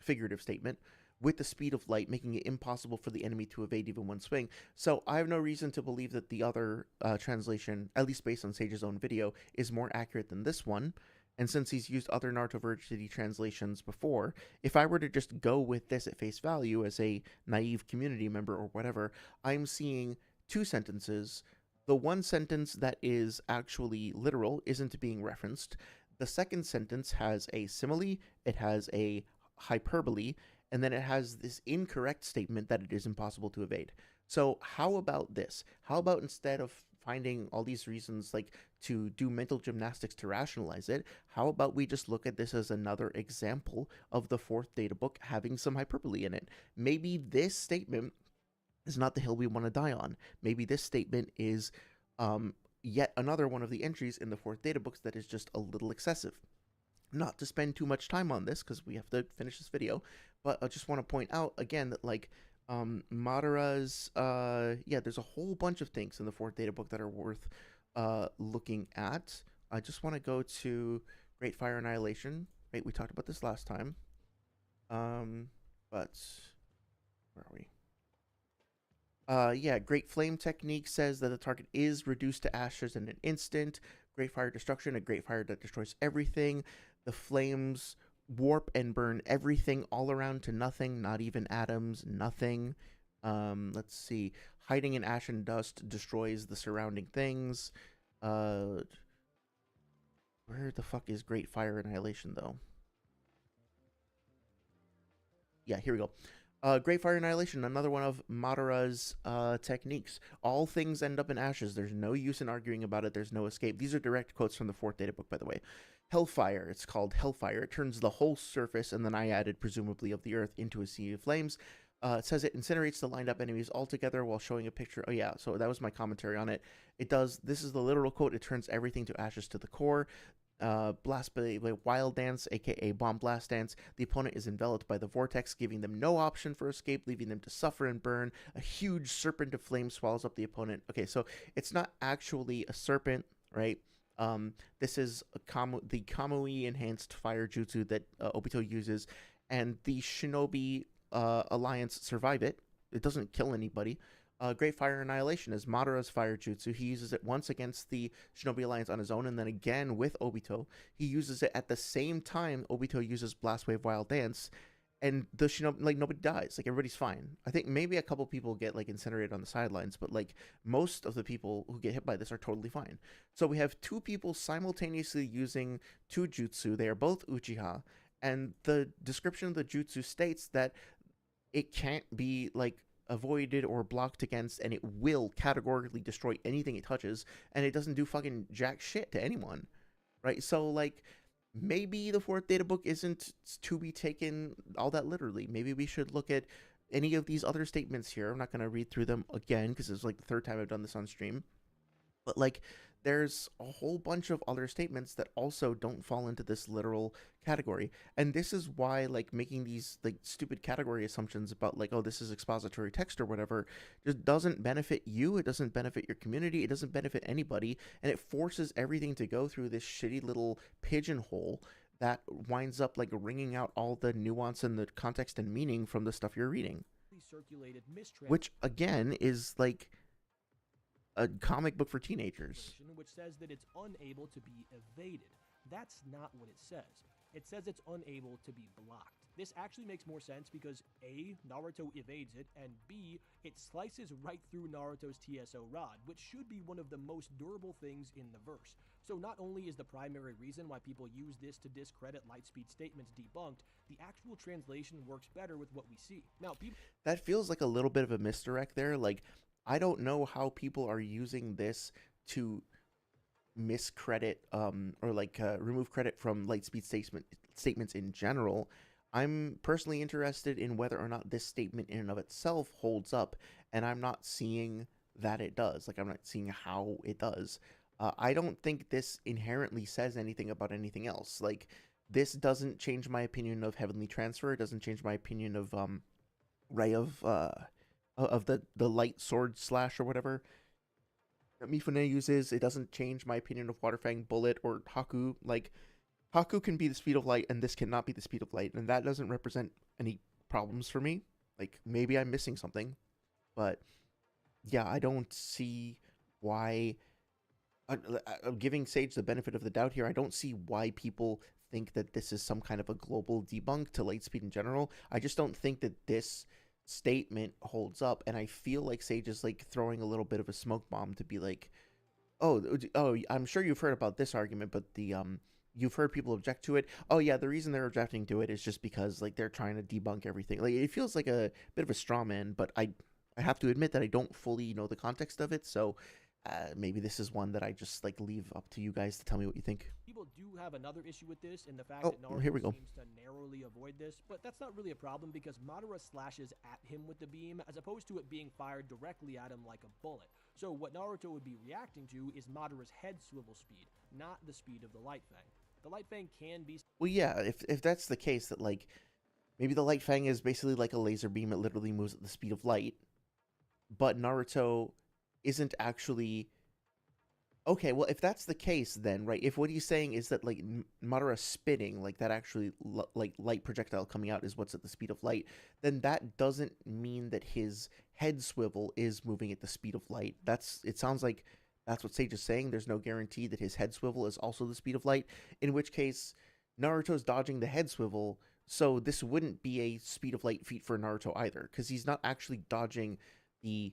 figurative statement with the speed of light, making it impossible for the enemy to evade even one swing. So I have no reason to believe that the other translation, at least based on Sage's own video, is more accurate than this one. And since he's used other Narutoversity translations before, if I were to just go with this at face value as a naive community member or whatever, I'm seeing 2 sentences. The one sentence that is actually literal isn't being referenced. The second sentence has a simile, it has a hyperbole, and then it has this incorrect statement that it is impossible to evade. So how about this? How about instead of finding all these reasons like to do mental gymnastics to rationalize it, how about we just look at this as another example of the 4th data book having some hyperbole in it? Maybe this statement is not the hill we want to die on. Maybe this statement is yet another one of the entries in the 4th data books that is just a little excessive. not to spend too much time on this because we have to finish this video, but I just want to point out again that like Madara's yeah, there's a whole bunch of things in the fourth data book that are worth looking at. I just want to go to Great Fire Annihilation. Right, we talked about this last time. But where are we? Yeah, Great Flame Technique says that the target is reduced to ashes in an instant. Great Fire Destruction, a Great Fire that destroys everything. The flames warp and burn everything all around to nothing, not even atoms, nothing. Let's see. Hiding in ash and dust destroys the surrounding things. Where the fuck is Great Fire Annihilation, though? Yeah, here we go. Great Fire Annihilation, another one of Madara's techniques. All things end up in ashes. There's no use in arguing about it. There's no escape. These are direct quotes from the fourth data book, by the way. Hellfire, it's called Hellfire. It turns the whole surface and the naiadid, presumably of the earth, into a sea of flames. It says it incinerates the lined up enemies altogether while showing a picture. Oh yeah, so that was my commentary on it. It does, this is the literal quote, it turns everything to ashes to the core. Blast by Wild Dance, aka Bomb Blast Dance. The opponent is enveloped by the vortex, giving them no option for escape, leaving them to suffer and burn. A huge serpent of flame swallows up the opponent. Okay, so it's not actually a serpent, right? This is the Kamui enhanced fire jutsu that Obito uses, and the Shinobi Alliance survive it. It doesn't kill anybody. Great Fire Annihilation is Madara's fire jutsu. He uses it once against the Shinobi Alliance on his own, and then again with Obito. He uses it at the same time Obito uses Blast Wave Wild Dance, and the Shinobi, like, nobody dies. Like, everybody's fine. I think maybe a couple people get, like, incinerated on the sidelines, but, like, most of the people who get hit by this are totally fine. So we have two people simultaneously using two jutsu. They are both Uchiha, and the description of the jutsu states that it can't be, like, avoided or blocked against, and it will categorically destroy anything it touches, and it doesn't do fucking jack shit to anyone, right? So, like, maybe the fourth data book isn't to be taken all that literally. Maybe we should look at any of these other statements here. I'm not going to read through them again because it's like the third time I've done this on stream, but like, there's a whole bunch of other statements that also don't fall into this literal category. And this is why, like, making these, like, stupid category assumptions about, like, oh, this is expository text or whatever, just doesn't benefit you. It doesn't benefit your community. It doesn't benefit anybody. And it forces everything to go through this shitty little pigeonhole that winds up, like, wringing out all the nuance and the context and meaning from the stuff you're reading. Which, again, is, like, a comic book for teenagers. Which says that it's unable to be evaded. That's not what it says. It says it's unable to be blocked. This actually makes more sense because A, Naruto evades it, and B, it slices right through Naruto's TSO rod, which should be one of the most durable things in the verse. So not only is the primary reason why people use this to discredit Lightspeed statements debunked, the actual translation works better with what we see. Now, that feels like a little bit of a misdirect there. Like, I don't know how people are using this to miscredit or like remove credit from Lightspeed statements in general. I'm personally interested in whether or not this statement in and of itself holds up, and I'm not seeing that it does. Like, I'm not seeing how it does. I don't think this inherently says anything about anything else. Like, this doesn't change my opinion of Heavenly Transfer. It doesn't change my opinion of Ray of the light sword slash or whatever that Mifune uses. It doesn't change my opinion of Waterfang Bullet or Haku. Like, Haku can be the speed of light and this cannot be the speed of light, and that doesn't represent any problems for me. Like, maybe I'm missing something, but yeah, I don't see why. I'm giving Sage the benefit of the doubt here. I don't see why people think that this is some kind of a global debunk to Lightspeed in general. I just don't think that this statement holds up, and I feel like Sage is, like, throwing a little bit of a smoke bomb to be like, oh, I'm sure you've heard about this argument, but the you've heard people object to it. Oh yeah, the reason they're objecting to it is just because, like, they're trying to debunk everything. Like, it feels like a bit of a straw man, but I have to admit that I don't fully know the context of it, so maybe this is one that I just, like, leave up to you guys to tell me what you think. People do have another issue with this in the fact that Naruto seems to narrowly avoid this, but that's not really a problem because Madara slashes at him with the beam as opposed to it being fired directly at him like a bullet. So what Naruto would be reacting to is Madara's head swivel speed, not the speed of the light thing. The Light Fang can be Well, yeah, if that's the case, that like maybe the Light Fang is basically like a laser beam, it literally moves at the speed of light, but Naruto isn't actually. Okay, well, if that's the case, then right, if what he's saying is that like Madara spitting, like that actually like light projectile coming out is what's at the speed of light, then that doesn't mean that his head swivel is moving at the speed of light. It sounds like that's what Sage is saying. There's no guarantee that his head swivel is also the speed of light, in which case Naruto's dodging the head swivel, so this wouldn't be a speed of light feat for Naruto either, because he's not actually dodging the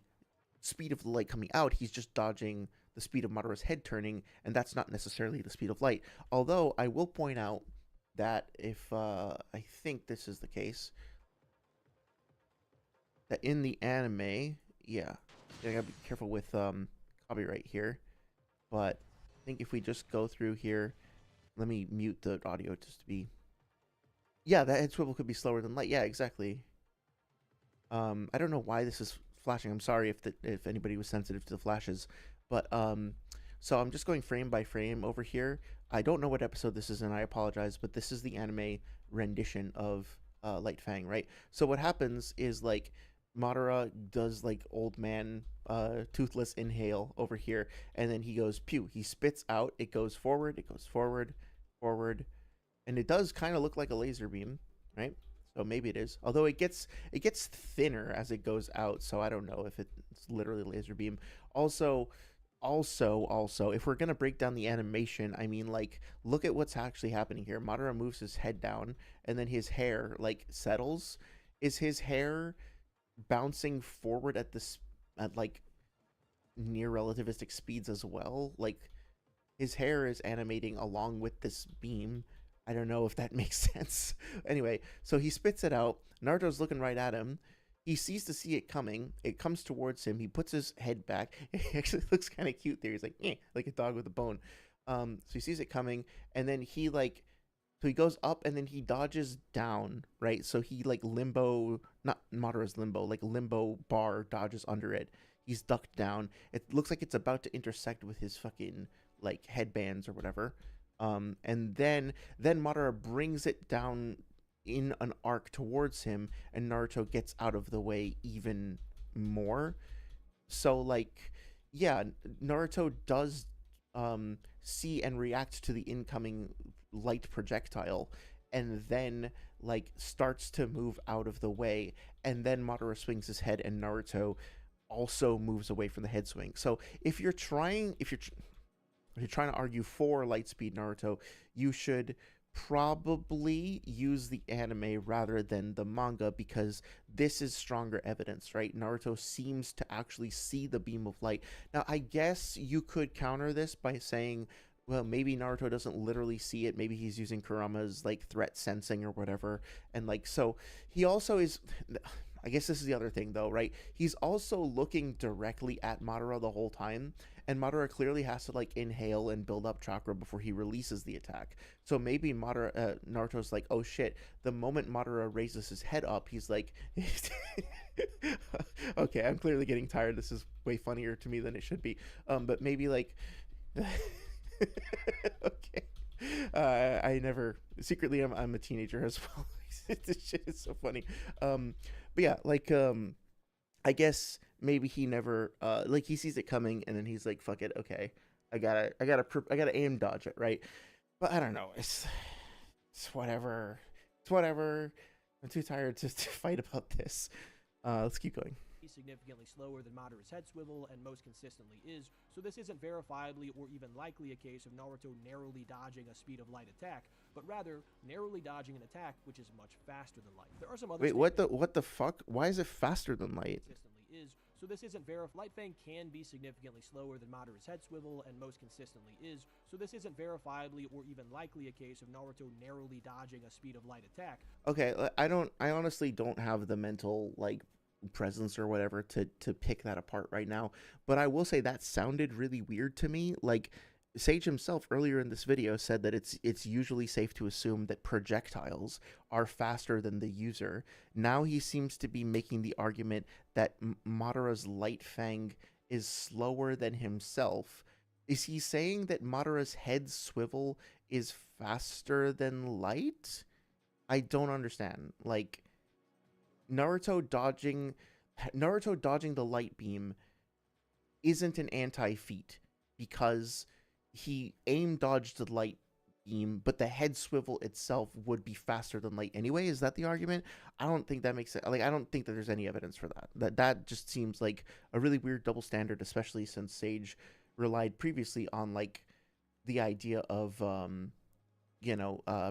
speed of the light coming out, he's just dodging the speed of Madara's head turning, and that's not necessarily the speed of light. Although I will point out that if I think this is the case, that in the anime, yeah, I gotta be careful with copyright here, but I think if we just go through here, let me mute the audio just to be. Yeah, that head swivel could be slower than light. Yeah, exactly. I don't know why this is flashing. I'm sorry if anybody was sensitive to the flashes, but so I'm just going frame by frame over here. I don't know what episode this is, and I apologize, but this is the anime rendition of Light Fang, right? So what happens is like Madara does like old man toothless inhale over here, and then he goes pew. He spits out. It goes forward. It goes forward, forward, and it does kind of look like a laser beam, right? So maybe it is. Although it gets thinner as it goes out, so I don't know if it's literally a laser beam. Also, if we're gonna break down the animation, I mean, like, look at what's actually happening here. Madara moves his head down, and then his hair like settles. Is his hair bouncing forward at like near relativistic speeds as well? Like, his hair is animating along with this beam. I don't know if that makes sense. Anyway, so he spits it out. Naruto's looking right at him. He sees to see it coming. It comes towards him. He puts his head back. It actually looks kind of cute there. He's like, eh, like a dog with a bone. So he sees it coming, and then he like, so he goes up, and then he dodges down, right? So he like limbo, not Madara's limbo, like limbo bar dodges under it. He's ducked down. It looks like it's about to intersect with his fucking like headbands or whatever. And then Madara brings it down in an arc towards him, and Naruto gets out of the way even more. So like, yeah, Naruto does see and react to the incoming light projectile, and then like starts to move out of the way, and then Madara swings his head, and Naruto also moves away from the head swing. So if you're trying to argue for Lightspeed Naruto, you should probably use the anime rather than the manga, because this is stronger evidence, right? Naruto seems to actually see the beam of light. Now, I guess you could counter this by saying, well, maybe Naruto doesn't literally see it. Maybe he's using Kurama's like threat sensing or whatever. And like, so he also is, I guess this is the other thing though, right? He's also looking directly at Madara the whole time, and Madara clearly has to like inhale and build up chakra before he releases the attack. So maybe Naruto's like, oh shit, the moment Madara raises his head up, he's like, okay, I'm clearly getting tired. This is way funnier to me than it should be. But maybe like, okay. I never secretly I'm a teenager as well. This shit is so funny. But yeah, like I guess maybe he never like he sees it coming, and then he's like, fuck it, okay, I gotta aim dodge it, right? But I don't know, it's whatever. I'm too tired to fight about this. Let's keep going. Significantly slower than Madara's head swivel, and most consistently is, so this isn't verifiably or even likely a case of Naruto narrowly dodging a speed of light attack, but rather narrowly dodging an attack which is much faster than light. There are some other Wait, what the fuck? Why is it faster than light? Consistently is, so this isn't verified. Light Fang can be significantly slower than Madara's head swivel, and most consistently is, so this isn't verifiably or even likely a case of Naruto narrowly dodging a speed of light attack. Okay, I honestly don't have the mental like presence or whatever to pick that apart right now, but I will say that sounded really weird to me. Like Sage himself earlier in this video said that it's usually safe to assume that projectiles are faster than the user. Now he seems to be making the argument that Madara's Light Fang is slower than himself, Is he saying that Madara's head swivel is faster than light? I don't understand. Like, Naruto dodging the light beam isn't an anti-feat because he aim dodged the light beam, but the head swivel itself would be faster than light anyway. Is that the argument? I don't think that makes sense. Like, I don't think that there's any evidence for that. That just seems like a really weird double standard, especially since Sage relied previously on like the idea of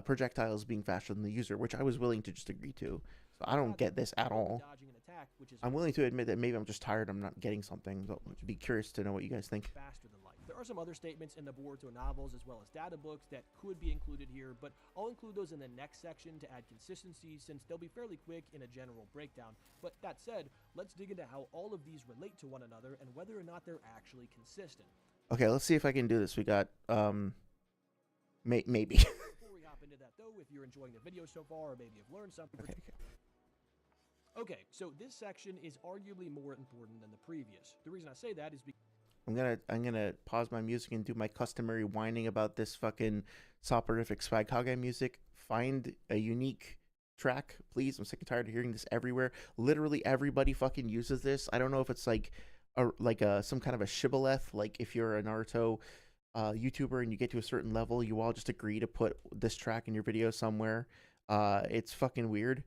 projectiles being faster than the user, which I was willing to just agree to. So I don't get this at all. Dodging an attack, which is I'm willing to admit that maybe I'm just tired. I'm not getting something. So I'd be curious to know what you guys think. faster than light. There are some other statements in the Boruto novels as well as data books that could be included here, but I'll include those in the next section to add consistency since they'll be fairly quick in a general breakdown. But that said, let's dig into how all of these relate to one another and whether or not they're actually consistent. Okay, let's see if I can do this. We got maybe. Before we hop into that though, if you're enjoying the video so far or maybe you've learned something. Okay, so this section is arguably more important than the previous. The reason I say that is because I'm gonna pause my music and do my customary whining about this fucking soporific Swag Hage music. Find a unique track, please. I'm sick and tired of hearing this everywhere. Literally everybody fucking uses this. I don't know if it's like some kind of a shibboleth. Like if you're a Naruto YouTuber and you get to a certain level, you all just agree to put this track in your video somewhere. It's fucking weird.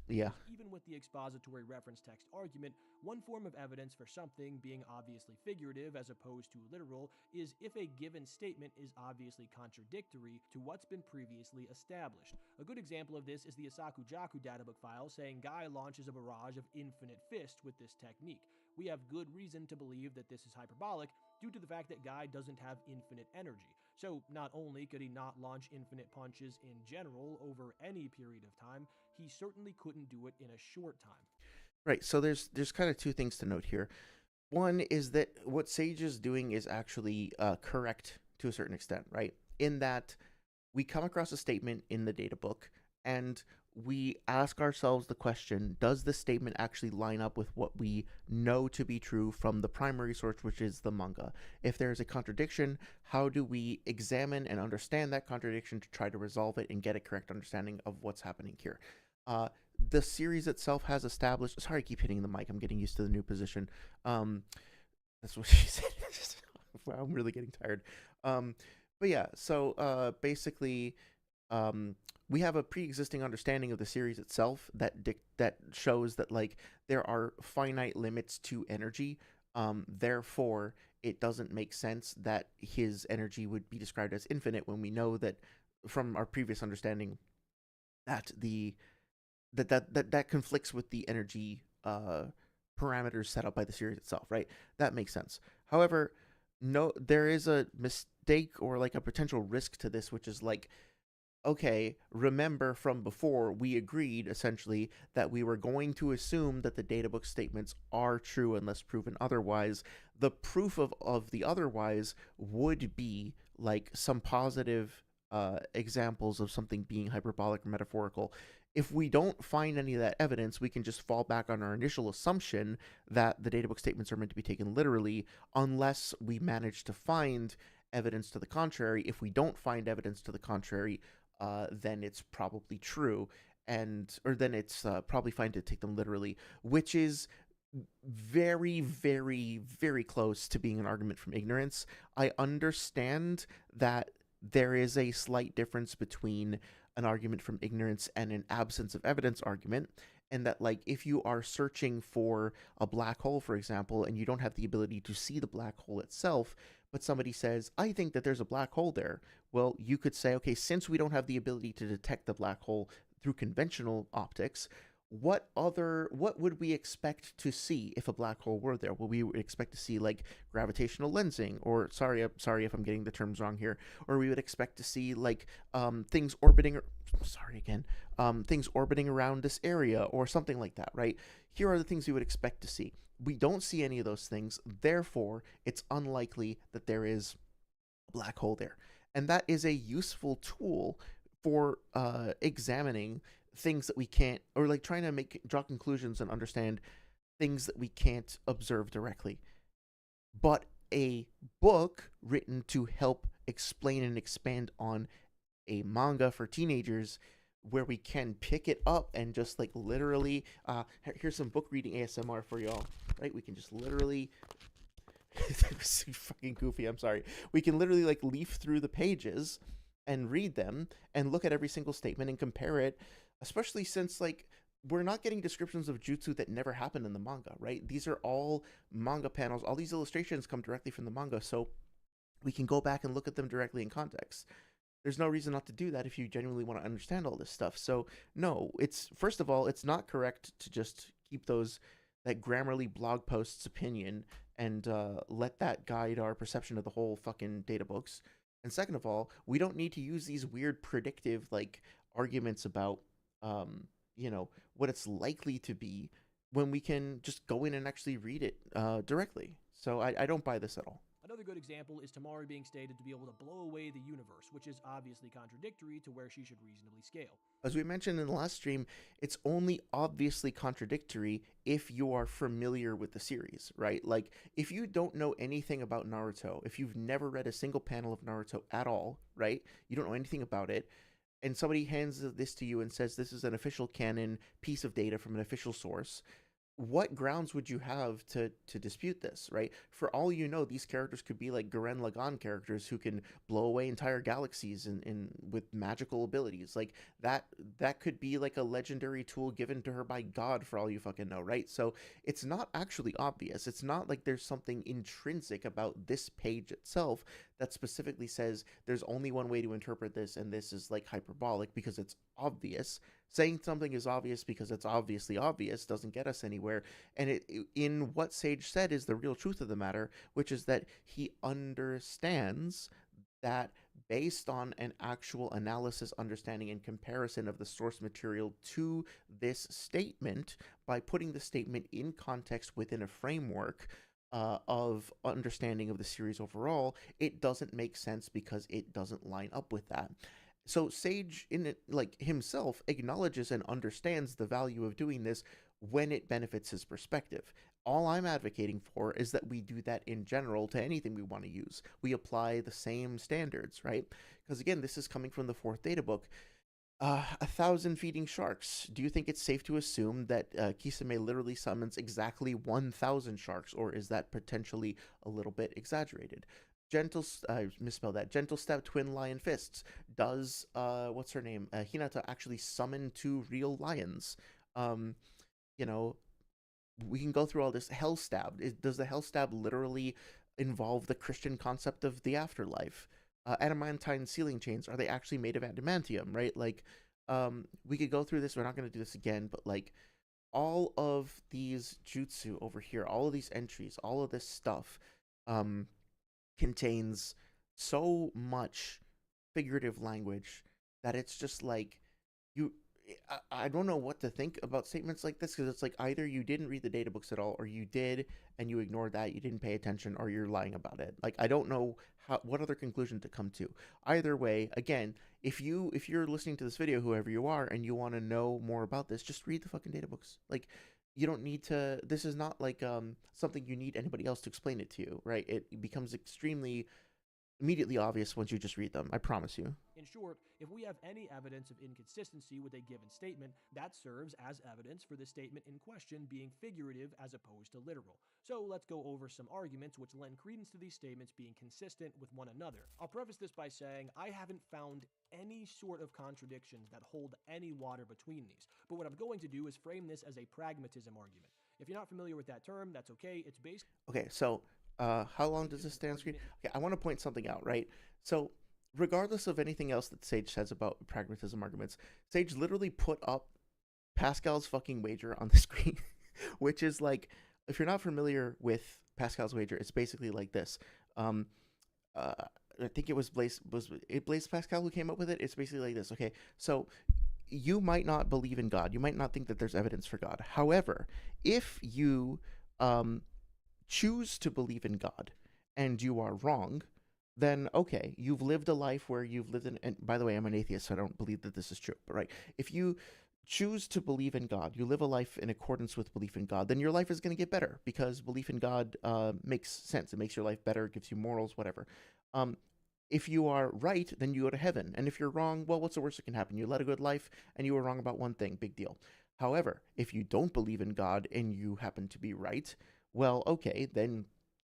Yeah. even with the expository reference text argument, one form of evidence for something being obviously figurative as opposed to literal is if a given statement is obviously contradictory to what's been previously established. A good example of this is the Asakujaku databook file saying Guy launches a barrage of infinite fists with this technique. We have good reason to believe that this is hyperbolic due to the fact that Guy doesn't have infinite energy. So not only could he not launch infinite punches in general over any period of time, he certainly couldn't do it in a short time. Right. So there's kind of two things to note here. One is that what Sage is doing is actually correct to a certain extent, right? In that we come across a statement in the data book and we ask ourselves the question, does this statement actually line up with what we know to be true from the primary source, which is the manga? If there's a contradiction, how do we examine and understand that contradiction to try to resolve it and get a correct understanding of what's happening here? The series itself has established... Sorry, I keep hitting the mic. I'm getting used to the new position. That's what she said. Wow, I'm really getting tired. But yeah, so basically... we have a pre-existing understanding of the series itself that shows that like there are finite limits to energy. Therefore, it doesn't make sense that his energy would be described as infinite when we know that from our previous understanding that that conflicts with the energy parameters set up by the series itself, right? That makes sense. However, no, there is a mistake or like a potential risk to this, which is like, okay, remember from before, we agreed essentially that we were going to assume that the databook statements are true unless proven otherwise. The proof of the otherwise would be like some positive examples of something being hyperbolic or metaphorical. If we don't find any of that evidence, we can just fall back on our initial assumption that the databook statements are meant to be taken literally, unless we manage to find evidence to the contrary. If we don't find evidence to the contrary, then it's probably true, or then it's probably fine to take them literally, which is very, very, very close to being an argument from ignorance. I understand that there is a slight difference between an argument from ignorance and an absence of evidence argument, and that like if you are searching for a black hole, for example, and you don't have the ability to see the black hole itself, but somebody says, I think that there's a black hole there. Well, you could say, okay, since we don't have the ability to detect the black hole through conventional optics, what would we expect to see if a black hole were there? Well, we would expect to see like gravitational lensing, or sorry if I'm getting the terms wrong here, or we would expect to see like things orbiting around this area or something like that, right? Here are the things we would expect to see. We don't see any of those things, therefore it's unlikely that there is a black hole there. And that is a useful tool for examining things that we can't, or like trying to draw conclusions and understand things that we can't observe directly. But a book written to help explain and expand on a manga for teenagers where we can pick it up and just like literally here's some book reading ASMR for y'all, right? We can just literally it was fucking goofy, I'm sorry. We can literally like leaf through the pages and read them and look at every single statement and compare it, especially since like we're not getting descriptions of jutsu that never happened in the manga, right? These are all manga panels. All these illustrations come directly from the manga, so we can go back and look at them directly in context. There's no reason not to do that if you genuinely want to understand all this stuff. So no, it's first of all, it's not correct to just keep that Grammarly blog post's opinion and let that guide our perception of the whole fucking data books. And second of all, we don't need to use these weird predictive like arguments about what it's likely to be when we can just go in and actually read it directly. So I don't buy this at all. Another good example is Tamari being stated to be able to blow away the universe, which is obviously contradictory to where she should reasonably scale. As we mentioned in the last stream, it's only obviously contradictory if you are familiar with the series, right? Like, if you don't know anything about Naruto, if you've never read a single panel of Naruto at all, right? You don't know anything about it, and somebody hands this to you and says this is an official canon piece of data from an official source, what grounds would you have to dispute this, right? For all you know, these characters could be like Gurren Lagann characters who can blow away entire galaxies in with magical abilities. Like that could be like a legendary tool given to her by God for all you fucking know, right? So it's not actually obvious. It's not like there's something intrinsic about this page itself that specifically says there's only one way to interpret this and this is like hyperbolic because it's obvious. Saying something is obvious because it's obviously obvious doesn't get us anywhere. And in what Sage said is the real truth of the matter, which is that he understands that based on an actual analysis, understanding, and comparison of the source material to this statement, by putting the statement in context within a framework of understanding of the series overall, it doesn't make sense because it doesn't line up with that. So Sage, in it, like himself, acknowledges and understands the value of doing this when it benefits his perspective. All I'm advocating for is that we do that in general to anything we want to use. We apply the same standards, right? Because again, this is coming from the fourth data book. 1,000 feeding sharks. Do you think it's safe to assume that Kisame literally summons exactly 1,000 sharks, or is that potentially a little bit exaggerated? I misspelled that. Gentle Step Twin Lion Fists. Does what's her name? Hinata actually summon 2 real lions? You know, we can go through all this. Hell Stab. Does the Hell Stab literally involve the Christian concept of the afterlife? Adamantine ceiling chains, are they actually made of adamantium, right? Like, we could go through this. We're not going to do this again, but like, all of these jutsu over here, all of these entries, all of this stuff, contains so much figurative language that it's just like I don't know what to think about statements like this, because it's like either you didn't read the data books at all, or you did and you ignored that, you didn't pay attention, or you're lying about it. Like, I don't know what other conclusion to come to. Either way, again, if you're listening to this video, whoever you are, and you want to know more about this, just read the fucking data books. Like, you don't need to, this is not like something you need anybody else to explain it to you, right? It becomes extremely immediately obvious once you just read them, I promise you. In short, if we have any evidence of inconsistency with a given statement, that serves as evidence for the statement in question being figurative as opposed to literal. So let's go over some arguments which lend credence to these statements being consistent with one another. I'll preface this by saying I haven't found any sort of contradictions that hold any water between these, but what I'm going to do is frame this as a pragmatism argument. If you're not familiar with that term, that's okay. It's based. Okay, so how long does this stay on screen? Okay, I want to point something out, right? So regardless of anything else that Sage says about pragmatism arguments, Sage literally put up Pascal's fucking wager on the screen, which is like, if you're not familiar with Pascal's wager, it's basically like this. I think it was Blaise Pascal who came up with it. It's basically like this. Okay, so you might not believe in God. You might not think that there's evidence for God. However, if you choose to believe in God and you are wrong, then okay, you've lived a life where you've lived in, and by the way, I'm an atheist, so I don't believe that this is true, but right, if you choose to believe in God, you live a life in accordance with belief in God, then your life is going to get better because belief in God makes sense. It makes your life better, gives you morals, whatever. Um, if you are right, then you go to heaven. And if you're wrong, well, what's the worst that can happen? You led a good life and you were wrong about one thing, big deal. However, if you don't believe in God and you happen to be right, well, okay, then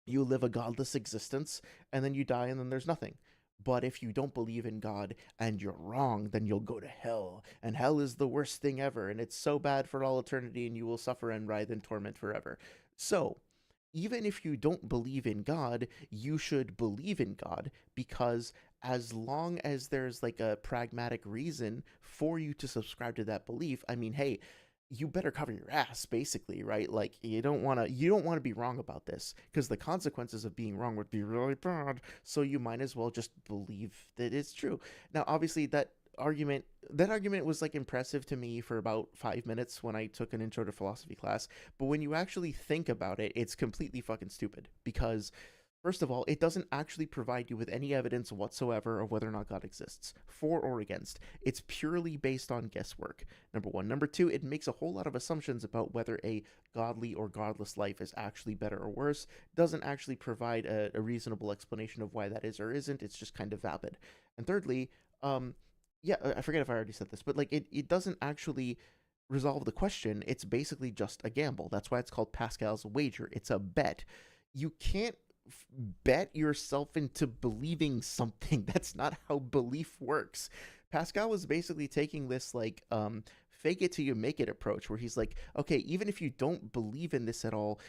you live a godless existence and then you die and then there's nothing. But if you don't believe in God and you're wrong, then you'll go to hell. And hell is the worst thing ever. And it's so bad for all eternity and you will suffer and writhe in torment forever. So, even if you don't believe in God, you should believe in God because as long as there's like a pragmatic reason for you to subscribe to that belief, I mean, hey, you better cover your ass basically, right? Like you don't want to be wrong about this because the consequences of being wrong would be really bad, so you might as well just believe that it's true. Now obviously that argument was like impressive to me for about 5 minutes when I took an intro to philosophy class, but when you actually think about it, it's completely fucking stupid because first of all, it doesn't actually provide you with any evidence whatsoever of whether or not God exists, for or against. It's purely based on guesswork, number one. Number two, it makes a whole lot of assumptions about whether a godly or godless life is actually better or worse. Doesn't actually provide a reasonable explanation of why that is or isn't. It's just kind of vapid. And thirdly, yeah, I forget if I already said this, but like it doesn't actually resolve the question. It's basically just a gamble. That's why it's called Pascal's wager. It's a bet. You can't bet yourself into believing something. That's not how belief works. Pascal was basically taking this like fake it till you make it approach where he's like, okay, even if you don't believe in this at all,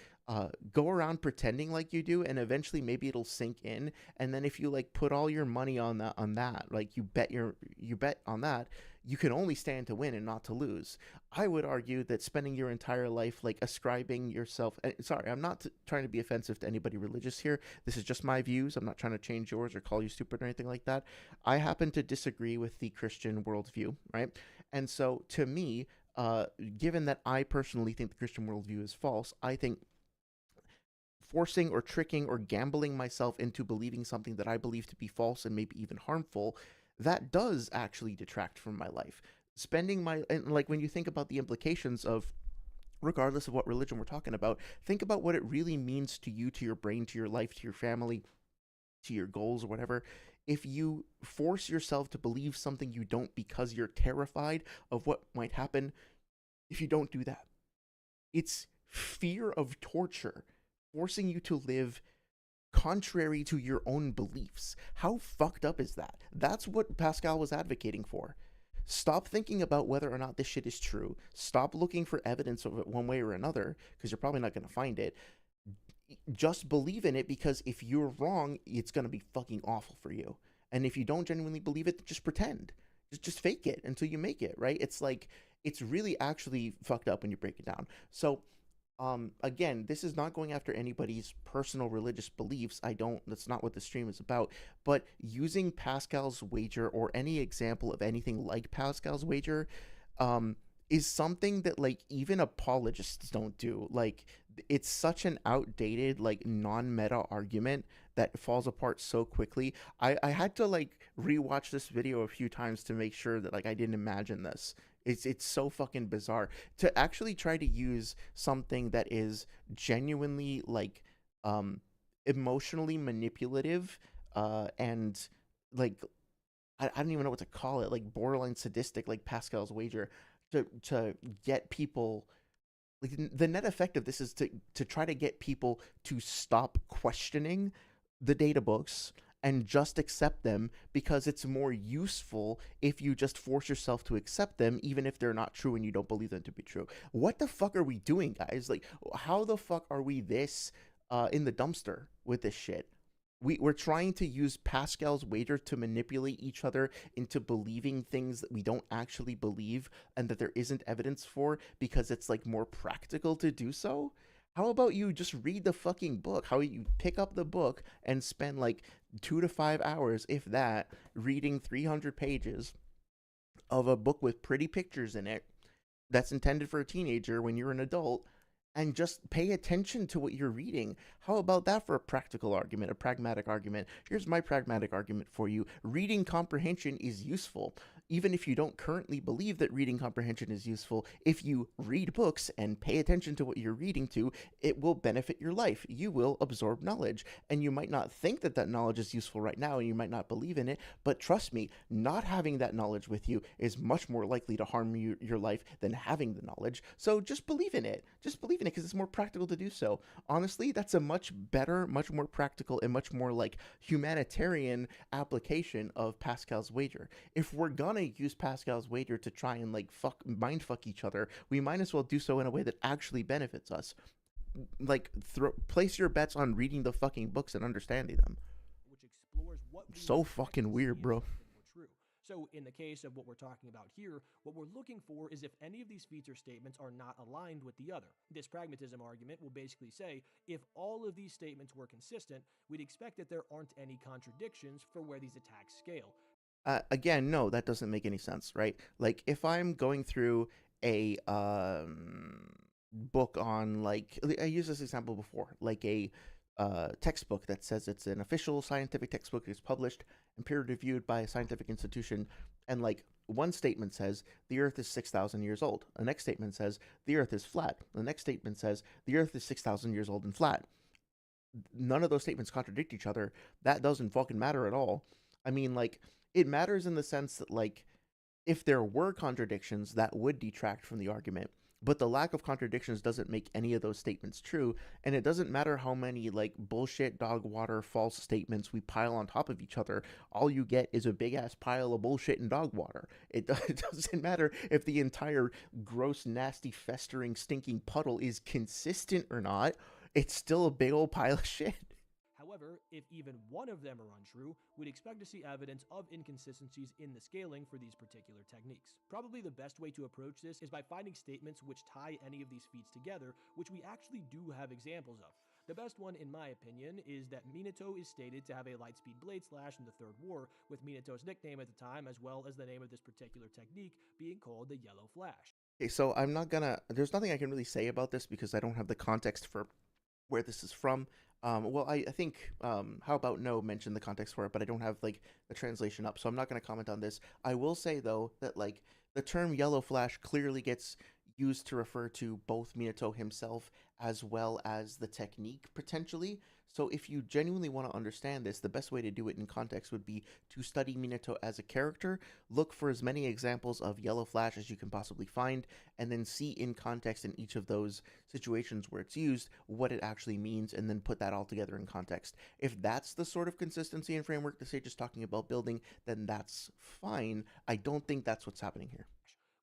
go around pretending like you do and eventually maybe it'll sink in, and then if you like put all your money on that, like you bet on that, you can only stand to win and not to lose. I would argue that spending your entire life like ascribing yourself, sorry, I'm not trying to be offensive to anybody religious here. This is just my views. I'm not trying to change yours or call you stupid or anything like that. I happen to disagree with the Christian worldview, right? And so to me, given that I personally think the Christian worldview is false, I think forcing or tricking or gambling myself into believing something that I believe to be false and maybe even harmful, that does actually detract from my life. And like when you think about the implications of, regardless of what religion we're talking about, think about what it really means to you, to your brain, to your life, to your family, to your goals or whatever. If you force yourself to believe something you don't because you're terrified of what might happen if you don't do that, it's fear of torture forcing you to live contrary to your own beliefs. How fucked up is that? That's what Pascal was advocating for. Stop thinking about whether or not this shit is true. Stop looking for evidence of it one way or another, because you're probably not going to find it. Just believe in it, because if you're wrong, it's going to be fucking awful for you. And if you don't genuinely believe it, just pretend. Just fake it until you make it, right? It's like, it's really actually fucked up when you break it down. So, again, this is not going after anybody's personal religious beliefs. That's not what the stream is about. But using Pascal's wager or any example of anything like Pascal's wager, is something that like even apologists don't do. Like, it's such an outdated, like non-meta argument that falls apart so quickly. I had to like rewatch this video a few times to make sure that like I didn't imagine this. It's so fucking bizarre to actually try to use something that is genuinely like emotionally manipulative and like I don't even know what to call it, like borderline sadistic, like Pascal's wager, to get people, like the net effect of this is to try to get people to stop questioning the data books and just accept them, because it's more useful if you just force yourself to accept them even if they're not true and you don't believe them to be true. What the fuck are we doing, guys? Like, how the fuck are we this in the dumpster with this shit? We're trying to use Pascal's wager to manipulate each other into believing things that we don't actually believe and that there isn't evidence for, because it's like more practical to do so. How about you just read the fucking book? How you pick up the book and spend like 2 to 5 hours, if that, reading 300 pages of a book with pretty pictures in it that's intended for a teenager when you're an adult, and just pay attention to what you're reading. How about that for a practical argument, a pragmatic argument? Here's my pragmatic argument for you. Reading comprehension is useful. even if you don't currently believe that reading comprehension is useful, if you read books and pay attention to what you're reading to, it will benefit your life. You will absorb knowledge, and you might not think that that knowledge is useful right now, and you might not believe in it, but trust me, not having that knowledge with you is much more likely to harm your life than having the knowledge. So just believe in it. Just believe in it because it's more practical to do so. Honestly, that's a much better, much more practical, and much more like humanitarian application of Pascal's wager. If we're gonna use Pascal's wager to try and like mind fuck each other, we might as well do so in a way that actually benefits us. Like place your bets on reading the fucking books and understanding them. which explores what we So would expect fucking to see weird, if bro. something were true. So, in the case of what we're talking about here, what we're looking for is if any of these feature statements are not aligned with the other. This pragmatism argument will basically say if all of these statements were consistent, we'd expect that there aren't any contradictions for where these attacks scale. Again, no, that doesn't make any sense, right? Like if I'm going through a book on like I used this example before, like a textbook that says it's an official scientific textbook, it's published and peer reviewed by a scientific institution, and like one statement says the Earth is 6,000 years old. The next statement says the Earth is flat. The next statement says the Earth is 6,000 years old and flat. None of those statements contradict each other. That doesn't fucking matter at all. I mean, like, it matters in the sense that, like, if there were contradictions, that would detract from the argument. But the lack of contradictions doesn't make any of those statements true, and it doesn't matter how many, like, bullshit, dog water, false statements we pile on top of each other. All you get is a big-ass pile of bullshit and dog water. It doesn't matter if the entire gross, nasty, festering, stinking puddle is consistent or not. It's still a big old pile of shit. However, if even one of them are untrue, we'd expect to see evidence of inconsistencies in the scaling for these particular techniques. Probably the best way to approach this is by finding statements which tie any of these feats together, which we actually do have examples of. The best one, in my opinion, is that Minato is stated to have a lightspeed blade slash in the Third War, with Minato's nickname at the time, as well as the name of this particular technique, being called the Yellow Flash. Okay, so there's nothing I can really say about this because I don't have the context for where this is from. Well, I think How About No mentioned the context for it, but I don't have like the translation up, so I'm not going to comment on this. I will say though that like the term Yellow Flash clearly gets used to refer to both Minato himself as well as the technique potentially. So if you genuinely want to understand this, the best way to do it in context would be to study Minato as a character, look for as many examples of Yellow Flash as you can possibly find, and then see in context in each of those situations where it's used what it actually means, and then put that all together in context. If that's the sort of consistency and framework the sage is talking about building, then that's fine. I don't think that's what's happening here.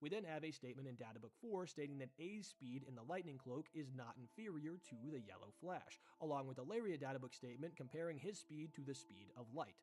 We then have a statement in Databook 4 stating that A's speed in the Lightning Cloak is not inferior to the Yellow Flash, along with a Lariat Databook statement comparing his speed to the speed of light.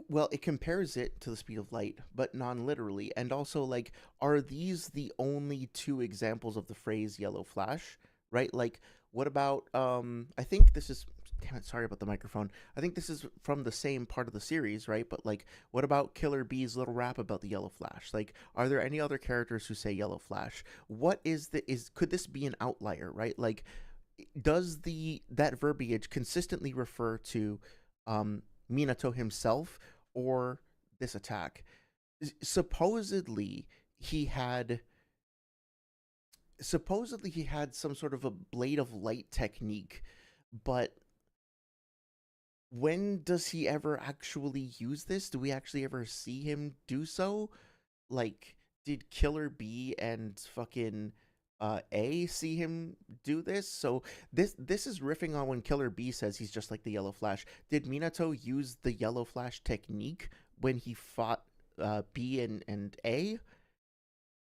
Well, it compares it to the speed of light, but non-literally. And also, like, are these the only two examples of the phrase yellow flash, right? Like, what about, I think this is, damn it, sorry about the microphone. I think this is from the same part of the series, right? But, like, what about Killer Bee's little rap about the yellow flash? Like, are there any other characters who say yellow flash? Could this be an outlier, right? Like, does that verbiage consistently refer to, Minato himself or this attack? Supposedly he had some sort of a blade of light technique, but when does he ever actually use this? Do we actually ever see him do so? Like, did Killer B and fucking A see him do this? So this is riffing on when Killer B says he's just like the Yellow Flash. Did Minato use the Yellow Flash technique when he fought B and A?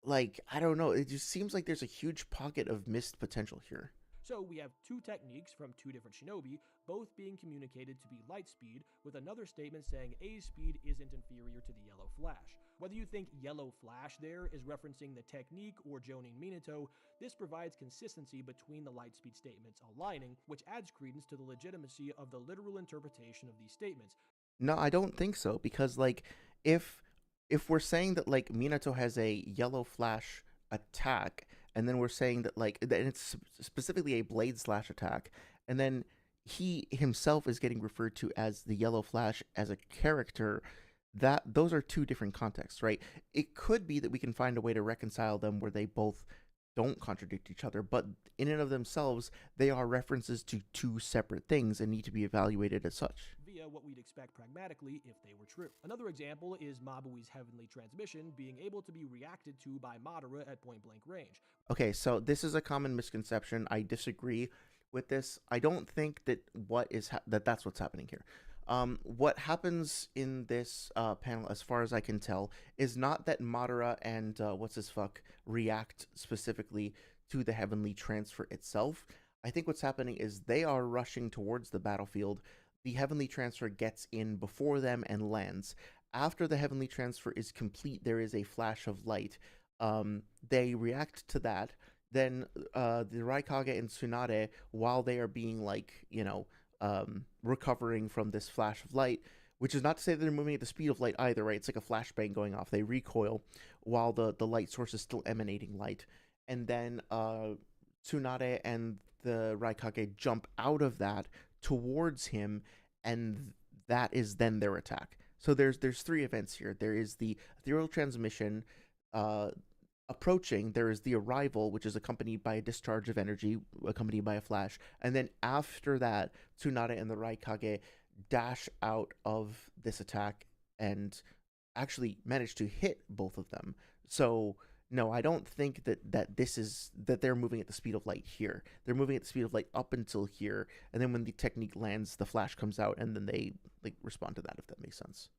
Like, I don't know. It just seems like there's a huge pocket of missed potential here. So we have two techniques from two different shinobi, both being communicated to be light speed, with another statement saying A's speed isn't inferior to the Yellow Flash. Whether you think Yellow Flash there is referencing the technique or Jonin Minato, this provides consistency between the light speed statements aligning, which adds credence to the legitimacy of the literal interpretation of these statements. No, I don't think so, because like if we're saying that like Minato has a Yellow Flash attack, and then we're saying that like, and it's specifically a blade slash attack, and then he himself is getting referred to as the Yellow Flash as a character, those are two different contexts, right? It could be that we can find a way to reconcile them where they both don't contradict each other, but in and of themselves, they are references to two separate things and need to be evaluated as such. Via what we'd expect pragmatically if they were true. Another example is Mabui's heavenly transmission being able to be reacted to by Madara at point-blank range. Okay, so this is a common misconception. I disagree with this. I don't think that that's what's happening here. What happens in this panel, as far as I can tell, is not that Madara and react specifically to the heavenly transfer itself. I think what's happening is they are rushing towards the battlefield. The heavenly transfer gets in before them and lands. After the heavenly transfer is complete, there is a flash of light. They react to that. Then the Raikage and Tsunade, while they are being recovering from this flash of light, which is not to say that they're moving at the speed of light either, right? It's like a flashbang going off. They recoil while the light source is still emanating light. And then Tsunade and the Raikage jump out of that towards him, and that is then their attack. So there's three events here. There is the ethereal transmission approaching, there is the arrival, which is accompanied by a discharge of energy, accompanied by a flash, and then after that, Tsunade and the Raikage dash out of this attack and actually manage to hit both of them. So no, I don't think that they're moving at the speed of light here. They're moving at the speed of light up until here, and then when the technique lands, the flash comes out, and then they respond to that, if that makes sense.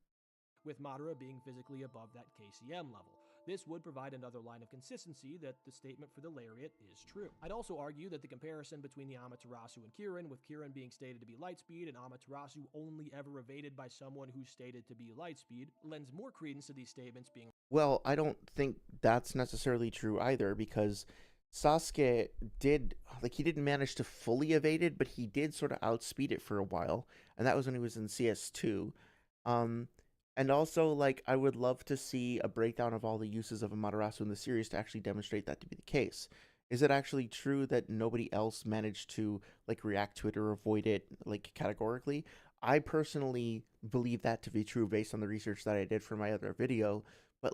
With Madara being physically above that KCM level. This would provide another line of consistency that the statement for the Lariat is true. I'd also argue that the comparison between the Amaterasu and Kirin, with Kirin being stated to be lightspeed and Amaterasu only ever evaded by someone who's stated to be lightspeed, lends more credence to these statements being... Well, I don't think that's necessarily true either, because Sasuke he didn't manage to fully evade it, but he did sort of outspeed it for a while, and that was when he was in CS2. And also, I would love to see a breakdown of all the uses of Amaterasu in the series to actually demonstrate that to be the case. Is it actually true that nobody else managed to, react to it or avoid it, categorically? I personally believe that to be true based on the research that I did for my other video, but,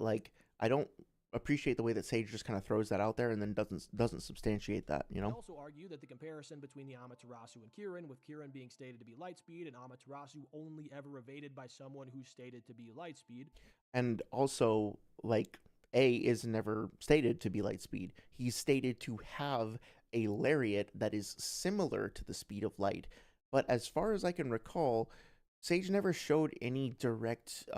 I don't appreciate the way that Sage just kind of throws that out there and then doesn't substantiate that, I also argue that the comparison between the Amaterasu and Kirin, with Kirin being stated to be lightspeed and Amaterasu only ever evaded by someone who's stated to be lightspeed. And also, A is never stated to be lightspeed. He's stated to have a lariat that is similar to the speed of light. But as far as I can recall, Sage never showed any direct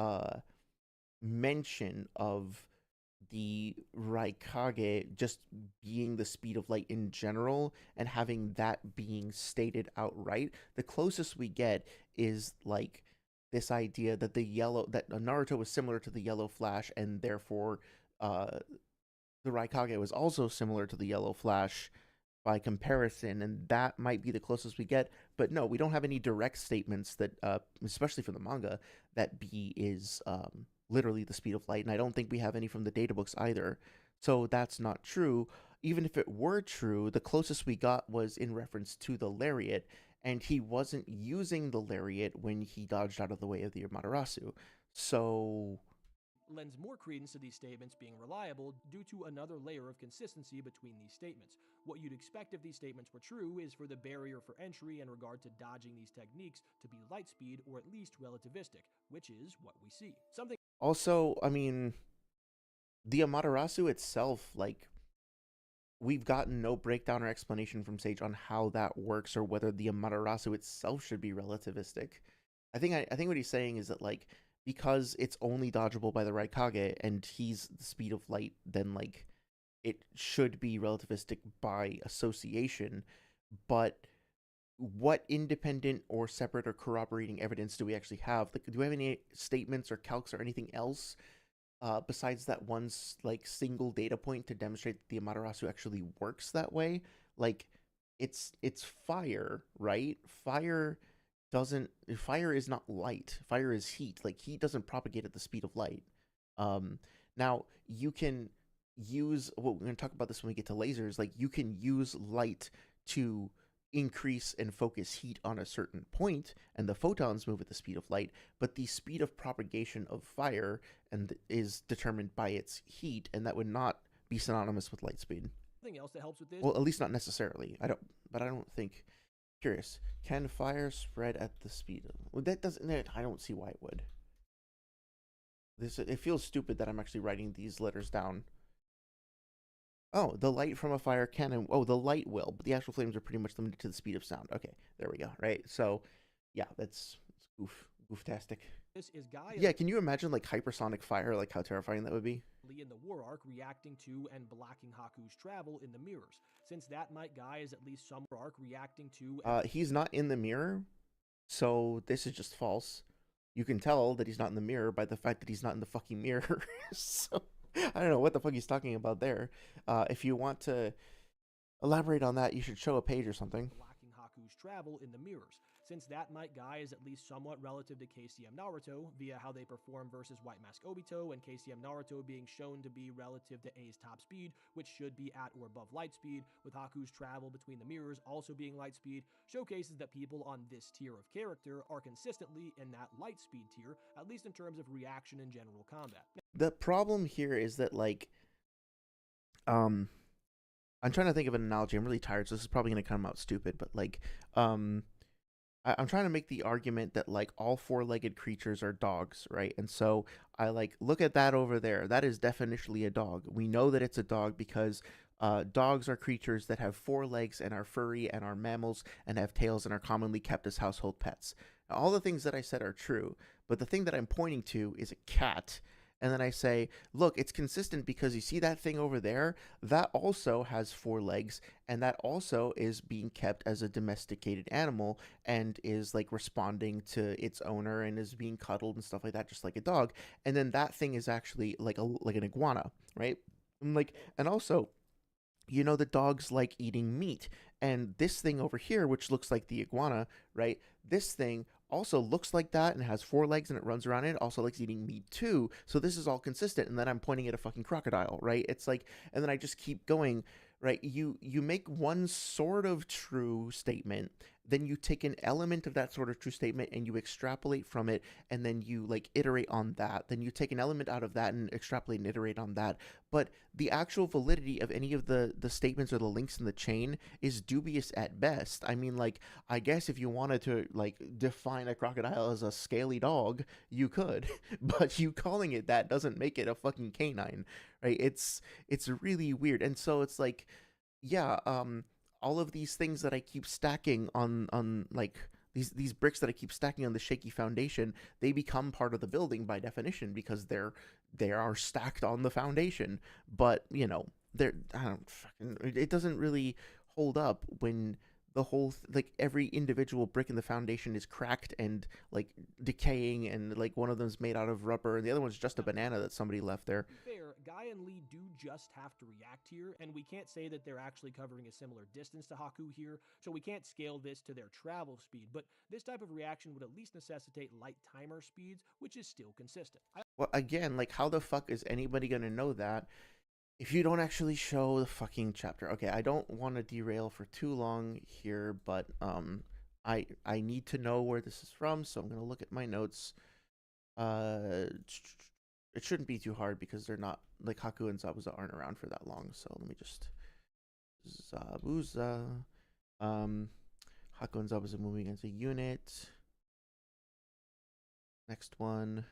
mention of the Raikage just being the speed of light in general and having that being stated outright. The closest we get is this idea that that Naruto was similar to the yellow flash, and therefore the Raikage was also similar to the yellow flash by comparison, and that might be the closest we get. But no, we don't have any direct statements that, especially from the manga, that B is literally the speed of light, and I don't think we have any from the databooks either. So that's not true. Even if it were true, the closest we got was in reference to the lariat, and he wasn't using the lariat when he dodged out of the way of the Amaterasu. So lends more credence to these statements being reliable due to another layer of consistency between these statements. What you'd expect if these statements were true is for the barrier for entry in regard to dodging these techniques to be lightspeed or at least relativistic, which is what we see. Also, I mean, the Amaterasu itself, we've gotten no breakdown or explanation from Sage on how that works or whether the Amaterasu itself should be relativistic. I think what he's saying is that, because it's only dodgeable by the Raikage and he's the speed of light, then, it should be relativistic by association. But what independent or separate or corroborating evidence do we actually have? Do we have any statements or calcs or anything else besides that one single data point to demonstrate that the Amaterasu actually works that way? It's fire, right? Fire is not light. Fire is heat. Heat doesn't propagate at the speed of light. Now you can use, we're going to talk about this when we get to lasers, you can use light to increase and focus heat on a certain point, and the photons move at the speed of light, but the speed of propagation of fire is determined by its heat, and that would not be synonymous with light speed. Something else that helps with this. Well, at least not necessarily. I don't think. Curious. Can fire spread at the speed of... Well, that doesn't... I don't see why it would. It feels stupid that I'm actually writing these letters down. Oh, the light from a fire can... Oh, the light will, but the actual flames are pretty much limited to the speed of sound. Okay, there we go, right? So, yeah, that's gooftastic. This is Guy. Yeah, can you imagine, like, hypersonic fire, like, how terrifying that would be? In the war arc, reacting to and blocking Haku's travel in the mirrors. Since that might Guy is at least some arc reacting to... He's not in the mirror, so this is just false. You can tell that he's not in the mirror by the fact that he's not in the fucking mirror. So, I don't know what the fuck he's talking about there. If you want to elaborate on that, you should show a page or something. Blocking Haku's travel in the mirrors. Since that might Guy is at least somewhat relative to KCM Naruto via how they perform versus White Mask Obito, and KCM Naruto being shown to be relative to A's top speed, which should be at or above light speed, with Haku's travel between the mirrors also being light speed, showcases that people on this tier of character are consistently in that light speed tier, at least in terms of reaction in general combat. The problem here is that, like, I'm trying to think of an analogy. I'm really tired, so this is probably going to come out stupid, but, like, I'm trying to make the argument that, like, all four-legged creatures are dogs, right? And so I, like, look at that over there. That is definitionally a dog. We know that it's a dog because dogs are creatures that have 4 legs and are furry and are mammals and have tails and are commonly kept as household pets. Now, all the things that I said are true, but the thing that I'm pointing to is a cat. And then I say, look, it's consistent because you see that thing over there? That also has 4 legs, and that also is being kept as a domesticated animal and is, like, responding to its owner and is being cuddled and stuff like that, just like a dog. And then that thing is actually like an iguana, right? And also, you know, the dogs like eating meat. And this thing over here, which looks like the iguana, right? This thing also looks like that and has 4 legs and it runs around and it also likes eating meat too. So this is all consistent. And then I'm pointing at a fucking crocodile, right? It's like, and then I just keep going, right? You make one sort of true statement, then you take an element of that sort of true statement and you extrapolate from it, and then you, like, iterate on that. Then you take an element out of that and extrapolate and iterate on that. But the actual validity of any of the statements or the links in the chain is dubious at best. I mean, like, I guess if you wanted to, like, define a crocodile as a scaly dog, you could, but you calling it that doesn't make it a fucking canine, right? It's really weird. And so it's like, yeah, all of these things that I keep stacking on like these bricks that I keep stacking on the shaky foundation, they become part of the building by definition because they are stacked on the foundation. But, you know, it doesn't really hold up when the whole like every individual brick in the foundation is cracked and, like, decaying, and, like, one of them's made out of rubber and the other one's just a banana that somebody left there. Fair, Guy and Lee do just have to react here, and we can't say that they're actually covering a similar distance to Haku here, so we can't scale this to their travel speed, but this type of reaction would at least necessitate light timer speeds, which is still consistent. Well, again, like, how the fuck is anybody gonna know that if you don't actually show the fucking chapter? Okay, I don't want to derail for too long here, but I need to know where this is from, so I'm gonna look at my notes. It shouldn't be too hard because they're not, like, Haku and Zabuza aren't around for that long. So let me just Zabuza, Haku and Zabuza moving as a unit. Next one.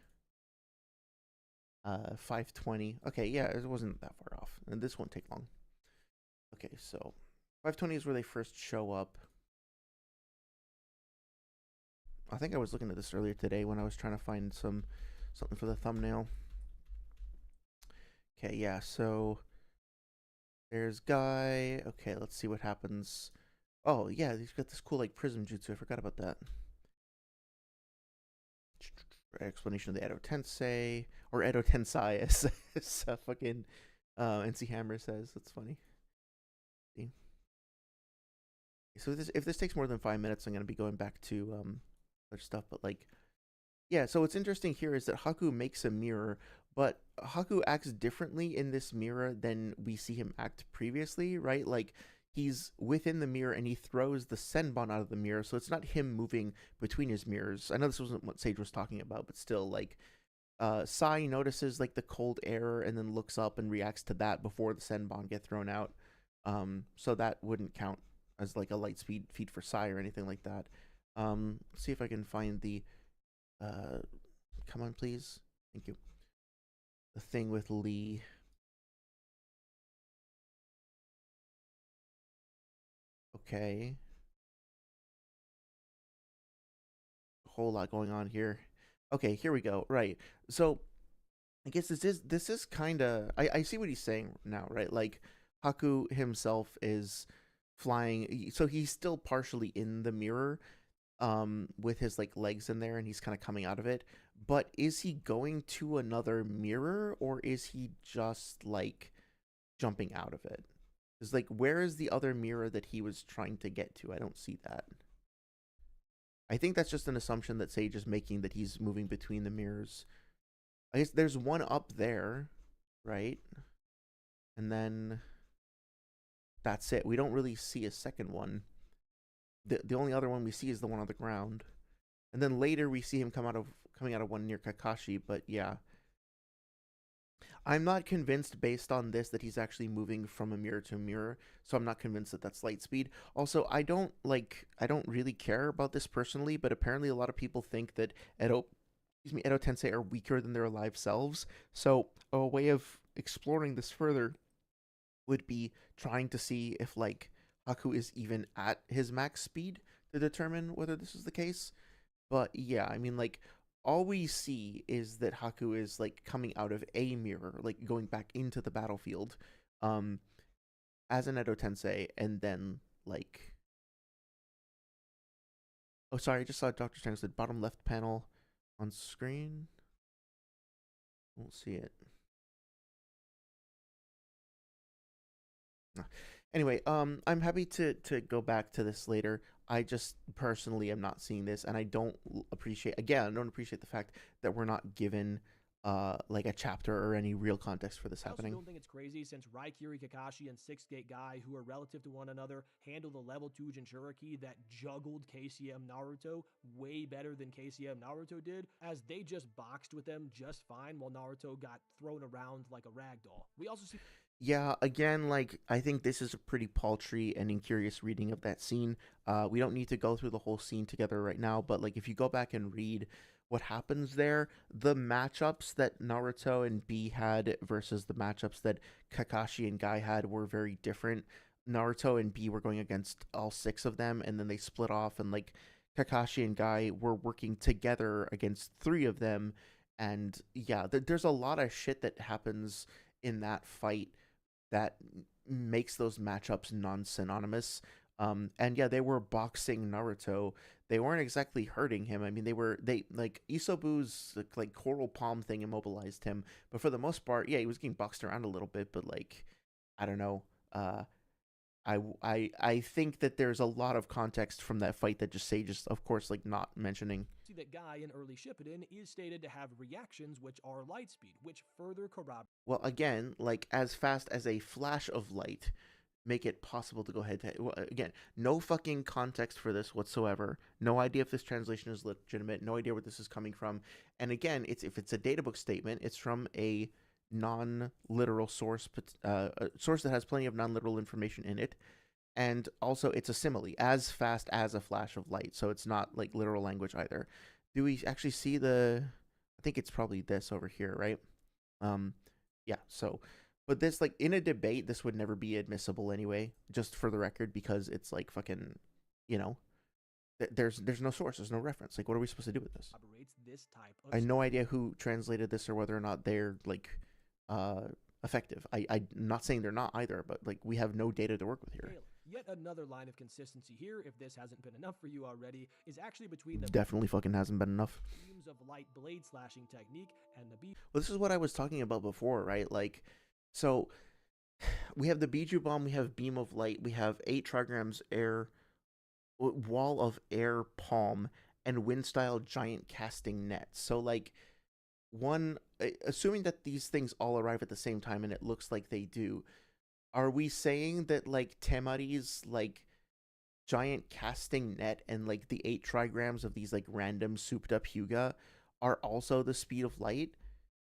520. Okay, yeah, it wasn't that far off. And this won't take long. Okay, so 520 is where they first show up. I think I was looking at this earlier today when I was trying to find something for the thumbnail. Okay, yeah, so there's Guy. Okay, let's see what happens. Oh, yeah, he's got this cool, like, prism jutsu. I forgot about that. Explanation of the Edo Tensei, or Edo Tensai, as fucking NC Hammer says. That's funny. See? So if this takes more than 5 minutes, I'm going to be going back to other stuff. But, like, yeah, so what's interesting here is that Haku makes a mirror, but Haku acts differently in this mirror than we see him act previously, right? Like, he's within the mirror and he throws the Senbon out of the mirror, so it's not him moving between his mirrors. I know this wasn't what Sage was talking about, but still, like, Sai notices like the cold air and then looks up and reacts to that before the Senbon get thrown out. So that wouldn't count as like a light speed feat for Sai or anything like that. Let's see if I can find the come on please. Thank you. The thing with Lee. Okay. A whole lot going on here. Okay, here we go. Right. So I guess this is kind of I see what he's saying now, right? Like Haku himself is flying, so he's still partially in the mirror, with his like legs in there, and he's kind of coming out of it. But is he going to another mirror, or is he just like jumping out of it? It's like, where is the other mirror that he was trying to get to? I don't see that. I think that's just an assumption that Sage is making, that he's moving between the mirrors. I guess there's one up there, right? And then that's it. We don't really see a second one. The only other one we see is the one on the ground. And then later we see him coming out of one near Kakashi, but yeah. I'm not convinced based on this that he's actually moving from a mirror to a mirror, so I'm not convinced that that's light speed. Also, I don't really care about this personally, but apparently a lot of people think that Edo Tensei are weaker than their alive selves. So a way of exploring this further would be trying to see if like Haku is even at his max speed to determine whether this is the case. But yeah, I mean, like, all we see is that Haku is like coming out of a mirror, like going back into the battlefield, as an Edo Tensei, and then like, oh sorry, I just saw Dr. Chang said bottom left panel on screen. Won't see it. Anyway, I'm happy to go back to this later. I just personally am not seeing this, and I don't appreciate the fact that we're not given like a chapter or any real context for this happening. I also don't think it's crazy, since Raikiri Kakashi and Six Gate Guy, who are relative to one another, handle the level 2 Jinchuriki that juggled KCM Naruto way better than KCM Naruto did, as they just boxed with them just fine while Naruto got thrown around like a ragdoll. We also see... Yeah, again, like, I think this is a pretty paltry and incurious reading of that scene. We don't need to go through the whole scene together right now, but like, if you go back and read what happens there, the matchups that Naruto and B had versus the matchups that Kakashi and Guy had were very different. Naruto and B were going against all 6 of them, and then they split off, and like Kakashi and Guy were working together against 3 of them. And yeah, there's a lot of shit that happens in that fight that makes those matchups non-synonymous. And yeah, they were boxing Naruto. They weren't exactly hurting him. I mean, they like Isobu's like coral palm thing immobilized him, but for the most part, yeah, he was getting boxed around a little bit. But like, I don't know. I think that there's a lot of context from that fight that just Sage is, of course, like not mentioning. See that Guy in early Shippuden is stated to have reactions which are light speed, which further corroborate. Well, again, like as fast as a flash of light, make it possible to go head to head. Well, again, no fucking context for this whatsoever. No idea if this translation is legitimate. No idea where this is coming from. And again, if it's a databook statement, it's from a non-literal source, a source that has plenty of non-literal information in it. And also, it's a simile, as fast as a flash of light. So it's not like literal language either. Do we actually see the... I think it's probably this over here, right? Yeah, so... But this, like, in a debate, this would never be admissible anyway, just for the record, because it's like fucking, you know, there's no source, there's no reference. Like, what are we supposed to do with this? I have no idea who translated this or whether or not they're, like, effective. I'm not saying they're not either, but, like, we have no data to work with here. Yet another line of consistency here, if this hasn't been enough for you already, is actually between the... Definitely fucking hasn't been enough. ...beams of light blade slashing technique and the beam... Well, this is what I was talking about before, right? Like... So, we have the Biju Bomb, we have Beam of Light, we have 8 trigrams air, Wall of Air Palm, and Wind-style Giant Casting Net. So, like, assuming that these things all arrive at the same time, and it looks like they do, are we saying that like Temari's like giant casting net and like the 8 trigrams of these like random souped up Hyuga are also the speed of light?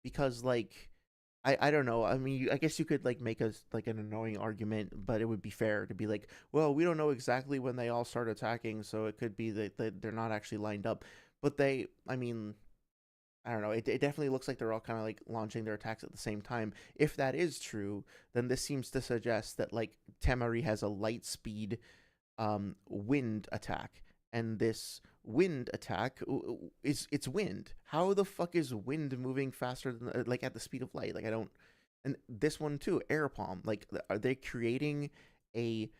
Because like I don't know. I mean, I guess you could like make a like an annoying argument, but it would be fair to be like, well, we don't know exactly when they all start attacking, so it could be that they're not actually lined up. But I mean, I don't know. It definitely looks like they're all kind of like launching their attacks at the same time. If that is true, then this seems to suggest that like Temari has a light speed wind attack, and this wind attack is it's wind. How the fuck is wind moving faster than like at the speed of light? Like I don't. And this one too, air palm. Like are they creating a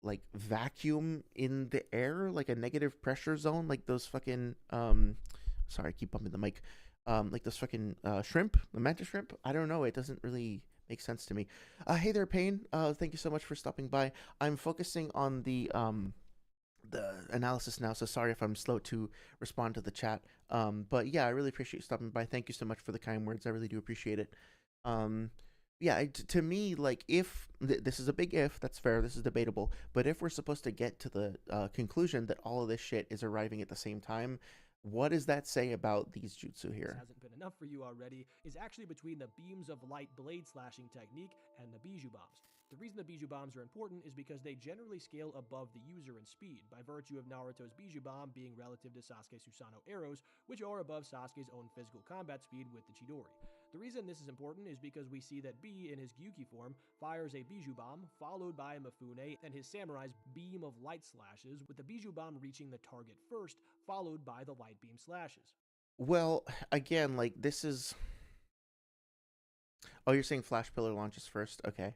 like vacuum in the air, like a negative pressure zone, like those fucking sorry, I keep bumping the mic. Like those fucking shrimp, the mantis shrimp. I don't know. It doesn't really make sense to me. Hey there, Payne. Thank you so much for stopping by. I'm focusing on the analysis now, so sorry if I'm slow to respond to the chat. But yeah, I really appreciate you stopping by. Thank you so much for the kind words. I really do appreciate it. Yeah, to me, like if this is a big if, that's fair. This is debatable. But if we're supposed to get to the conclusion that all of this shit is arriving at the same time, what does that say about these jutsu here? Hasn't been enough for you already is actually between the beams of light blade slashing technique and the bijou bombs. The reason the bijou bombs are important is because they generally scale above the user in speed, by virtue of Naruto's bijou bomb being relative to Sasuke Susanoo arrows, which are above Sasuke's own physical combat speed with the Chidori. The reason this is important is because we see that B, in his Gyuki form, fires a bijou bomb, followed by a Mifune and his samurai's beam of light slashes, with the bijou bomb reaching the target first, followed by the light beam slashes. Well, again, like this is. Oh, you're saying Flash Pillar launches first? Okay.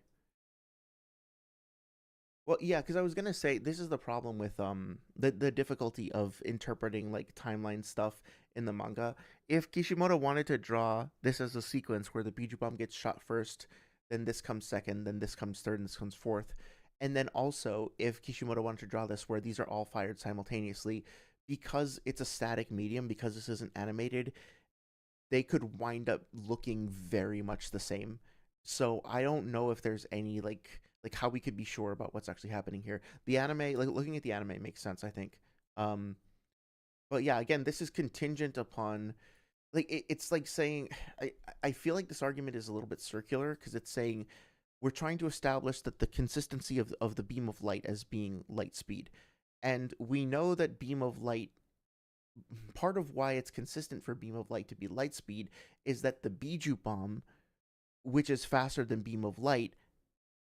Well, yeah, because I was gonna say this is the problem with the difficulty of interpreting like timeline stuff in the manga. If Kishimoto wanted to draw this as a sequence where the Biju Bomb gets shot first, then this comes second, then this comes third, and this comes fourth, and then also if Kishimoto wanted to draw this where these are all fired simultaneously, because it's a static medium, because this isn't animated, they could wind up looking very much the same. So I don't know if there's any like how we could be sure about what's actually happening here. The anime, like looking at the anime makes sense, I think. Um but yeah, again, this is contingent upon like it's like saying I feel like this argument is a little bit circular because it's saying we're trying to establish that the consistency of the beam of light as being light speed. And we know that beam of light, part of why it's consistent for beam of light to be light speed is that the Biju bomb, which is faster than beam of light,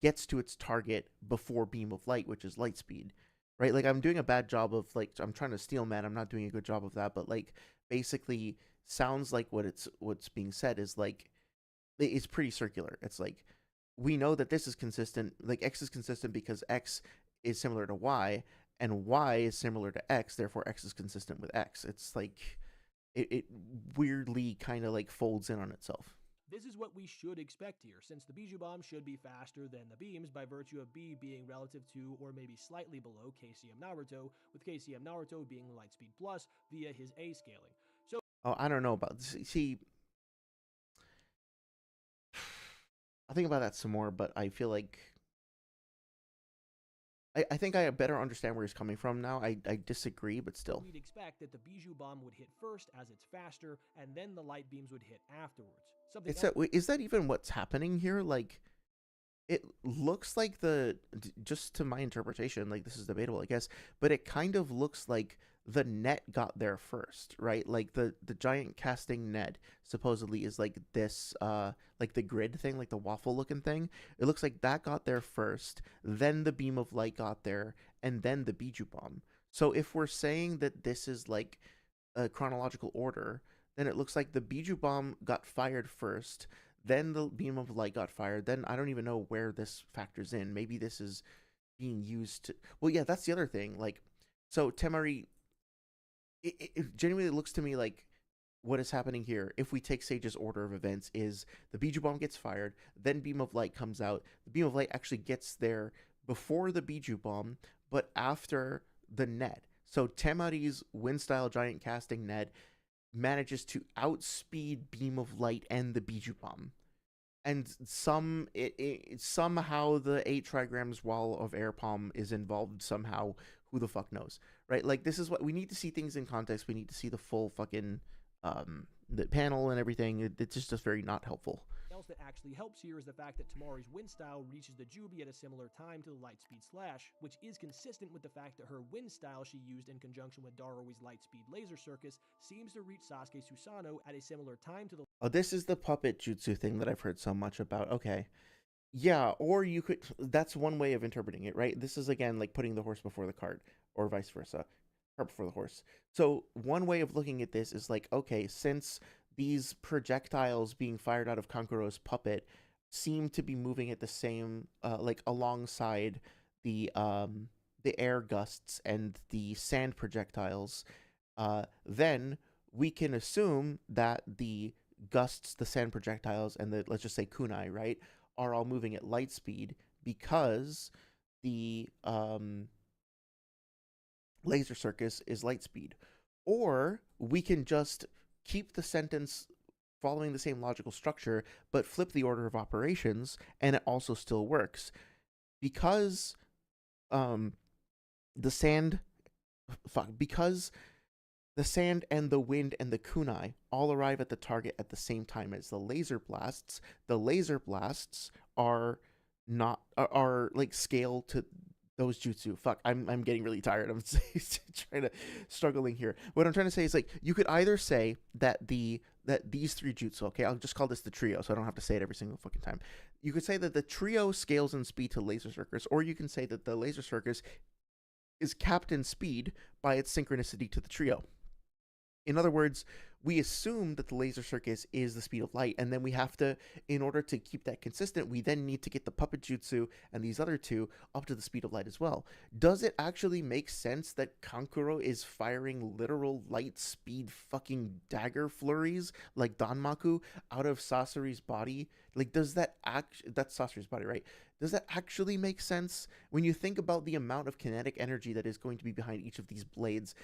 gets to its target before beam of light, which is light speed, right? Like I'm doing a bad job of like I'm trying to steal man. I'm not doing a good job of that, but like basically sounds like what's being said is like it's pretty circular. It's like we know that this is consistent, like X is consistent because X is similar to Y, and Y is similar to X, therefore X is consistent with X. It's like it weirdly kind of like folds in on itself. This is what we should expect here, since the Bijou Bomb should be faster than the beams by virtue of B being relative to or maybe slightly below KCM Naruto, with KCM Naruto being Lightspeed Plus via his A scaling. So, Oh, I don't know about see. I'll think about that some more, but I feel like I think I better understand where he's coming from now. I disagree, but still. we'd expect that the Bijou Bomb would hit first as it's faster, and then the light beams would hit afterwards. Something It's is that even what's happening here? Like, it looks like just to my interpretation, like this is debatable, I guess, but it kind of looks like the net got there first, right? Like the giant casting net supposedly is like this like the grid thing, like the waffle looking thing. It looks like that got there first, then the beam of light got there, and then the Biju bomb. So if we're saying that this is like a chronological order, then it looks like the Biju bomb got fired first, then the beam of light got fired. Then I don't even know where this factors in. Maybe this is being used to. Well, yeah, that's the other thing. Like, so Temari, it genuinely looks to me like what is happening here, if we take Sage's order of events, is the Biju bomb gets fired, then beam of light comes out. The beam of light actually gets there before the Biju bomb, but after the net. So Temari's wind style giant casting net manages to outspeed beam of light and the Biju bomb. and somehow the 8 trigrams wall of air palm is involved somehow. Who the fuck knows, right? Like, this is what we need to see things in context. We need to see the full fucking the panel and everything. It's just very not helpful. Else that actually helps here is the fact that Tamari's wind style reaches the Jubi at a similar time to the Lightspeed Slash, which is consistent with the fact that her wind style she used in conjunction with Darui's Lightspeed Laser Circus seems to reach Sasuke Susanoo at a similar time to the... Oh, this is the puppet jutsu thing that I've heard so much about. Okay. Yeah, or you could, that's one way of interpreting it, right? This is again like putting the horse before the cart, or vice versa, cart before the horse. So one way of looking at this is like, okay, since these projectiles being fired out of Kankuro's puppet seem to be moving at the same, like alongside the air gusts and the sand projectiles, then we can assume that the gusts, the sand projectiles, and the, let's just say, kunai, right, are all moving at light speed because the laser circus is light speed. Or we can just keep the sentence following the same logical structure, but flip the order of operations, and it also still works. Because because the sand and the wind and the kunai all arrive at the target at the same time as the laser blasts. The laser blasts are not are like scale to those jutsu. Fuck, I'm getting really tired. I'm struggling here. What I'm trying to say is, like, you could either say that these 3 jutsu, okay, I'll just call this the trio, so I don't have to say it every single fucking time. You could say that the trio scales in speed to laser circus, or you can say that the laser circus is capped in speed by its synchronicity to the trio. In other words, we assume that the laser circus is the speed of light, and then we have to, in order to keep that consistent, we then need to get the puppet jutsu and these other 2 up to the speed of light as well. Does it actually make sense that Kankuro is firing literal light speed fucking dagger flurries like Danmaku out of Sasori's body? Like, does that that's Sasori's body, right? Does that actually make sense? When you think about the amount of kinetic energy that is going to be behind each of these blades,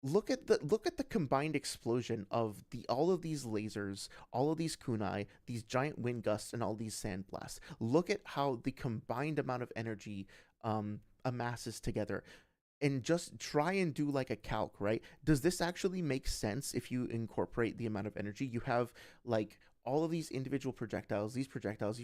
look at the combined explosion of all of these lasers, all of these kunai, these giant wind gusts, and all these sand blasts. Look at how the combined amount of energy amasses together, and just try and do like a calc, right? Does this actually make sense if you incorporate the amount of energy? You have like all of these individual projectiles, these projectiles,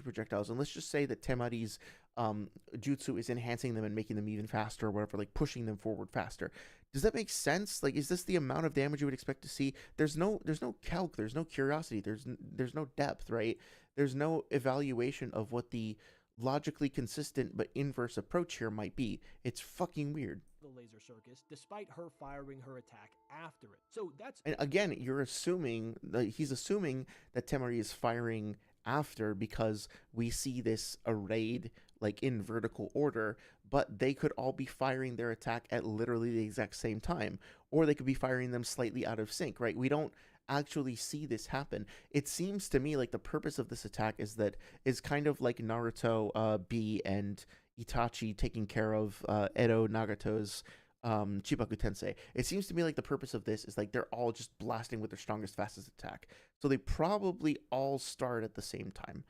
and let's just say that Temari's jutsu is enhancing them and making them even faster or whatever, like pushing them forward faster. Does that make sense? Like, is this the amount of damage you would expect to see? There's no calc, there's no curiosity, there's no depth, right? There's no evaluation of what the logically consistent but inverse approach here might be. It's fucking weird. The laser circus, despite her firing her attack after it. So that's... And again, you're assuming he's assuming that Temari is firing after, because we see this arrayed like in vertical order, but they could all be firing their attack at literally the exact same time, or they could be firing them slightly out of sync, right? We don't actually see this happen. It seems to me like the purpose of this attack is kind of like Naruto B and Itachi taking care of Edo Nagato's Chibaku Tensei. It seems to me like the purpose of this is like they're all just blasting with their strongest, fastest attack. So they probably all start at the same time,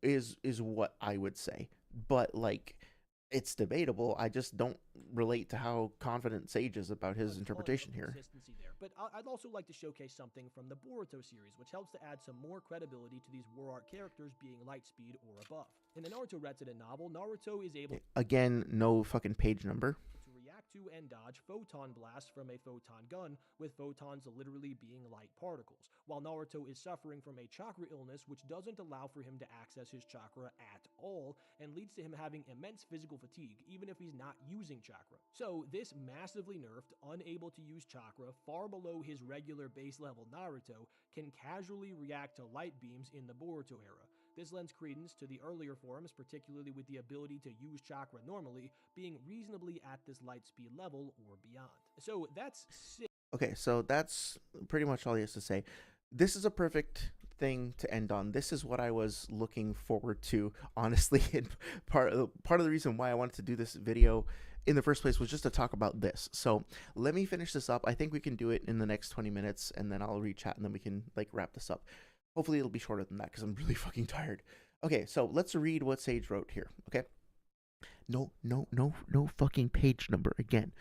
is what I would say. But like, it's debatable. I just don't relate to how confident Sage is about his interpretation here. Consistency there. But I'd also like to showcase something from the Boruto series, which helps to add some more credibility to these war art characters being light speed or above. In the Naruto Retsuden novel, Naruto is able... Again, no fucking page number. ...to react to and dodge photon blasts from a photon gun, with photons literally being light particles, while Naruto is suffering from a chakra illness which doesn't allow for him to access his chakra at all, and leads to him having immense physical fatigue, even if he's not using chakra. So this massively nerfed, unable to use chakra, far below his regular base level Naruto, can casually react to light beams in the Boruto era. This lends credence to the earlier forms, particularly with the ability to use chakra normally, being reasonably at this light speed level or beyond. So that's sick. Okay, so that's pretty much all he has to say. This is a perfect thing to end on. This is what I was looking forward to, honestly, and part of the reason why I wanted to do this video in the first place was just to talk about this. So let me finish this up. I think we can do it in the next 20 minutes, and then I'll reach out, and then we can like wrap this up. Hopefully it'll be shorter than that because I'm really fucking tired. Okay, so let's read what Sage wrote here, okay? No fucking page number again.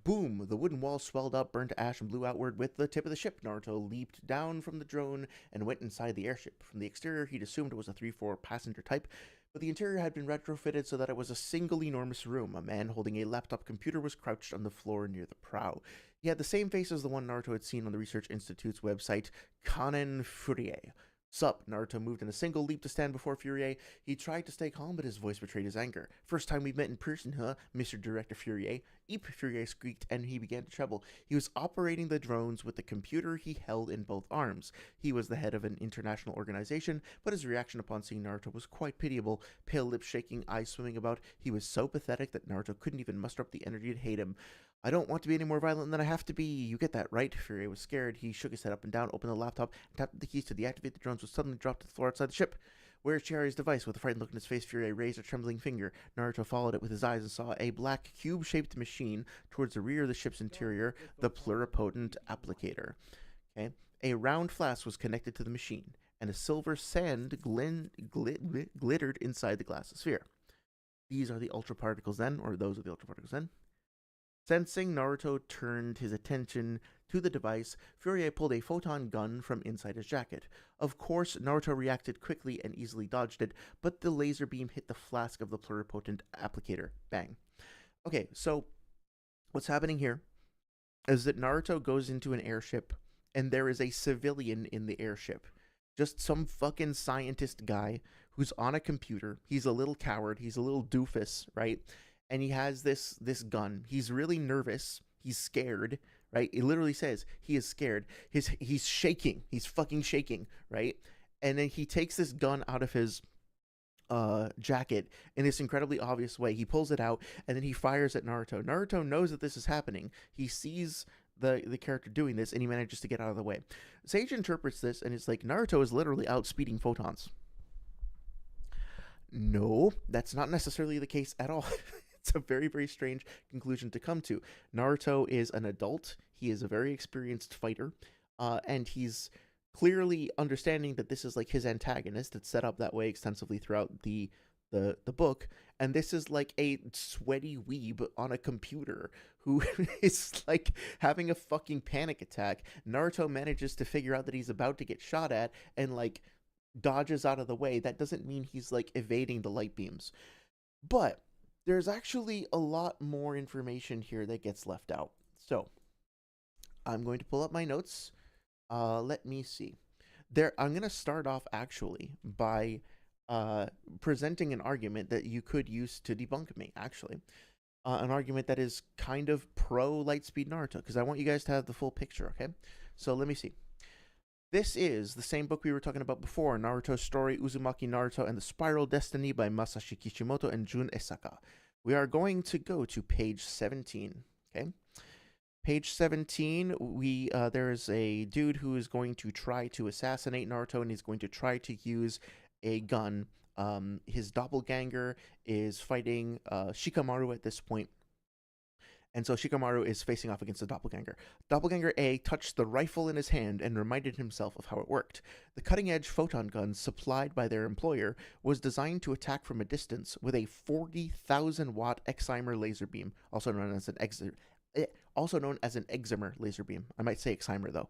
Boom! The wooden wall swelled up, burned to ash, and blew outward with the tip of the ship. Naruto leaped down from the drone and went inside the airship. From the exterior, he'd assumed it was a 3-4 passenger type, but the interior had been retrofitted so that it was a single enormous room. A man holding a laptop computer was crouched on the floor near the prow. He had the same face as the one Naruto had seen on the Research Institute's website, Kanen Furie. Sup, Naruto moved in a single leap to stand before Furie. He tried to stay calm, but his voice betrayed his anger. First time we've met in person, huh, Mr. Director Furie? Eep, Furie squeaked, and he began to tremble. He was operating the drones with the computer he held in both arms. He was the head of an international organization, but his reaction upon seeing Naruto was quite pitiable. Pale lips shaking, eyes swimming about. He was so pathetic that Naruto couldn't even muster up the energy to hate him. I don't want to be any more violent than I have to be. You get that, right? Furie was scared. He shook his head up and down, opened the laptop, and tapped the keys to deactivate the drones, which suddenly dropped to the floor outside the ship. Where's Chihari's device? With a frightened look in his face, Furie raised a trembling finger. Naruto followed it with his eyes and saw a black, cube-shaped machine towards the rear of the ship's interior, the pluripotent applicator. Okay? A round flask was connected to the machine, and a silver sand glittered inside the glass sphere. These are the ultraparticles then, or those are the ultraparticles then. Sensing Naruto turned his attention to the device, Furie pulled a photon gun from inside his jacket. Of course, Naruto reacted quickly and easily dodged it, but the laser beam hit the flask of the pluripotent applicator. Bang. Okay, so what's happening here is that Naruto goes into an airship, and there is a civilian in the airship. Just some fucking scientist guy who's on a computer. He's a little coward. He's a little doofus, right? And he has this gun. He's really nervous. He's scared, right? It literally says he is scared. He's shaking. He's fucking shaking, right? And then he takes this gun out of his jacket in this incredibly obvious way. He pulls it out, and then he fires at Naruto. Naruto knows that this is happening. He sees the character doing this, and he manages to get out of the way. Sage interprets this, and it's like, Naruto is literally outspeeding photons. No, that's not necessarily the case at all. It's a very, very strange conclusion to come to. Naruto is an adult. He is a very experienced fighter, and he's clearly understanding that this is like his antagonist. It's set up that way extensively throughout the book, and this is like a sweaty weeb on a computer who is like having a fucking panic attack. Naruto manages to figure out that he's about to get shot at and like dodges out of the way. That doesn't mean he's like evading the light beams, but there's actually a lot more information here that gets left out. So I'm going to pull up my notes. Let me see. I'm going to start off actually by presenting an argument that you could use to debunk me, actually. An argument that is kind of pro Lightspeed Naruto, because I want you guys to have the full picture, okay? So let me see. This is the same book we were talking about before, Naruto's Story, Uzumaki Naruto and the Spiral Destiny by Masashi Kishimoto and Jun Esaka. We are going to go to page 17, okay? Page 17, there's a dude who is going to try to assassinate Naruto, and he's going to try to use a gun. His doppelganger is fighting Shikamaru at this point. And so Shikamaru is facing off against the doppelganger. Doppelganger A touched the rifle in his hand and reminded himself of how it worked. The cutting-edge photon gun supplied by their employer was designed to attack from a distance with a 40,000-watt excimer laser beam, also known as an excimer laser beam. I might say excimer, though.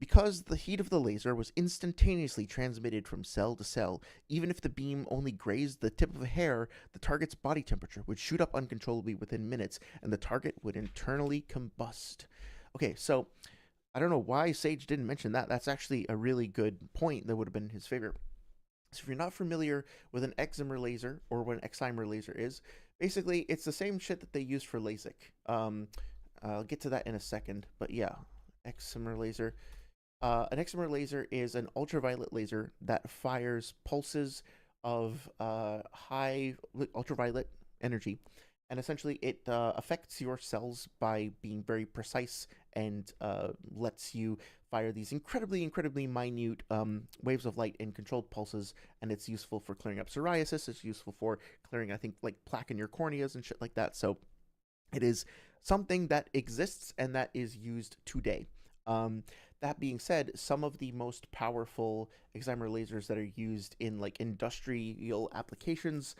Because the heat of the laser was instantaneously transmitted from cell to cell, even if the beam only grazed the tip of a hair, the target's body temperature would shoot up uncontrollably within minutes, and the target would internally combust. Okay, so I don't know why Sage didn't mention that. That's actually a really good point that would have been his favorite. So if you're not familiar with an excimer laser, or what an excimer laser is, basically it's the same shit that they use for LASIK. I'll get to that in a second, but yeah, excimer laser. An excimer laser is an ultraviolet laser that fires pulses of high ultraviolet energy, and essentially it affects your cells by being very precise and lets you fire these incredibly minute waves of light in controlled pulses, and it's useful for clearing up psoriasis. It's useful for clearing, I think, like plaque in your corneas and shit like that. So it is something that exists and that is used today. That being said, some of the most powerful excimer lasers that are used in like industrial applications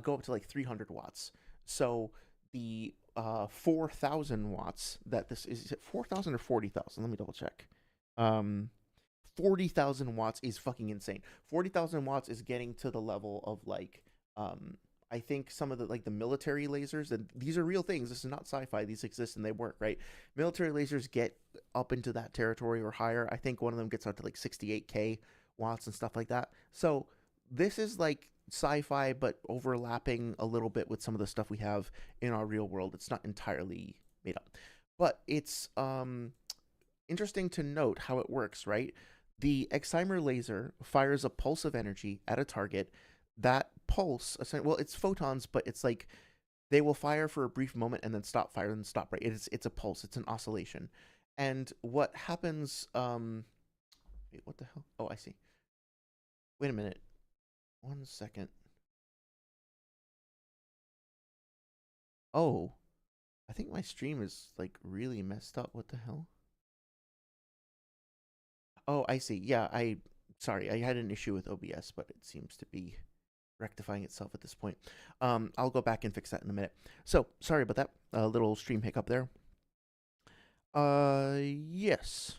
go up to like 300 watts. So the 4,000 watts that this is it 4,000 or 40,000? Let me double check. Um, 40,000 watts is fucking insane. 40,000 watts is getting to the level of like I think some of the like the military lasers, and these are real things. This is not sci-fi. These exist and they work, right? Military lasers get up into that territory or higher. I think one of them gets out to like 68k watts and stuff like that. So this is like sci-fi, but overlapping a little bit with some of the stuff we have in our real world. It's not entirely made up, but it's interesting to note how it works, right? The excimer laser fires a pulse of energy at a target. That pulse, well, it's photons, but it's like they will fire for a brief moment and then stop fire and stop, right? It's a pulse, it's an oscillation. And what happens, wait, what the hell? Oh, I see. Wait a minute. 1 second. Oh, I think my stream is like really messed up. What the hell? Oh, I see. Yeah, sorry, I had an issue with OBS, but it seems to be rectifying itself at this point. I'll go back and fix that in a minute. So, sorry about that. A little stream hiccup there. Yes.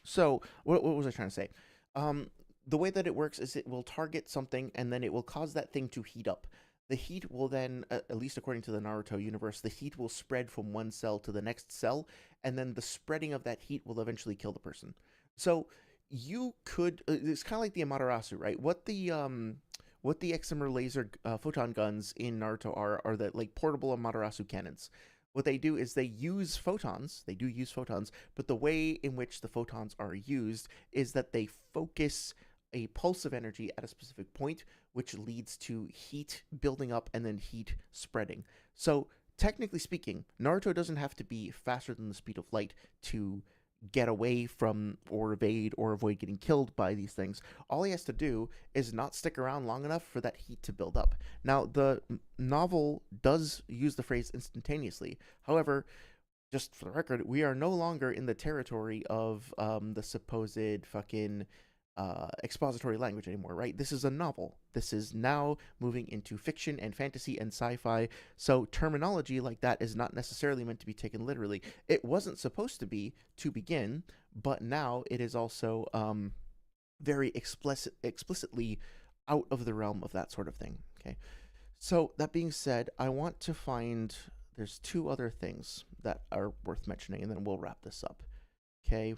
So, what was I trying to say? The way that it works is it will target something and then it will cause that thing to heat up. The heat will then, at least according to the Naruto universe, the heat will spread from one cell to the next cell, and then the spreading of that heat will eventually kill the person. So you could, it's kind of like the Amaterasu, right? What the excimer laser photon guns in Naruto are the like portable Amaterasu cannons. What they do is they use photons. They do use photons, but the way in which the photons are used is that they focus a pulse of energy at a specific point, which leads to heat building up and then heat spreading. So technically speaking, Naruto doesn't have to be faster than the speed of light to get away from or evade or avoid getting killed by these things. All he has to do is not stick around long enough for that heat to build up. Now, the novel does use the phrase instantaneously. However, just for the record, we are no longer in the territory of the supposed fucking expository language anymore, right? This is a novel. This is now moving into fiction and fantasy and sci-fi. So terminology like that is not necessarily meant to be taken literally. It wasn't supposed to be to begin, but now it is also very explicitly out of the realm of that sort of thing. Okay. So that being said, I want to find there's two other things that are worth mentioning, and then we'll wrap this up. Okay.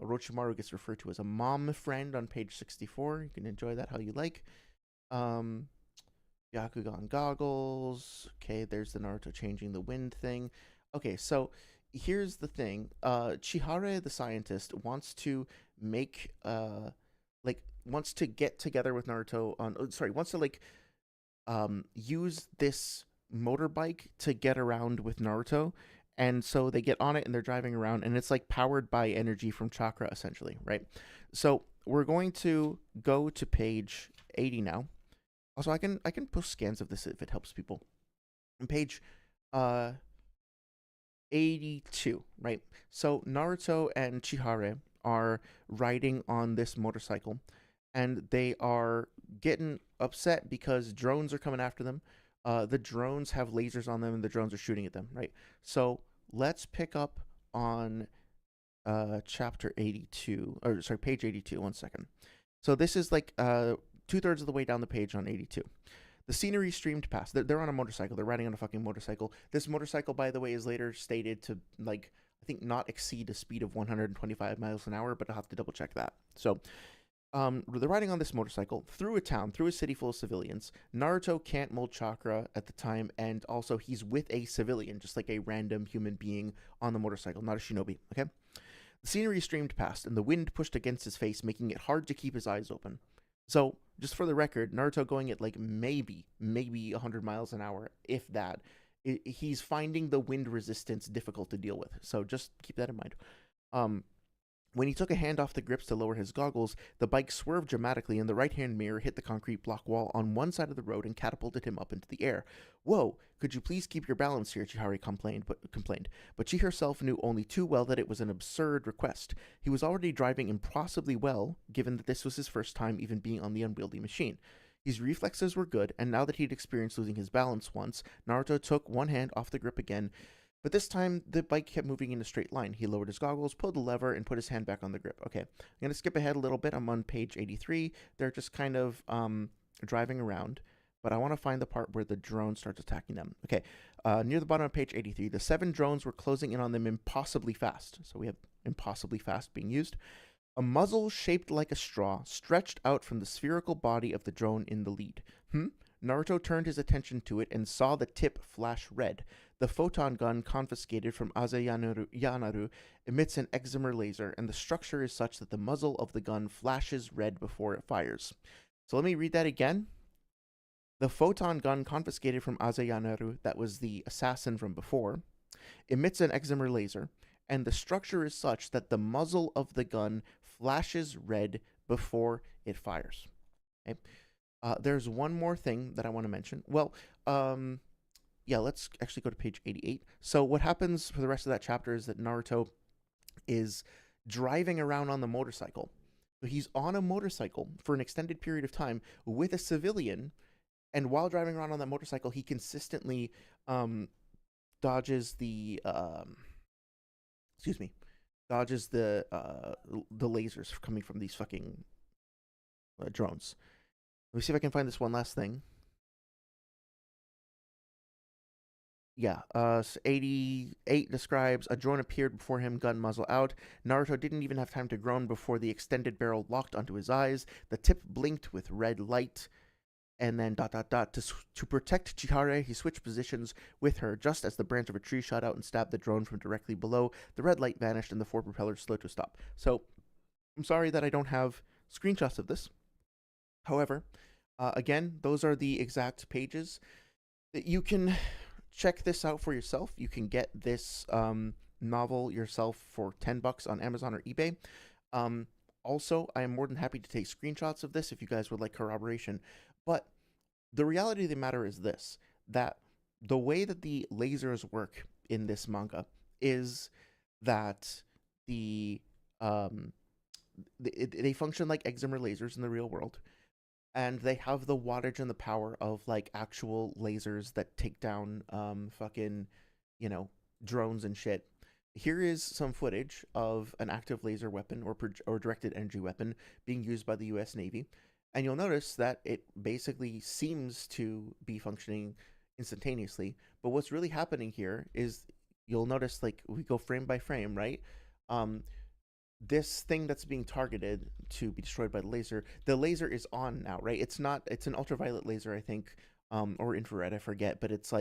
Orochimaru gets referred to as a mom friend on page 64. You can enjoy that how you like. Byakugan goggles. Okay, there's the Naruto changing the wind thing. Okay, so here's the thing. Chihara, the scientist, wants to make wants to get together with Naruto on wants to use this motorbike to get around with Naruto. And so they get on it and they're driving around, and it's like powered by energy from chakra, essentially, right? So we're going to go to page 80 now. Also, I can post scans of this if it helps people. On page 82, right? So Naruto and Chihara are riding on this motorcycle, and they are getting upset because drones are coming after them. The drones have lasers on them, and the drones are shooting at them, right? So let's pick up on chapter 82, or sorry, page 82. 1 second. So this is like 2/3 of the way down the page on 82. The scenery streamed past. They're on a motorcycle. They're riding on a fucking motorcycle. This motorcycle, by the way, is later stated to I think not exceed a speed of 125 miles an hour, but I'll have to double check that. So they're riding on this motorcycle through a town, through a city full of civilians. Naruto can't mold chakra at the time, and also he's with a civilian, just like a random human being on the motorcycle, not a shinobi, okay? The scenery streamed past, and the wind pushed against his face, making it hard to keep his eyes open. So, just for the record, Naruto going at maybe 100 miles an hour, if that. He's finding the wind resistance difficult to deal with, so just keep that in mind. When he took a hand off the grips to lower his goggles, the bike swerved dramatically and the right-hand mirror hit the concrete block wall on one side of the road and catapulted him up into the air. "Whoa, could you please keep your balance here?" Chihara complained. But she herself knew only too well that it was an absurd request. He was already driving impossibly well, given that this was his first time even being on the unwieldy machine. His reflexes were good, and now that he'd experienced losing his balance once, Naruto took one hand off the grip again. But this time, the bike kept moving in a straight line. He lowered his goggles, pulled the lever, and put his hand back on the grip. Okay, I'm going to skip ahead a little bit. I'm on page 83. They're just kind of driving around, but I want to find the part where the drone starts attacking them. Okay, near the bottom of page 83, the 7 drones were closing in on them impossibly fast. So we have impossibly fast being used. A muzzle shaped like a straw stretched out from the spherical body of the drone in the lead. Naruto turned his attention to it and saw the tip flash red. The photon gun confiscated from Yanaru emits an excimer laser, and the structure is such that the muzzle of the gun flashes red before it fires. So let me read that again. The photon gun confiscated from Yanaru, that was the assassin from before, emits an excimer laser, and the structure is such that the muzzle of the gun flashes red before it fires. Okay. There's one more thing that I want to mention. Well, yeah, let's actually go to page 88. So what happens for the rest of that chapter is that Naruto is driving around on the motorcycle. So he's on a motorcycle for an extended period of time with a civilian, and while driving around on that motorcycle, he consistently dodges the lasers coming from these fucking drones. Let me see if I can find this one last thing. Yeah, 88 describes a drone appeared before him, gun muzzle out. Naruto didn't even have time to groan before the extended barrel locked onto his eyes. The tip blinked with red light. And then ... To protect Chihara, he switched positions with her just as the branch of a tree shot out and stabbed the drone from directly below. The red light vanished and the 4 propellers slowed to a stop. So, I'm sorry that I don't have screenshots of this. However, again, those are the exact pages that you can check this out for yourself. You can get this novel yourself for $10 on Amazon or eBay. Also, I am more than happy to take screenshots of this if you guys would like corroboration. But the reality of the matter is this, that the way that the lasers work in this manga is that they function like excimer lasers in the real world. And they have the wattage and the power of like actual lasers that take down fucking, drones and shit. Here is some footage of an active laser weapon or directed energy weapon being used by the US Navy. And you'll notice that it basically seems to be functioning instantaneously. But what's really happening here is you'll notice, like, we go frame by frame, right? This thing that's being targeted to be destroyed by the laser is on now, right? It's an ultraviolet laser, I think, or infrared, I forget, but it's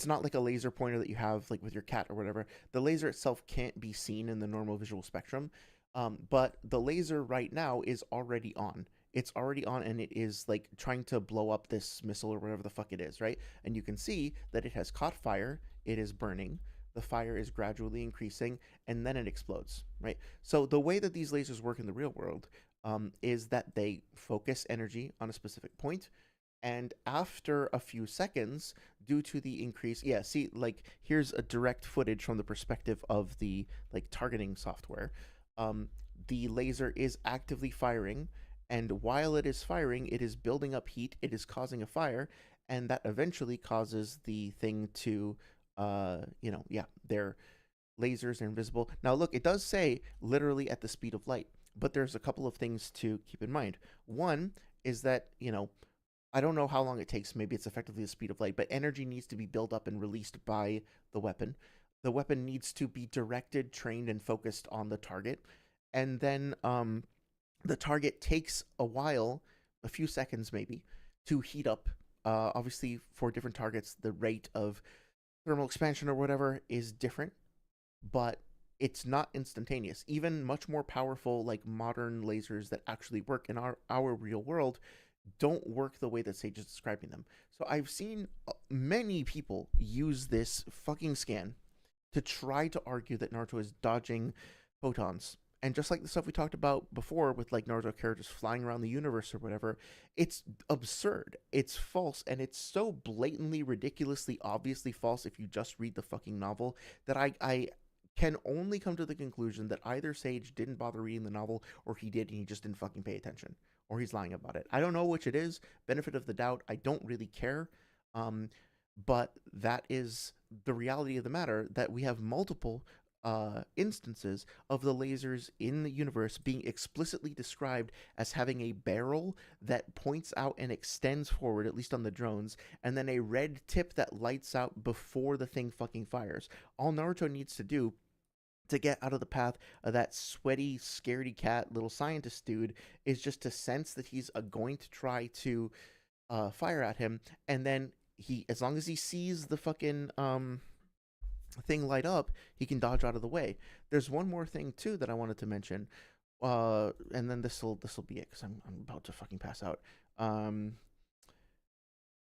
not like a laser pointer that you have like with your cat or whatever. The laser itself can't be seen in the normal visual spectrum, but the laser right now is already on. It's already on, and it is like trying to blow up this missile or whatever the fuck it is, right? And you can see that it has caught fire, it is burning, the fire is gradually increasing, and then it explodes, right? So the way that these lasers work in the real world is that they focus energy on a specific point, and after a few seconds, due to the increase, here's a direct footage from the perspective of the targeting software. The laser is actively firing, and while it is firing, it is building up heat, it is causing a fire, and that eventually causes the thing to, their lasers are invisible. Now look, it does say literally at the speed of light, but there's a couple of things to keep in mind. One is that, I don't know how long it takes, maybe it's effectively the speed of light, but energy needs to be built up and released by the weapon. The weapon needs to be directed, trained, and focused on the target, and then the target takes a while, a few seconds maybe, to heat up. Obviously, for different targets, the rate of thermal expansion or whatever is different, but it's not instantaneous. Even much more powerful, like modern lasers that actually work in our real world don't work the way that Sage is describing them. So I've seen many people use this fucking scan to try to argue that Naruto is dodging photons. And just like the stuff we talked about before with like Naruto characters flying around the universe or whatever, it's absurd. It's false, and it's so blatantly, ridiculously, obviously false if you just read the fucking novel that I can only come to the conclusion that either Sage didn't bother reading the novel, or he did and he just didn't fucking pay attention, or he's lying about it. I don't know which it is. Benefit of the doubt. I don't really care. Um, but that is the reality of the matter, that we have multiple instances of the lasers in the universe being explicitly described as having a barrel that points out and extends forward, at least on the drones, and then a red tip that lights out before the thing fucking fires. All Naruto needs to do to get out of the path of that sweaty, scaredy cat little scientist dude is just to sense that he's going to try to fire at him, and then he, as long as he sees the fucking thing light up, he can dodge out of the way. There's one more thing too that I wanted to mention, and then this'll be it, because I'm about to fucking pass out. From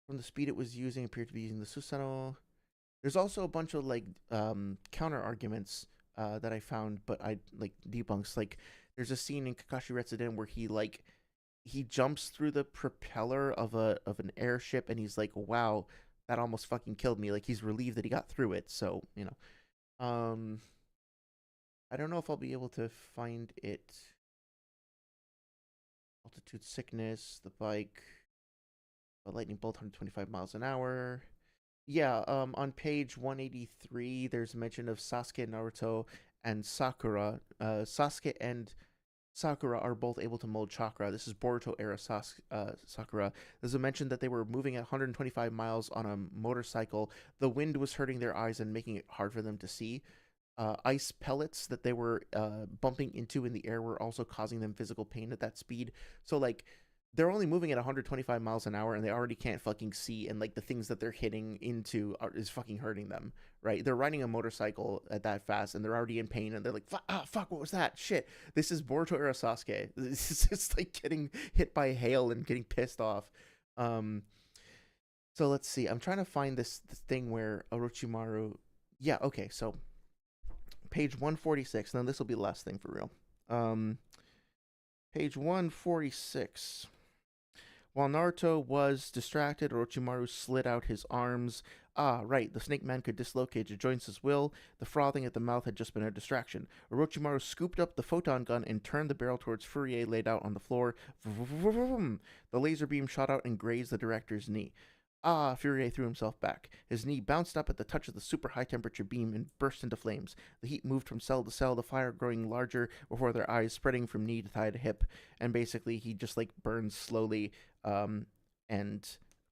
the speed it was using, appeared to be using the Susanoo. There's also a bunch of like counter arguments that I found, but I like debunks. Like there's a scene in Kakashi Retsuden where he jumps through the propeller of an airship, and he's like, wow, that almost fucking killed me. Like he's relieved that he got through it. So, I don't know if I'll be able to find it. Altitude sickness, the bike, a lightning bolt, 125 miles an hour. Yeah, on page 183, there's mention of Sasuke, Naruto, and Sakura. Sasuke and Sakura are both able to mold chakra. This is Boruto era Sakura. There's a mention that they were moving at 125 miles on a motorcycle. The wind was hurting their eyes and making it hard for them to see. Ice pellets that they were bumping into in the air were also causing them physical pain at that speed. So, like, they're only moving at 125 miles an hour, and they already can't fucking see, and like the things that they're hitting into is fucking hurting them, right? They're riding a motorcycle at that fast, and they're already in pain, and they're like, fuck, what was that? Shit, this is Boruto era Sasuke. This is just like getting hit by hail and getting pissed off. So let's see. I'm trying to find this thing where Orochimaru. Yeah, okay. So page 146. Now this will be the last thing for real. Page 146. While Naruto was distracted, Orochimaru slid out his arms. Ah, right, the snake man could dislocate his joints as will. The frothing at the mouth had just been a distraction. Orochimaru scooped up the photon gun and turned the barrel towards Fourier laid out on the floor. The laser beam shot out and grazed the director's knee. Ah, Fourier threw himself back. His knee bounced up at the touch of the super high-temperature beam and burst into flames. The heat moved from cell to cell, the fire growing larger before their eyes, spreading from knee to thigh to hip. And basically, he just, like, burns slowly, and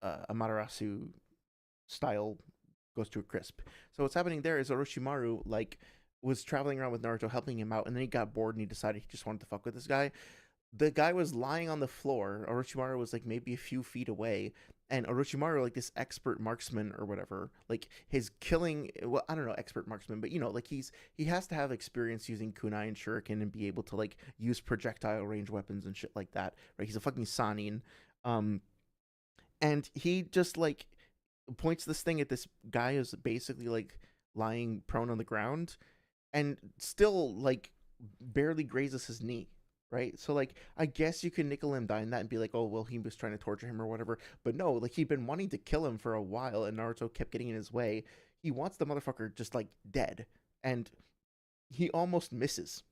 Amaterasu style goes to a crisp. So what's happening there is Orochimaru, like, was traveling around with Naruto, helping him out, and then he got bored and he decided he just wanted to fuck with this guy. The guy was lying on the floor. Orochimaru was, like, maybe a few feet away, and Orochimaru, like this expert marksman or whatever, like his killing, well, I don't know, expert marksman, but like he has to have experience using kunai and shuriken and be able to like use projectile range weapons and shit like that, right? He's a fucking Sanin. And he just like points this thing at this guy who's basically like lying prone on the ground, and still like barely grazes his knee. Right? So, like, I guess you could nickel and dime that and be like, oh, well, he was trying to torture him or whatever. But no, like, he'd been wanting to kill him for a while, and Naruto kept getting in his way. He wants the motherfucker just, like, dead. And he almost misses.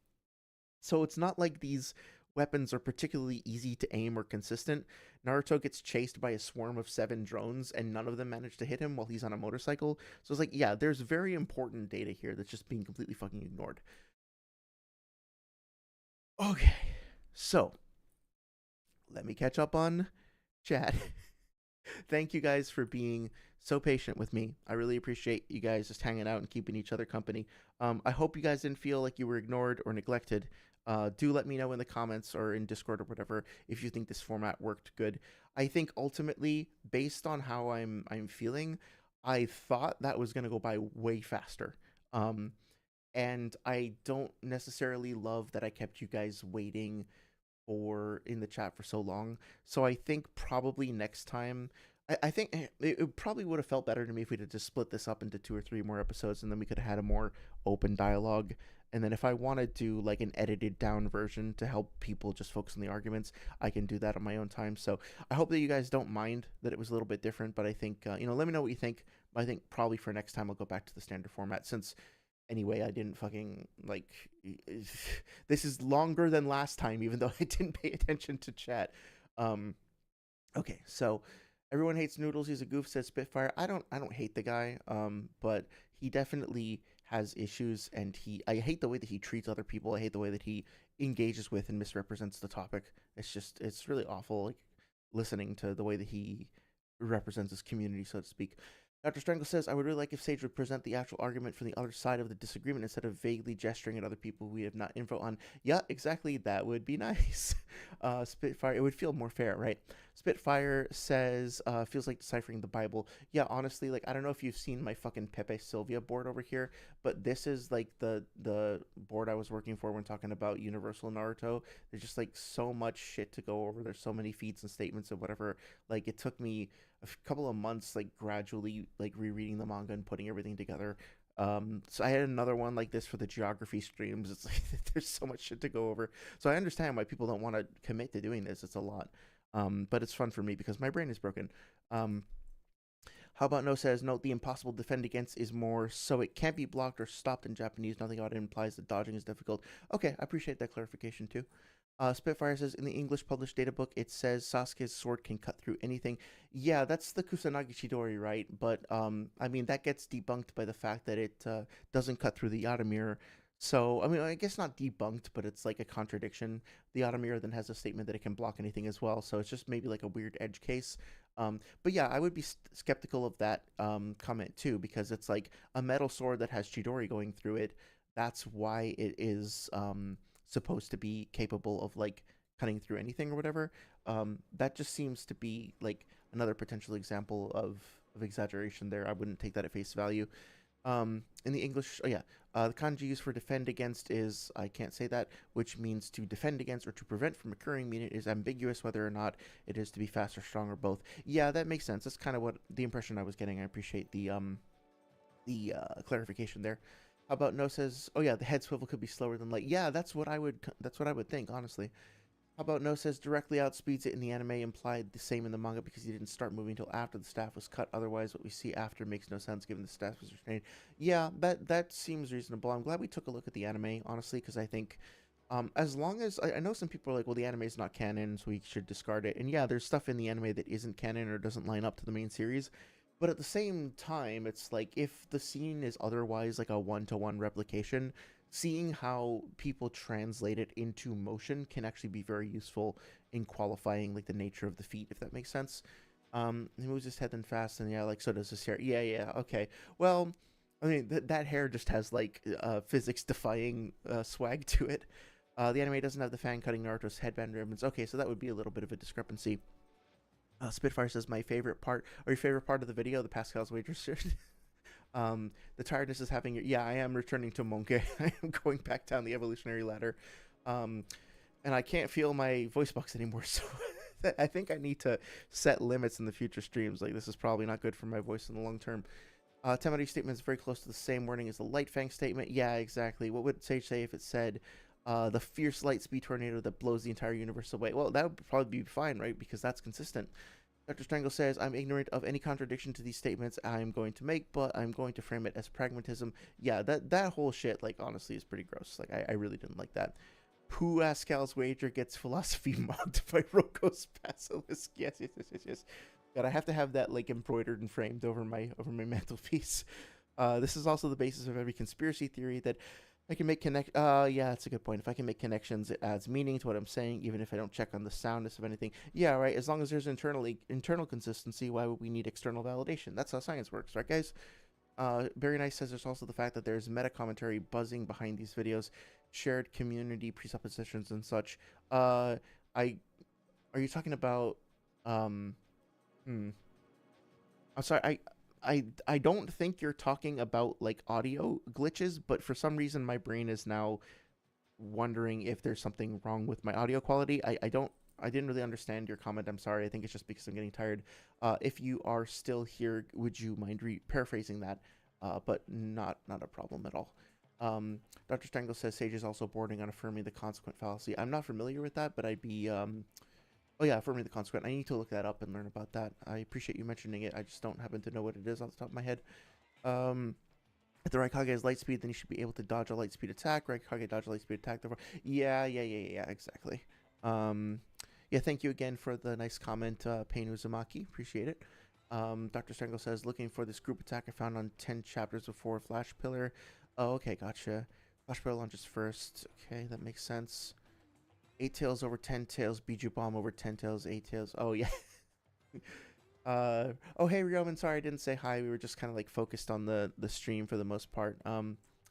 So it's not like these weapons are particularly easy to aim or consistent. Naruto gets chased by a swarm of 7 drones, and none of them manage to hit him while he's on a motorcycle. So it's like, yeah, there's very important data here that's just being completely fucking ignored. Okay, so let me catch up on chat. Thank you guys for being so patient with me. I really appreciate you guys just hanging out and keeping each other company. I hope you guys didn't feel like you were ignored or neglected. Do let me know in the comments or in Discord or whatever if you think this format worked good. I think ultimately, based on how I'm feeling, I thought that was going to go by way faster. And I don't necessarily love that I kept you guys waiting in the chat for so long. So I think probably next time, I think it probably would have felt better to me if we'd have just split this up into 2 or 3 more episodes, and then we could have had a more open dialogue And then if I want to do like an edited down version to help people just focus on the arguments, I can do that on my own time. So I hope that you guys don't mind that it was a little bit different, but I think, let me know what you think. I think probably for next time I'll go back to the standard format, since anyway, I didn't fucking like this is longer than last time, even though I didn't pay attention to chat. Okay, so everyone hates Noodles. He's a goof, says Spitfire. I don't hate the guy, but he definitely has issues, and I hate the way that he treats other people. I hate the way that he engages with and misrepresents the topic. It's really awful, like listening to the way that he represents his community, so to speak. Dr. Strangle says, I would really like if Sage would present the actual argument from the other side of the disagreement instead of vaguely gesturing at other people we have not info on. Yeah, exactly. That would be nice. Spitfire, it would feel more fair, right? Spitfire says, feels like deciphering the Bible. Yeah, honestly, like, I don't know if you've seen my fucking Pepe Sylvia board over here, but this is like the board I was working for when talking about Universal Naruto. There's just like so much shit to go over. There's so many feats and statements and whatever. Like, it took me a couple of months, like gradually like rereading the manga and putting everything together. So I had another one like this for the geography streams. It's like there's so much shit to go over. So I understand why people don't want to commit to doing this. It's a lot. But it's fun for me because my brain is broken. How about No says, note the impossible defend against is more so it can't be blocked or stopped in Japanese. Nothing about it implies that dodging is difficult. Okay, I appreciate that clarification too. Spitfire says, in the English published data book, it says Sasuke's sword can cut through anything. Yeah, that's the Kusanagi Chidori, right? But, I mean, that gets debunked by the fact that it doesn't cut through the Yata mirror. So, I mean, I guess not debunked, but it's like a contradiction. The Yata mirror then has a statement that it can block anything as well, so it's just maybe like a weird edge case. But yeah, I would be skeptical of that comment too, because it's like a metal sword that has Chidori going through it. That's why it is supposed to be capable of like cutting through anything or whatever. That just seems to be like another potential example of exaggeration there. I wouldn't take that at face value. In the English, the kanji used for defend against is, I can't say that, which means to defend against or to prevent from occurring, meaning it is ambiguous whether or not it is to be fast or strong or both. Yeah, that makes sense. That's kind of what the impression I was getting. I appreciate the clarification there. How about No says, oh yeah, the head swivel could be slower than light. Yeah, that's what I would think, honestly. How about No says, directly outspeeds it in the anime, implied the same in the manga because he didn't start moving until after the staff was cut. Otherwise, what we see after makes no sense given the staff was restrained. Yeah, that seems reasonable. I'm glad we took a look at the anime, honestly, because I think as long as I know some people are like, well, the anime is not canon, so we should discard it. And yeah, there's stuff in the anime that isn't canon or doesn't line up to the main series. But at the same time, it's like if the scene is otherwise like a one-to-one replication, seeing how people translate it into motion can actually be very useful in qualifying like the nature of the feat, if that makes sense. He moves his head then fast, and yeah, like so does his hair. Yeah, okay. Well, I mean that hair just has like physics-defying swag to it. The anime doesn't have the fan cutting Naruto's headband ribbons. Okay, so that would be a little bit of a discrepancy. Spitfire says, my favorite part, or your favorite part of the video, the Pascal's wager shirt. The tiredness is having your, yeah, I am returning to Monke. I am going back down the evolutionary ladder. And I can't feel my voice box anymore, so I think I need to set limits in the future streams. Like, this is probably not good for my voice in the long term. Temari statement is very close to the same wording as the Light Fang statement. Yeah, exactly. What would Sage say if it said, the fierce light speed tornado that blows the entire universe away? Well, that would probably be fine, right? Because that's consistent. Dr. Strangle says, I'm ignorant of any contradiction to these statements I'm going to make, but I'm going to frame it as pragmatism. Yeah, that whole shit, like, honestly, is pretty gross. Like, I really didn't like that. Pascal's wager gets philosophy mocked by Roko's basilisk. Yes. God, I have to have that, like, embroidered and framed over my mantelpiece. This is also the basis of every conspiracy theory that I can make yeah, that's a good point. If I can make connections, it adds meaning to what I'm saying, even if I don't check on the soundness of anything. Yeah, right. As long as there's internal consistency, why would we need external validation? That's how science works, right, guys? Very Nice says there's also the fact that there's meta commentary buzzing behind these videos, shared community presuppositions and such. Are you talking about? I'm sorry. I don't think you're talking about like audio glitches, but for some reason my brain is now wondering if there's something wrong with my audio quality. I didn't really understand your comment. I'm sorry. I think it's just because I'm getting tired. If you are still here, would you mind paraphrasing that? But not a problem at all. Dr. Stangle says Sage is also bordering on affirming the consequent fallacy. I'm not familiar with that, but I'd be oh yeah, affirming the consequent. I need to look that up and learn about that. I appreciate you mentioning it. I just don't happen to know what it is off the top of my head. If the Raikage has light speed, then you should be able to dodge a light speed attack. Raikage dodge a light speed attack. Therefore, yeah, exactly. Yeah, thank you again for the nice comment, Pain Uzumaki. Appreciate it. Dr. Strangle says, looking for this group attack I found on 10 chapters before Flash Pillar. Oh, okay, gotcha. Flash Pillar launches first. Okay, that makes sense. 8 tails over 10 tails. Biju Bomb over 10 tails. 8 tails. Oh, yeah. Oh, hey, Ryoman. Sorry I didn't say hi. We were just kind of like focused on the stream for the most part. I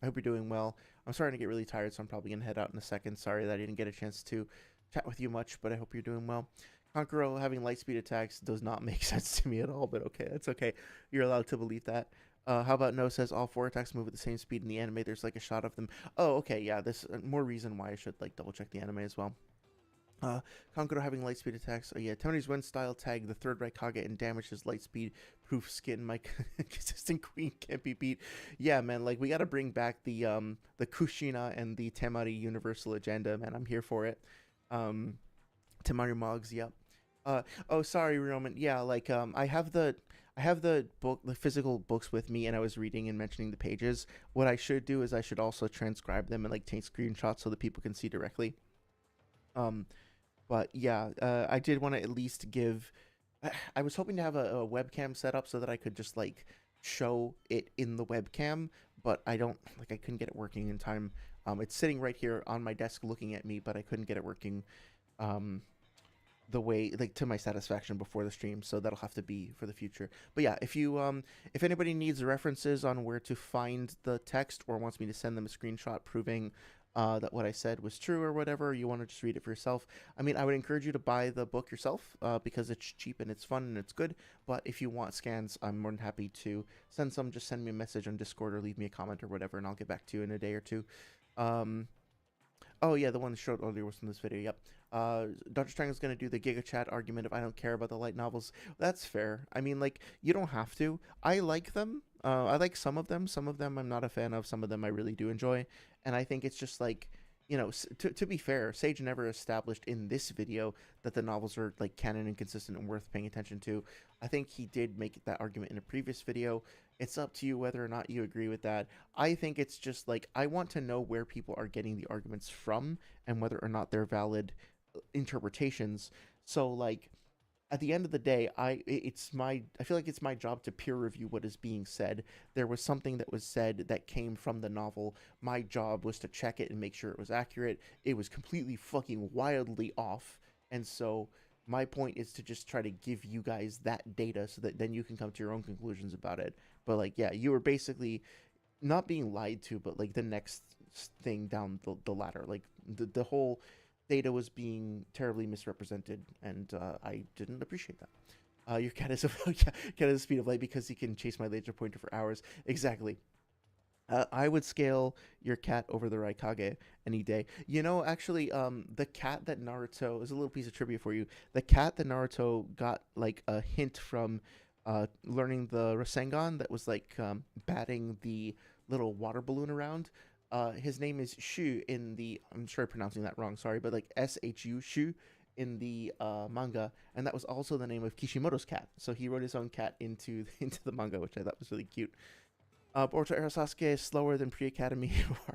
hope you're doing well. I'm starting to get really tired, so I'm probably going to head out in a second. Sorry that I didn't get a chance to chat with you much, but I hope you're doing well. Kankuro having light speed attacks does not make sense to me at all, but okay, that's okay. You're allowed to believe that. How about No says all 4 attacks move at the same speed in the anime. There's like a shot of them. Oh, okay, yeah, this more reason why I should like double check the anime as well. Kankuro having light speed attacks. Oh yeah, Tony's wind style tag the third Raikage and damage his light speed proof skin. My consistent queen can't be beat. Yeah, man, like we gotta bring back the Kushina and the Temari universal agenda, man. I'm here for it. Temari Mogs, yep. Oh, sorry, Roman. Yeah, like I have the book, the physical books with me, and I was reading and mentioning the pages. What I should do is I should also transcribe them and like take screenshots so that people can see directly. But yeah, I did want to at least give. I was hoping to have a webcam set up so that I could just like show it in the webcam, but I couldn't get it working in time. It's sitting right here on my desk looking at me, but I couldn't get it working the way like to my satisfaction before the stream, so that'll have to be for the future. But yeah, if anybody needs references on where to find the text or wants me to send them a screenshot proving that what I said was true or whatever, you want to just read it for yourself. I mean, I would encourage you to buy the book yourself because it's cheap and it's fun and it's good. But if you want scans, I'm more than happy to send some. Just send me a message on Discord or leave me a comment or whatever, and I'll get back to you in a day or two. Oh yeah, the one that showed earlier was from this video. Yep. Dr. Strangle's going to do the Giga Chat argument if I don't care about the light novels. That's fair. I mean, like, you don't have to. I like them. I like some of them. Some of them I'm not a fan of. Some of them I really do enjoy. And I think it's just like, you know, to be fair, Sage never established in this video that the novels are like canon and consistent and worth paying attention to. I think he did make that argument in a previous video. It's up to you whether or not you agree with that. I think it's just like, I want to know where people are getting the arguments from and whether or not they're valid interpretations. So like at the end of the day, I feel like it's my job to peer review what is being said. There was something that was said that came from the novel. My job was to check it and make sure it was accurate. It was completely fucking wildly off. And so my point is to just try to give you guys that data so that then you can come to your own conclusions about it. But like, yeah, you were basically not being lied to, but like the next thing down the ladder. Like the whole data was being terribly misrepresented, and I didn't appreciate that. Your cat is cat has the speed of light because he can chase my laser pointer for hours. Exactly. I would scale your cat over the Raikage any day. You know, actually, the cat that Naruto is a little piece of trivia for you. The cat that Naruto got like a hint from learning the Rasengan that was like batting the little water balloon around. His name is Shu in the, I'm sure I'm pronouncing that wrong, sorry, but like S-H-U, Shu in the manga, and that was also the name of Kishimoto's cat. So he wrote his own cat into the manga, which I thought was really cute. Boruto Era Sasuke is slower than pre-academy.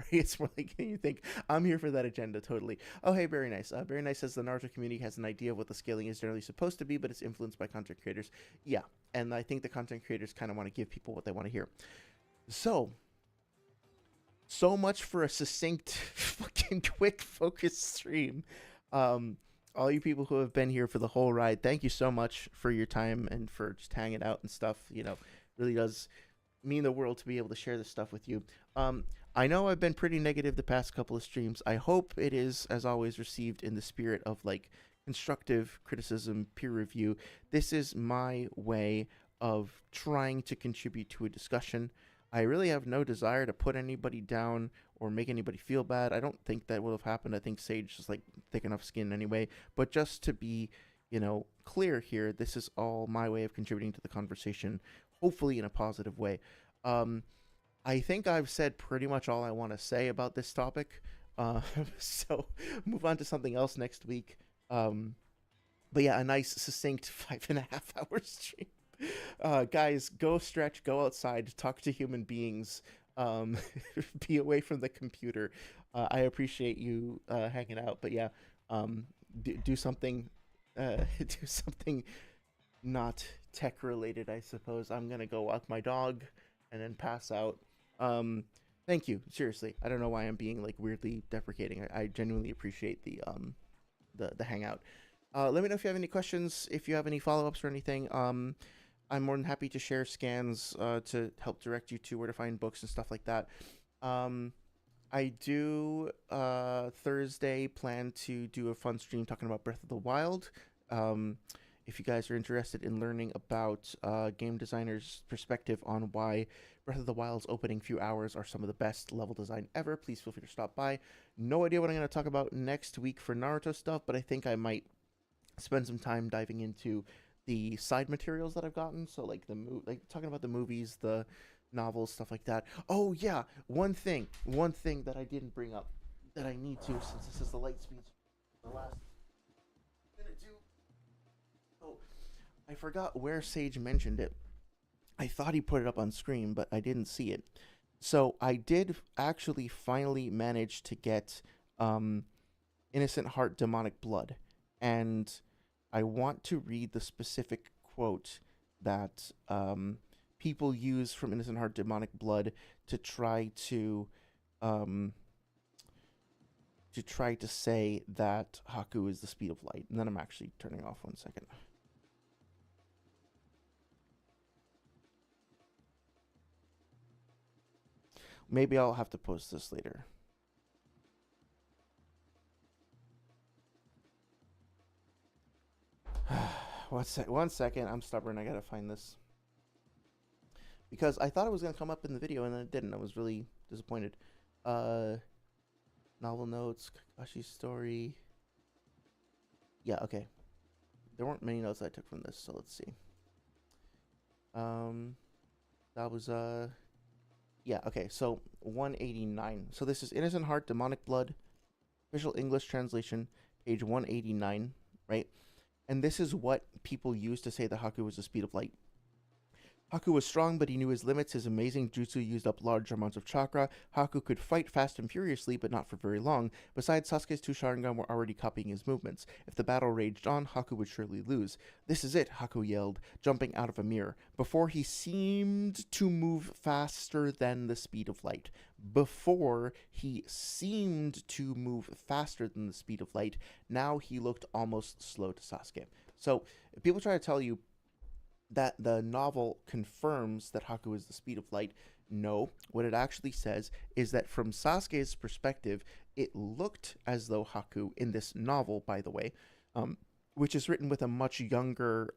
It's more like you think. I'm here for that agenda, totally. Oh, hey, very nice. Very nice says the Naruto community has an idea of what the scaling is generally supposed to be, but it's influenced by content creators. Yeah, and I think the content creators kind of want to give people what they want to hear. So much for a succinct, fucking quick, focused stream. All you people who have been here for the whole ride, thank you so much for your time and for just hanging out and stuff. You know, really does mean the world to be able to share this stuff with you. I know I've been pretty negative the past couple of streams. I hope it is, as always, received in the spirit of like constructive criticism, peer review. This is my way of trying to contribute to a discussion. I really have no desire to put anybody down or make anybody feel bad. I don't think that would have happened. I think Sage is like thick enough skin anyway. But just to be, you know, clear here, this is all my way of contributing to the conversation, hopefully in a positive way. I think I've said pretty much all I want to say about this topic. Uh, so move on to something else next week. Um, but yeah, a nice succinct 5.5 hour stream. Guys, go stretch, go outside, talk to human beings, um, be away from the computer. I appreciate you hanging out, but yeah, do something, do something not tech related, I suppose. I'm gonna go walk my dog and then pass out. Um, Thank you. Seriously, I don't know why I'm being like weirdly deprecating. I genuinely appreciate the hangout. Let me know if you have any questions, if you have any follow ups or anything. I'm more than happy to share scans to help direct you to where to find books and stuff like that. I do Thursday plan to do a fun stream talking about Breath of the Wild. If you guys are interested in learning about game designers' perspective on why Breath of the Wild's opening few hours are some of the best level design ever, please feel free to stop by. No idea what I'm going to talk about next week for Naruto stuff, but I think I might spend some time diving into the side materials that I've gotten. So like like talking about the movies, the novels, stuff like that. Oh yeah, one thing that I didn't bring up that I need to, since this is the light speeds the last minute too. Oh, I forgot where Sage mentioned it. I thought he put it up on screen, but I didn't see it. So I did actually finally manage to get Innocent Heart Demonic Blood, and I want to read the specific quote that people use from Innocent Heart Demonic Blood to try to say that Haku is the speed of light. And then I'm actually turning off 1 second. Maybe I'll have to post this later. One second. I'm stubborn. I gotta find this. Because I thought it was gonna come up in the video and then it didn't. I was really disappointed. Novel notes, Kakashi's story. Yeah, okay. There weren't many notes I took from this, so let's see. That was yeah, okay, so 189. So this is Innocent Heart, Demonic Blood, official English translation, page 189, right? And this is what people use to say that Haku was the speed of light. Haku was strong, but he knew his limits. His amazing jutsu used up large amounts of chakra. Haku could fight fast and furiously, but not for very long. Besides, Sasuke's two Sharingan were already copying his movements. If the battle raged on, Haku would surely lose. "This is it," Haku yelled, jumping out of a mirror. Before, he seemed to move faster than the speed of light. Before, he seemed to move faster than the speed of light. Now he looked almost slow to Sasuke. So, if people try to tell you that the novel confirms that Haku is the speed of light, no. What it actually says is that from Sasuke's perspective, it looked as though Haku, in this novel, by the way, which is written with a much younger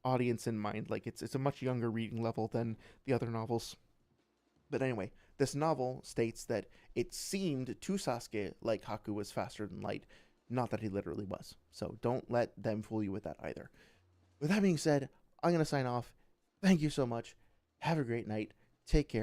audience in mind, like it's a much younger reading level than the other novels. But anyway, this novel states that it seemed to Sasuke like Haku was faster than light, not that he literally was. So don't let them fool you with that either. With that being said, I'm going to sign off. Thank you so much. Have a great night. Take care.